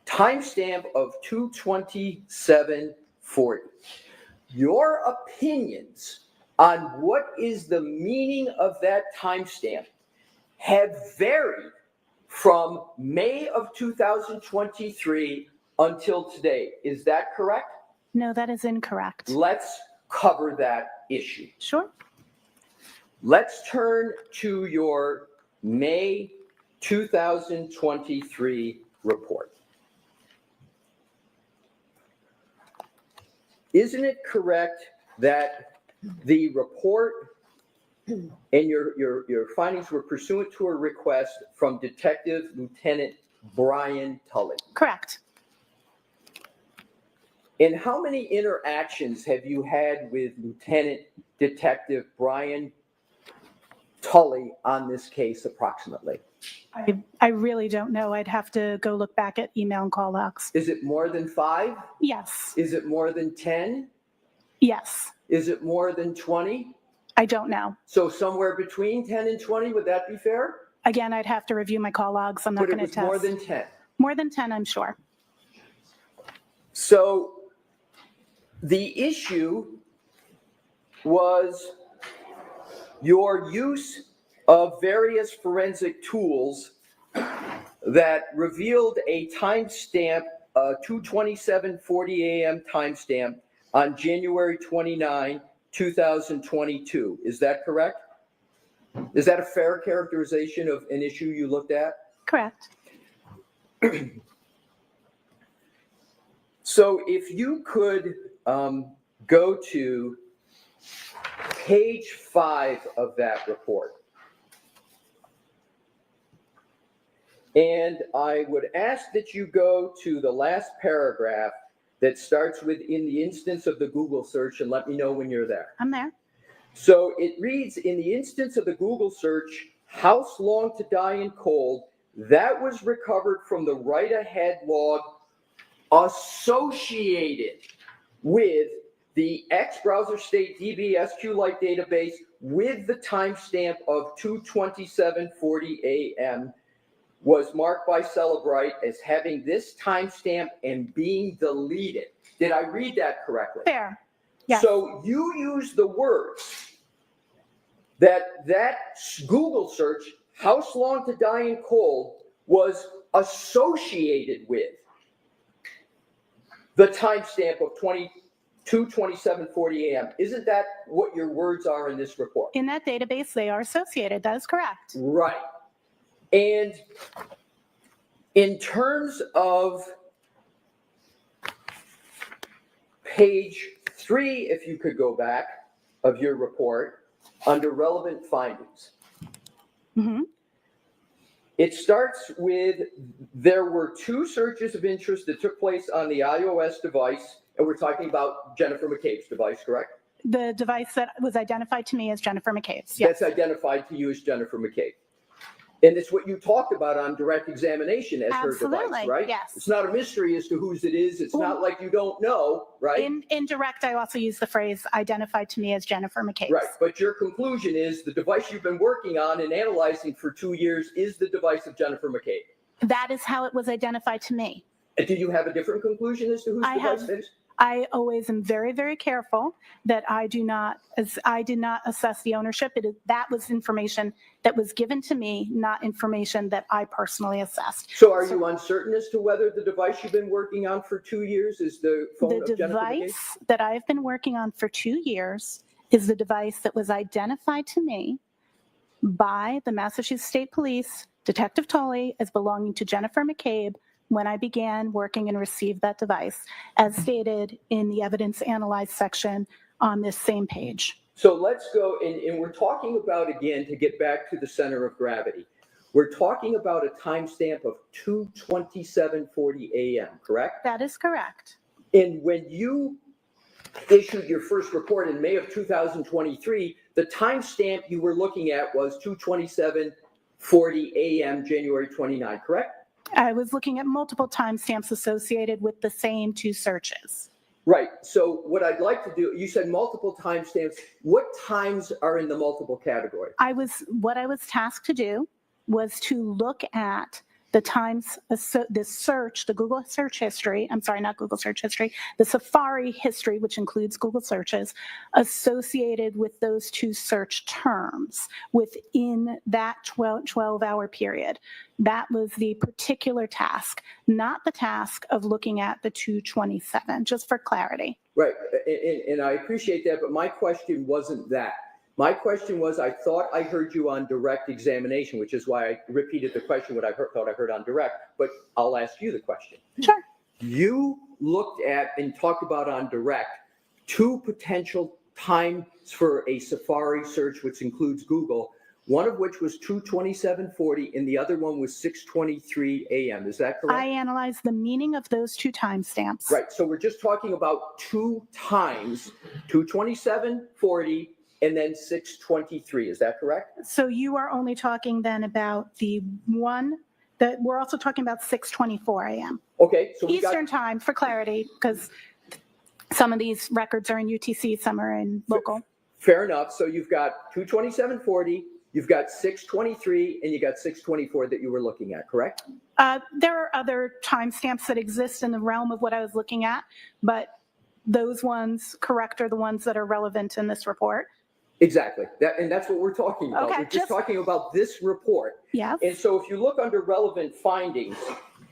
timestamp of 2/27/40. Your opinions on what is the meaning of that timestamp have varied from May of 2023 until today. Is that correct? No, that is incorrect. Let's cover that issue. Sure. Let's turn to your May 2023 report. Isn't it correct that the report and your findings were pursuant to a request from Detective Lieutenant Brian Tully? Correct. And how many interactions have you had with Lieutenant Detective Brian Tully on this case approximately? I really don't know. I'd have to go look back at email and call logs. Is it more than 5? Yes. Is it more than 10? Yes. Is it more than 20? I don't know. So somewhere between 10 and 20, would that be fair? Again, I'd have to review my call logs. I'm not But it going to was test. more than 10. More than 10, I'm sure. So the issue was your use of various forensic tools that revealed a timestamp, 2:27:40 a.m. timestamp on January 29, 2022. Is that correct? Is that a fair characterization of an issue you looked at? Correct. So if you could go to page 5 of that report. And I would ask that you go to the last paragraph that starts with "in the instance of the Google search," and let me know when you're there. I'm there. So it reads, "In the instance of the Google search, house long to die in cold, that was recovered from the write-ahead log associated with the X browser state DB SQLite database with the timestamp of 2:27:40 a.m. was marked by Celebrite as having this timestamp and being deleted." Did I read that correctly? Fair. Yes. So you use the words that Google search, "house long to die in cold," was associated with the timestamp of 2:27:40 a.m. Isn't that what your words are in this report? In that database, they are associated. That is correct. Right. And in terms of page 3, if you could go back, of your report, under relevant findings. Mm-hmm. It starts with, "There were 2 searches of interest that took place on the iOS device," and we're talking about Jennifer McCabe's device, correct? The device that was identified to me as Jennifer McCabe's. Yes. That's identified to you as Jennifer McCabe. And it's what you talked about on direct examination as her device, Absolutely, right? yes. It's not a mystery as to whose it is. It's not like you don't know, right? In direct, I also use the phrase "identified to me as Jennifer McCabe's." Right, but your conclusion is the device you've been working on and analyzing for 2 years is the device of Jennifer McCabe. That is how it was identified to me. And do you have a different conclusion as to whose device it is? I always am very, very careful that I did not assess the ownership. That was information that was given to me, not information that I personally assessed. So are you uncertain as to whether the device you've been working on for 2 years is the phone The of Jennifer McCabe? device that I've been working on for 2 years is the device that was identified to me by the Massachusetts State Police, Detective Tully, as belonging to Jennifer McCabe when I began working and received that device, as stated in the evidence analyzed section on this same page. So let's go, and we're talking about, again, to get back to the center of gravity, we're talking about a timestamp of 2:27:40 a.m., correct? That is correct. And when you issued your first report in May of 2023, the timestamp you were looking at was 2:27:40 a.m., January 29, correct? I was looking at multiple timestamps associated with the same two searches. Right. So what I'd like to do, you said multiple timestamps. What times are in the multiple category? What I was tasked to do was to look at the times, the search, the Google search history, I'm sorry, not Google search history, the Safari history, which includes Google searches, associated with those two search terms within that 12-hour period. That was the particular task, not the task of looking at the 227, just for clarity. Right. And I appreciate that, but my question wasn't that. My question was, I thought I heard you on direct examination, which is why I repeated the question, what I thought I heard on direct, but I'll ask you the question. Sure. You looked at and talked about on direct two potential times for a Safari search, which includes Google, one of which was 2:27:40 and the other one was 6:23 a.m. Is that correct? I analyzed the meaning of those two timestamps. Right. So we're just talking about two times, 2:27:40 and then 6:23. Is that correct? So you are only talking then about the one that we're also talking about 6:24 a.m. Okay. So we Eastern time for clarity, because some of these records are in UTC, some are in local. Fair enough. So you've got 2:27:40, you've got 6:23, and you got 6:24 that you were looking at, correct? There are other timestamps that exist in the realm of what I was looking at, but those ones, correct, are the ones that are relevant in this report. Exactly. And that's what we're talking about. Okay, We're just talking about this report. Yes. And so if you look under relevant findings,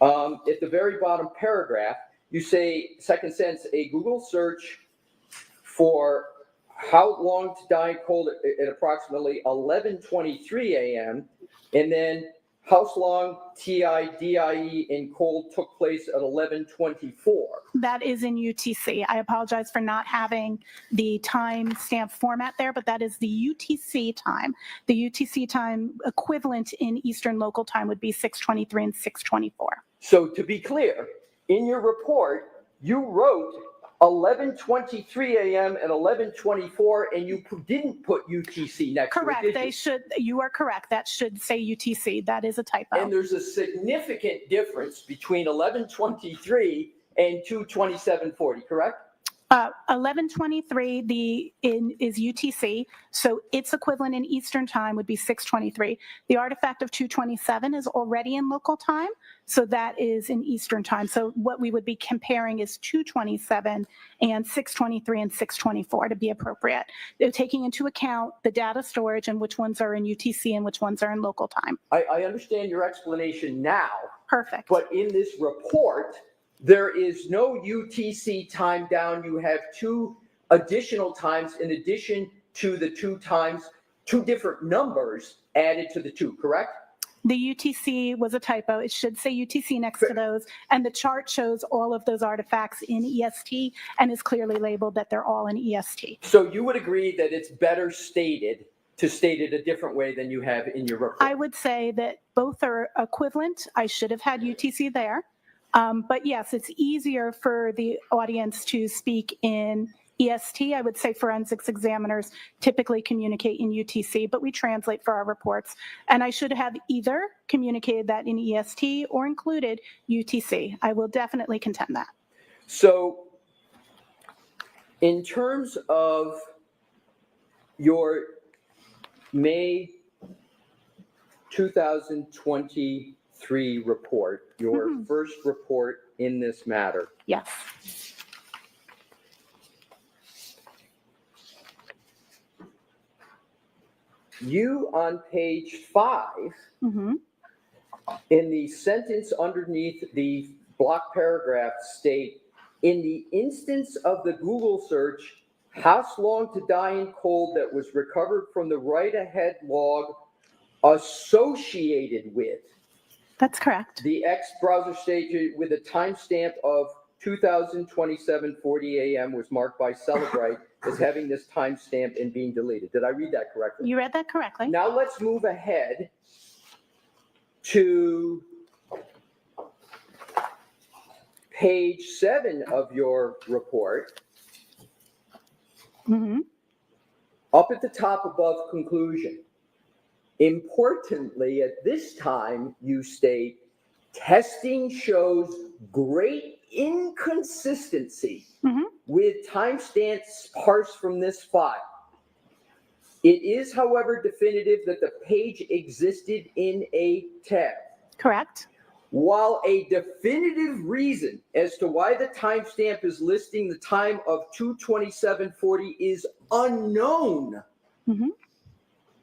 at the very bottom paragraph, you say, second sentence, a Google search for how long to die cold at approximately 11:23 a.m. and then how long TIDIE in cold took place at 11:24. That is in UTC. I apologize for not having the timestamp format there, but that is the UTC time. The UTC time equivalent in Eastern Local Time would be 6:23 and 6:24. So to be clear, in your report, you wrote 11:23 a.m. and 11:24, and you didn't put UTC next Correct. to it, did They you? should. You are correct. That should say UTC. That is a typo. And there's a significant difference between 11:23 and 2:27:40, correct? 11:23 is UTC, so its equivalent in Eastern time would be 6:23. The artifact of 2:27 is already in local time, so that is in Eastern time. So what we would be comparing is 2:27 and 6:23 and 6:24 to be appropriate. They're taking into account the data storage and which ones are in UTC and which ones are in local time. I understand your explanation now. Perfect. But in this report, there is no UTC time down. You have two additional times in addition to the two times, two different numbers added to the two, correct? The UTC was a typo. It should say UTC next to those. And the chart shows all of those artifacts in EST and is clearly labeled that they're all in EST. So you would agree that it's better stated to state it a different way than you have in your report? I would say that both are equivalent. I should have had UTC there. But yes, it's easier for the audience to speak in EST. I would say forensics examiners typically communicate in UTC, but we translate for our reports. And I should have either communicated that in EST or included UTC. I will definitely contend that. So in terms of your May 2023 report, your first report in this matter. Yes. You on page 5, in the sentence underneath the block paragraph state, in the instance of the Google search, house long to die in cold that was recovered from the right-ahead log associated with. That's correct. The X browser stage with a timestamp of 2027:40 a.m. was marked by Celebrite as having this timestamp and being deleted. Did I read that correctly? You read that correctly. Now let's move ahead to page 7 of your report. Mm-hmm. Up at the top above conclusion. Importantly, at this time, you state, testing shows great inconsistency with timestamps parsed from this file. It is, however, definitive that the page existed in a tab. Correct. While a definitive reason as to why the timestamp is listing the time of 2:27:40 is unknown,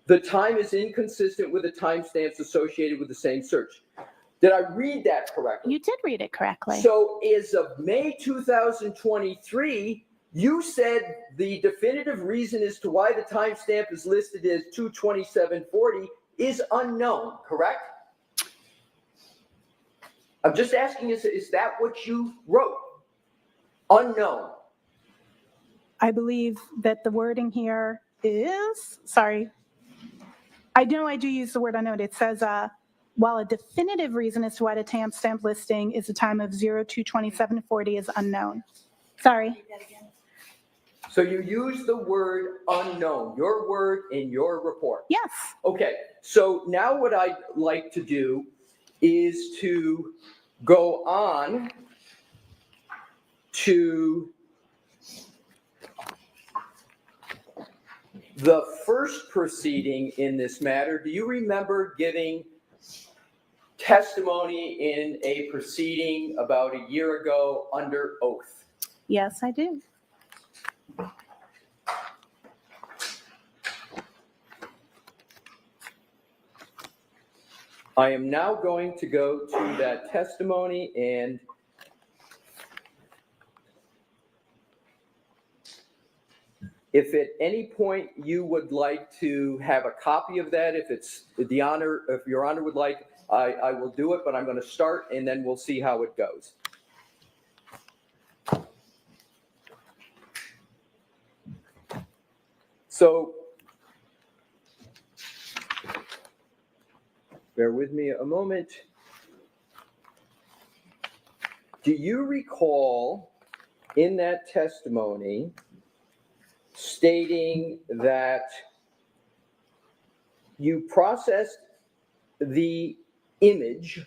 the time is inconsistent with the timestamps associated with the same search. Did I read that correctly? You did read it correctly. So as of May 2023, you said the definitive reason as to why the timestamp is listed as 2:27:40 is unknown, correct? I'm just asking, is that what you wrote? Unknown. I believe that the wording here is, sorry, I know I do use the word unknown. It says, while a definitive reason as to why the timestamp listing is the time of 02/27:40 is unknown. Sorry. So you use the word unknown, your word in your report? Yes. Okay, so now what I'd like to do is to go on to the first proceeding in this matter. Do you remember giving testimony in a proceeding about a year ago under oath? Yes, I do. I am now going to go to that testimony, and if at any point you would like to have a copy of that, if it's the honor, if your honor would like, I will do it, but I'm going to start and then we'll see how it goes. So, bear with me a moment. Do you recall in that testimony stating that you processed the image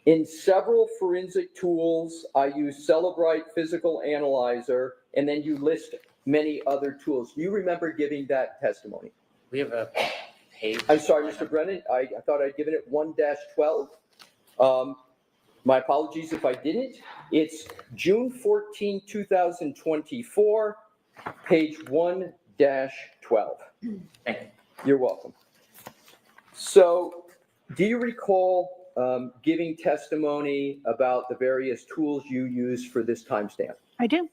in several forensic tools? I use Celebrite Physical Analyzer, and then you list many other tools. Do you remember giving that testimony? We have a page. I'm sorry, Mr. Brennan, I thought I'd given it 1-12. My apologies if I didn't. It's June 14, 2024, page 1-12. Thank you. You're welcome. So, do you recall giving testimony about the various tools you use for this timestamp? I do.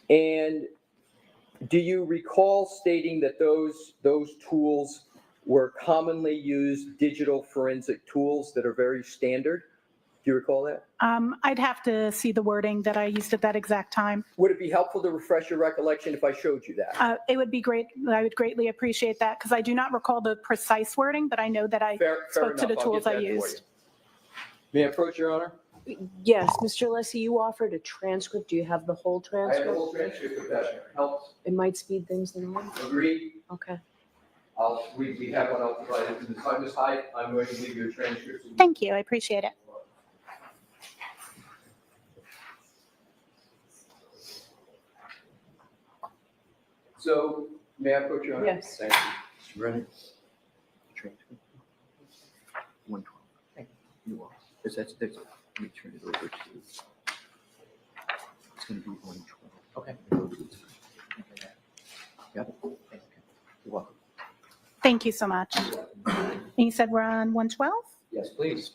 And do you recall stating that those tools were commonly used digital forensic tools that are very standard? Do you recall that? I'd have to see the wording that I used at that exact time. Would it be helpful to refresh your recollection if I showed you that? It would be great. I would greatly appreciate that because I do not recall the precise wording, but I know that I spoke to the tools I used. May I approach, Your Honor? Yes, Mr. Lessie, you offered a transcript. Do you have the whole I have transcript? the whole transcript if that helps. It might speed things along. Agreed. Okay. We have one. I'll provide it to the time. Ms. Hyde, I'm going to give you a transcript. Thank you. I appreciate it. So, may I approach, Your Honor? Yes. Thank you. Mr. Brennan? Transcript. 112. Thank you. You are. That's, let me turn it over to you. It's going to be 112. Okay. Got it? Okay. You're welcome. Thank you so much. And you said we're on 112? Yes, please.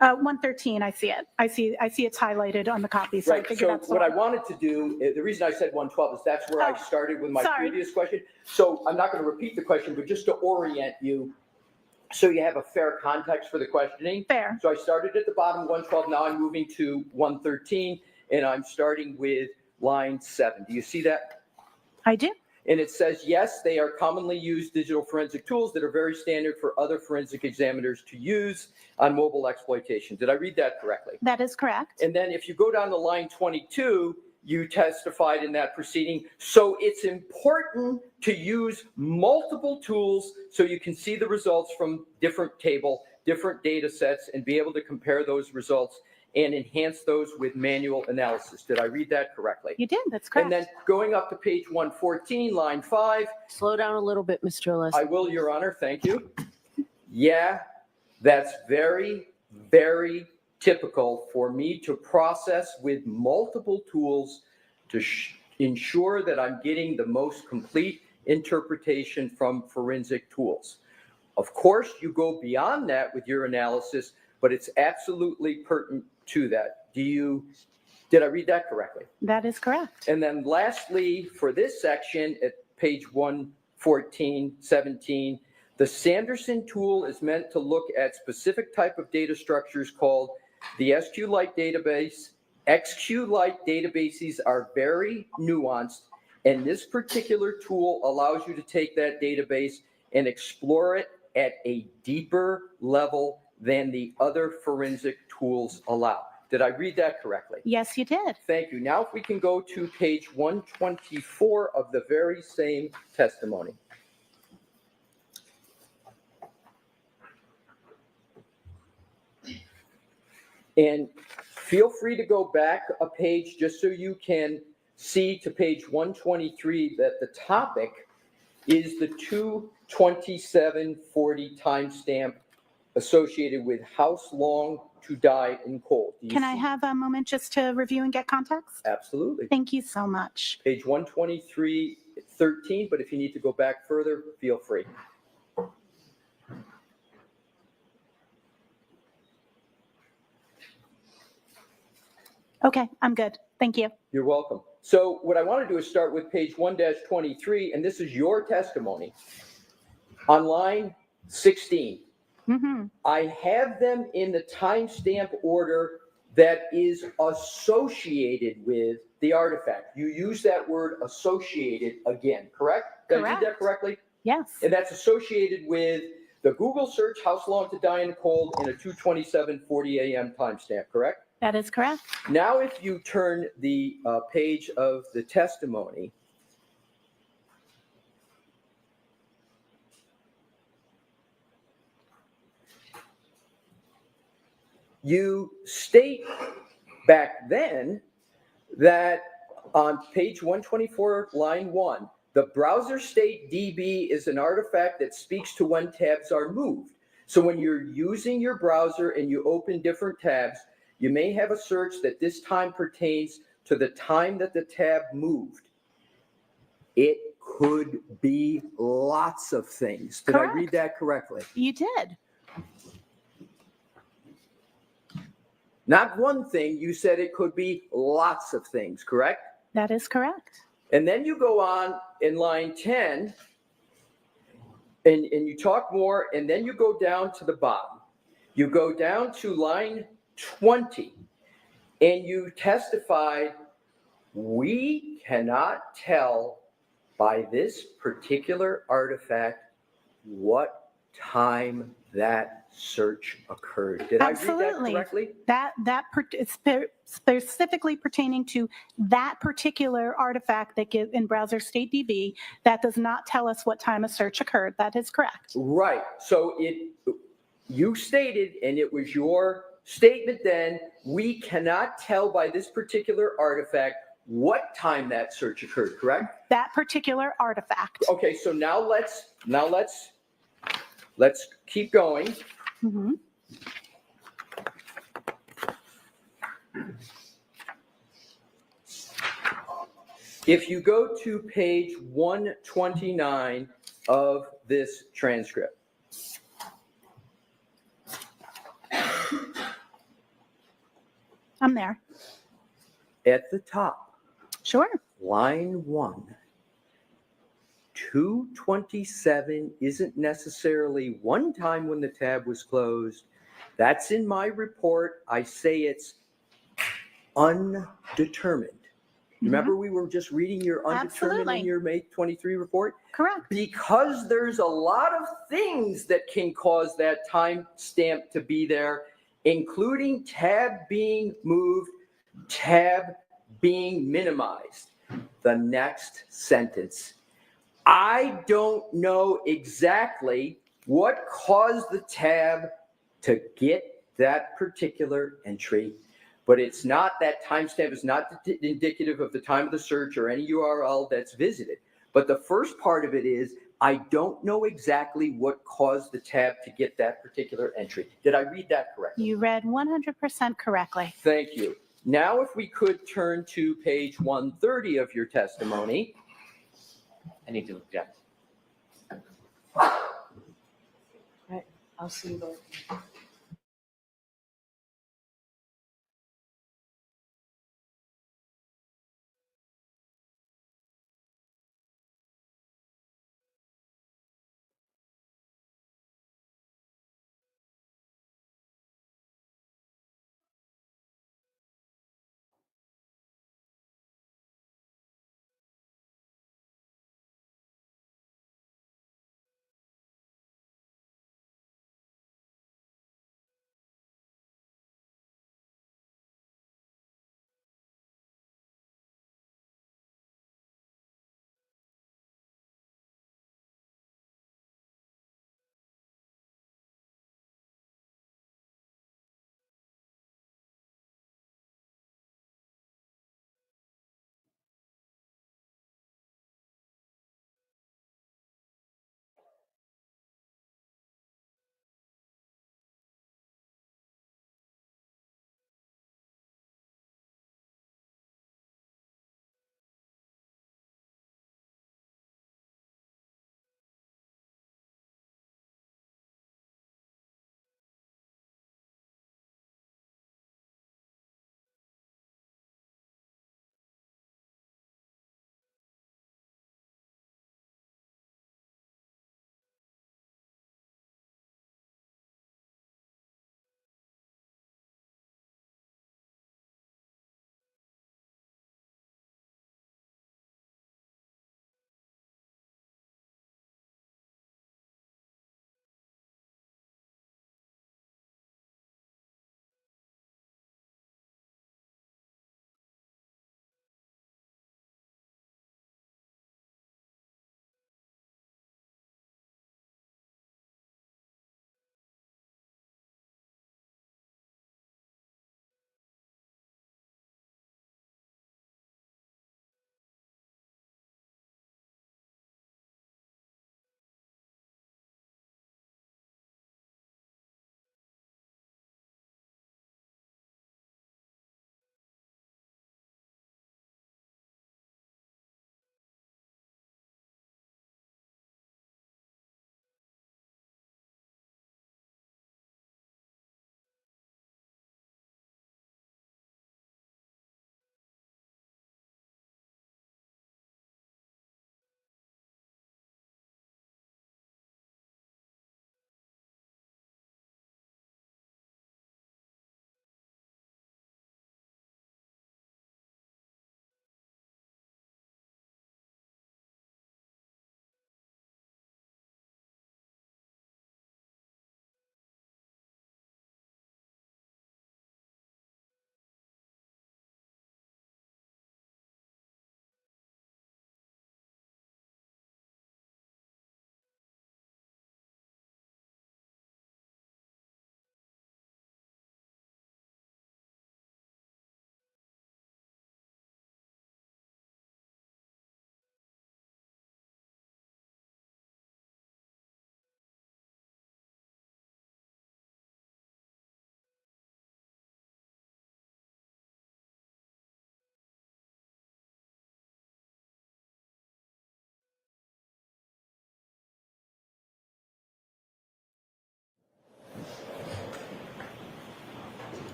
113, I see it. I see it's highlighted on the copy, so I Right, figured so that's the what I one. wanted to do, the reason I said 112 is that's where I started with my sorry. previous question. So I'm not going to repeat the question, but just to orient you, so you have a fair context for the questioning. Fair. So I started at the bottom, 112. Now I'm moving to 113, and I'm starting with line 7. Do you see that? I do. And it says, yes, they are commonly used digital forensic tools that are very standard for other forensic examiners to use on mobile exploitation. Did I read that correctly? That is correct. And then if you go down to line 22, you testified in that proceeding. So it's important to use multiple tools so you can see the results from different data sets, and be able to compare those results and enhance those with manual analysis. Did I read that correctly? You did, that's correct. And then going up to page 114, line 5. Slow down a little bit, Mr. Alessi. I will, Your Honor, thank you. Yeah, that's very, very typical for me to process with multiple tools to ensure that I'm getting the most complete interpretation from forensic tools. Of course, you go beyond that with your analysis, but it's absolutely pertinent to that. Did I read that correctly? That is correct. And then lastly, for this section at page 114, 17, the Sanderson tool is meant to look at specific type of data structures called the SQLite database. XQLite databases are very nuanced, and this particular tool allows you to take that database and explore it at a deeper level than the other forensic tools allow. Did I read that correctly? Yes, you did. Thank you. Now if we can go to page 124 of the very same testimony. And feel free to go back a page just so you can see to page 123 that the topic is the 2/27/40 timestamp associated with how long to die in cold. Can I have a moment just to review and get context? Absolutely. Thank you so much. Page 123:13, but if you need to go back further, feel free. Okay, I'm good. Thank you. You're welcome. So what I want to do is start with page 1-23, and this is your testimony. On line 16, I have them in the timestamp order that is associated with the artifact. You use that word associated again, correct? Did I read that correctly? Yes. And that's associated with the Google search, how long to die in the cold, and a 2:27:40 a.m. timestamp, correct? That is correct. Now, if you turn the page of the testimony, you state back then that on page 124, line 1, the browser state DB is an artifact that speaks to when tabs are moved. So when you're using your browser and you open different tabs, you may have a search that this time pertains to the time that the tab moved. It could be lots of things. Did I read that correctly? You did. Not one thing, you said it could be lots of things, correct? That is correct. And then you go on in line 10, and you talk more, and then you go down to the bottom. You go down to line 20, and you testified, we cannot tell by this particular artifact what time that search occurred. Did Absolutely. I read that correctly? That is specifically pertaining to that particular artifact that gives in browser state DB that does not tell us what time a search occurred. That is correct. Right. So you stated, and it was your statement then, we cannot tell by this particular artifact what time that search occurred, correct? That particular artifact. Okay, so now let's keep going. If you go to page 129 of this transcript, I'm there. at the top, Sure. line 1, 227 isn't necessarily one time when the tab was closed. That's in my report. I say it's undetermined. Remember, we were just reading your undetermined in your May 23 report? Correct. Because there's a lot of things that can cause that timestamp to be there, including tab being moved, tab being minimized. The next sentence. I don't know exactly what caused the tab to get that particular entry, but it's not, that timestamp is not indicative of the time of the search or any URL that's visited. But the first part of it is, I don't know exactly what caused the tab to get that particular entry. Did I read that correctly? You read 100% correctly. Thank you. Now, if we could turn to page 130 of your testimony. I need to object. Right, I'll see you both.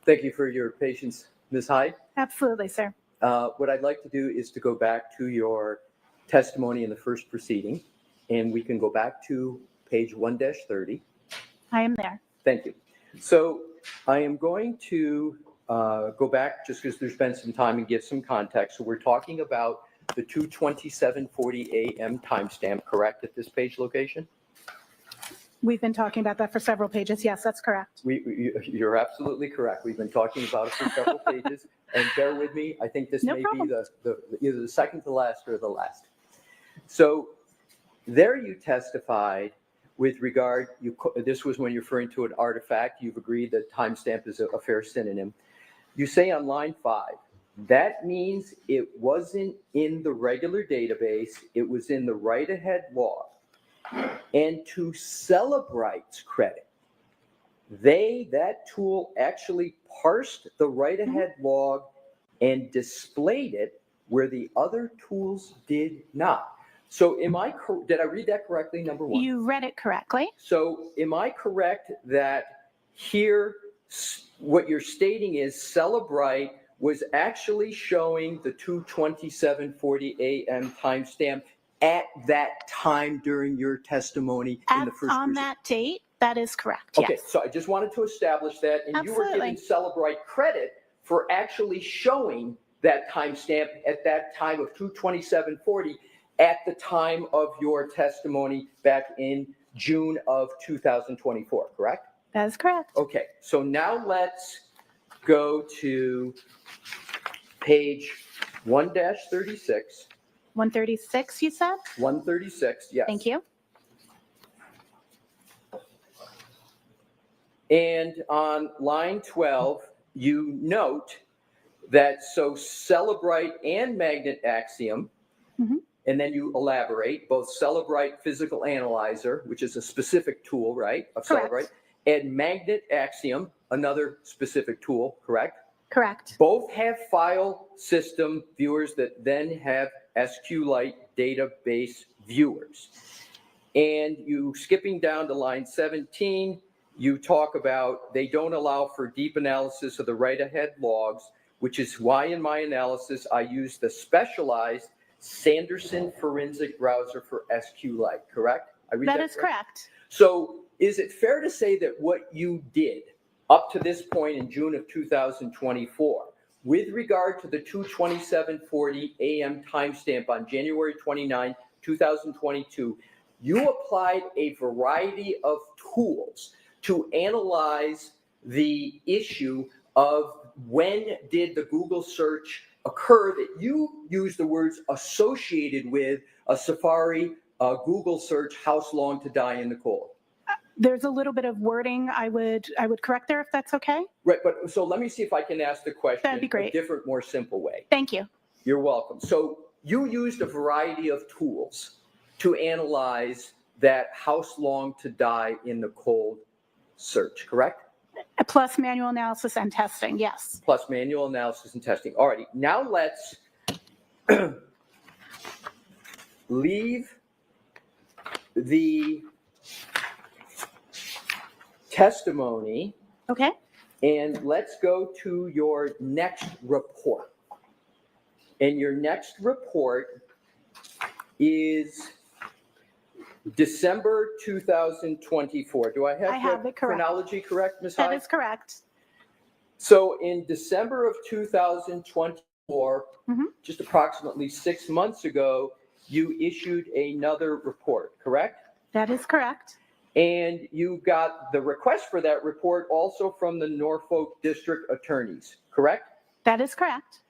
Thank you for your patience, Ms. Hyde. Absolutely, sir. What I'd like to do is to go back to your testimony in the first proceeding, and we can go back to page 1-30. I am there. Thank you. So I am going to go back just because there's been some time and give some context. So we're talking about the 2:27:40 a.m. timestamp, correct, at this page location? We've been talking about that for several pages. Yes, that's correct. You're absolutely correct. We've been talking about it for several pages. And bear with me, I think this No may problem. be either the second to last or the last. So there you testified with regard, this was when you're referring to an artifact. You've agreed that timestamp is a fair synonym. You say on line 5, that means it wasn't in the regular database, it was in the write-ahead log. And to Celebrite's credit, that tool actually parsed the write-ahead log and displayed it where the other tools did not. So did I read that correctly, number one? You read it correctly. So am I correct that here, what you're stating is Celebrite was actually showing the 2:27:40 a.m. timestamp at that time during your testimony in the first On proceeding? that date, that is correct, Okay, yes. so I just wanted to establish that, and you were giving Celebrite credit for actually showing that timestamp at that time of 2:27:40 at the time of your testimony back in June of 2024, correct? That is correct. Okay, so now let's go to page 1-36. 136, you said? 136, yes. Thank you. And on line 12, you note that Celebrite and Magnet Axiom, and then you elaborate, both Celebrite Physical Analyzer, which is a specific tool, right, of Celebrite, and Magnet Axiom, another specific tool, correct? Correct. Both have file system viewers that then have SQLite database viewers. And you, skipping down to line 17, you talk about they don't allow for deep analysis of the write-ahead logs, which is why in my analysis I use the specialized Sanderson forensic browser for SQLite, correct? I read That is correct. So is it fair to say that what you did up to this point in June of 2024, with regard to the 2:27:40 a.m. timestamp on January 29, 2022, you applied a variety of tools to analyze the issue of when did the Google search occur, that you use the words associated with a Safari Google search, house long to die in the cold? There's a little bit of wording I would correct there if that's okay. Right, but so let me see if I can ask the question That'd be great. a different, more simple way. Thank you. You're welcome. So you used a variety of tools to analyze that house long to die in the cold search, correct? Plus manual analysis and testing, yes. Plus manual analysis and testing. All righty, now let's leave the testimony. Okay. And let's go to your next report. And your next report is December 2024. Do I have the it correct. chronology correct, Ms. Hyde? That is correct. So in December of 2024, just approximately 6 months ago, you issued another report, correct? That is correct. And you got the request for that report also from the Norfolk District Attorneys, correct? That is correct.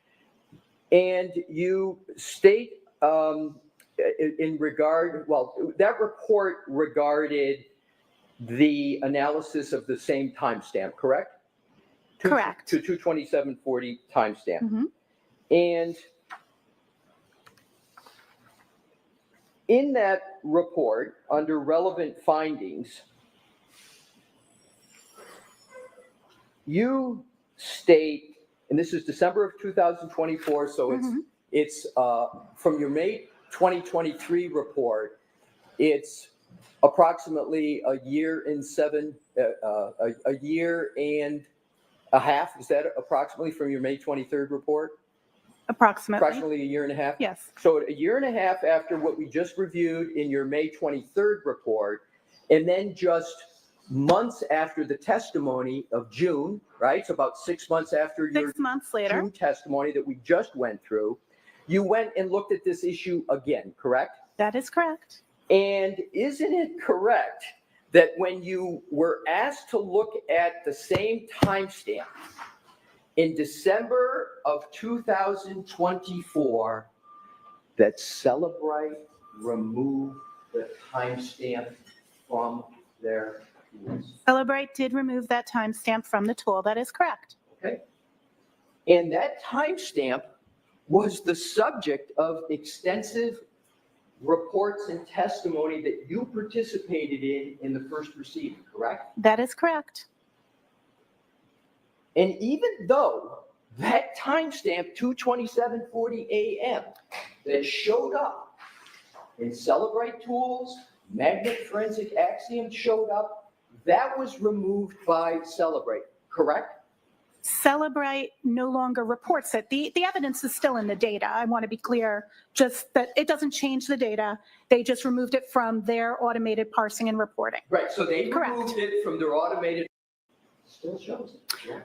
And you state in regard, well, that report regarded the analysis of the same timestamp, correct? Correct. To 2:27:40 timestamp. And in that report, under relevant findings, you state, and this is December of 2024, so it's from your May 2023 report, it's approximately a year and A half, is that approximately from your May 23rd report? Approximately. Approximately a year and a half? Yes. So a year and a half after what we just reviewed in your May 23rd report, and then just months after the testimony of June, right? So about 6 months after your 6 months later. June testimony that we just went through, you went and looked at this issue again, correct? That is correct. And isn't it correct that when you were asked to look at the same timestamp in December of 2024, that Celebrite removed the timestamp from their tools? Celebrite did remove that timestamp from the tool. That is correct. Okay. And that timestamp was the subject of extensive reports and testimony that you participated in the first proceeding, correct? That is correct. And even though that timestamp, 2:27:40 a.m., that showed up in Celebrite tools, Magnet Forensic Axiom showed up, that was removed by Celebrate, correct? Celebrite no longer reports it. The evidence is still in the data. I want to be clear, just that it doesn't change the data. They just removed it from their automated parsing and reporting. Right, so they Correct. removed it from their automated, still shows it. Yeah.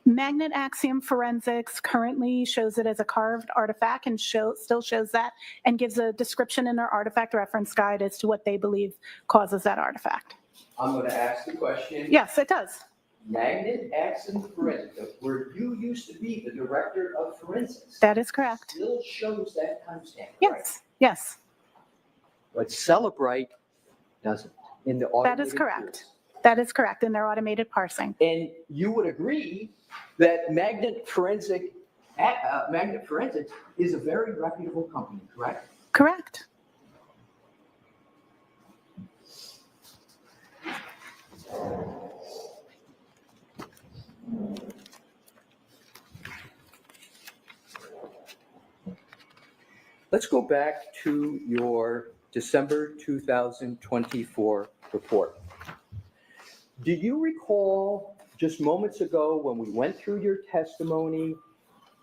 Magnet Axiom Forensics currently shows it as a carved artifact and still shows that and gives a description in their artifact reference guide as to what they believe causes that artifact. I'm going to ask the question. Yes, it does. Magnet Axiom Forensics, where you used to be the director of forensics, That is correct. still shows that timestamp. Yes, yes, But Celebrite doesn't in the automated that is correct. tools. That is correct in their automated parsing. And you would agree that Magnet Forensics is a very reputable company, correct? Correct. Let's go back to your December 2024 report. Do you recall just moments ago when we went through your testimony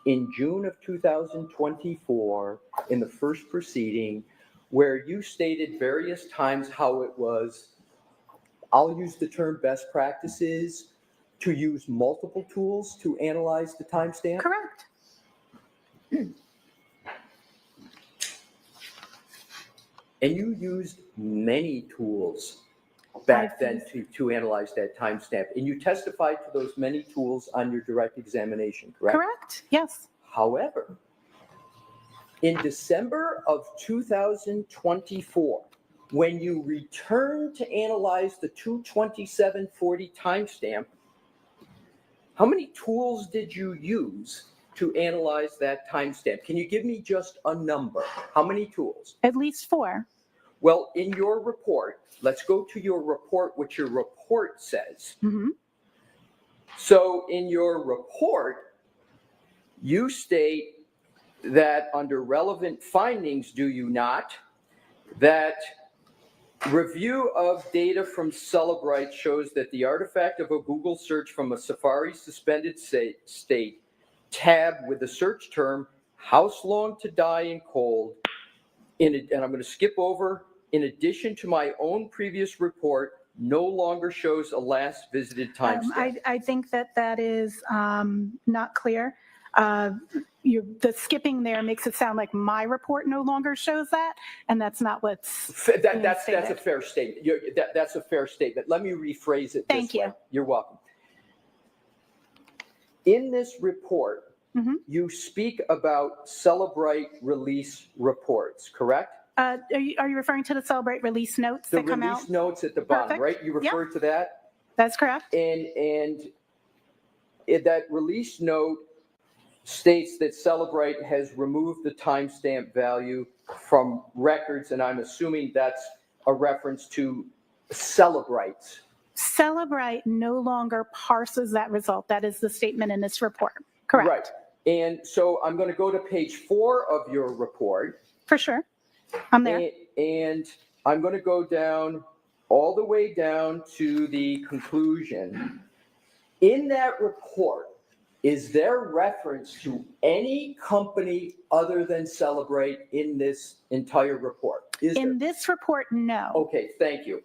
in June of 2024 in the first proceeding where you stated various times how it was, I'll use the term best practices, to use multiple tools to analyze the timestamp? Correct. And you used many tools back then to analyze that timestamp. And you testified to those many tools on your direct examination, correct? Correct, yes. However, in December of 2024, when you returned to analyze the 2:27:40 timestamp, how many tools did you use to analyze that timestamp? Can you give me just a number? How many tools? At least 4. Well, in your report, let's go to your report, what your report says. Mm-hmm. So in your report, you state that under relevant findings, do you not, that review of data from Celebrite shows that the artifact of a Google search from a Safari suspended state tab with the search term house long to die in cold, and I'm going to skip over, in addition to my own previous report, no longer shows a last visited timestamp. I think that is not clear. The skipping there makes it sound like my report no longer shows that, and that's not what's That's a fair statement. That's a fair statement. Let me rephrase it this way. Thank you. You're welcome. In this report, Mhm. you speak about Celebrite release reports, correct? Are you referring to the Celebrate release notes The that come out? release notes at the bottom, Perfect. right? You Yep. referred to that? That's correct. And that release note states that Celebrite has removed the timestamp value from records, and I'm assuming that's a reference to Celebrite's. Celebrite no longer parses that result. That is the statement in this report. Correct. Right. And so I'm going to go to page 4 of your report. For sure. I'm there. And I'm going to go down all the way down to the conclusion. In that report, is there reference to any company other than Celebrate in this entire report? In this report, no. Okay, thank you.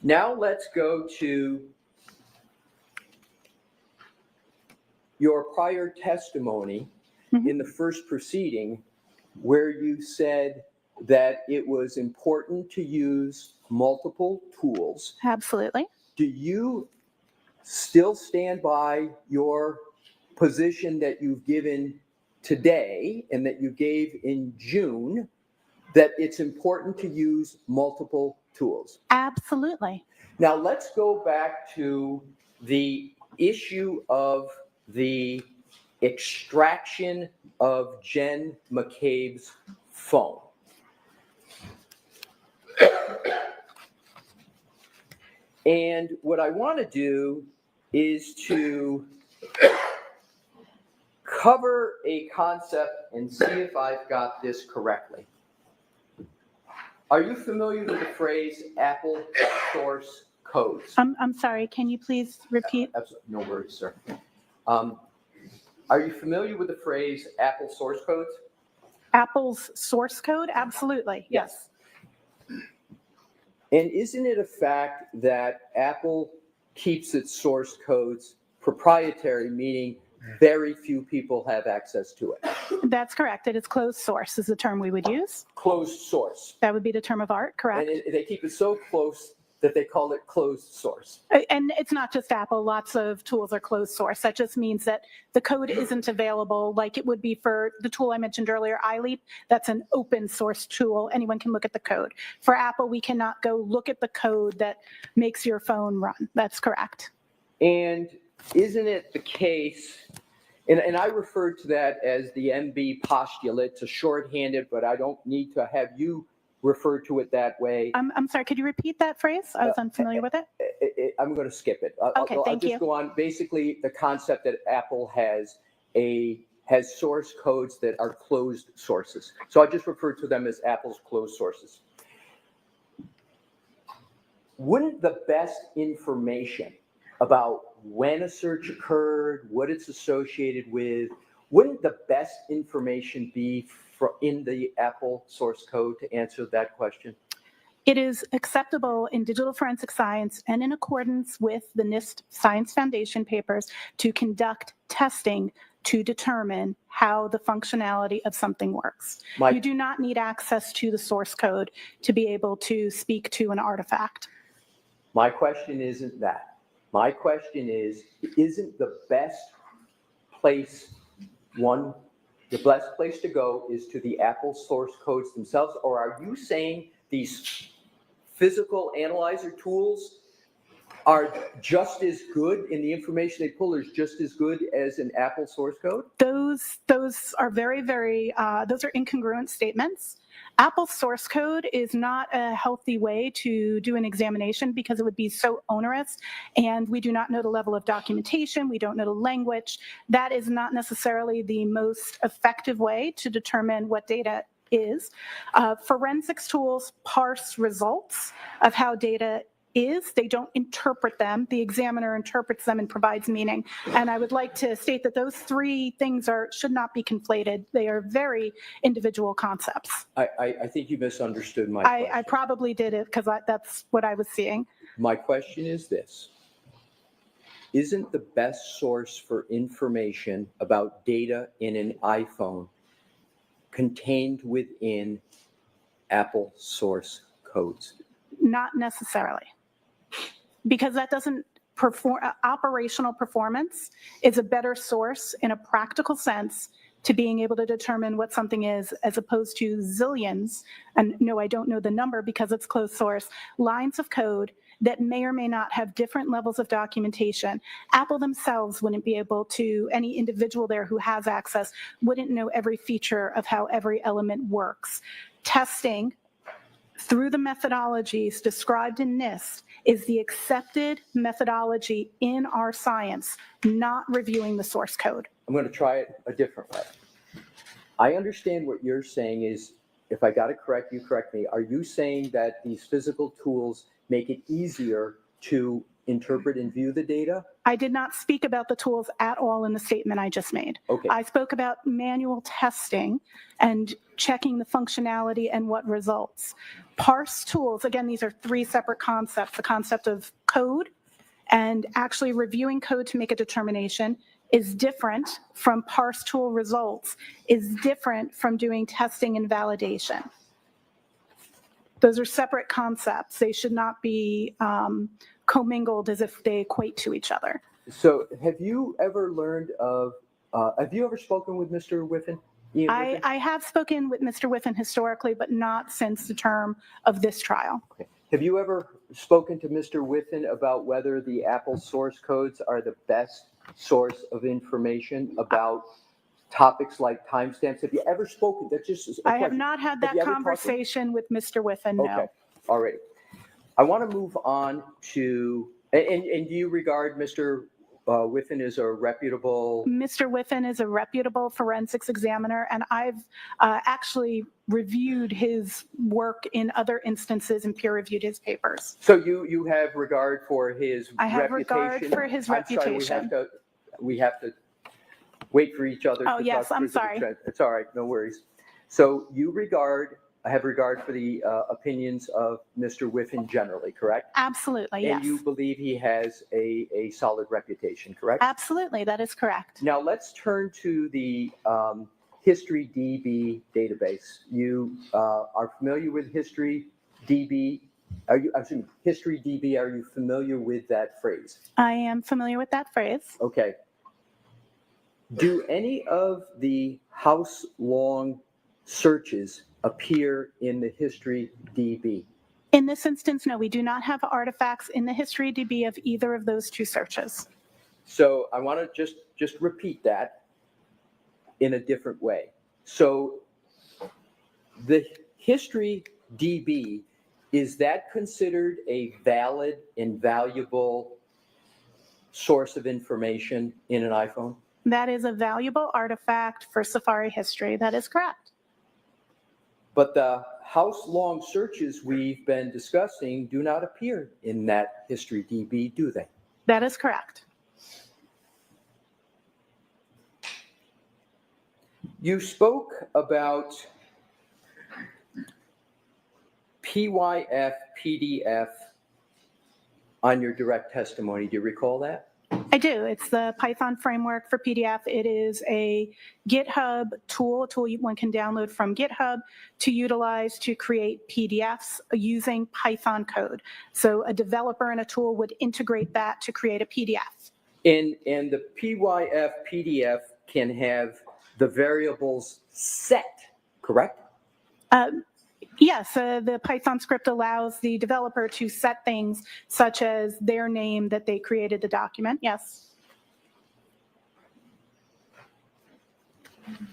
Now let's go to your prior testimony in the first proceeding, where you said that it was important to use multiple tools. Absolutely. Do you still stand by your position that you've given today and that you gave in June, that it's important to use multiple tools? Absolutely. Now let's go back to the issue of the extraction of Jen McCabe's phone. And what I want to do is to cover a concept and see if I've got this correctly. Are you familiar with the phrase Apple source codes? I'm sorry, can you please repeat? Absolutely, no worries, sir. Are you familiar with the phrase Apple source codes? Apple's source code? Absolutely, yes. And isn't it a fact that Apple keeps its source codes proprietary, meaning very few people have access to it? That's correct. It is closed source is the term we would use. Closed source. That would be the term of art, correct? And they keep it so close that they call it closed source. And it's not just Apple. Lots of tools are closed source. That just means that the code isn't available like it would be for the tool I mentioned earlier, iLeap. That's an open source tool. Anyone can look at the code. For Apple, we cannot go look at the code that makes your phone run. That's correct. And isn't it the case, and I refer to that as the MB postulate, to shorthand it, but I don't need to have you refer to it that way. I'm sorry, could you repeat that phrase? I was unfamiliar with it. I'm going to skip it. Okay, thank you. I'll just go on. Basically, the concept that Apple has source codes that are closed sources. So I just refer to them as Apple's closed sources. Wouldn't the best information about when a search occurred, what it's associated with, wouldn't the best information be in the Apple source code to answer that question? It is acceptable in digital forensic science and in accordance with the NIST Science Foundation papers to conduct testing to determine how the functionality of something works. You do not need access to the source code to be able to speak to an artifact. My question isn't that. My question is, isn't the best place the best place to go is to the Apple source codes themselves? Or are you saying these physical analyzer tools are just as good, and the information they pull is just as good as an Apple source code? Those are very, those are incongruent statements. Apple's source code is not a healthy way to do an examination because it would be so onerous, and we do not know the level of documentation, we don't know the language. That is not necessarily the most effective way to determine what data is. Forensics tools parse results of how data is. They don't interpret them. The examiner interprets them and provides meaning. And I would like to state that those three things should not be conflated. They are very individual concepts. I think you misunderstood my question. I probably did it because that's what I was seeing. My question is this. Isn't the best source for information about data in an iPhone contained within Apple source codes? Not necessarily. Because that doesn't perform, operational performance is a better source in a practical sense to being able to determine what something is, as opposed to zillions, and no, I don't know the number because it's closed source, lines of code that may or may not have different levels of documentation. Apple themselves wouldn't be able to, any individual there who has access wouldn't know every feature of how every element works. Testing through the methodologies described in NIST is the accepted methodology in our science, not reviewing the source code. I'm going to try it a different way. I understand what you're saying is, if I got it correct, you correct me. Are you saying that these physical tools make it easier to interpret and view the data? I did not speak about the tools at all in the statement I just made. Okay. I spoke about manual testing and checking the functionality and what results. Parse tools, again, these are three separate concepts. The concept of code and actually reviewing code to make a determination is different from parse tool results, is different from doing testing and validation. Those are separate concepts. They should not be commingled as if they equate to each other. So have you ever learned of, have you ever spoken with Mr. Whiffen? Ian Whiffen? I have spoken with Mr. Whiffen historically, but not since the term of this trial. Okay. Have you ever spoken to Mr. Whiffen about whether the Apple source codes are the best source of information about topics like timestamps? Have you ever spoken? That's just a I have question. not had Have that you ever talked to him? conversation with Mr. Whiffen, no. Okay, all right. I want to move on to, and do you regard Mr. Whiffen as a reputable? Mr. Whiffen is a reputable forensics examiner, and I've actually reviewed his work in other instances and peer-reviewed his papers. So you have regard for his reputation? I have regard for his reputation. Sorry, we have to wait for each other. Oh, to yes, talk I'm through the sorry. trend. It's all right, no worries. So you have regard for the opinions of Mr. Whiffen generally, correct? Absolutely, yes. And you believe he has a solid reputation, correct? Absolutely, that is correct. Now let's turn to the History DB database. You are familiar with History DB? History DB, are you familiar with that phrase? I am familiar with that phrase. Okay. Do any of the house-long searches appear in the History DB? In this instance, no, we do not have artifacts in the History DB of either of those two searches. So I want to just repeat that in a different way. So the History DB, is that considered a valid and valuable source of information in an iPhone? That is a valuable artifact for Safari history. That is correct. But the house-long searches we've been discussing do not appear in that History DB, do they? That is correct. You spoke about PYF, PDF on your direct testimony. Do you recall that? I do. It's the Python framework for PDF. It is a GitHub tool, one can download from GitHub to utilize to create PDFs using Python code. So a developer and a tool would integrate that to create a PDF. And the PYF, PDF can have the variables set, correct? Yes, the Python script allows the developer to set things such as their name that they created the document, yes.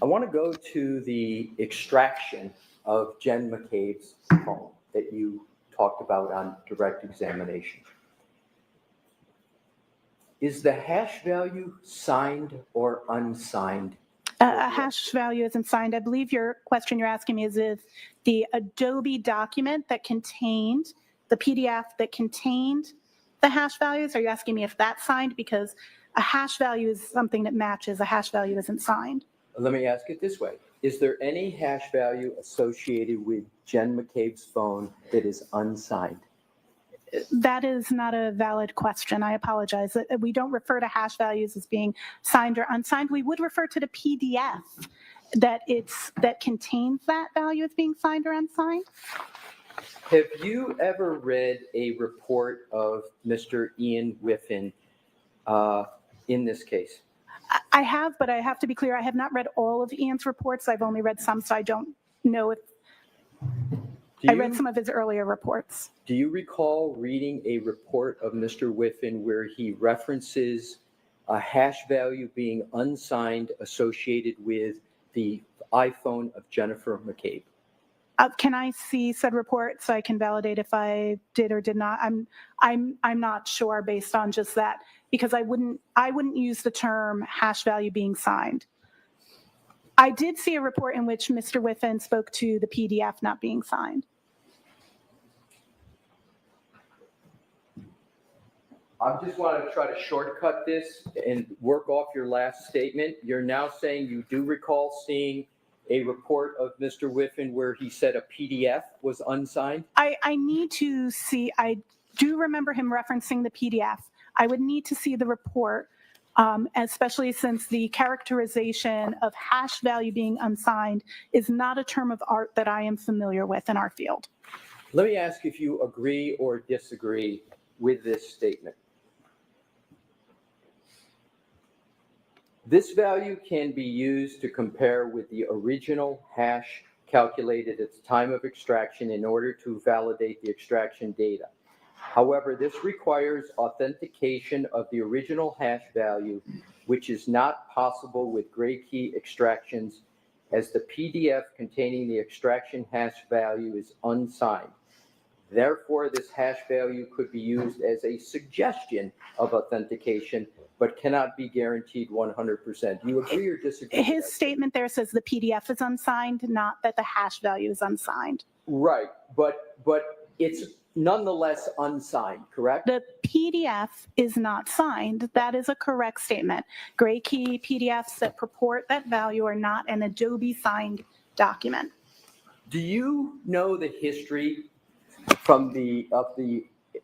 I want to go to the extraction of Jen McCabe's phone that you talked about on direct examination. Is the hash value signed or unsigned? A hash value isn't signed. I believe your question you're asking me is if the Adobe document that contained, the PDF that contained the hash values, are you asking me if that's signed? Because a hash value is something that matches, a hash value isn't signed. Let me ask it this way. Is there any hash value associated with Jen McCabe's phone that is unsigned? That is not a valid question. I apologize. We don't refer to hash values as being signed or unsigned. We would refer to the PDF that contains that value as being signed or unsigned. Have you ever read a report of Mr. Ian Whiffen in this case? I have, but I have to be clear, I have not read all of Ian's reports. I've only read some, so I don't know if I read some of his earlier reports. Do you recall reading a report of Mr. Whiffen where he references a hash value being unsigned associated with the iPhone of Jennifer McCabe? Can I see said report so I can validate if I did or did not? I'm not sure based on just that, because I wouldn't use the term hash value being signed. I did see a report in which Mr. Whiffen spoke to the PDF not being signed. I just want to try to shortcut this and work off your last statement. You're now saying you do recall seeing a report of Mr. Whiffen where he said a PDF was unsigned? I need to see, I do remember him referencing the PDF. I would need to see the report, especially since the characterization of hash value being unsigned is not a term of art that I am familiar with in our field. Let me ask if you agree or disagree with this statement. This value can be used to compare with the original hash calculated at the time of extraction in order to validate the extraction data. However, this requires authentication of the original hash value, which is not possible with gray key extractions, as the PDF containing the extraction hash value is unsigned. Therefore, this hash value could be used as a suggestion of authentication, but cannot be guaranteed 100%. Do you agree or disagree? His statement there says the PDF is unsigned, not that the hash value is unsigned. Right, but it's nonetheless unsigned, correct? The PDF is not signed. That is a correct statement. Gray key PDFs that purport that value are not an Adobe signed document. Do you know the history from the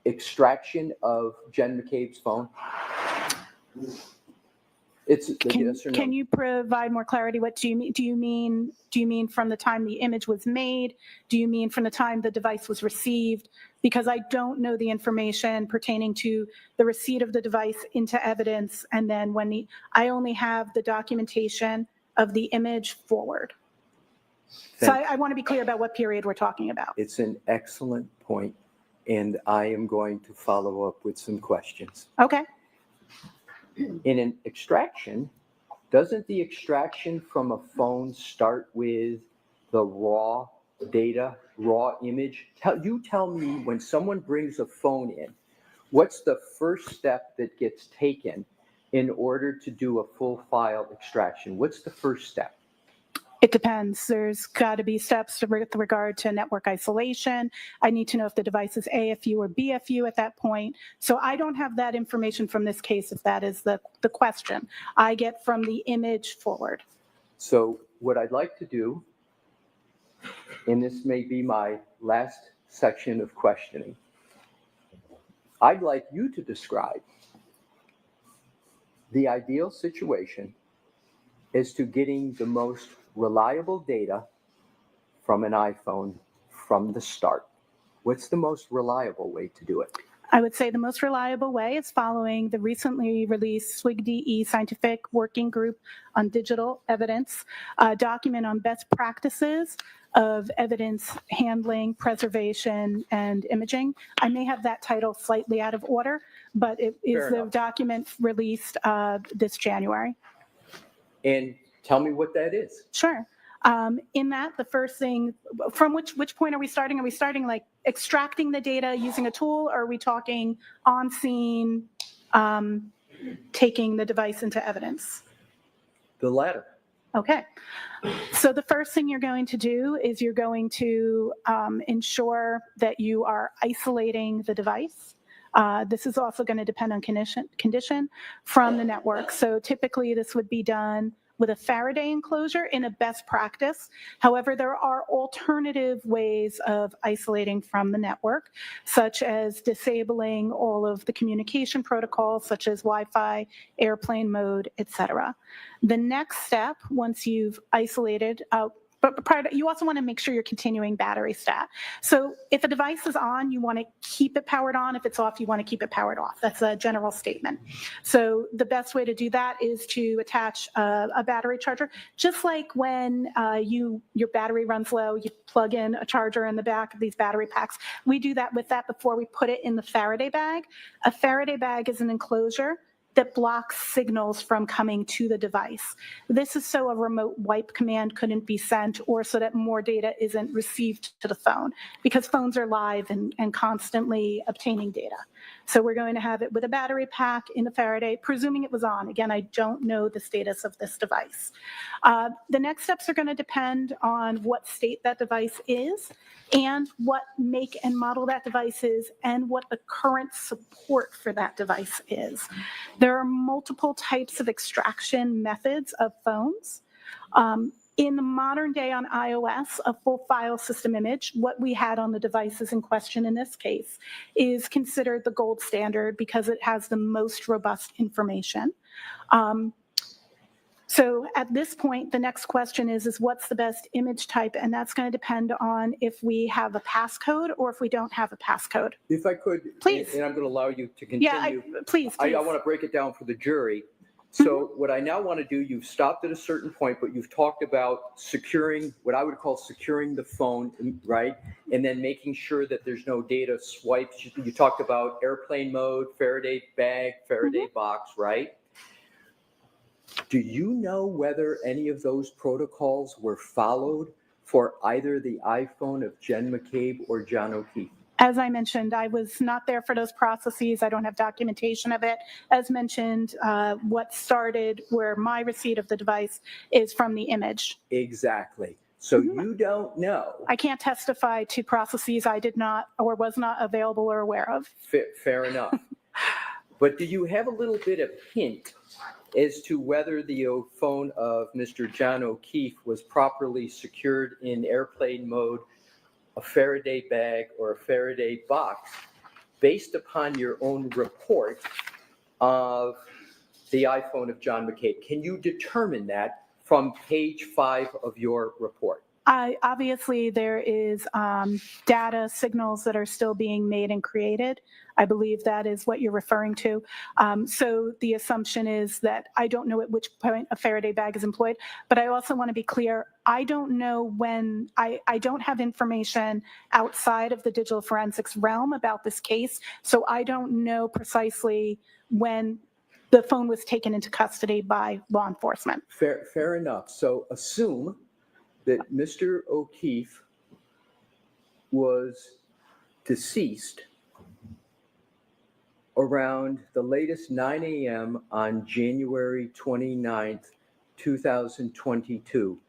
extraction of Jen McCabe's phone? It's yes or no. Can you provide more clarity? What do you mean? Do you mean from the time the image was made? Do you mean from the time the device was received? Because I don't know the information pertaining to the receipt of the device into evidence, and then when I only have the documentation of the image forward. So I want to be clear about what period we're talking about. It's an excellent point, and I am going to follow up with some questions. Okay. In an extraction, doesn't the extraction from a phone start with the raw data, raw image? Tell me, when someone brings a phone in, what's the first step that gets taken in order to do a full file extraction? What's the first step? It depends. There's got to be steps with regard to network isolation. I need to know if the device is AFU or BFU at that point. So I don't have that information from this case, if that is the question. I get from the image forward. So what I'd like to do, and this may be my last section of questioning, I'd like you to describe the ideal situation as to getting the most reliable data from an iPhone from the start. What's the most reliable way to do it? I would say the most reliable way is following the recently released SWIG-DE Scientific Working Group on Digital Evidence document on best practices of evidence handling, preservation, and imaging. I may have that title slightly out of order, but it is the document released this January. And tell me what that is. Sure. In that, the first thing, from which point are we starting? Are we starting like extracting the data using a tool, or are we talking on scene, taking the device into evidence? The latter. Okay. So the first thing you're going to do is you're going to ensure that you are isolating the device. This is also going to depend on condition from the network. So typically this would be done with a Faraday enclosure in a best practice. However, there are alternative ways of isolating from the network, such as disabling all of the communication protocols, such as Wi-Fi, airplane mode, etc. The next step, once you've isolated, but prior to, you also want to make sure you're continuing battery stat. So if a device is on, you want to keep it powered on. If it's off, you want to keep it powered off. That's a general statement. So the best way to do that is to attach a battery charger. Just like when your battery runs low, you plug in a charger in the back of these battery packs. We do that with that before we put it in the Faraday bag. A Faraday bag is an enclosure that blocks signals from coming to the device. This is so a remote wipe command couldn't be sent, or so that more data isn't received to the phone, because phones are live and constantly obtaining data. So we're going to have it with a battery pack in the Faraday, presuming it was on. Again, I don't know the status of this device. The next steps are going to depend on what state that device is and what make and model that device is and what the current support for that device is. There are multiple types of extraction methods of phones. In the modern day on iOS, a full file system image, what we had on the devices in question in this case, is considered the gold standard because it has the most robust information. So at this point, the next question is what's the best image type? And that's going to depend on if we have a passcode or if we don't have a passcode. If I could, please. And I'm going to allow you to continue. Yeah, please. I want to break it down for the jury. So what I now want to do, you've stopped at a certain point, but you've talked about securing, what I would call securing the phone, right? And then making sure that there's no data swipes. You talked about airplane mode, Faraday bag, Faraday box, right? Do you know whether any of those protocols were followed for either the iPhone of Jen McCabe or John O'Keefe? As I mentioned, I was not there for those processes. I don't have documentation of it. As mentioned, what started where my receipt of the device is from the image. Exactly. So you don't know. I can't testify to processes I did not or was not available or aware of. Fair enough. But do you have a little bit of hint as to whether the phone of Mr. John O'Keefe was properly secured in airplane mode, a Faraday bag, or a Faraday box, based upon your own report of the iPhone of John McCabe? Can you determine that from page 5 of your report? Obviously, there is data signals that are still being made and created. I believe that is what you're referring to. So the assumption is that I don't know at which point a Faraday bag is employed, but I also want to be clear, I don't know when, I don't have information outside of the digital forensics realm about this case, so I don't know precisely when the phone was taken into custody by law enforcement. Fair enough. So assume that Mr. O'Keefe was deceased around the latest 9 a.m. on January 29th, 2022.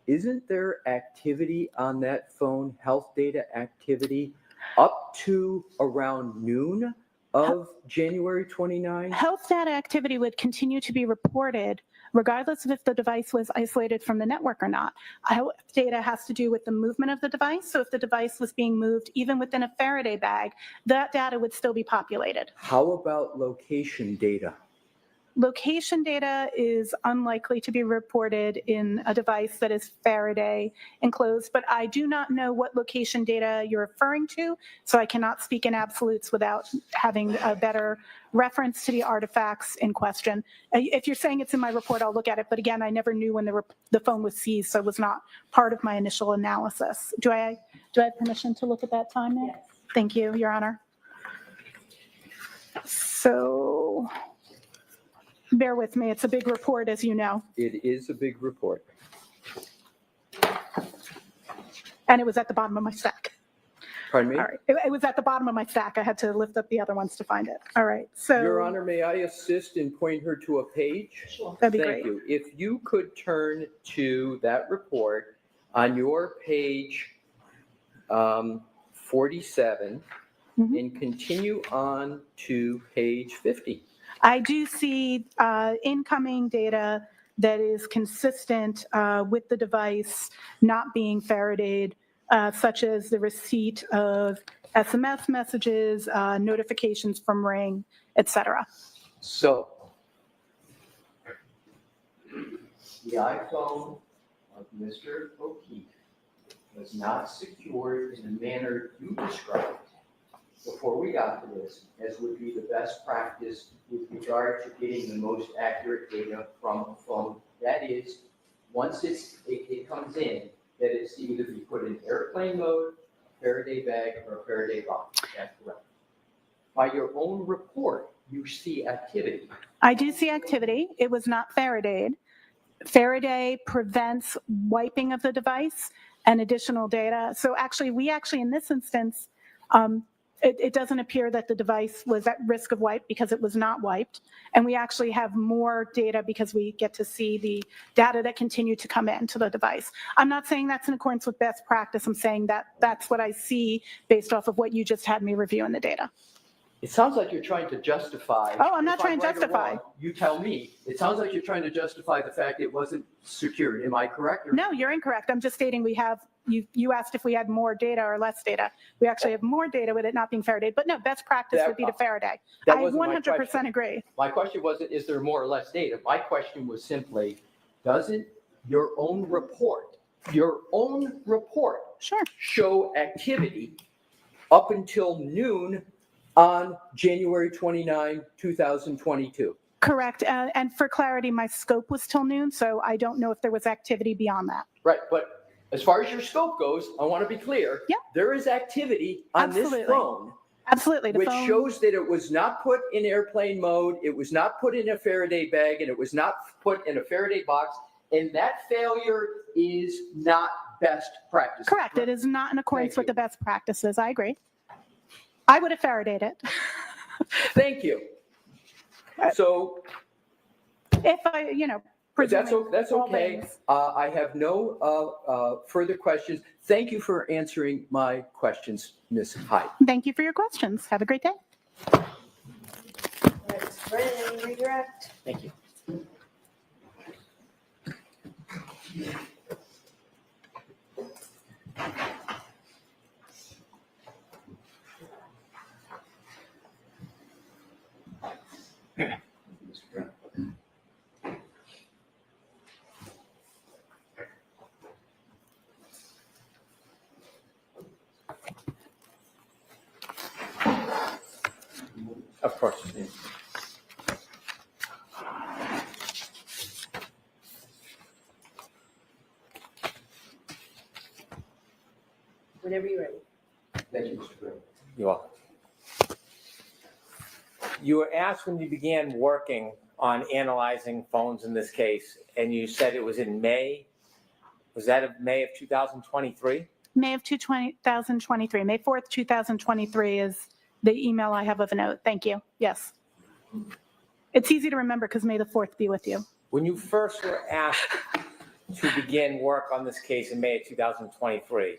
Isn't there activity on that phone, health data activity, up to around noon of January 29th? Health data activity would continue to be reported regardless of if the device was isolated from the network or not. Health data has to do with the movement of the device. So if the device was being moved even within a Faraday bag, that data would still be populated. How about location data? Location data is unlikely to be reported in a device that is Faraday enclosed, but I do not know what location data you're referring to, so I cannot speak in absolutes without having a better reference to the artifacts in question. If you're saying it's in my report, I'll look at it, but again, I never knew when the phone was seized, so it was not part of my initial analysis. Do I have permission to look at that time now? Yes. Thank you, Your Honor. So, bear with me, it's a big report, as you know. It is a big report. And it was at the bottom of my stack. Pardon me? All right, it was at the bottom of my stack. I had to lift up the other ones to find it. All right, so. Your Honor, may I assist and point her to a page? Sure. That'd be Thank great. you. If you could turn to that report on your page 47 and continue on to page 50. I do see incoming data that is consistent with the device not being Faradayed, such as the receipt of SMS messages, notifications from Ring, etc. So, the iPhone of Mr. O'Keefe was not secured in the manner you described before we got to this, as would be the best practice with regard to getting the most accurate data from a phone. That is, once it comes in, that it's to either be put in airplane mode, Faraday bag, or a Faraday box. That's correct. By your own report, you see activity. I do see activity. It was not Faradayed. Faraday prevents wiping of the device and additional data. So actually, in this instance, it doesn't appear that the device was at risk of wipe because it was not wiped. And we actually have more data because we get to see the data that continue to come into the device. I'm not saying that's in accordance with best practice. I'm saying that that's what I see based off of what you just had me review in the data. It sounds like you're trying to justify. Oh, I'm not if trying to right or justify. wrong, you tell me. It sounds like you're trying to justify the fact it wasn't secured. Am I correct? No, you're incorrect. I'm just stating we have, you asked if we had more data or less data. We actually have more data with it not being Faradayed, but no, best practice would be to Faraday. That I wasn't my 100% question. agree. My question wasn't, is there more or less data? My question was simply, doesn't your own report Sure. show activity up until noon on January 29, 2022? Correct. And for clarity, my scope was till noon, so I don't know if there was activity beyond that. Right, but as far as your scope goes, I want to be clear. Yeah. There is activity on this phone. Absolutely. The Which phone shows that it was not put in airplane mode, it was not put in a Faraday bag, and it was not put in a Faraday box, and that failure is not best practice. Correct. It is not in accordance with the best practices. I agree. I would have Faradayed it. Thank you. So if I, that's all okay. things. I have no further questions. Thank you for answering my questions, Ms. Hyde. Thank you for your questions. Have a great day. All right, Mr. Brennan, redirect. Thank you. Of course. Whenever you're ready. Thank you, Mr. Chairman. You're welcome. You were asked when you began working on analyzing phones in this case, and you said it was in May. Was that of May of 2023? May of 2023, May 4th, 2023 is the email I have of a note. Thank you. Yes. It's easy to remember because May the 4th be with you. When you first were asked to begin work on this case in May of 2023,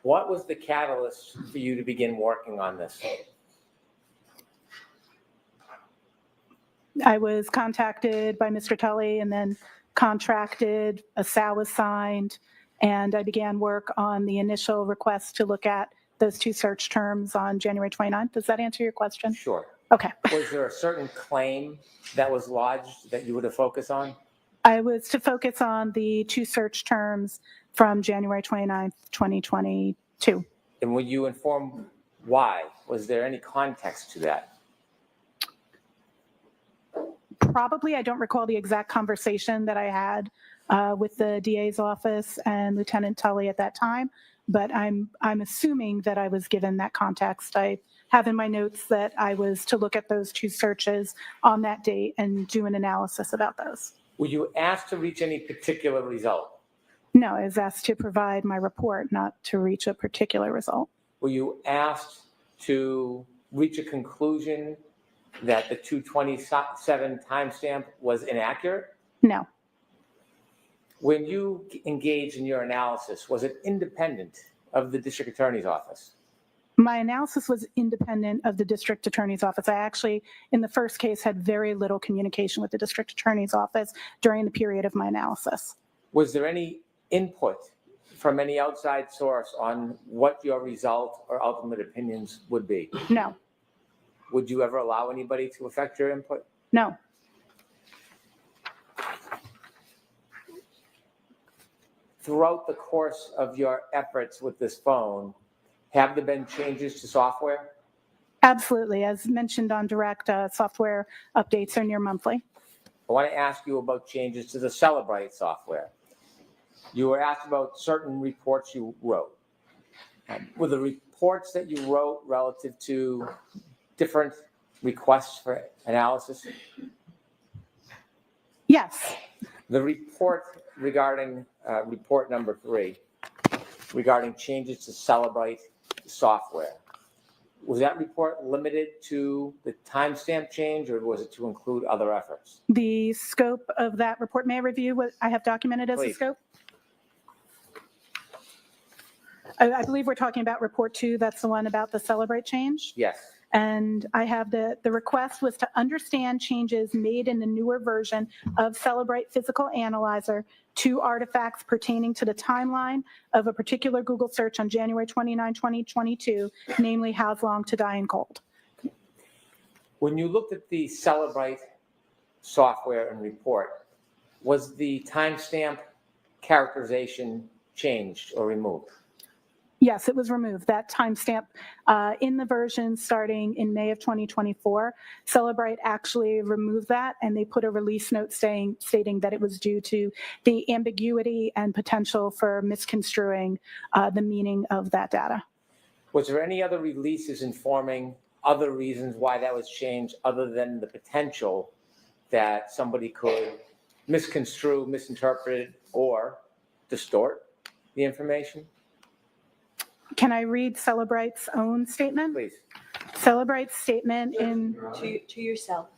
what was the catalyst for you to begin working on this? I was contacted by Mr. Tully and then contracted, a SAL was signed, and I began work on the initial request to look at those two search terms on January 29th. Does that answer your question? Sure. Okay. Was there a certain claim that was lodged that you would have focused on? I was to focus on the two search terms from January 29th, 2022. And would you inform why? Was there any context to that? Probably, I don't recall the exact conversation that I had with the DA's office and Lieutenant Tully at that time, but I'm assuming that I was given that context. I have in my notes that I was to look at those two searches on that date and do an analysis about those. Were you asked to reach any particular result? No, I was asked to provide my report, not to reach a particular result. Were you asked to reach a conclusion that the 227 timestamp was inaccurate? No. When you engaged in your analysis, was it independent of the district attorney's office? My analysis was independent of the district attorney's office. I actually, in the first case, had very little communication with the district attorney's office during the period of my analysis. Was there any input from any outside source on what your result or ultimate opinions would be? No. Would you ever allow anybody to affect your input? No. Throughout the course of your efforts with this phone, have there been changes to software? Absolutely. As mentioned on direct, software updates are near monthly. I want to ask you about changes to the Celebrite software. You were asked about certain reports you wrote. Were the reports that you wrote relative to different requests for analysis? Yes, The report regarding, report number 3, regarding changes to Celebrate software, was that report limited to the timestamp change, or was it to include other efforts? the scope of that report, may I review what I have documented as the Please. scope? I believe we're talking about report 2, that's the one about the Celebrate change. Yes. And I have the request was to understand changes made in the newer version of Celebrate Physical Analyzer to artifacts pertaining to the timeline of a particular Google search on January 29, 2022, namely How's Long to Die in Cold. When you looked at the Celebrate software and report, was the timestamp characterization changed or removed? Yes, it was removed. That timestamp in the version starting in May of 2024, Celebrate actually removed that, and they put a release note stating that it was due to the ambiguity and potential for misconstruing the meaning of that data. Was there any other releases informing other reasons why that was changed other than the potential that somebody could misconstrue, misinterpret, or distort the information? Can I read Celebrate's own statement? Please. Celebrate's statement in... To yourself.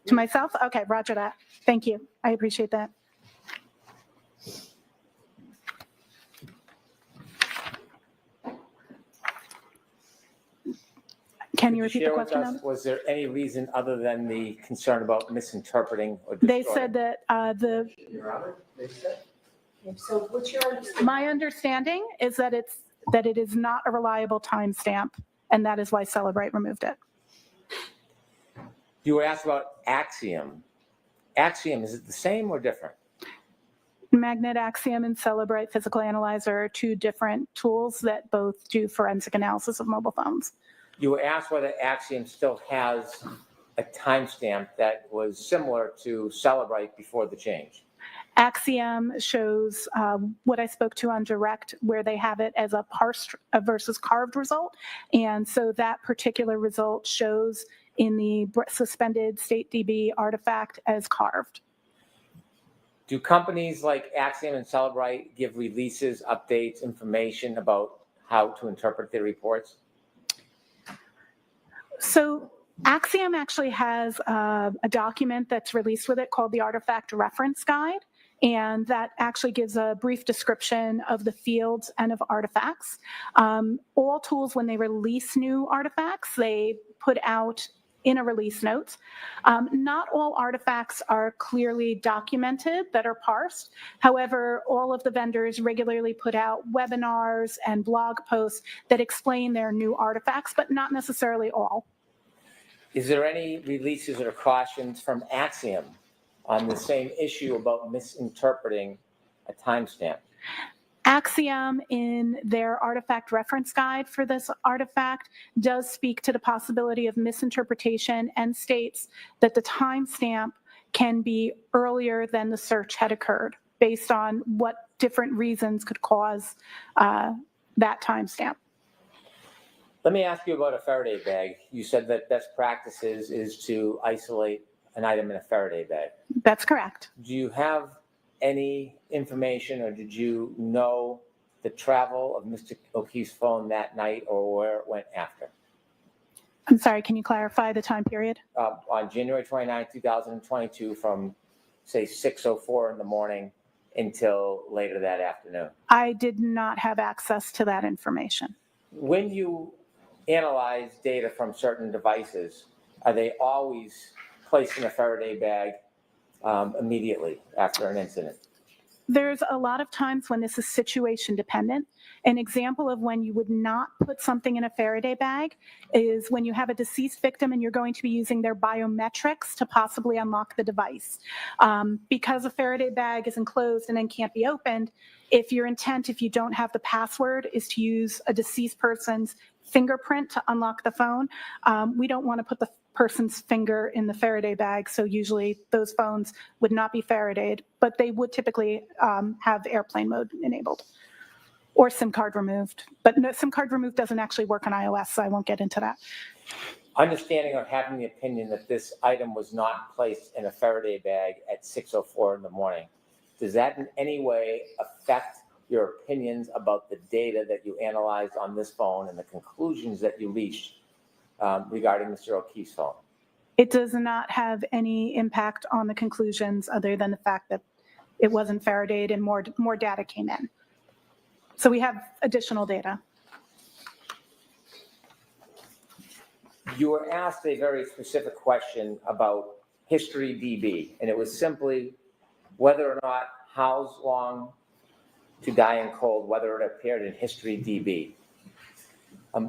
To myself? Okay, roger that. Thank you. I appreciate that. Can you repeat the question? Share with us, was there any reason other than the concern about misinterpreting or They distorting? said that Your Honor, they said? So what's your understanding? my understanding is that it is not a reliable timestamp, and that is why Celebrate removed it. You were asked about Axiom. Axiom, is it the same or different? Magnet Axiom and Celebrate Physical Analyzer are two different tools that both do forensic analysis of mobile phones. You were asked whether Axiom still has a timestamp that was similar to Celebrate before the change. Axiom shows what I spoke to on direct, where they have it as a parsed versus carved result. And so that particular result shows in the suspended state DB artifact as carved. Do companies like Axiom and Celebrate give releases, updates, information about how to interpret their reports? So Axiom actually has a document that's released with it called the Artifact Reference Guide. And that actually gives a brief description of the fields and of artifacts. All tools, when they release new artifacts, they put out in a release note. Not all artifacts are clearly documented that are parsed. However, all of the vendors regularly put out webinars and blog posts that explain their new artifacts, but not necessarily all. Is there any releases or cautions from Axiom on the same issue about misinterpreting a timestamp? Axiom, in their artifact reference guide for this artifact, does speak to the possibility of misinterpretation and states that the timestamp can be earlier than the search had occurred, based on what different reasons could cause that timestamp. Let me ask you about a Faraday bag. You said that best practices is to isolate an item in a Faraday bag. That's correct. Do you have any information, or did you know the travel of Mr. O'Keefe's phone that night, or where it went after? I'm sorry, can you clarify the time period? On January 29, 2022, from say 6:04 in the morning until later that afternoon. I did not have access to that information. When you analyze data from certain devices, are they always placed in a Faraday bag immediately after an incident? There's a lot of times when this is situation dependent. An example of when you would not put something in a Faraday bag is when you have a deceased victim and you're going to be using their biometrics to possibly unlock the device. Because a Faraday bag is enclosed and then can't be opened, if your intent, if you don't have the password, is to use a deceased person's fingerprint to unlock the phone, we don't want to put the person's finger in the Faraday bag, so usually those phones would not be Faradayed, but they would typically have airplane mode enabled or SIM card removed. But no, SIM card removed doesn't actually work on iOS, so I won't get into that. Understanding or having the opinion that this item was not placed in a Faraday bag at 6:04 in the morning, does that in any way affect your opinions about the data that you analyzed on this phone and the conclusions that you reached regarding Mr. O'Keefe's phone? It does not have any impact on the conclusions other than the fact that it wasn't Faradayed and more data came in. So we have additional data. You were asked a very specific question about history DB, and it was simply whether or not How's Long to Die in Cold, whether it appeared in history DB.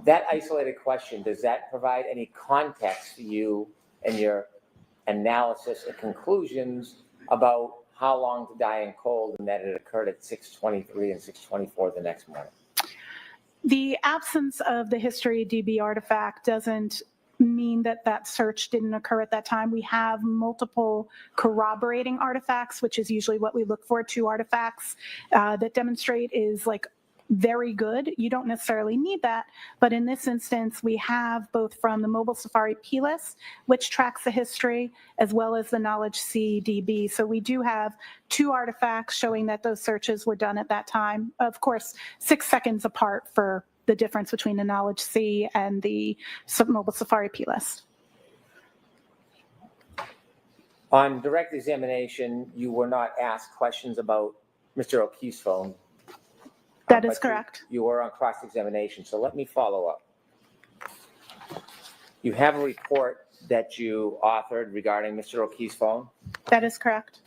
That isolated question, does that provide any context to you and your analysis and conclusions about How Long to Die in Cold and that it occurred at 6:23 and 6:24 the next morning? The absence of the history DB artifact doesn't mean that that search didn't occur at that time. We have multiple corroborating artifacts, which is usually what we look for, 2 artifacts that demonstrate is like very good. You don't necessarily need that, but in this instance, we have both from the Mobile Safari PLIS, which tracks the history, as well as the Knowledge CDB. So we do have 2 artifacts showing that those searches were done at that time. Of course, 6 seconds apart for the difference between the Knowledge C and the Mobile Safari PLIS. On direct examination, you were not asked questions about Mr. O'Keefe's phone. That is correct. You were on cross-examination, so let me follow up. You have a report that you authored regarding Mr. O'Keefe's phone, That is correct.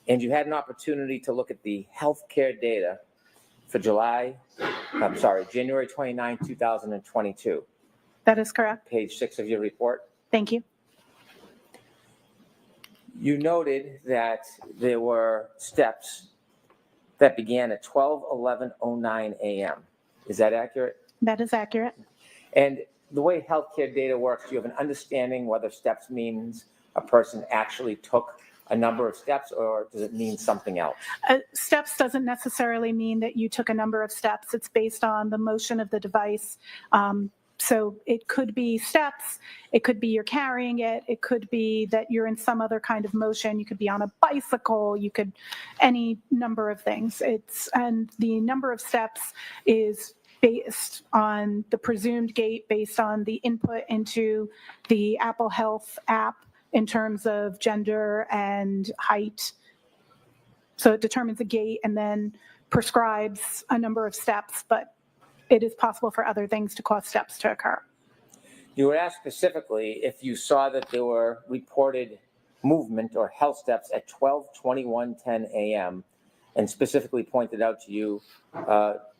and you had an opportunity to look at the healthcare data for January 29, 2022. That is correct. Page 6 of your report. Thank you. You noted that there were steps that began at 12:11:09 a.m. Is that accurate? That is accurate. And the way healthcare data works, do you have an understanding whether steps means a person actually took a number of steps, or does it mean something else? Steps doesn't necessarily mean that you took a number of steps. It's based on the motion of the device. So it could be steps, it could be you're carrying it, it could be that you're in some other kind of motion, you could be on a bicycle, you could, any number of things. And the number of steps is based on the presumed gait, based on the input into the Apple Health app in terms of gender and height. So it determines the gait and then prescribes a number of steps, but it is possible for other things to cause steps to occur. You were asked specifically if you saw that there were reported movement or health steps at 12:21:10 a.m. and specifically pointed out to you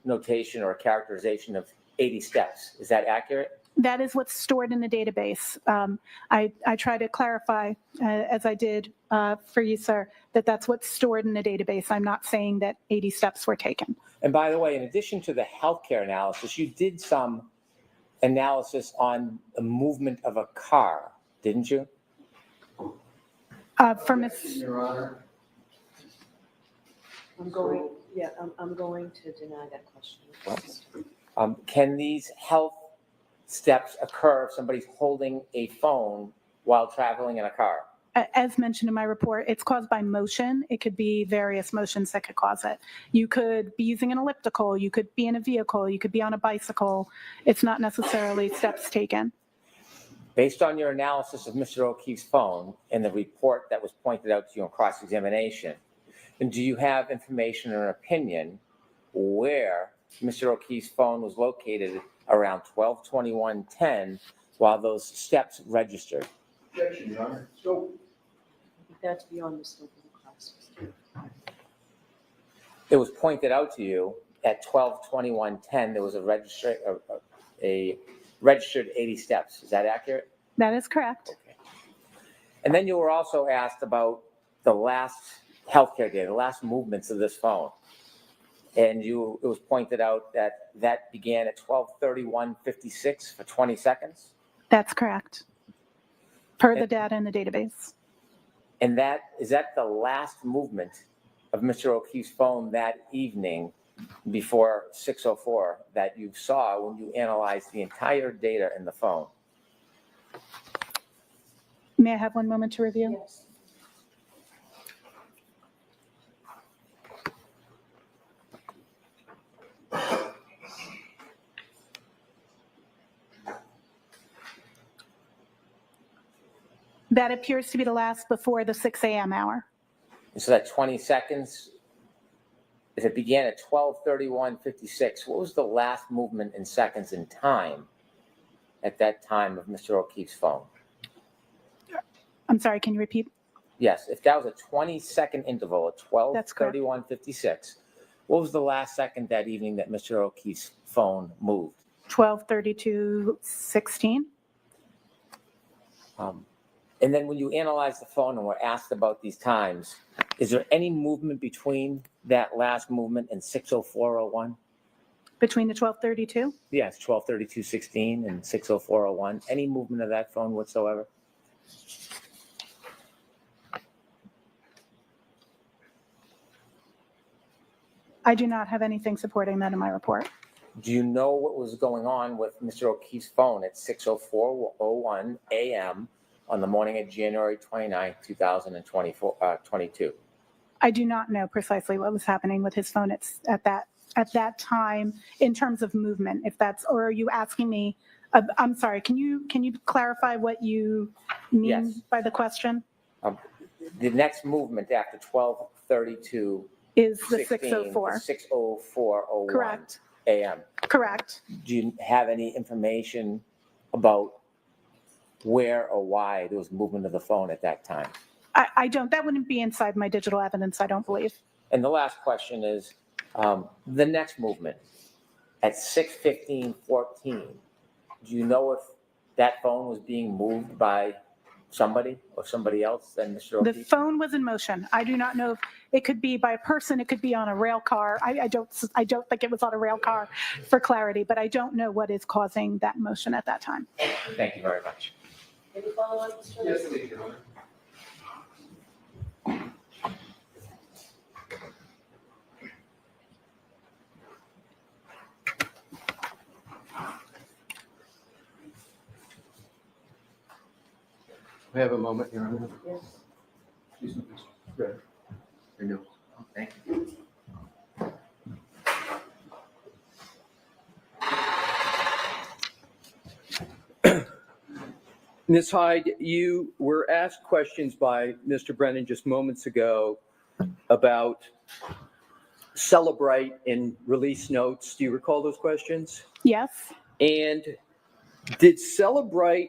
notation or characterization of 80 steps. Is that accurate? That is what's stored in the database. I try to clarify, as I did for you, sir, that that's what's stored in the database. I'm not saying that 80 steps were taken. And by the way, in addition to the healthcare analysis, you did some analysis on the movement of a car, didn't you? For Ms. Your Honor. I'm going to deny that question. Can these health steps occur if somebody's holding a phone while traveling in a car? As mentioned in my report, it's caused by motion. It could be various motions that could cause it. You could be using an elliptical, you could be in a vehicle, you could be on a bicycle. It's not necessarily steps taken. Based on your analysis of Mr. O'Keefe's phone and the report that was pointed out to you on cross-examination, and do you have information or opinion where Mr. O'Keefe's phone was located around 12:21:10 while those steps registered? Objection, Your Honor. So, That's beyond the scope of the class. It was pointed out to you at 12:21:10 there was a registered 80 steps. Is that accurate? That is correct. Okay. And then you were also asked about the last healthcare data, the last movements of this phone. And it was pointed out that began at 12:31:56 for 20 seconds. That's correct. Per the data in the database. And is that the last movement of Mr. O'Keefe's phone that evening before 6:04 that you saw when you analyzed the entire data in the phone? May I have one moment to review? Yes. That appears to be the last before the 6 a.m. hour. So that 20 seconds, if it began at 12:31:56, what was the last movement in seconds in time at that time of Mr. O'Keefe's phone? I'm sorry, can you repeat? Yes, if that was a 20-second interval at That's correct. 12:31:56, what was the last second that evening that Mr. O'Keefe's phone moved? 12:32:16. And then when you analyze the phone and were asked about these times, is there any movement between that last movement and 6:04:01? Between the 12:32? Yes, 12:32:16 and 6:04:01. Any movement of that phone whatsoever? I do not have anything supporting that in my report. Do you know what was going on with Mr. O'Keefe's phone at 6:04:01 a.m. on the morning of January 29, 2022? I do not know precisely what was happening with his phone at that time in terms of movement. If that's, or are you asking me? I'm sorry. Can you clarify what you mean Yes. by the question? The next movement after 12:32 Is the 6:04? 6:04:01 Correct. a.m. Correct. Do you have any information about where or why there was movement of the phone at that time? I don't. That wouldn't be inside my digital evidence, I don't believe. And the last question is, the next movement at 6:15:14, do you know if that phone was being moved by somebody or somebody else than Mr. The O'Keefe? phone was in motion. I do not know if it could be by a person, it could be on a rail car. I don't think it was on a rail car for clarity, but I don't know what is causing that motion at that time. Thank you very much. Any follow-up, Mr. Yes, Lexus? please, Your Honor. We have a moment, Your Honor. Yes. Excuse me, please. Go ahead. No. Thank you. Ms. Hyde, you were asked questions by Mr. Brennan just moments ago about Celebrite and release notes. Do you recall those questions? Yes. And did Celebrite,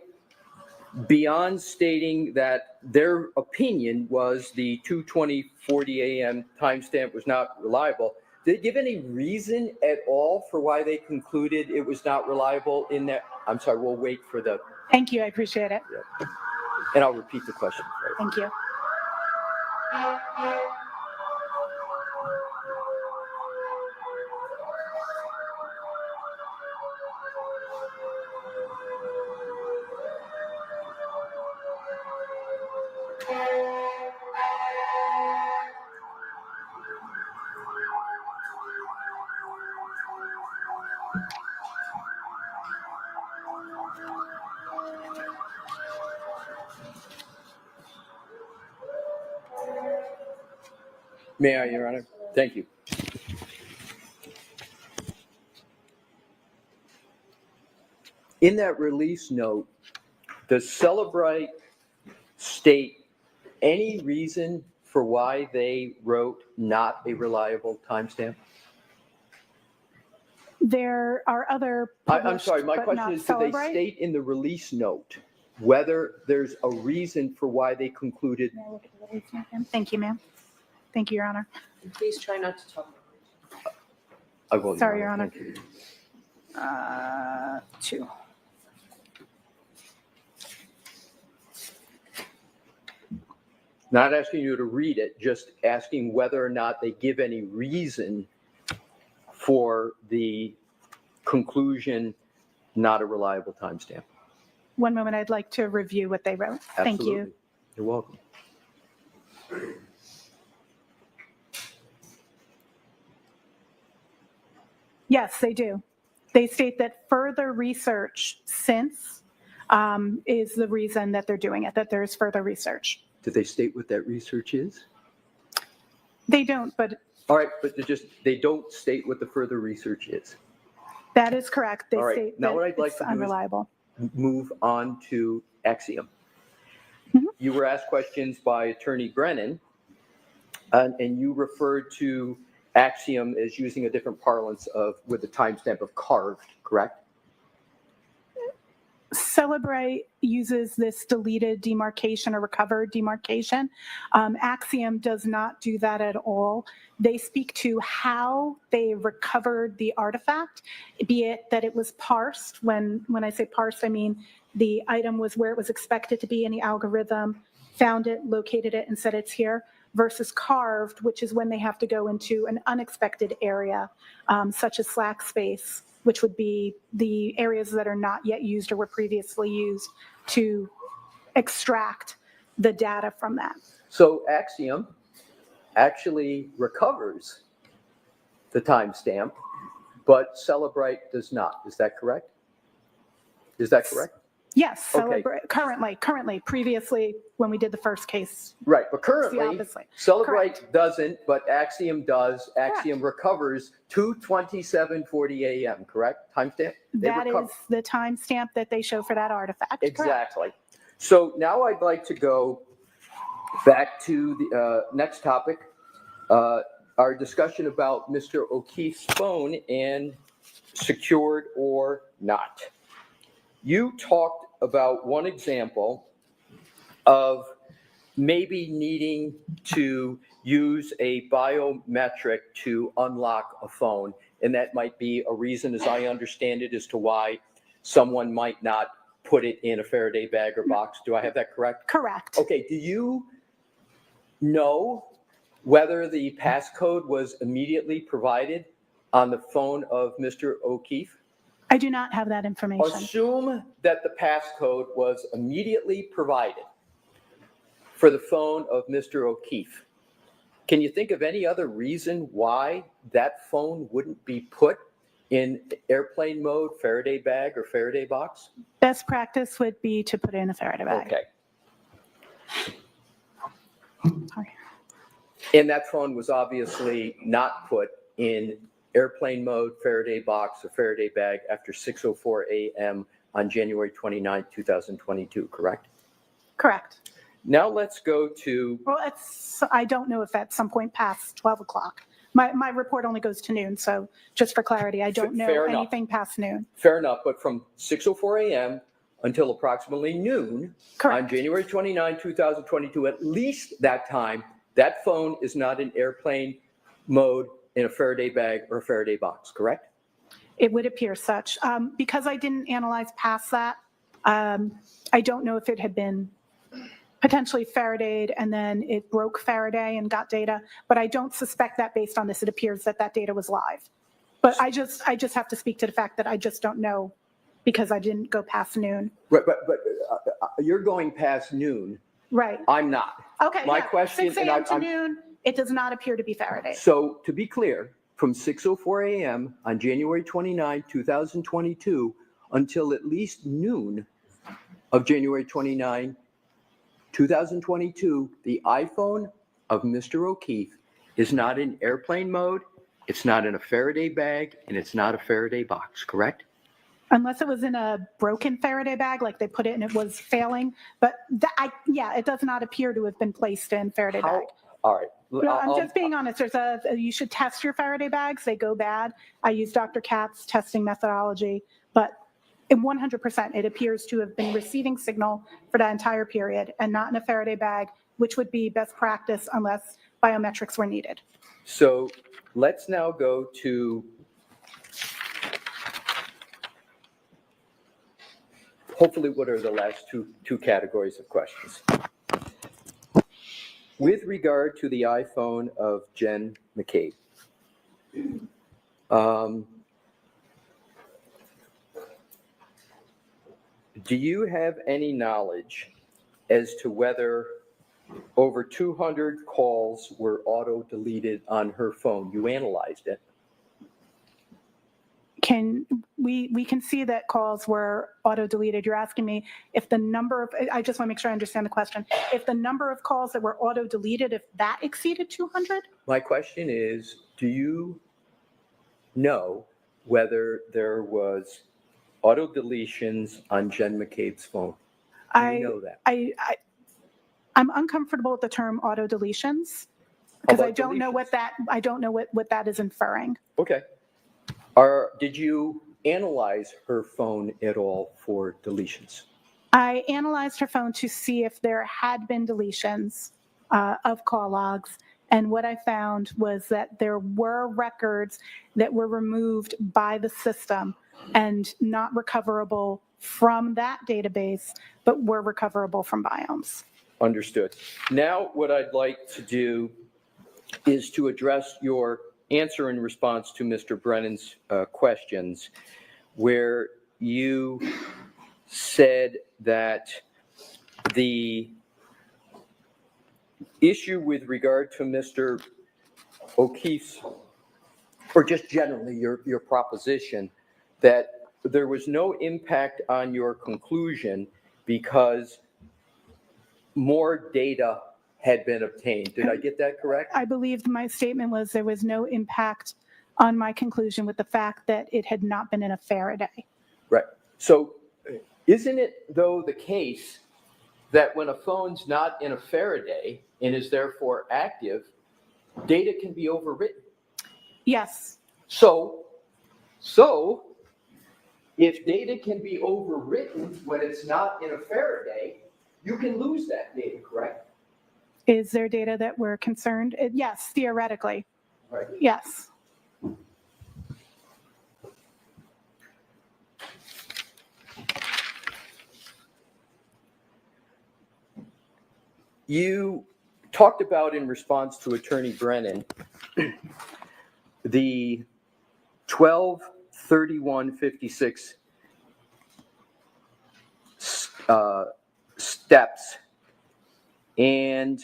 beyond stating that their opinion was the 2:20:40 a.m. timestamp was not reliable, did they give any reason at all for why they concluded it was not reliable in that? I'm sorry, we'll wait for the, Thank you. I appreciate it. and I'll repeat the question for you. Thank you. May I, Your Honor? Thank you. In that release note, does Celebrite state any reason for why they wrote not a reliable timestamp? There are other. I'm sorry, my published, but question not is, do they Celebrite? state in the release note whether there's a reason for why they concluded? May I look at the release note, ma'am? Thank you, ma'am. Thank you, Your Honor. And please try not to talk. I will, Sorry, Your Honor. Thank you. 2. Not asking you to read it, just asking whether or not they give any reason for the conclusion, not a reliable timestamp. One moment, I'd like to review what they wrote. Thank you. Absolutely. You're welcome. Yes, they do. They state that further research since is the reason that they're doing it, that there's further research. Do they state what that research is? They don't, but All right, but they don't state what the further research is. that is correct. They All right, state now that what I'd like it's to do is unreliable. move on to Axiom. You were asked questions by Attorney Brennan, and you referred to Axiom as using a different parlance with the timestamp of carved, correct? Celebrate uses this deleted demarcation or recovered demarcation. Axiom does not do that at all. They speak to how they recovered the artifact, be it that it was parsed. When I say parsed, I mean the item was where it was expected to be in the algorithm, found it, located it, and said it's here, versus carved, which is when they have to go into an unexpected area, such as slack space, which would be the areas that are not yet used or were previously used to extract the data from that. So Axiom actually recovers the timestamp, but Celebrite does not. Is that correct? Is that correct? Yes, Okay. currently, previously, when we did the first case. Right, but it's the currently, opposite. Celebrite doesn't, but Axiom does. Axiom recovers 2:27:40 a.m., correct? Timestamp? They That recover- is the timestamp that they show for that artifact. correct. Exactly. So now I'd like to go back to the next topic, our discussion about Mr. O'Keefe's phone and secured or not. You talked about one example of maybe needing to use a biometric to unlock a phone, and that might be a reason, as I understand it, as to why someone might not put it in a Faraday bag or box. Do I have that correct? Correct. Okay, do you know whether the passcode was immediately provided on the phone of Mr. O'Keefe? I do not have that information. Assume that the passcode was immediately provided for the phone of Mr. O'Keefe. Can you think of any other reason why that phone wouldn't be put in airplane mode, Faraday bag, or Faraday box? Best practice would be to put it in a Faraday bag. Okay. Sorry. And that phone was obviously not put in airplane mode, Faraday box, or Faraday bag after 6:04 a.m. on January 29, 2022, correct? Correct. Now let's go to, Well, I don't know if at some point past 12 o'clock. My report only goes to noon, so just for clarity, I don't know Fair enough. anything past noon. fair enough, but from 6:04 a.m. until approximately noon on January 29, 2022, at least that time, that phone is not in airplane mode in a Faraday bag or a Faraday box, correct? It would appear such. Because I didn't analyze past that, I don't know if it had been potentially Faradayed and then it broke Faraday and got data, but I don't suspect that based on this. It appears that that data was live. But I just have to speak to the fact that I just don't know because I didn't go past noon. Right, but you're going past noon. Right. I'm not. Okay. My yeah. question, 6 and a.m. to I'm- noon, it does not appear to be Faraday. So to be clear, from 6:04 a.m. on January 29, 2022, until at least noon of January 29, 2022, the iPhone of Mr. O'Keefe is not in airplane mode, it's not in a Faraday bag, and it's not a Faraday box, correct? Unless it was in a broken Faraday bag, like they put it and it was failing. But it does not appear to have been placed in Faraday bag. All right. No, I'm just being honest. You should test your Faraday bags. They go bad. I use Dr. Katz's testing methodology, but in 100%, it appears to have been receiving signal for that entire period and not in a Faraday bag, which would be best practice unless biometrics were needed. So let's now go to hopefully what are the last two categories of questions. With regard to the iPhone of Jen McCabe, do you have any knowledge as to whether over 200 calls were auto-deleted on her phone? You analyzed it. we can see that calls were auto-deleted. You're asking me if the number of, I just want to make sure I understand the question. If the number of calls that were auto-deleted, if that exceeded 200? My question is, do you know whether there was auto deletions on Jen McCabe's phone? Do you know that? I'm uncomfortable with the term auto-deletions because I don't know what that is inferring. Okay. Did you analyze her phone at all for deletions? I analyzed her phone to see if there had been deletions of call logs, and what I found was that there were records that were removed by the system and not recoverable from that database, but were recoverable from biomes. Understood. Now, what I'd like to do is to address your answer in response to Mr. Brennan's questions, where you said that the issue with regard to Mr. O'Keefe's, or just generally your proposition, that there was no impact on your conclusion because more data had been obtained. Did I get that correct? I believe my statement was there was no impact on my conclusion with the fact that it had not been in a Faraday. Right. So isn't it, though, the case that when a phone's not in a Faraday and is therefore active, data can be overwritten? Yes. So if data can be overwritten when it's not in a Faraday, you can lose that data, correct? Is there data that we're concerned? Yes, theoretically. Right. Yes. You talked about, in response to Attorney Brennan, the 12/31/56 steps, and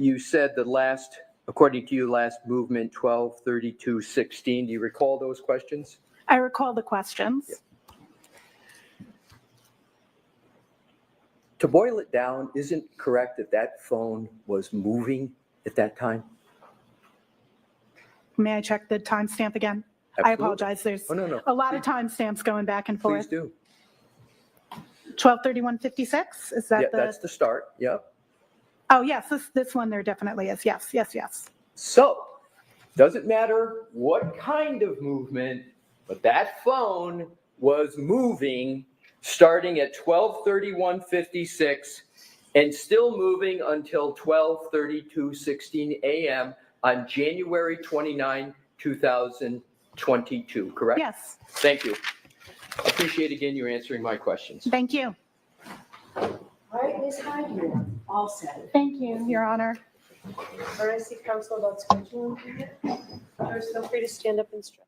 you said the last, according to you, last movement 12/32/16. Do you recall those questions? I recall the questions. Yeah. To boil it down, isn't correct that that phone was moving at that time? May I check the timestamp again? Absolutely. I apologize. There's no. a lot of timestamps going back and forth. Please do. 12/31/56? Is that Yeah, that's the start. Yep. Oh, yes, this one there definitely is. Yes. So, doesn't matter what kind of movement, but that phone was moving starting at 12/31/56 and still moving until 12/32/16 a.m. on January 29, 2022, correct? Yes. Thank you. Appreciate again you answering my questions. Thank you. All right, Ms. Hyde, you're all set. Thank you, Your Honor. All right, I see counsel about scheduling here. Jurors, feel free to stand up and stretch.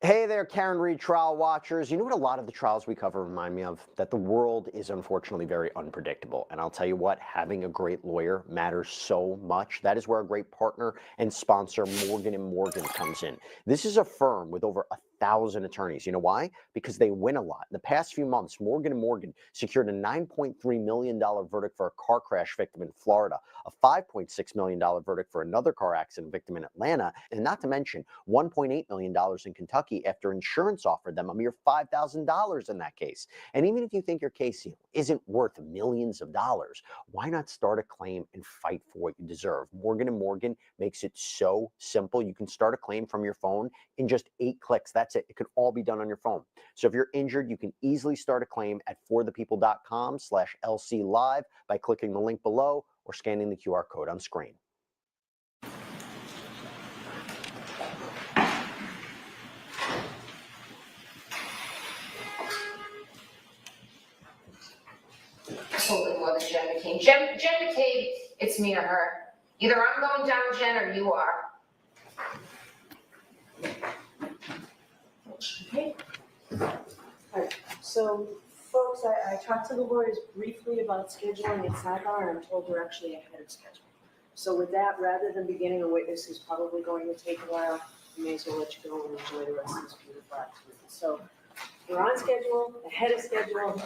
Hey there, Karen Retrial watchers. You know what a lot of the trials we cover remind me of? That the world is unfortunately very unpredictable. And I'll tell you what, having a great lawyer matters so much. That is where a great partner and sponsor, Morgan & Morgan, comes in. This is a firm with over 1,000 attorneys. You know why? Because they win a lot. In the past few months, Morgan & Morgan secured a $9.3 million verdict for a car crash victim in Florida, a $5.6 million verdict for another car accident victim in Atlanta, and not to mention $1.8 million in Kentucky after insurance offered them a mere $5,000 in that case. And even if you think your case isn't worth millions of dollars, why not start a claim and fight for what you deserve? Morgan & Morgan makes it so simple. You can start a claim from your phone in just 8 clicks. That's it. It can all be done on your phone. So if you're injured, you can easily start a claim at forthepeople.com/LC Live by clicking the link below or scanning the QR code on screen. Absolutely more than Jen McCabe. Jen McCabe, it's me or her. Either I'm going down, Jen, or you are. Okay. All right, so Folks, I talked to the lawyers briefly about scheduling at Sidebar, and I'm told we're actually ahead of schedule. So with that, rather than beginning a witness who's probably going to take a while, we may as well let you go and enjoy the rest of this beautiful activity. So we're on schedule, ahead of schedule.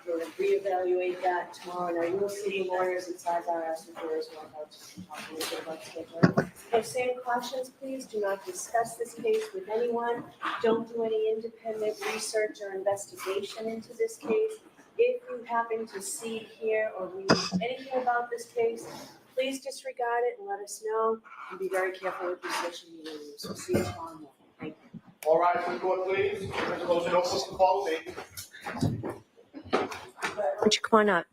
We're going to reevaluate that tomorrow. Now, you will see lawyers at Sidebar asking for as well how to talk a little bit about scheduling. So same cautions, please. Do not discuss this case with anyone. Don't do any independent research or investigation into this case. If you happen to see, hear, or read anything about this case, please disregard it and let us know. And be very careful with your social media use. So see you tomorrow morning. Thank you. All rise to the court, please. Closing no close to follow me. Why don't you come on up?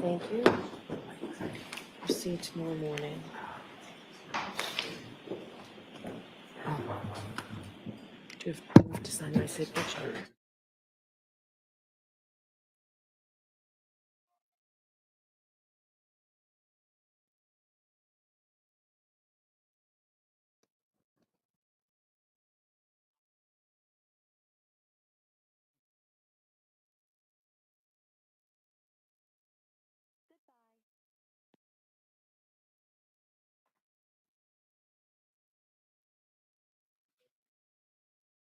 Thank you. We'll see you tomorrow morning. Do you have to sign my signature?